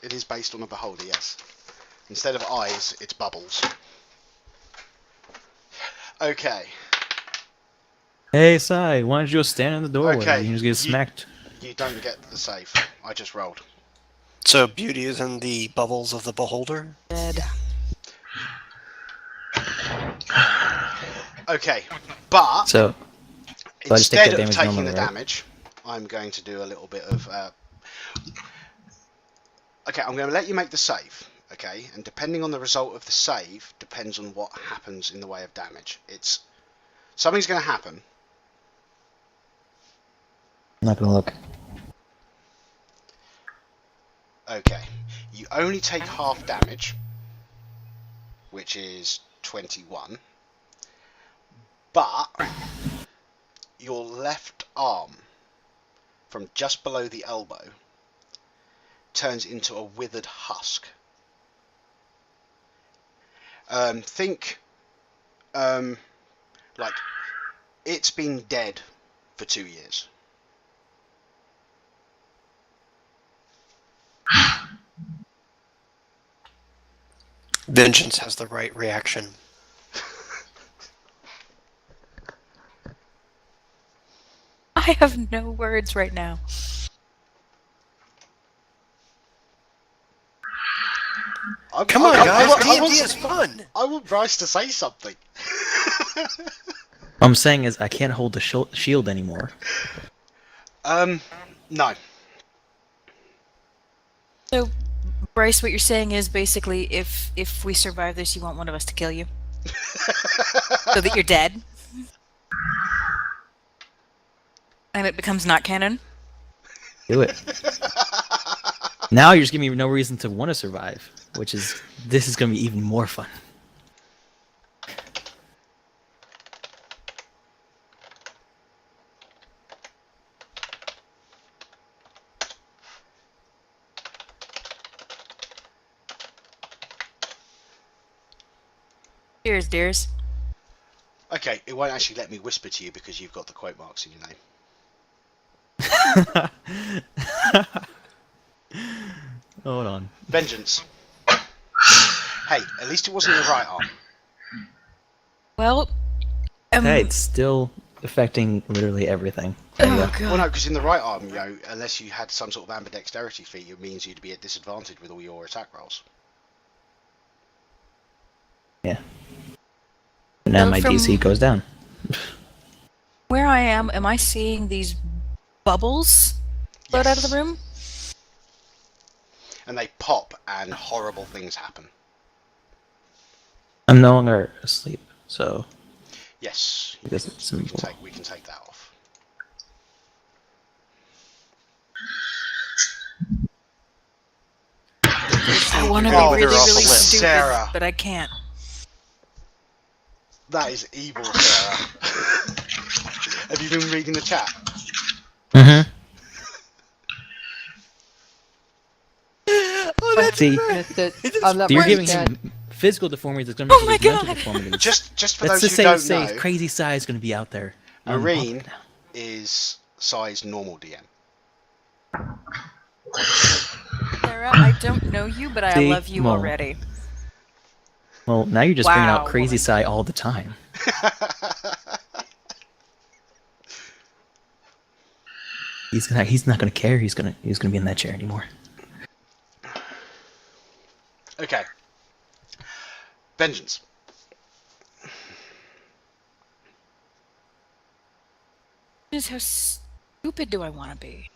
It is based on a beholder, yes. Instead of eyes, it's bubbles. Okay. Hey, Sai, why don't you just stand in the doorway? Okay, You just get smacked. You don't get the save. I just rolled. So beauty is in the bubbles of the beholder? Dead. Okay, but So I just take instead that of damage taking normally, the right? damage, I'm going to do a little bit of... Okay, I'm going to let you make the save, okay? And depending on the result of the save, depends on what happens in the way of damage. Something's going to happen. I'm not gonna look. Okay, you only take half damage, which is 21, but your left arm, from just below the elbow, turns into a withered husk. Think, like, it's been dead for 2 years. Vengeance has the right reaction. I have no words right now. Come on, guys. D&D is fun. I want Bryce to say something. What I'm saying is I can't hold the shield anymore. No. So, Bryce, what you're saying is basically if we survive this, you want one of us to kill you? So that you're dead? And it becomes not canon? Do it. Now you're just giving me no reason to want to survive, this is going to be even more fun. Cheers, dears. Okay, it won't actually let me whisper to you because you've got the quote marks in your name. Hold on. Vengeance. Hey, at least it wasn't your right arm. Well, Hey, it's still affecting literally everything. There you go. oh Well, no, god. because in the right arm, unless you had some sort of ambidexterity feat, it means you'd be at disadvantage with all your attack rolls. Yeah. But now So my from- DC goes down. Where I am I seeing these bubbles float out of the room? And they pop, and horrible things happen. I'm no longer asleep, so Yes, Because it's we simple. can take that off. I want to You're be gonna really, wither off a really limb. stupid, Sarah. but I can't. That is evil, Sarah. Have you been reading the chat? Mm-hmm. See, Missed it. I'm not so you're ready giving yet. him physical deformities that's going to Oh make my his mental God. deformities. Just for Let's those just who don't say know, Crazy Sai is going to be out there. Marine Now. is size normal DM. Sarah, I don't know you, but I See? love you Well, already. Well, now you're just bringing Wow, out Crazy woman. Sai all the time. He's not gonna care. He's gonna be in that chair anymore. Okay. Vengeance. Just how stupid do I want to be?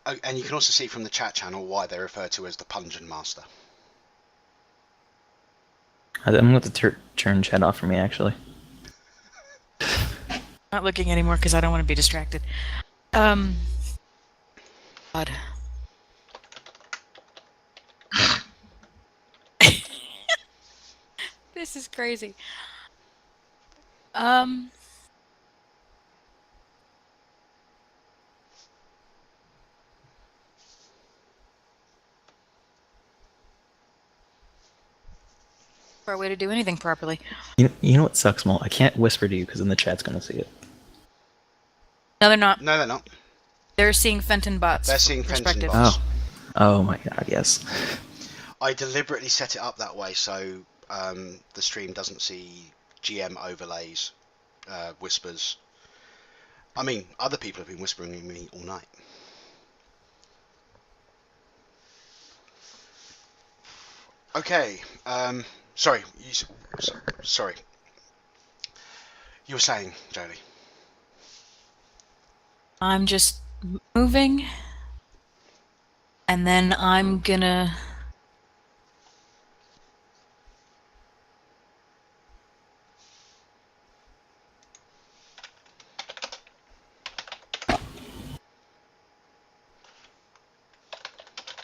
Oh, and you can also see from the chat channel why they're referred to as the Pungeon Master. I'm gonna have to turn chat off for me, actually. Not looking anymore because I don't want to be distracted. God. This is crazy. For a way to do anything properly. You know what sucks, Mol? I can't whisper to you because then the chat's gonna see it. No, they're not. No, they're not. They're seeing Fenton bots. They're seeing Fenton perspective. bots. Oh my god, yes. I deliberately set it up that way so the stream doesn't see GM overlays, whispers. I mean, other people have been whispering at me all night. Okay. Sorry. Sorry. You were saying, Jodie. I'm just moving. And then I'm gonna...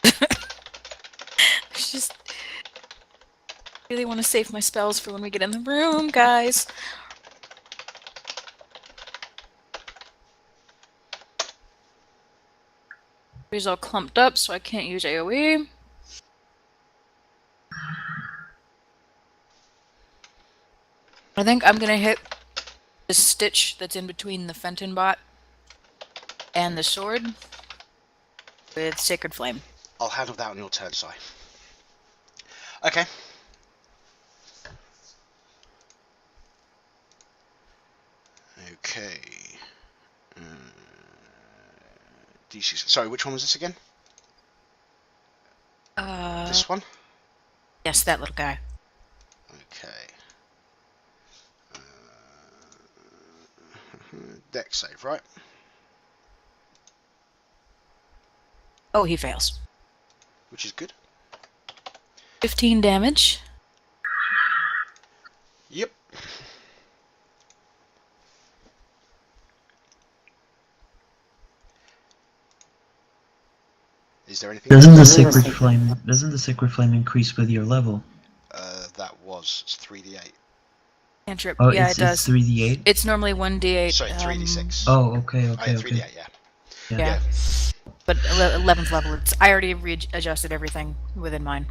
I just really want to save my spells for when we get in the room, guys. Everybody's all clumped up, so I can't use AoE. I think I'm gonna hit the stitch that's in between the Fenton bot and the sword with Sacred Flame. I'll handle that on your turn, Si. Okay. Okay. D6. Sorry, which one was this again? This one? Yes, that little guy. Okay. Dex save, right? Oh, he fails. Which is good. 15 damage. Yep. Is there anything Doesn't else? the sacred flame increase with your level? That was 3d8. Cantrip. Oh, Yeah, it's it does. 3d8. It's normally 1d8. Sorry, 3d6. Oh, okay, Oh, yeah, okay, 3d8, okay. yeah. Yeah. But 11th level. I already adjusted everything within mine.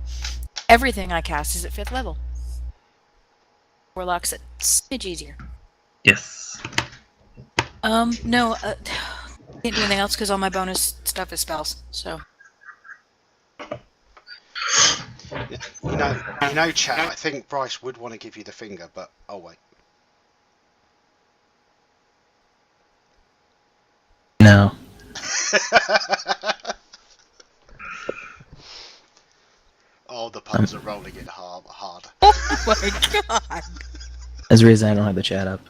Everything I cast is at 5th level. Warlock's a smidge easier. Yes. No, can't do anything else because all my bonus stuff is spells. So. You know, chat. I think Bryce would want to give you the finger, but oh wait. No. Oh, the puns are rolling in hard. Oh my god! There's a reason I don't have the chat up.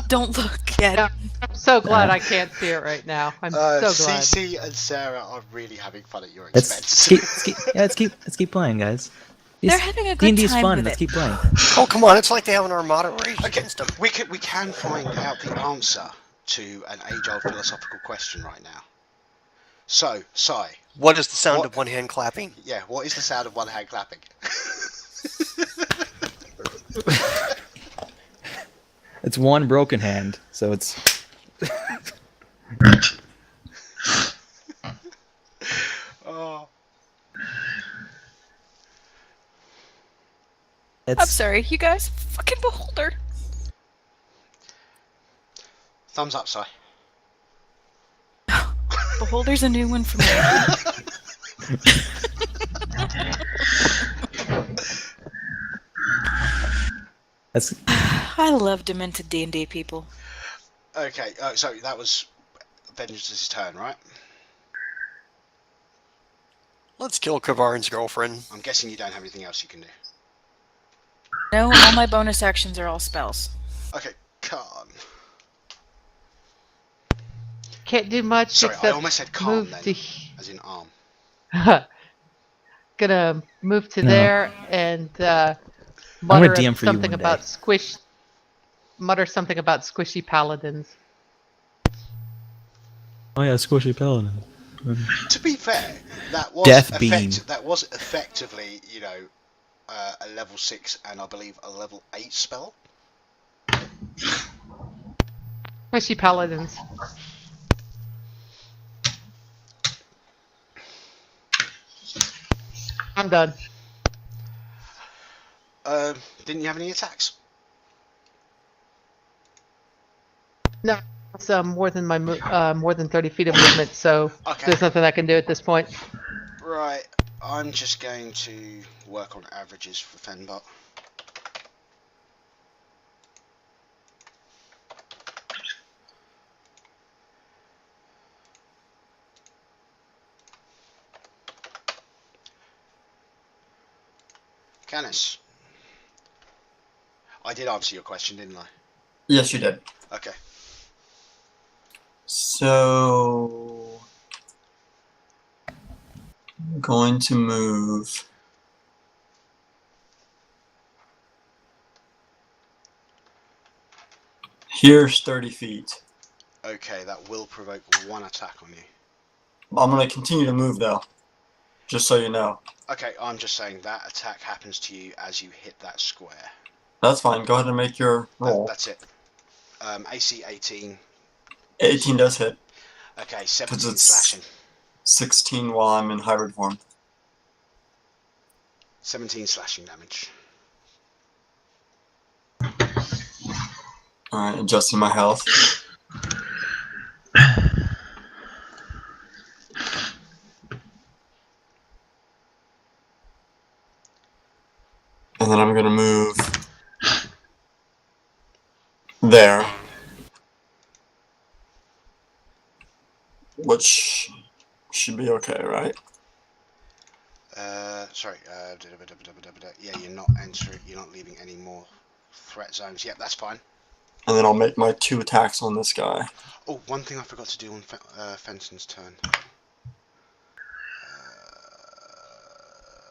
Don't look at Yeah, I'm so glad I can't see it right now. I'm so glad. CC and Sarah are really having fun at your Let's expense. let's keep playing, guys. They're having a good D&D's time fun. with Let's it. keep playing. Oh, come on, it's like they have an armada rage Okay, against them. we can find out the answer to an age-old philosophical question right now. So, Sai. What is the sound What- of one hand clapping? Yeah, what is the sound of one hand clapping? It's one broken hand, so it's. Oh. I'm sorry, you guys. Fucking beholder. Thumbs up, Sai. Beholder's a new one for me. That's. I love demented D&D people. Okay, so that was Vengeance's turn, right? Let's kill Kavarn's girlfriend. I'm guessing you don't have anything else you can do. No, all my bonus actions are all spells. Okay, Khan. Can't do much Sorry, I except almost said Khan move then, to. as in arm. Gonna move to No. there and gonna mutter DM for you something one about day. Mutter something about squishy paladins. Oh yeah, squishy paladin. To be fair, that was Death beam. That was effectively, you know, a level 6 and I believe a level 8 spell. Squishy paladins. I'm done. Didn't you have any attacks? No, it's more than more than 30 feet of movement, so Okay. there's nothing I can do at this point. Right, I'm just going to work on averages for Fenbot. Canis. I did answer your question, didn't I? Yes, you did. Okay. So, I'm going to move. Here's 30 feet. Okay, that will provoke one attack on you. I'm going to continue to move though, just so you know. Okay, I'm just saying that attack happens to you as you hit that square. That's fine. Go ahead and make your roll. That's it. AC 18. 18 does hit. Okay, 17 it's- slashing. 16 while I'm in hybrid form. 17 slashing damage. Alright, adjusting my health. And then I'm going to move there. which should be okay, right? Sorry. Yeah, you're not leaving any more threat zones. Yep, that's fine. And then I'll make my 2 attacks on this guy. Oh, one thing I forgot to do on Fenton's turn.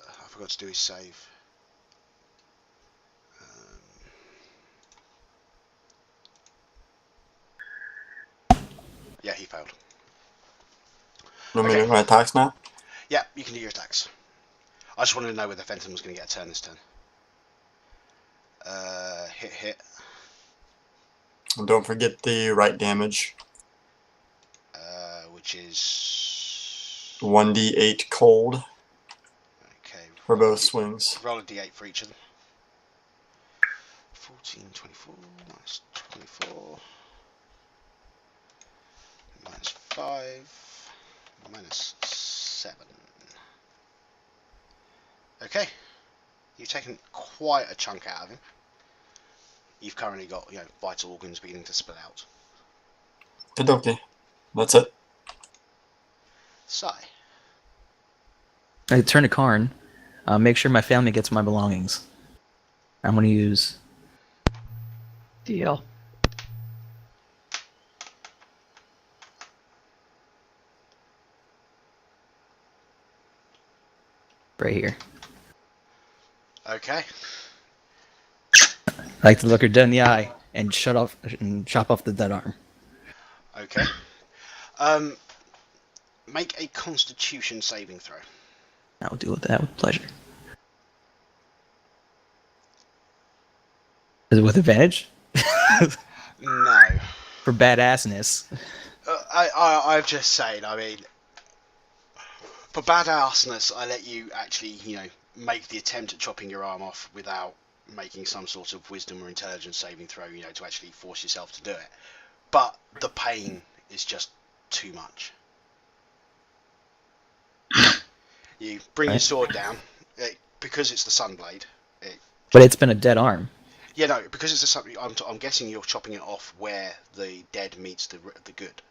I forgot to do his save. Yeah, he failed. You want me to do my attacks now? Yeah, you can do your attacks. I just wanted to know whether Fenton was going to get a turn this turn. Hit. And don't forget the right damage. Which is 1d8 cold okay. for both swings. Roll a d8 for each of them. 14, 24, minus 24, minus 5, minus 7. Okay, you've taken quite a chunk out of him. You've currently got, vital organs beginning to spill out. Okay. That's it. Sigh. I turn to Karn. Make sure my family gets my belongings. I'm going to use... Deal. right here. Okay. I like to look her dead in the eye and chop off the dead arm. Okay. Make a Constitution saving throw. I will deal with that with pleasure. Is it with advantage? No. For badassness. I'm just saying, for badassness, I let you actually, make the attempt at chopping your arm off without making some sort of wisdom or intelligence saving throw, to actually force yourself to do it. But the pain is just too much. You bring your sword down, because it's the Sunblade. But it's been a dead arm. Yeah, no, because it's I'm guessing you're chopping it off where the dead meets the good.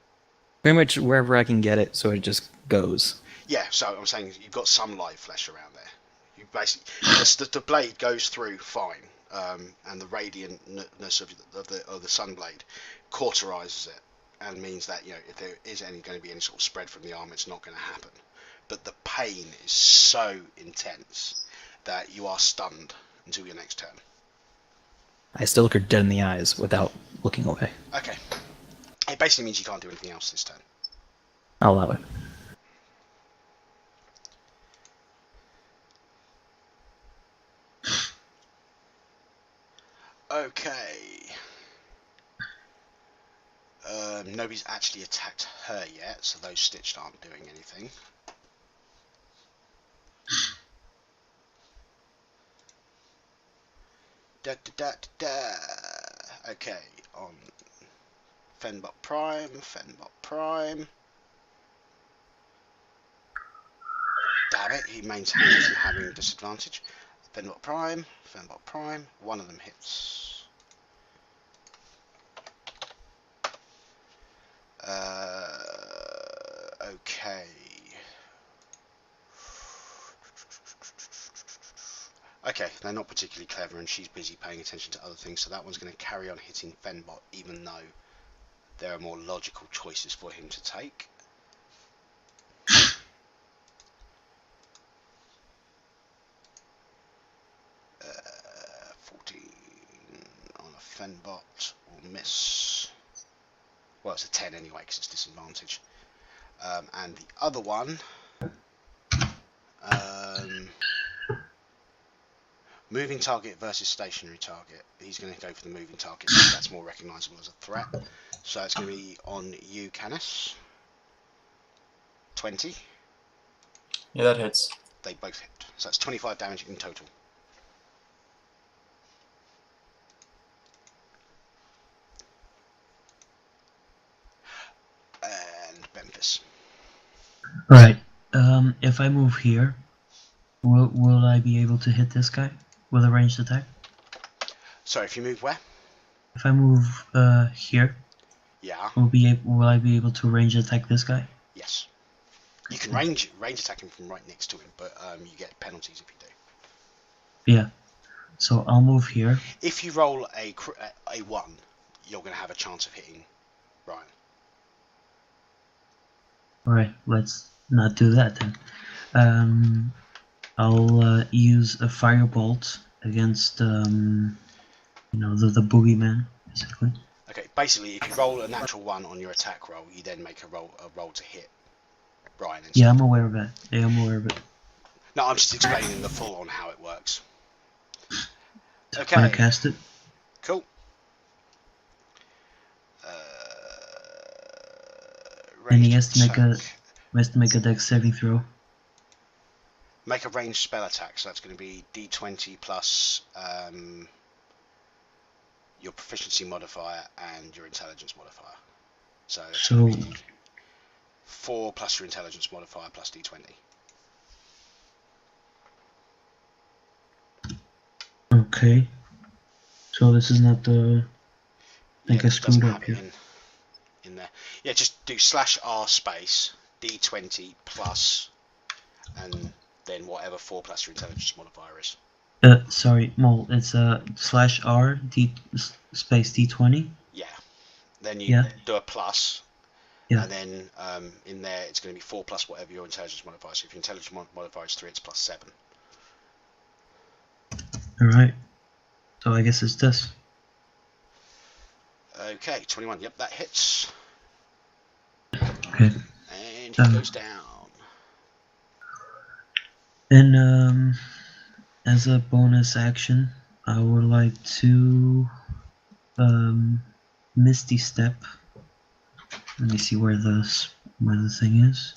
Pretty much wherever I can get it, so it just goes. Yeah, so I'm saying you've got some live flesh around there. You basically the blade goes through fine, and the radiantness of the Sunblade cauterizes it, and means that if there is going to be any sort of spread from the arm, it's not going to happen. But the pain is so intense that you are stunned until your next turn. I still look her dead in the eyes without looking away. Okay. It basically means you can't do anything else this turn. I'll allow it. Okay. Nobody's actually attacked her yet, so those stitched aren't doing anything. Okay, on Fenbot Prime. Damn it, he maintains having disadvantage. Fenbot Prime. One of them hits. Okay. Okay, they're not particularly clever, and she's busy paying attention to other things, so that one's going to carry on hitting Fenbot, even though there are more logical choices for him to take. 14 on a Fenbot will miss. Well, it's a 10 anyway, because it's disadvantage. And the other one... moving target versus stationary target. He's going to go for the moving target because that's more recognisable as a threat. So it's going to be on you, Canis. 20. Yeah, that hits. They both hit. So that's 25 damage in total. And Memphis. Right. If I move here, will I be able to hit this guy with a ranged attack? Sorry, if you move where? If I move here, Yeah. will I be able to range attack this guy? Yes. You can range attack him from right next to him, but you get penalties if you do. Yeah. So I'll move here. If you roll a 1, you're going to have a chance of hitting Ryan. Alright, let's not do that then. I'll use a firebolt against the boogeyman, basically. Okay, basically, if you roll a natural 1 on your attack roll, you then make a roll to hit Ryan instead. Yeah, I'm aware of it. No, I'm just explaining the full on how it works. Okay. Wanna cast it? Cool. And he has to make a dex saving throw. Make a ranged spell attack, so that's going to be d20 plus your proficiency modifier and your intelligence modifier. So it's going to be 4 plus your intelligence modifier plus d20. Okay. So this is not the... I think I screwed up here. In there. Yeah, just do /r space d20 plus and then whatever 4 plus your intelligence modifier is. Sorry, Mole. It's /r d space d20. Yeah. Then you do a plus. Yeah. And then in there it's going to be 4 plus whatever your intelligence modifier. So if your intelligence modifier is 3, it's plus 7. Alright. So I guess it's this. Okay, 21. Yep, that hits. Okay. And he goes down. And as a bonus action, I would like to Misty Step. Let me see where the thing is.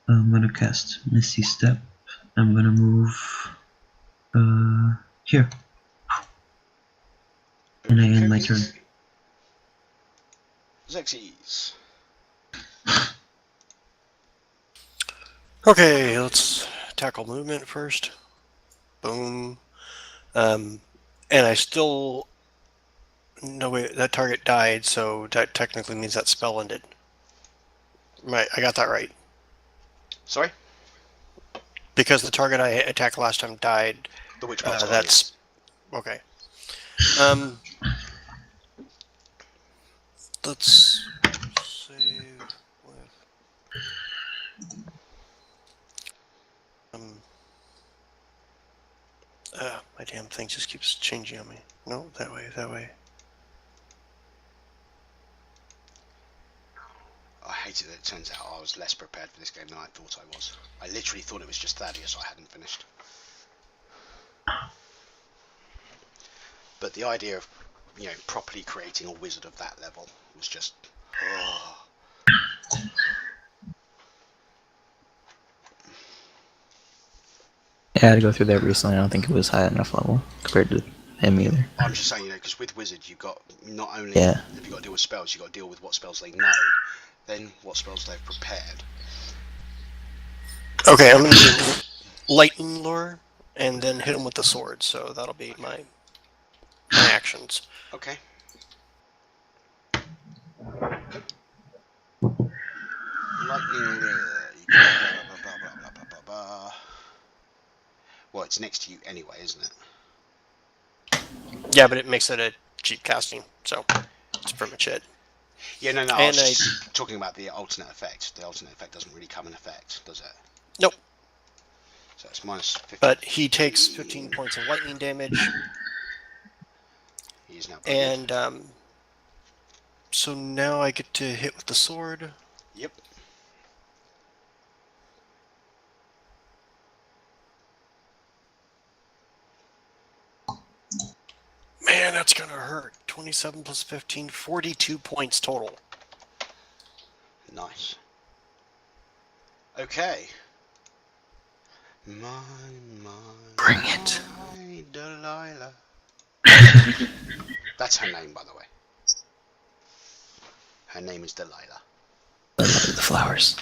I'm gonna cast Misty Step. I'm gonna move here. And I end my turn. Xerxes. Okay, let's tackle movement first. Boom. And I still... No, wait, that target died, so that technically means that spell ended. Right, I got that right. Sorry? Because the target I attacked last time died. The witch part's that's... Okay. Let's save with... my damn thing just keeps changing on me. No, that way. I hated that it turns out I was less prepared for this game than I thought I was. I literally thought it was just Thaddeus I hadn't finished. But the idea of, properly creating a wizard of that level was just... Yeah, I had to go through that recently. I don't think it was high enough level compared to him either. I'm just saying, because with wizards you've got not only have you got to deal with spells, you've got to deal with what spells they know, then what spells they've prepared. Okay, I'm going to do Lightning Lure and then hit him with the sword, so that'll be my actions. Okay. Lightning Lure. Well, it's next to you anyway, isn't it? Yeah, but it makes it a cheap casting, so that's pretty much it. Yeah, no, I was just talking about the alternate effect. The alternate effect doesn't really come in effect, does it? Nope. So it's minus 15. But he takes 15 points of lightning damage. He's now and so now I get to hit with the sword. Yep. Man, that's gonna hurt. 27 plus 15, 42 points total. Nice. Okay. Bring it. Delilah. That's her name, by the way. Her name is Delilah. The flowers.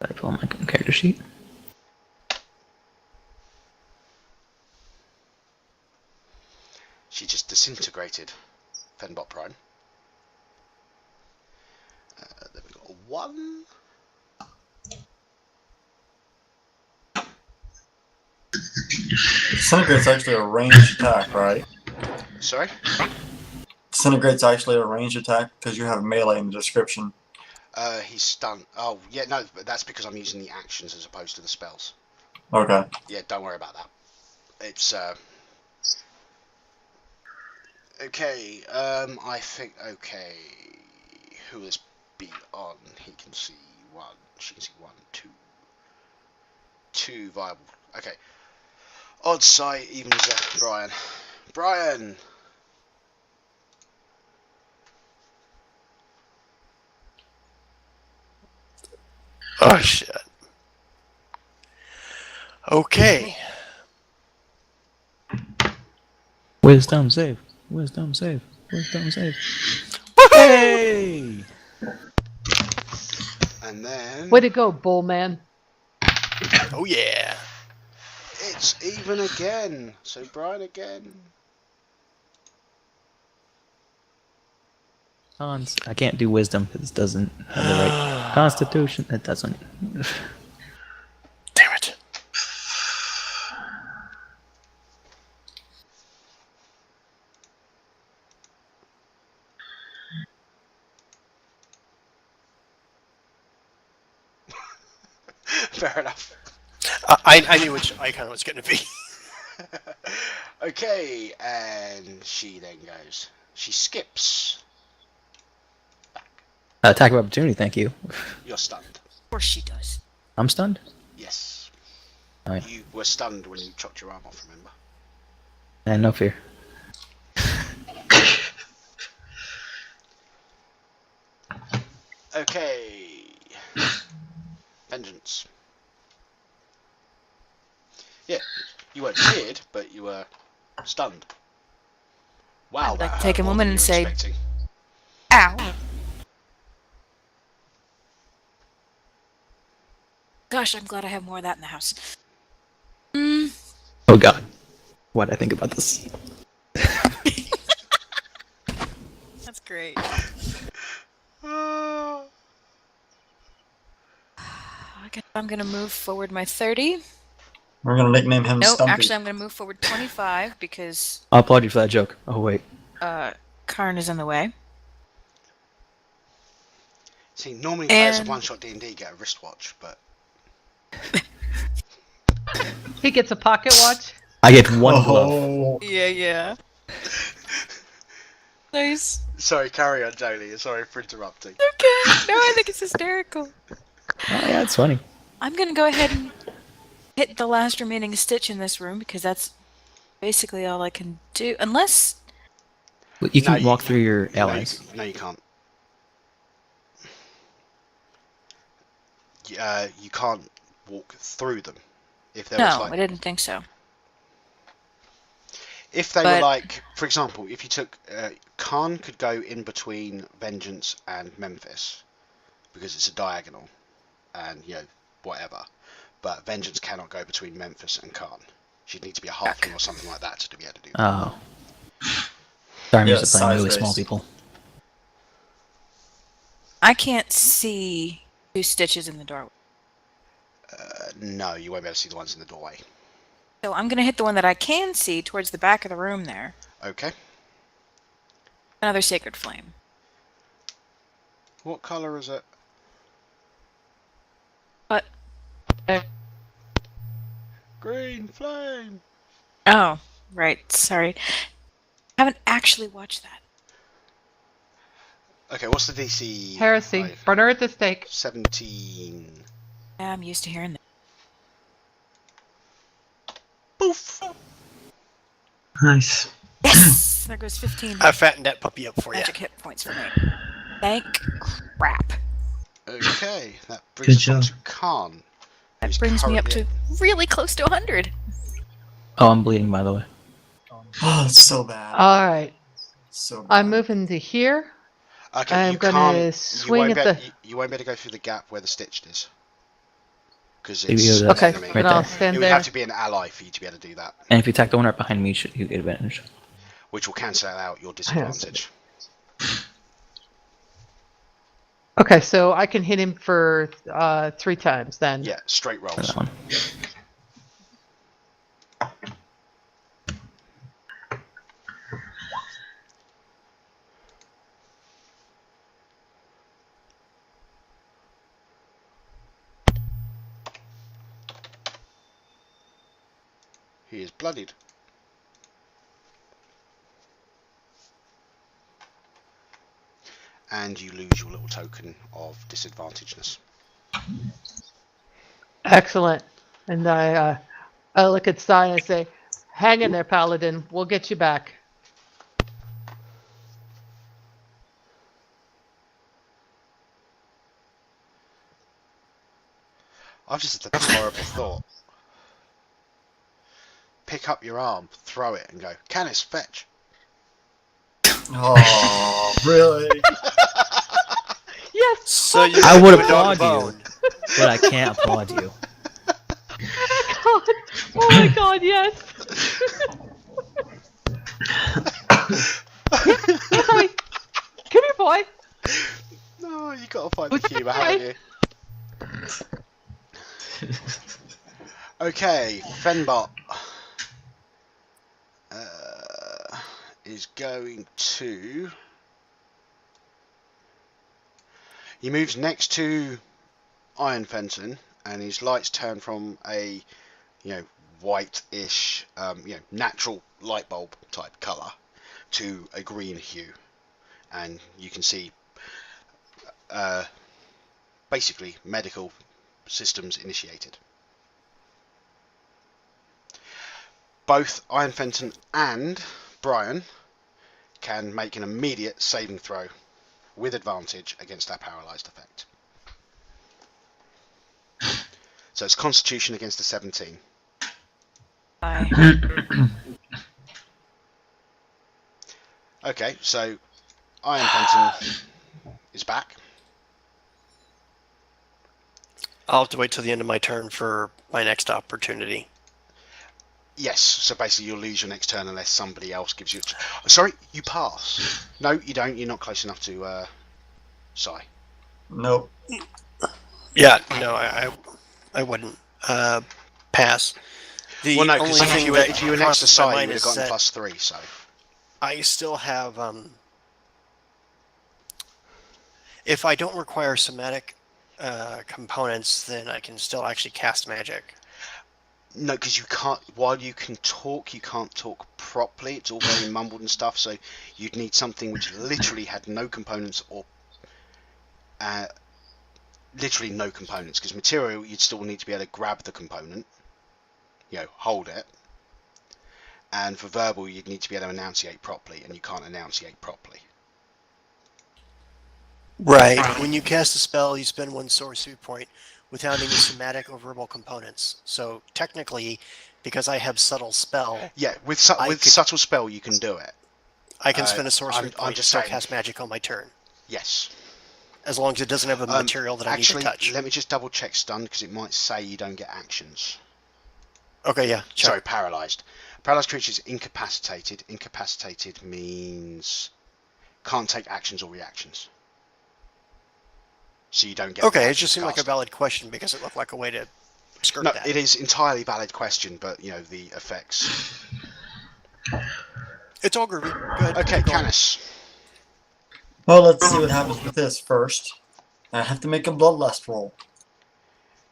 Better pull my character sheet. She just disintegrated Fenbot Prime. Then we got a 1. Disintegrate's actually a ranged attack, right? Sorry? Disintegrate's actually a ranged attack because you have melee in the description. He's stunned. Oh, yeah, no, but that's because I'm using the actions as opposed to the spells. Okay. Yeah, don't worry about that. It's, okay, I think, okay, who is B on? He can see 1, she can see 1, 2. 2 viable. Okay. Odd sight, even as Brian. Brian! Oh shit. Okay. Wisdom save. Wisdom save. Wisdom save. Hey! And then... Way to go, bull man. Oh yeah. It's even again. So Brian again. Cons. I can't do wisdom because it doesn't have the right constitution. It doesn't. Damn it. Fair enough. I knew which icon it was going to be. Okay, and she then goes. She skips. Attack of opportunity, thank you. You're stunned. Of course she does. I'm stunned? Yes. Alright. You were stunned when you chopped your arm off, remember? And no fear. Okay. Vengeance. Yeah, you weren't feared, but you were stunned. Wow, I'd like that to take hurt a more moment than and you were say- expecting. Ow! Gosh, I'm glad I have more of that in the house. Oh god. Why'd I think about this? That's great. Ah. I guess I'm gonna move forward my 30. We're gonna nickname him Nope, Stumpy. actually I'm gonna move forward 25 because I'll applaud you for that joke. Oh wait. Karn is in the way. See, normally players of And- One-Shot-D&D get a wristwatch, but... He gets a pocket watch. I get one glove. Oh, Yeah. Nice. Sorry, carry on, Jolie. Sorry for interrupting. Okay. No, I think it's hysterical. Oh yeah, it's funny. I'm gonna go ahead and hit the last remaining stitch in this room because that's basically all I can do. Unless You can No, walk through your allies. No, you can't. You can't walk through them. If there was no, like, I didn't think so. if they but- were like, for example, if you took Khan could go in between Vengeance and Memphis because it's a diagonal, and whatever. But Vengeance cannot go between Memphis and Khan. She'd need to be a halfling or something like that to be able to do that. Oh. Sorry, I'm Yeah, used to playing really size-based. small people. I can't see 2 stitches in the doorway. No, you won't be able to see the ones in the doorway. So I'm gonna hit the one that I can see towards the back of the room there. Okay. Another Sacred Flame. What colour is it? But Green flame. oh, right, sorry. I haven't actually watched that. Okay, what's the DC? Heresy. Five. Burn her at the stake. 17. Yeah, I'm used to hearing that. Poof. Nice. Yes! There goes 15 I fattened that puppy up for you. magic hit points for me. Thank crap. Okay, that Good brings us on job. to Khan. That who's brings me up currently- to really close to 100. Oh, I'm bleeding, by the way. oh, it's so bad. All right. So bad. I'm moving to here. Okay, I'm you gonna can't. swing you won't at be, the- You won't be able to go through the gap where the stitched is. because Maybe it's go to- Okay, enemy. right then I'll there. stand It would there. have to be an ally for you to be able to do that, And if you attack the one right behind me, you get advantage. which will cancel out your disadvantage. Okay, so I can hit him for 3 times then. Yeah, straight For rolls. that one. He is bloodied. And you lose your little token of disadvantageness. Excellent. And I look at Sai and I say, hang in there, Paladin. We'll get you back. I've just had this horrible thought. Pick up your arm, throw it, and go, Canis, fetch. Oh, really? Yes! So you I would do a dog applaud you. bone. But I can't applaud you. God. Oh my god, yes! Here, boy. Come here, boy. No, you got to find What's the humour, haven't you? Okay, Fenbot is going to. He moves next to Iron Fenton, and his lights turn from a, white-ish, natural light bulb type colour to a green hue, and you can see, basically, medical systems initiated. Both Iron Fenton and Brian can make an immediate saving throw with advantage against our paralysed effect. So it's Constitution against a 17. Okay, so Iron Fenton is back. I'll have to wait till the end of my turn for my next opportunity. Yes, so basically you'll lose your next turn unless somebody else gives you... Sorry, you pass. No, you don't. You're not close enough to Sai. Nope. Yeah, no, I wouldn't pass. The Well, no, only because thing if you were next to crosses my Sai, you mind would have is gotten that +3, so... I still have, if I don't require somatic components, then I can still actually cast magic. No, because you can't. While you can talk, you can't talk properly. It's all very mumbled and stuff. So you'd need something which literally had no components, or literally no components. Because material, you'd still need to be able to grab the component, hold it. And for verbal, you'd need to be able to enunciate properly, and you can't enunciate properly. Right. When you cast a spell, you spend 1 sorcery point without any somatic or verbal components. So technically, because I have subtle spell, Yeah, with subtle spell, you can do it. I can spend a sorcery I'm point to just still saying. cast magic on my turn, Yes. as long as it doesn't have a material that I need to touch. Let me just double check stun, because it might say you don't get actions. Okay, yeah. Check. Sorry, paralysed. Paralysed creatures incapacitated. Incapacitated means can't take actions or reactions. So you don't get. Okay, it just seemed like a valid question because it looked like a way to skirt No, that. it is entirely valid question, but the effects. It's all groovy. Good. Okay, Keep going. Canis. Well, let's see what happens with this first. I have to make a bloodlust roll.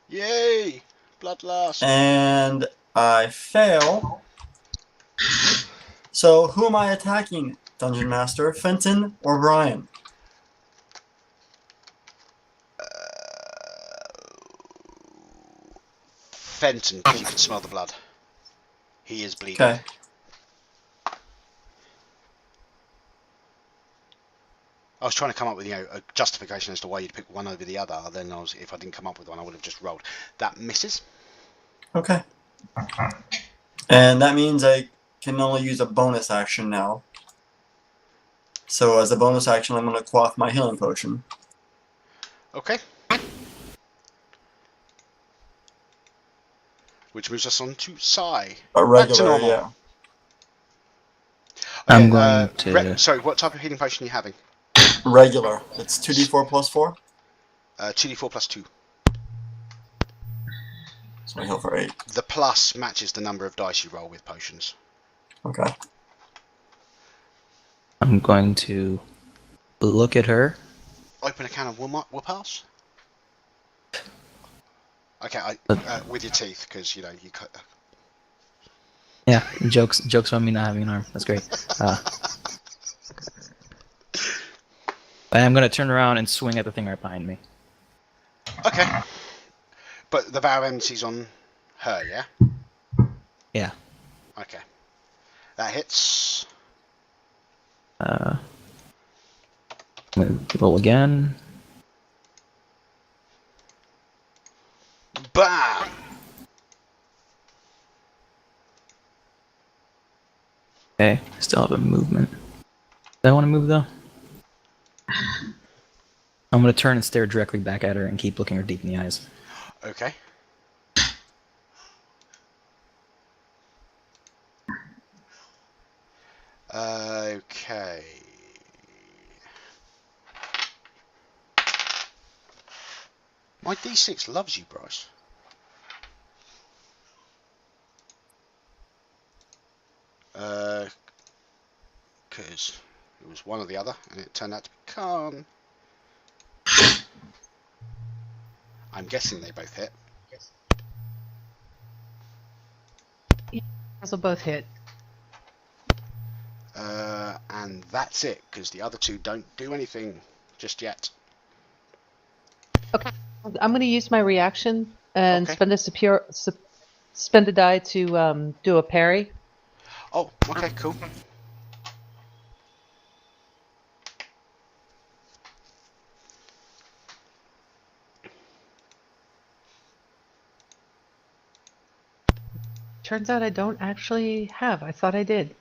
Yay! Bloodlust. And I fail. So, who am I attacking, Dungeon Master? Fenton or Brian? Fenton, because you can smell the blood. He is bleeding. Okay. I was trying to come up with a justification as to why you'd pick one over the other. Then if I didn't come up with one, I would have just rolled. That misses. Okay. And that means I can only use a bonus action now. So as a bonus action, I'm going to quaff my healing potion. Okay. which moves us on to Psy. A Back to regular, normal. yeah. Okay, I'm going to. sorry, what type of healing potion are you having? Regular. It's 2d4 plus 4. 2d4 plus 2. So I heal for 8. The plus matches the number of dice you roll with potions. Okay. I'm going to look at her. Open a can of whoop-ass? Okay, with your teeth, because, you know, you cut... Yeah, jokes on me not having an arm. That's great. I'm going to turn around and swing at the thing right behind me. Okay. But the Vow of Enmity's on her, yeah? Yeah. Okay. That hits. I'm going to roll again. Bam! Okay, still have a movement. Do I want to move though? I'm going to turn and stare directly back at her and keep looking her deep in the eyes. Okay. Okay. My D6 loves you, Bryce. Because it was one or the other, and it turned out to be Khan. I'm guessing they both hit. Those will both hit. And that's it, because the other two don't do anything just yet. Okay. I'm going to use my reaction and Okay. spend a die to do a parry. Oh, okay, cool. Turns out I don't actually have. I thought I did.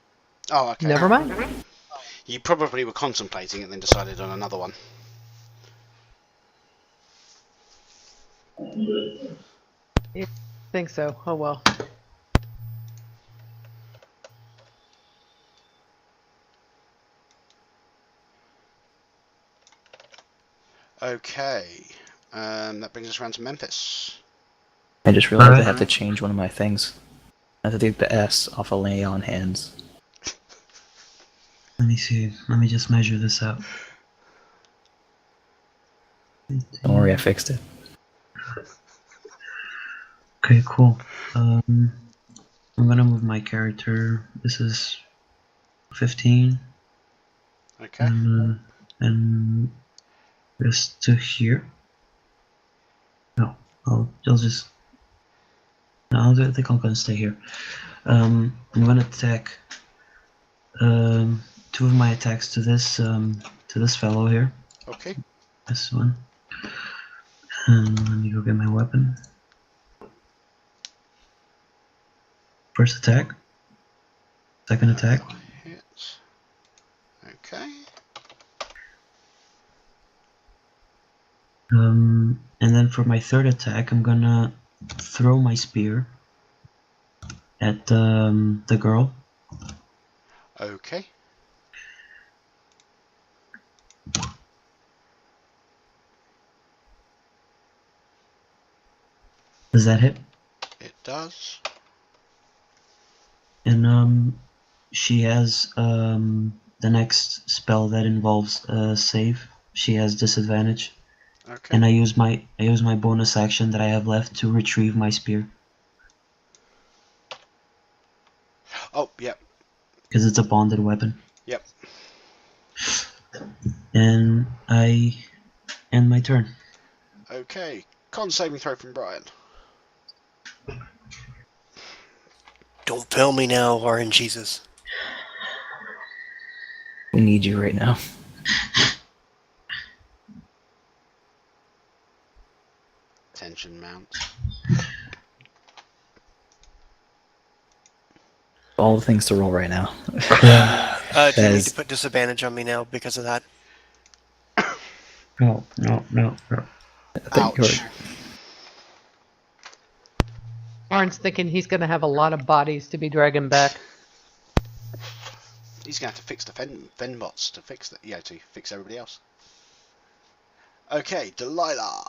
Oh, okay. Never mind. You probably were contemplating it and then decided on another one. I think so. Oh well. Okay. That brings us around to Memphis. I just realized I have to change one of my things. I have to take the S off of lay on hands. Let me see. Let me just measure this out. Don't worry, I fixed it. Okay, cool. I'm gonna move my character. This is 15. Okay. And just to here. No, I'll just. No, I think I'm gonna stay here. I'm gonna attack. Two of my attacks to this fellow here. Okay. This one. And let me go get my weapon. First attack. Second attack. Hits. Okay. And then for my third attack, I'm gonna throw my spear at the girl. Okay. Does that hit? It does. And she has the next spell that involves save. She has disadvantage. Okay. And I use my bonus action that I have left to retrieve my spear. Oh, yep. Because it's a bonded weapon. Yep. And I end my turn. Okay. Con saving throw from Brian. Don't fail me now, RNGesus. We need you right now. Tension mounts. All the things to roll right now. Do you need As- to put disadvantage on me now because of that? No. I think Ouch. Karn's thinking he's going to have a lot of bodies to be dragging back. He's going to have to fix the fen bots to fix the, to fix everybody else. Okay, Delilah.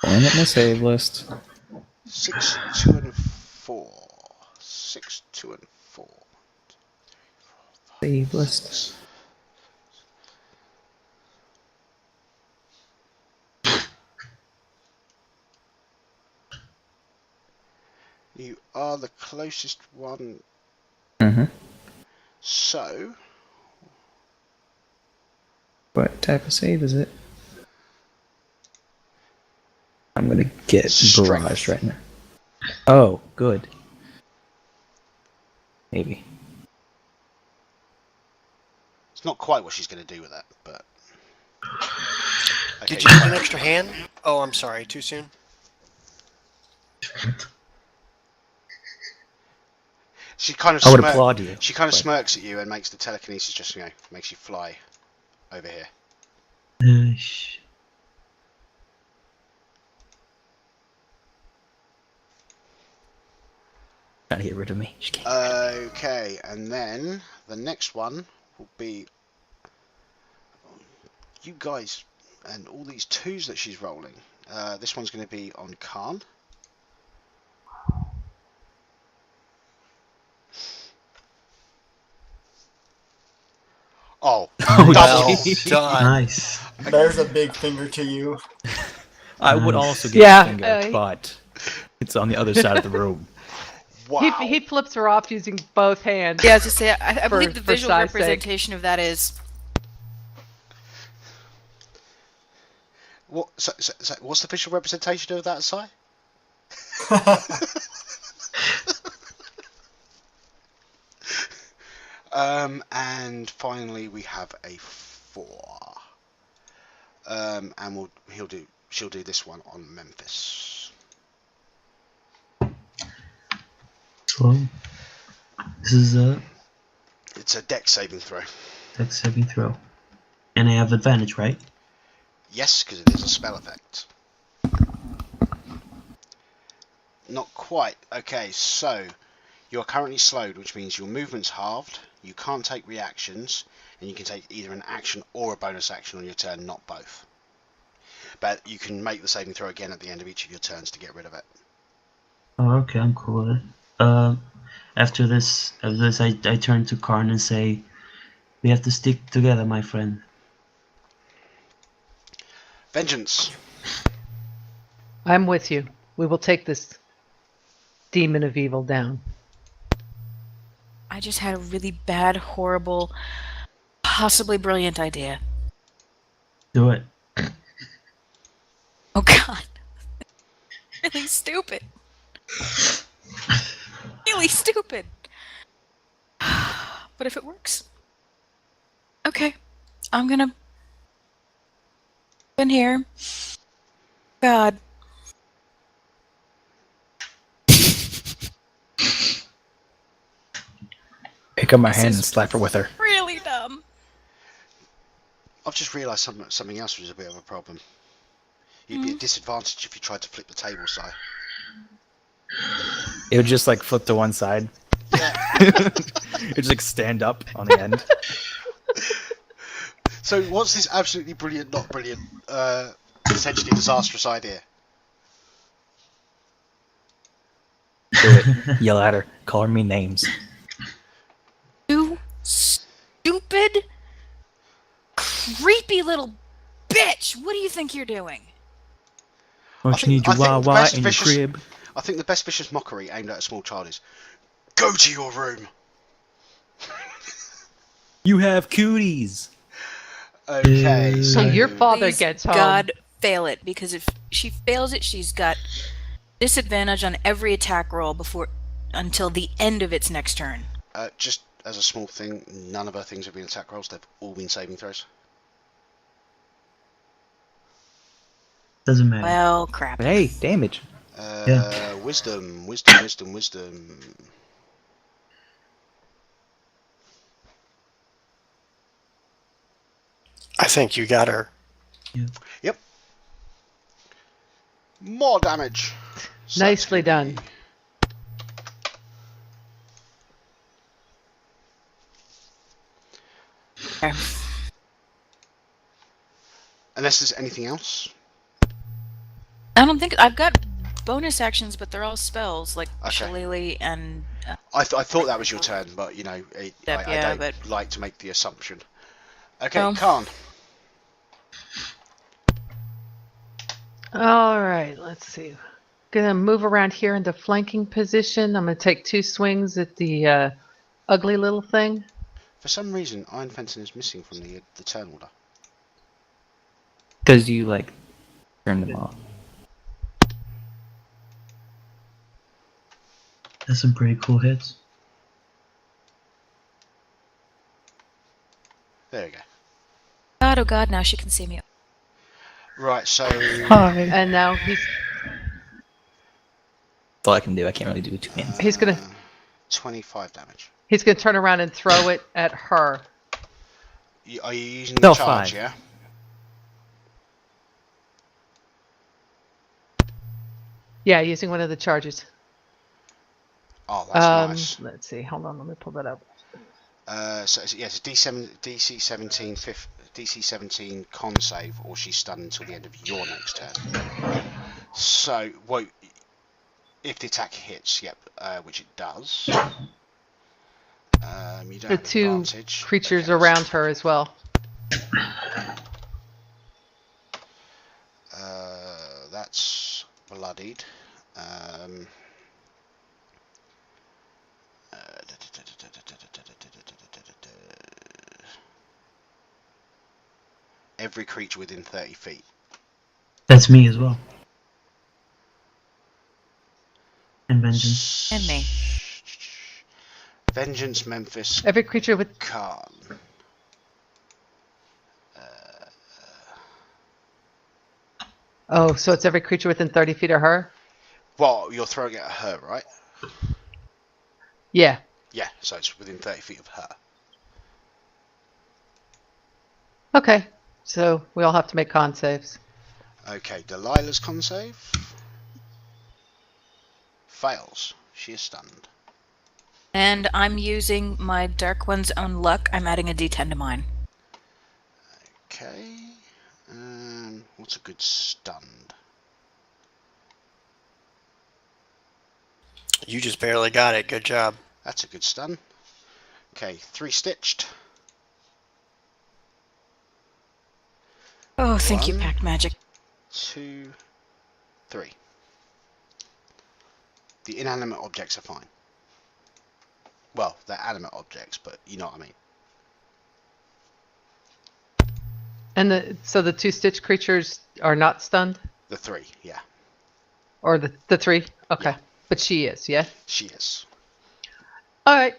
Pulling up my save list. 6, 2, and 4. 6, 2, and 4. Save list. You are the closest one. Mm-hmm. So, What type of save is it? I'm gonna get Strength. barraged right now. Oh, good. Maybe. it's not quite what she's going to do with that, but... Okay, Did you need an extra hand? Oh, I'm sorry. Too soon? She kind of I would applaud you. She kind of but- smirks at you and makes the telekinesis just, makes you fly over here. Trying to get rid of me. She can't. Okay, and then the next one will be you guys and all these 2s that she's rolling. This one's going to be on Karn. Oh, Well geez. done. Nice. There's a big finger to you. I would Nice. also get Yeah, a finger, but it's on the other side of the room. wow. He flips her off using both hands. Yeah, I was just say, I For- believe the for visual size sake. representation of that is What? So, what's the visual representation of that, Si? And finally we have a 4. And she'll do this one on Memphis. So, this is a It's a dex saving throw. dex saving throw. And I have advantage, right? Yes, because it is a spell effect. Not quite. Okay, so you're currently slowed, which means your movement's halved. You can't take reactions, and you can take either an action or a bonus action on your turn, not both. But you can make the saving throw again at the end of each of your turns to get rid of it. Oh, okay, I'm cool with it. After this, I turn to Karn and say, "We have to stick together, my friend." Vengeance. I'm with you. We will take this demon of evil down. I just had a really bad, horrible, possibly brilliant idea. Do it. Oh god. Really stupid. Really stupid. But if it works. Okay. I'm gonna in here. God. Pick up my This hand is and slap her with her. Really dumb. I've just realised something else was a bit of a problem. You'd be at disadvantage if you tried to flip the table, Si. It would just like flip to one side. Yeah. It would just like stand up on the end. So what's this absolutely brilliant, not brilliant, potentially disastrous idea? Do it. Yell at her. Call me names. You stupid, creepy little bitch! What do you think you're doing? Don't you need I your think the wah-wah best in your vicious- crib? I think the best vicious mockery aimed at a small child is, go to your room. You have cooties. Okay, So so your father Please, gets home. God, fail it, because if she fails it, she's got disadvantage on every attack roll until the end of its next turn. just as a small thing, none of her things have been attack rolls. They've all been saving throws. Doesn't matter. Well, crap. But hey, damage. Wisdom. I think you got her. Yep. More damage. So Nicely it's gonna done. be- Okay. Unless there's anything else. I don't think I've got bonus actions, but they're all spells like Okay. Shillelagh and I thought that was your turn, but you know, Yep, I yeah, don't but- like to make the assumption. Okay, Oh. Khan. All right, let's see. Gonna move around here into flanking position. I'm gonna take 2 swings at the ugly little thing. For some reason, Iron Fencing is missing from the turn order. Because you, like, turned them off. That's some pretty cool hits. There we go. God, oh God, now she can see me. Right, so And now That's all I can do. I can't really do two hands. he's gonna 25 damage. turn around and throw it at her. Are you using the No, charge? 5. Yeah. Yeah, using one of the charges. Oh, that's nice. Let's see. Hold on, let me pull that up. So yes, DC 17 con save, or she's stunned until the end of your next turn. So, well, if the attack hits, yep, which it does. You don't The have 2 advantage. creatures Okay, around her as well. That's bloodied. Every creature within 30 feet. That's me as well. And Vengeance. And me. Vengeance, Memphis, Every creature with Khan. Oh, so it's every creature within 30 feet of her? Well, you're throwing it at her, right? Yeah. Yeah, so it's within 30 feet of her. Okay. So we all have to make con saves. Okay, Delilah's con save. Fails. She is stunned. And I'm using my Dark One's own luck. I'm adding a D10 to mine. Okay. What's a good stunned? You just barely got it. Good job. That's a good stun. Okay, 3 stitched. Oh, thank you, One. Pact Magic. 2, 3. The inanimate objects are fine. Well, they're animate objects, but you know what I mean. And so the 2 stitch creatures are not stunned? The 3, yeah. Or the 3? Okay. Yeah. But she is, yeah? She is. Alright.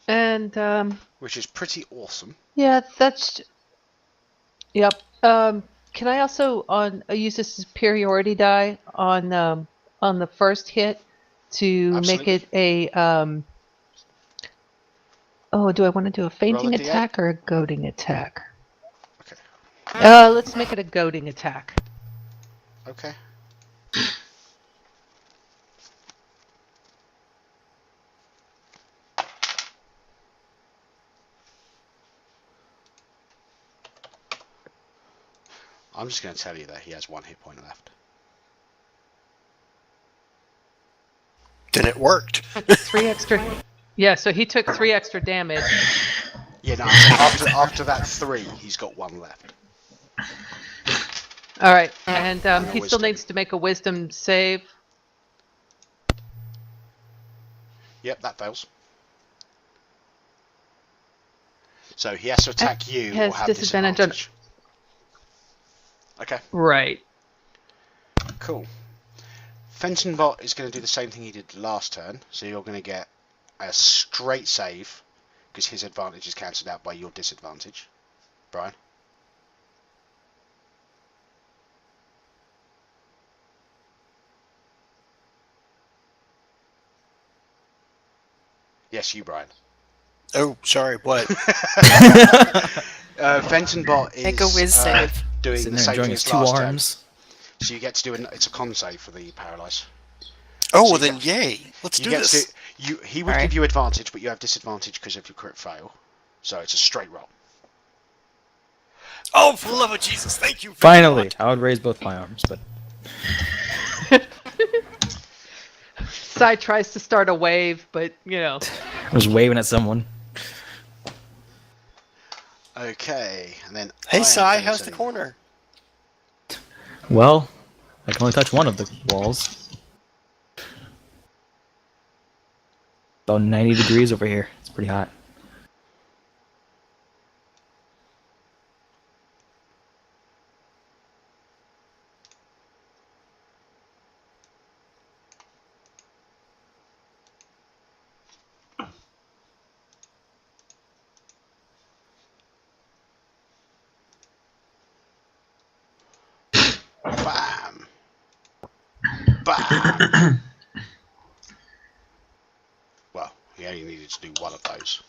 And Which is pretty awesome. yeah, that's yep. Can I also use a superiority die on the first hit to make Absolutely. it a oh, do I want to do a fainting Roll a D8. attack or a goading attack? Okay. Let's make it a goading attack. Okay. I'm just going to tell you that he has 1 hit point left. Then it worked. 3 extra. Yeah, so he took 3 extra damage. Yeah, no, after that 3, he's got 1 left. All right, and he still Wisdom. needs to make a wisdom save. Yep, that fails. So he has to attack you has or have disadvantage on- disadvantage. Okay, Right. cool. Fentonbot is going to do the same thing he did last turn, so you're going to get a straight save, because his advantage is cancelled out by your disadvantage. Brian? Yes, you, Brian. Oh, sorry. What? Fentonbot is Make a whiz save. doing Sitting the there same enjoying thing his as 2 last turn. arms. So you get to do it's a con save for the paralyze. Oh, So well then, yay! Let's do this. He would Alright. give you advantage, but you have disadvantage because of your crit fail. So it's a straight roll. Oh, for the love of Jesus! Thank you. Very Finally, much. I would raise both my arms, but Sai tries to start a wave, but I was waving at someone. Okay, and then I Hey, am Sai, going how's to- the corner? Well, I can only touch one of the walls. About 90 degrees over here. It's pretty hot. Bam! Bam! Well, he only needed to do one of those.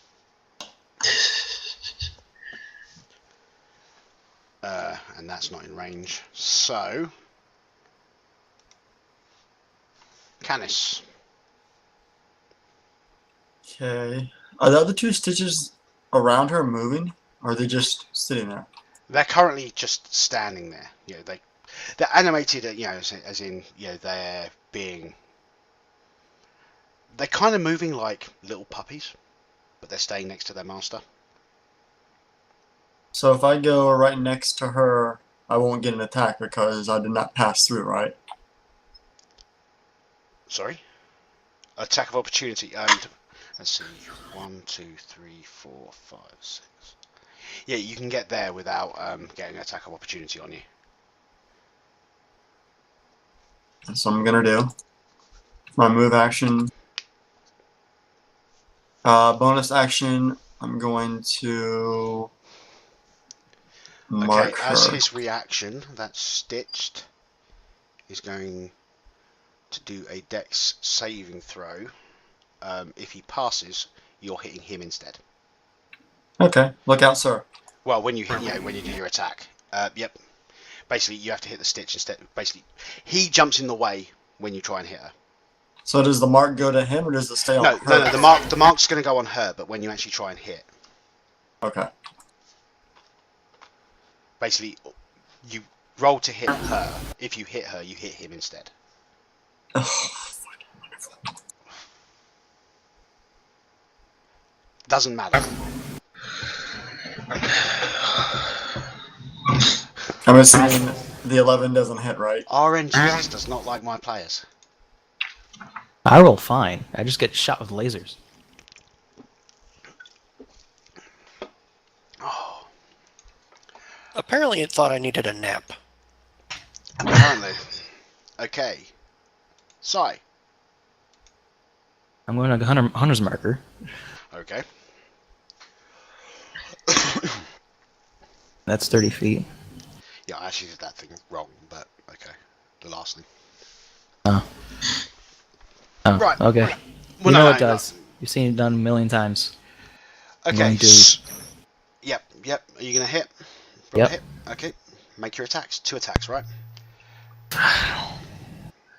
And that's not in range. So, Canis. Okay. Are the other 2 stitches around her moving? Or are they just sitting there? They're currently just standing there. You know, they're animated. You know, as in, you know, they're kind of moving like little puppies, but they're staying next to their master. So if I go right next to her, I won't get an attack because I did not pass through, right? Sorry. Attack of opportunity. Let's see. 1, 2, 3, 4, 5, 6. Yeah, you can get there without getting an attack of opportunity on you. That's what I'm gonna do. My move action. Bonus action, I'm going to mark Okay, as her. his reaction, that stitched is going to do a dex saving throw. If he passes, you're hitting him instead. Okay, look out, sir. Well, when you hit, when you do your attack. Yep. Basically, you have to hit the stitch instead. Basically, he jumps in the way when you try and hit her. So does the mark go to him or does it stay on No, her? no, the mark's going to go on her, but when you actually try and hit, Okay. basically, you roll to hit her. If you hit her, you hit him instead. Doesn't matter. I'm assuming the 11 doesn't hit, right? RNG does not like my players. I roll fine. I just get shot with lasers. Oh, Apparently, it thought I needed a nap. apparently. Okay. Sai. I'm going to hunter's marker. Okay. That's 30 feet. Yeah, I actually did that thing wrong, but okay. The last thing. Oh. Oh, Right. okay. Well, You no, know no, it does. You've seen it done a million times. I'm Okay. going to- Yep. Are you going to hit? Roll Yep. a hit. Okay. Make your attacks. 2 attacks, right?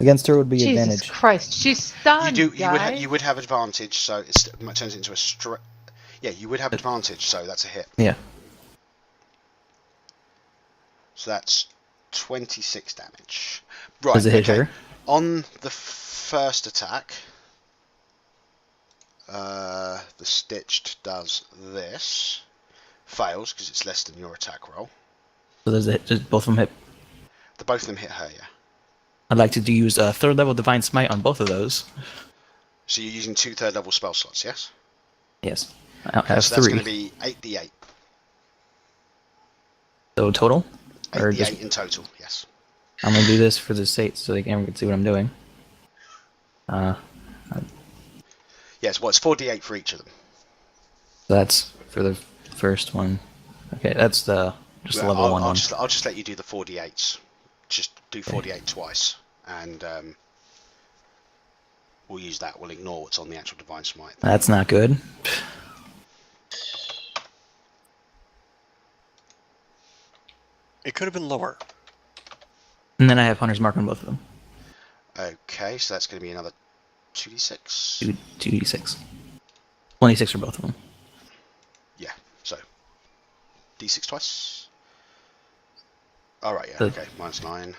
Against her would be Jesus advantage. Christ, she's stunned, You guys. would have advantage, so it turns into a straight. Yeah, you would have advantage, so that's a hit. Yeah. So that's 26 damage. Right. Does it hit okay. her? On the first attack, the stitched does this. Fails because it's less than your attack roll. So does both of them hit? Both of them hit her, yeah. I'd like to use a 3rd level Divine Smite on both of those. So you're using 2 3rd level spell slots, yes? Yes. I have So that's 3. going to be 8d8. So total? Or 8d8 just, in total, yes. I'm going to do this for the sake so everyone can see what I'm doing. Yes, well, it's 4d8 for each of them. That's for the first one. Okay, that's the just the Well, level 1 one. I'll just let you do the 4d8s. Just do 4d8 twice, and we'll use that. We'll ignore what's on the actual Divine Smite. That's not good. It could have been lower. And then I have Hunter's Mark on both of them. Okay, so that's going to be another 2d6. 2d6. 26 for both of them. Yeah, so d6 twice. Alright, yeah, So- okay, -9.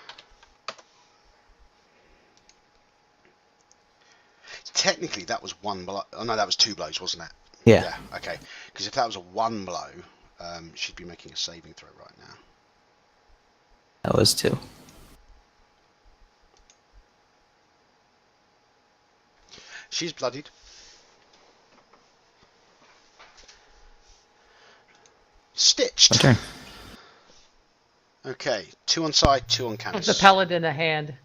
Technically, that was one blow. Oh no, that was 2 blows, wasn't it? Yeah. Okay. Because if that was a 1 blow, she'd be making a saving throw right now. That was 2. She's bloodied. Stitched. My turn. Okay, 2 on side, 2 on With canvas. the pellet in a hand.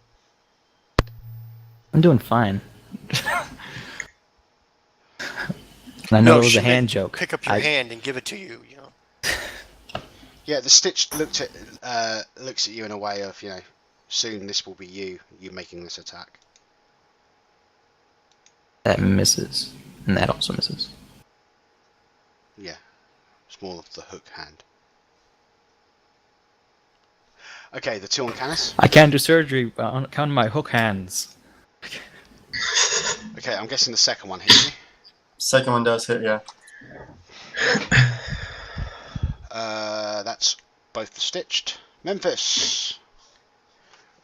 I'm doing fine. And I know it was she a may hand joke. Pick up your hand and give it to you. You know. Yeah, the stitched looks at you in a way of, soon this will be you making this attack. That misses. And that also misses. Yeah, it's more of the hook hand. Okay, the 2 on Canis. I can't do surgery on account of my hook hands. Okay, I'm guessing the second one hit you. Second one does hit, yeah. That's both the stitched. Memphis.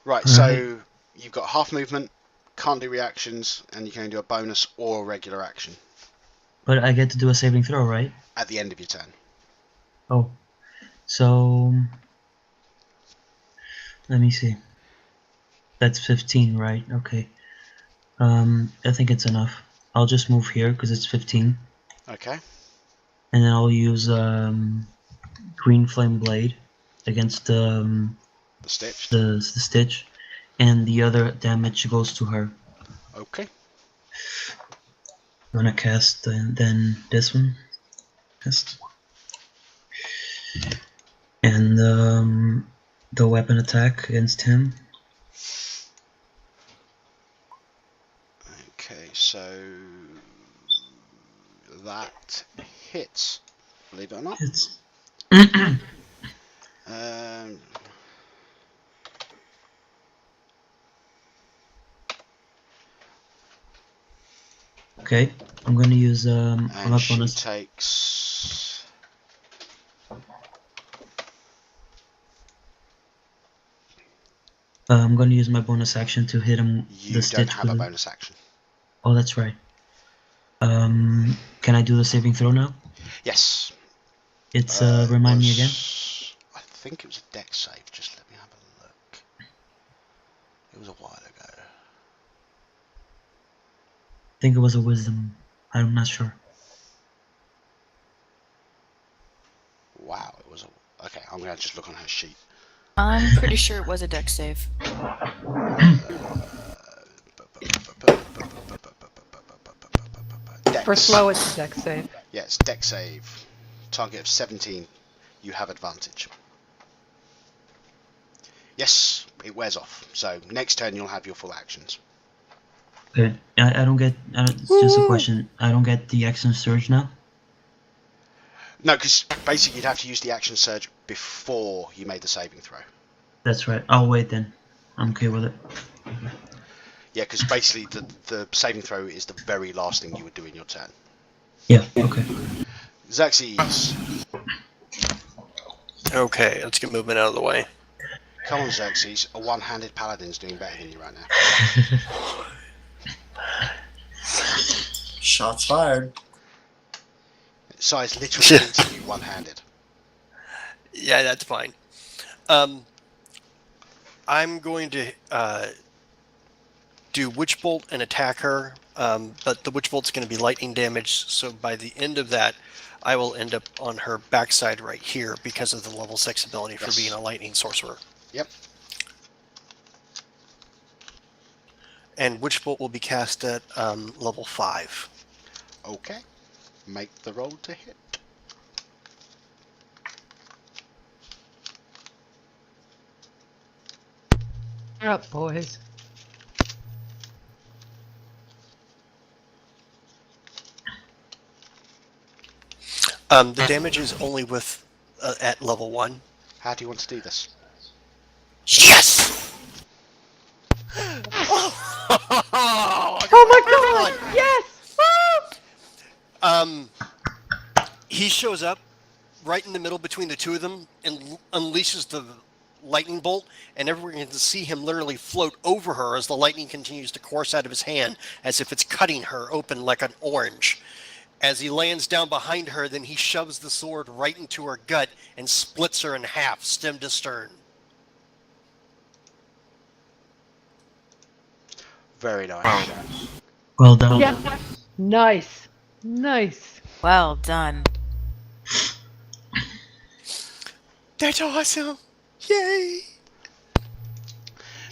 Right, so you've got half movement, can't do reactions, and you can only do a bonus or a regular action But I get to do a saving throw, right? at the end of your turn. Oh. So... Let me see. That's 15, right? Okay. I think it's enough. I'll just move here because it's 15. Okay. And then I'll use Green Flame Blade against The stitched. the stitch. And the other damage goes to her. Okay. I'm gonna cast then this one. Cast. And the weapon attack against him. Okay, so that hits. Believe it or not. It's okay. I'm gonna use And a she bonus. takes. I'm gonna use my bonus action to hit him. You the don't stitch have a with it. bonus action. Oh, that's right. Can I do the saving throw now? Yes. It's remind me again. I think it was a dex save. Just let me have a look. It was a while ago. I think it was a wisdom. I'm not sure. Wow, it was a. Okay, I'm gonna just look on her sheet. I'm pretty sure it was a dex save. Dex. For slow, it's a dex save. Yes, dex save. Target of 17. You have advantage. Yes, it wears off. So next turn you'll have your full actions. Okay. I don't get. It's just a question. I don't get the action surge now. No, because basically you'd have to use the action surge before you made the saving throw. That's right. I'll wait then. I'm okay with it. Yeah, because basically the saving throw is the very last thing you would do in your turn. Yeah. Okay. Xerxes. Okay, let's get movement out of the way. Come on, Xerxes. A one-handed paladin's doing better than you right now. Shots fired. Size literally beating you one-handed. Yeah, that's fine. I'm going to do Witch Bolt and attack her, but the Witch Bolt's going to be lightning damage, so by the end of that, I will end up on her backside right here because of the level 6 ability for being a lightning sorcerer. Yep. And Witch Bolt will be cast at level 5. Okay. Make the roll to hit. You're up, boys. The damage is only with at level 1. How do you want to do this? Yes! Oh my god! Yes! He shows up right in the middle between the two of them and unleashes the lightning bolt, and everyone can see him literally float over her as the lightning continues to course out of his hand as if it's cutting her open like an orange. As he lands down behind her, then he shoves the sword right into her gut and splits her in half, stem to stern. Very nice. Well done. Yeah. Nice. Nice. Well done. That's awesome! Yay!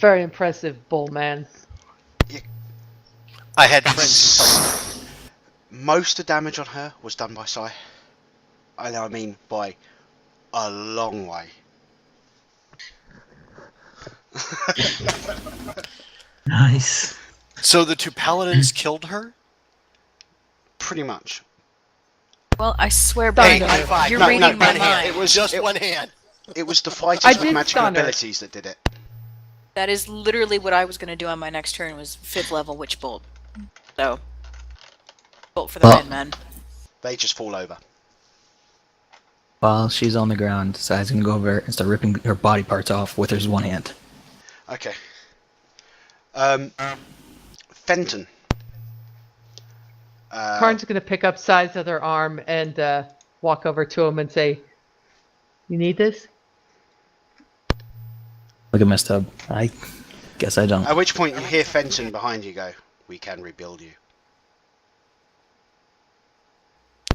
Very impressive, bull man. I had friends. Most of the damage on her was done by Sai. I mean by a long way. Nice. So the two paladins killed her? Pretty much. Well, I swear, Hey, Brian, high five. you're No, reading no, my no, mind. it was Just one hand. It was the I fighters with did magical stun her. abilities that did it. That is literally what I was going to do on my next turn, was 5th level Witch Bolt. So, bolt for the Well- win, man. They just fall over. While she's on the ground, Sai's gonna go over and start ripping her body parts off with her one hand. Okay. Fenton. Karn's gonna pick up Sai's other arm and walk over to him and say, "You need this?" Look at my stub. I guess I don't. At which point you hear Fenton behind you go, "We can rebuild you."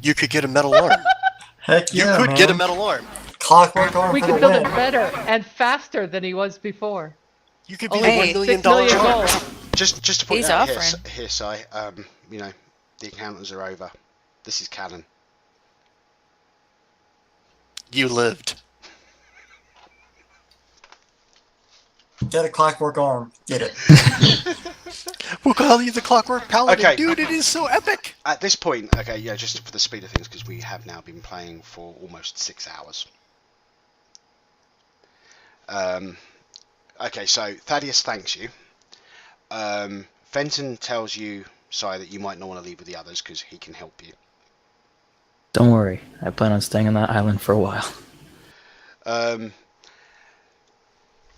You could get a metal arm. Heck You yeah, could man. get a metal arm. Clockwork arm We for can the build it win. better and faster than he was before. You could be Only the $1 Hey, million 6 million arm. gold. Just to point He's out here, offering. here, Sai, you know, the encounters are over. This is canon. You lived. Get a clockwork arm. Get it. We'll call you the Clockwork Paladin. Okay. Dude, it is so epic! At this point, okay, yeah, just for the speed of things, because we have now been playing for almost 6 hours. Okay, so Thaddeus thanks you. Fenton tells you, Sai, that you might not want to leave with the others because he can help you. Don't worry. I plan on staying on that island for a while.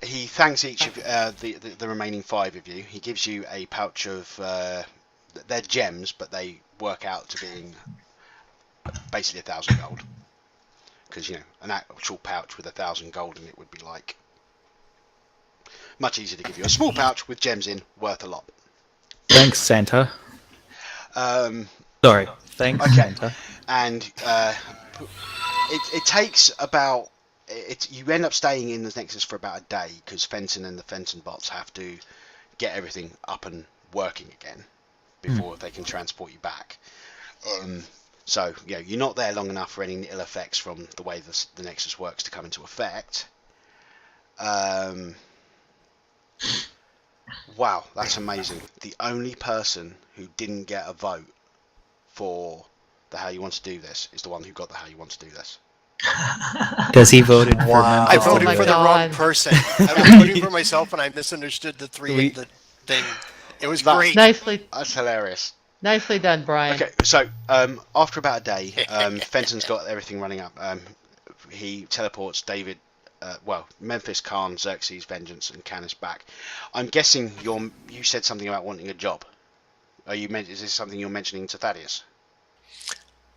He thanks each of the remaining 5 of you. He gives you a pouch of they're gems, but they work out to being basically 1,000 gold. Because you know, an actual pouch with 1,000 gold in it would be like much easier to give you a small pouch with gems in, worth a lot. Thanks, Santa. Sorry. Thanks, Okay. Santa. And it takes about you end up staying in the Nexus for about a day because Fenton and the Fenton bots have to get everything up and working again before they can transport you back. So yeah, you're not there long enough for any ill effects from the way the Nexus works to come into effect. Wow, that's amazing. The only person who didn't get a vote for the how you want to do this is the one who got the how you want to do this. Because he voted for Wow. I Memphis. voted my for the God. wrong person. I was voting for myself and I misunderstood the three in the thing. It was That- great. Nicely, That's hilarious. nicely done, Brian. Okay, so after about a day, Fenton's got everything running up. He teleports David, Memphis, Khan, Xerxes, Vengeance, and Canis back. I'm guessing you said something about wanting a job. Is this something you're mentioning to Thaddeus?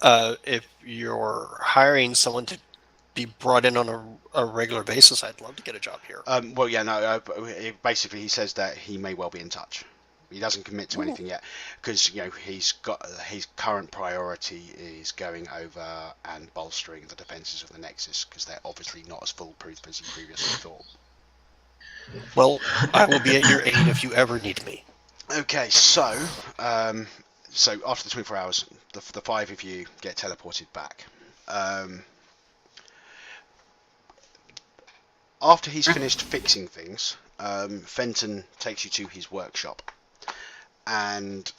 If you're hiring someone to be brought in on a regular basis, I'd love to get a job here. Basically he says that he may well be in touch. He doesn't commit to anything yet because he's got his current priority is going over and bolstering the defenses of the Nexus because they're obviously not as foolproof as he previously thought. Well, I will be at your aid if you ever need me. Okay, so after the 24 hours, the 5 of you get teleported back. After he's finished fixing things, Fenton takes you to his workshop. And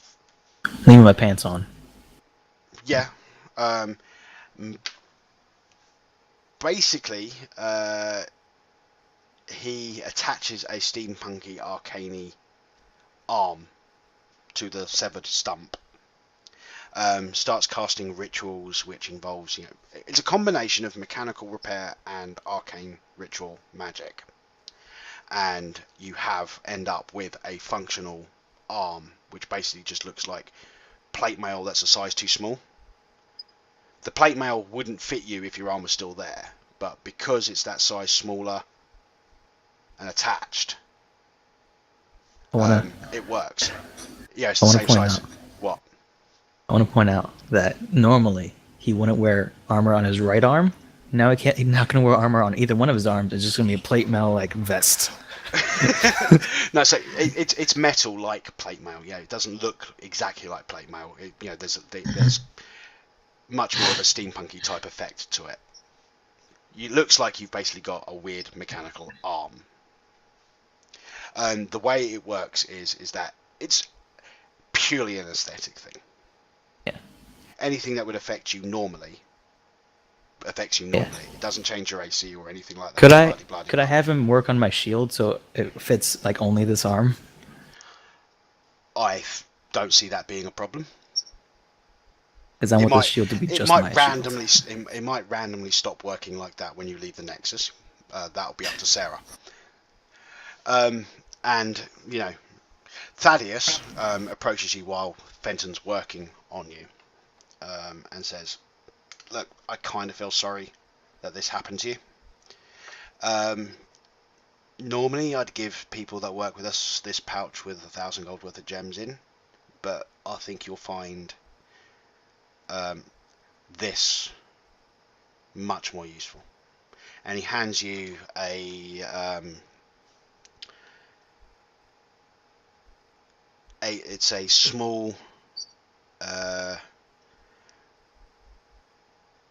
Leaving my pants on. yeah, basically, he attaches a steampunky arcane arm to the severed stump. Starts casting rituals, which involves, it's a combination of mechanical repair and arcane ritual magic. And you end up with a functional arm, which basically just looks like plate mail that's a size too small. The plate mail wouldn't fit you if your arm was still there, but because it's that size smaller and attached, it works. Yeah, it's the same size. What? I want to point out that normally he wouldn't wear armor on his right arm. Now he's not going to wear armor on either one of his arms. It's just going to be a plate mail like vest. No, so it's metal like plate mail. Yeah, it doesn't look exactly like plate mail. There's much more of a steampunky type effect to it. It looks like you've basically got a weird mechanical arm. And the way it works is that it's purely an aesthetic thing. Yeah. Anything that would affect you normally affects you normally. Yeah. It doesn't change your AC or anything like that. Could I have him work on my shield so it fits like only this arm? I don't see that being a problem. Because I want the shield to be just my shield. It might randomly stop working like that when you leave the Nexus. That'll be up to Sarah. And Thaddeus approaches you while Fenton's working on you, and says, "Look, I kind of feel sorry that this happened to you. Normally, I'd give people that work with us this pouch with 1,000 gold worth of gems in, but I think you'll find this much more useful." And he hands you it's a small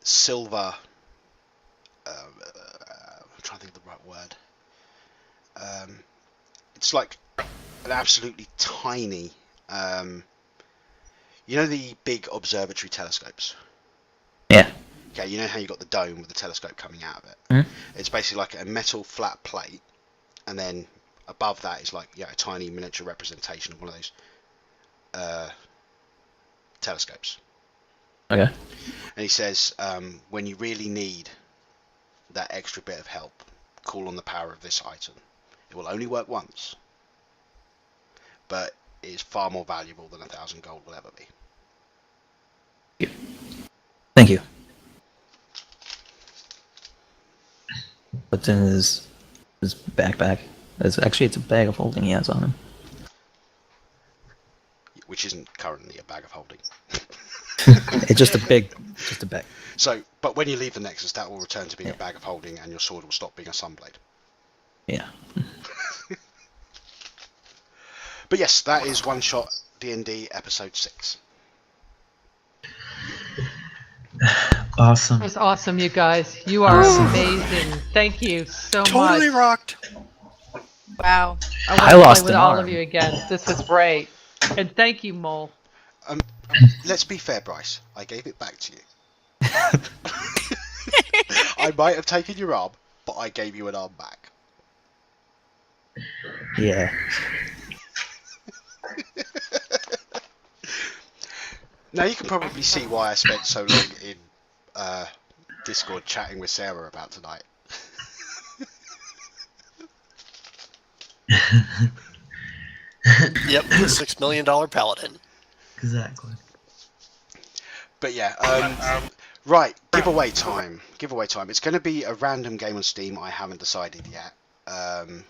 silver. I'm trying to think of the right word. It's like an absolutely tiny. The big observatory telescopes. Yeah. Okay, you know how you got the dome with the telescope coming out of it. Mm-hmm. It's basically like a metal flat plate, and then above that is like a tiny miniature representation of one of those telescopes. Okay. And he says, when you really need that extra bit of help, call on the power of this item. It will only work once, but it is far more valuable than 1,000 gold will ever be. Thank you. Puts in his backpack. It's a bag of holding he has on him. Which isn't currently a bag of holding. It's just a bag. So, but when you leave the Nexus, that will return to being a bag of holding, and your sword will stop being a sunblade. Yeah. But yes, that is One Shot D&D episode 6. Awesome. It was awesome, you guys. You are amazing. Thank you so much. Totally rocked. Wow. I want to play with all of you again. This was great. And thank you, Mole. Let's be fair, Bryce. I gave it back to you. I might have taken your arm, but I gave you an arm back. Yeah. Now you can probably see why I spent so long in Discord chatting with Sarah about tonight. Yep, the $6 million paladin. Exactly. But yeah, right, giveaway time. It's going to be a random game on Steam. I haven't decided yet. I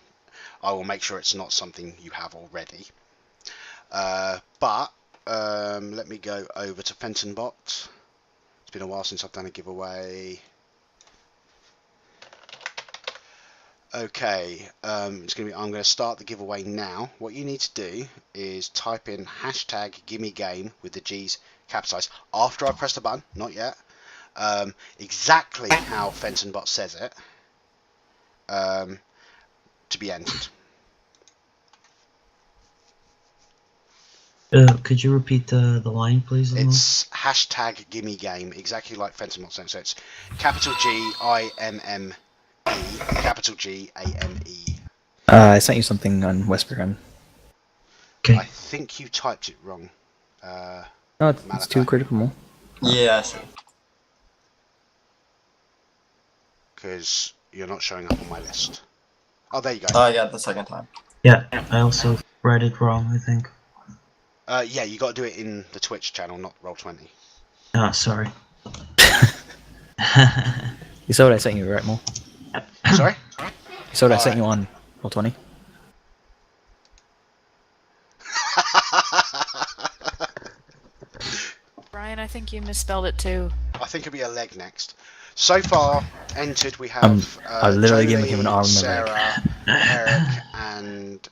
will make sure it's not something you have already. But let me go over to FentonBot. It's been a while since I've done a giveaway. Okay, I'm going to start the giveaway now. What you need to do is type in #GimmeGame with the G's capitalized after I press the button, not yet. Exactly how FentonBot says it, to be entered. Could you repeat the line, please? It's #GimmeGame, exactly like FentonBot saying. So it's capital GIMME capital Game. I sent you something on Westbrook. Okay. I think you typed it wrong. No, it's Malachi. too critical. Yes. Because you're not showing up on my list. Oh, there you go. I got it the second time. Yeah, I also read it wrong, I think. Yeah, you got to do it in the Twitch channel, not Roll20. Ah, sorry. You saw what I sent you, right, Mo? Sorry? You saw what I sent you on Roll20? Brian, I think you misspelled it too. I think it'll be a leg next. So far, entered we have I literally giving him an Jolie, arm and a Sarah, Eric, and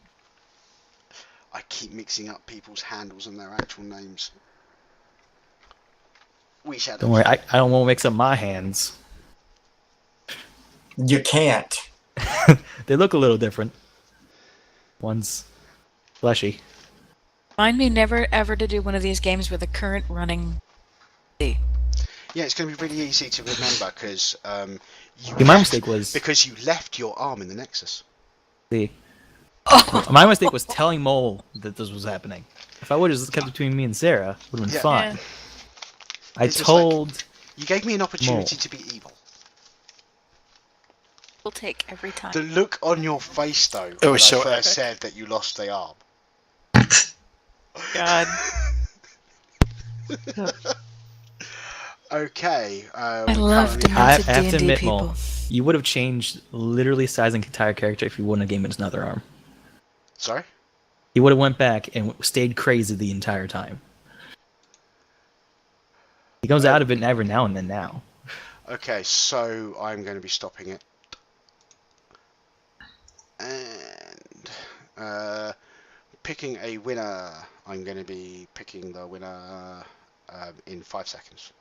I keep mixing up people's handles and their actual names. We shall. Don't worry, I don't want to mix up my hands. You can't. They look a little different. One's fleshy. Remind me never ever to do one of these games with a current running. Yeah, it's going to be really easy to remember because My mistake was because you left your arm in the Nexus. my mistake was telling Mole that this was happening. If I would have just kept it between me and Sarah, it would have been Yeah. fine. Yeah. I It's just told You gave me an opportunity to be evil. We'll take every time. The look on your face, though, It when was I so first epic. said that you lost the arm. God. Okay. I love I demented have to D&D admit, people. Mo, you would have changed literally sizing entire character if you wouldn't have given it another arm. Sorry? He would have went back and stayed crazy the entire time. He comes out of it every now and then now. Okay, so I'm going to be stopping it. And picking a winner. I'm going to be picking the winner in 5 seconds.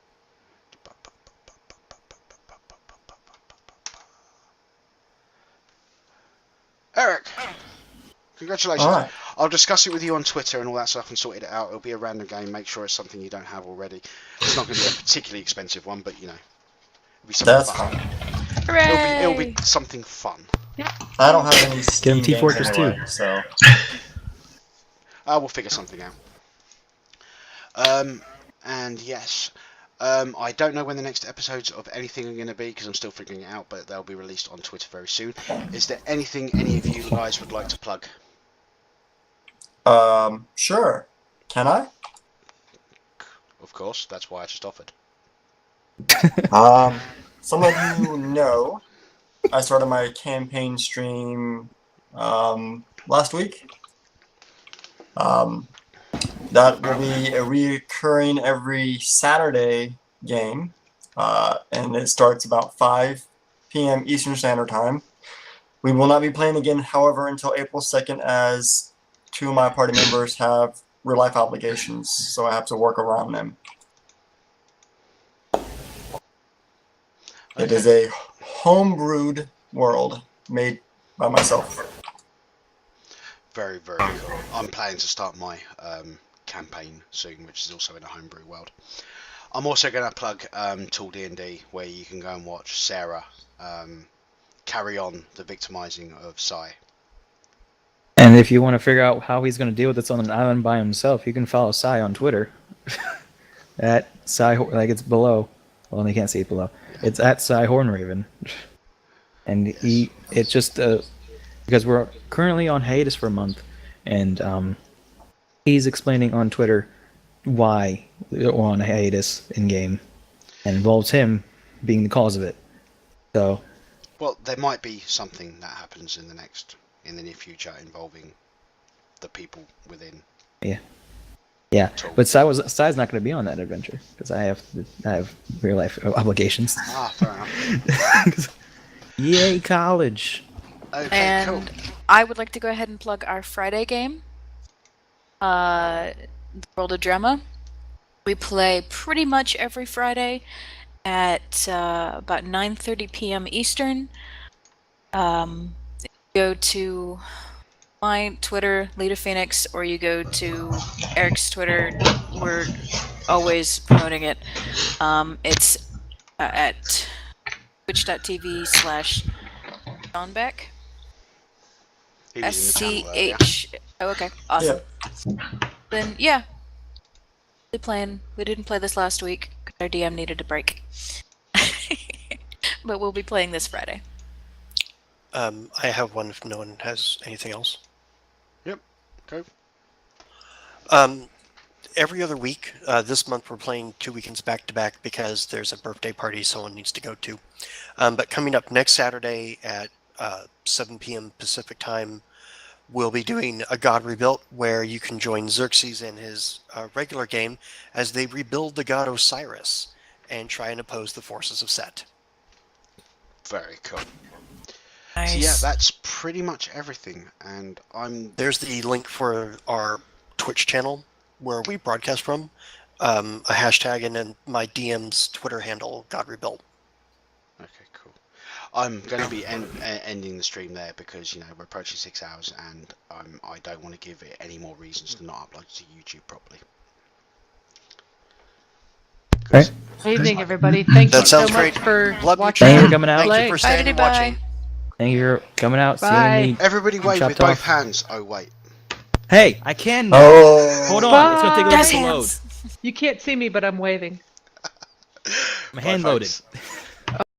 Eric! Congratulations. Alright. I'll discuss it with you on Twitter and all that stuff and sort it out. It'll be a random game. Make sure it's something you don't have already. It's not going to be a particularly expensive one, but you know. It'll be something That's fun. fine. Hooray! It'll be something fun. I don't have any Steam games T-Fortress anyway, 2. so We'll figure something out. And yes, I don't know when the next episodes of anything are going to be because I'm still figuring it out, but they'll be released on Twitter very soon. Is there anything any of you guys would like to plug? sure. Can I? Of course, that's why I just offered. Some of you know I started my campaign stream last week. That will be a recurring every Saturday game, and it starts about 5 p.m. Eastern Standard Time. We will not be playing again, however, until April 2nd, as 2 of my party members have real-life obligations, so I have to work around them. It is a homebrewed world made by myself. Very, very cool. I'm planning to start my campaign soon, which is also in a homebrew world. I'm also going to plug Tool D&D, where you can go and watch Sarah carry on the victimizing of Sai. And if you want to figure out how he's going to deal with this on an island by himself, you can follow Sai on Twitter. At Sai, like it's below. Well, they can't see it below. It's at Sai Hornraven. And it's just because we're currently on hiatus for a month, and he's explaining on Twitter why we're on hiatus in game, and involves him being the cause of it. So, Well, there might be something that happens in the near future involving the people within. yeah. Tool. But Sai's not going to be on that adventure because I have real life obligations. Ah, fair enough. Yay, college! Okay, And cool. I would like to go ahead and plug our Friday game, The World of Drama. We play pretty much every Friday at about 9:30 p.m. Eastern. Go to my Twitter, Lita Phoenix, or you go to Eric's Twitter. We're always promoting it. It's at twitch.tv/ John Beck. He was in the channel earlier. SCH. Oh, okay. Awesome. Yeah. Then, yeah. We didn't play this last week because our DM needed a break. But we'll be playing this Friday. I have one if no one has anything else. Yep. Go. Every other week, this month we're playing 2 weekends back to back because there's a birthday party someone needs to go to. But coming up next Saturday at 7 p.m. Pacific time, we'll be doing a God Rebuilt where you can join Xerxes in his regular game as they rebuild the god Osiris and try and oppose the forces of Set. Very cool. Nice. So yeah, that's pretty much everything. And There's the link for our Twitch channel where we broadcast from, a hashtag, and then my DM's Twitter handle, God Rebuilt. Okay, cool. I'm going to be ending the stream there because, we're approaching 6 hours and I don't want to give it any more reasons to not upload to YouTube properly. Right. Evening, everybody. Thank you That so sounds much great. for Love you, watching. Thank you chat. for coming out. Thank you Play. for Bye, staying and bye. watching. Thank you for coming out, Bye. seeing me. Everybody wave with Chopped both off. hands. Oh, wait. Hey, I can now. Oh. Hold on, it's gonna take a little Jazz bit to load. hands. You can't see me, but I'm waving. I'm Bye, hand loaded. folks.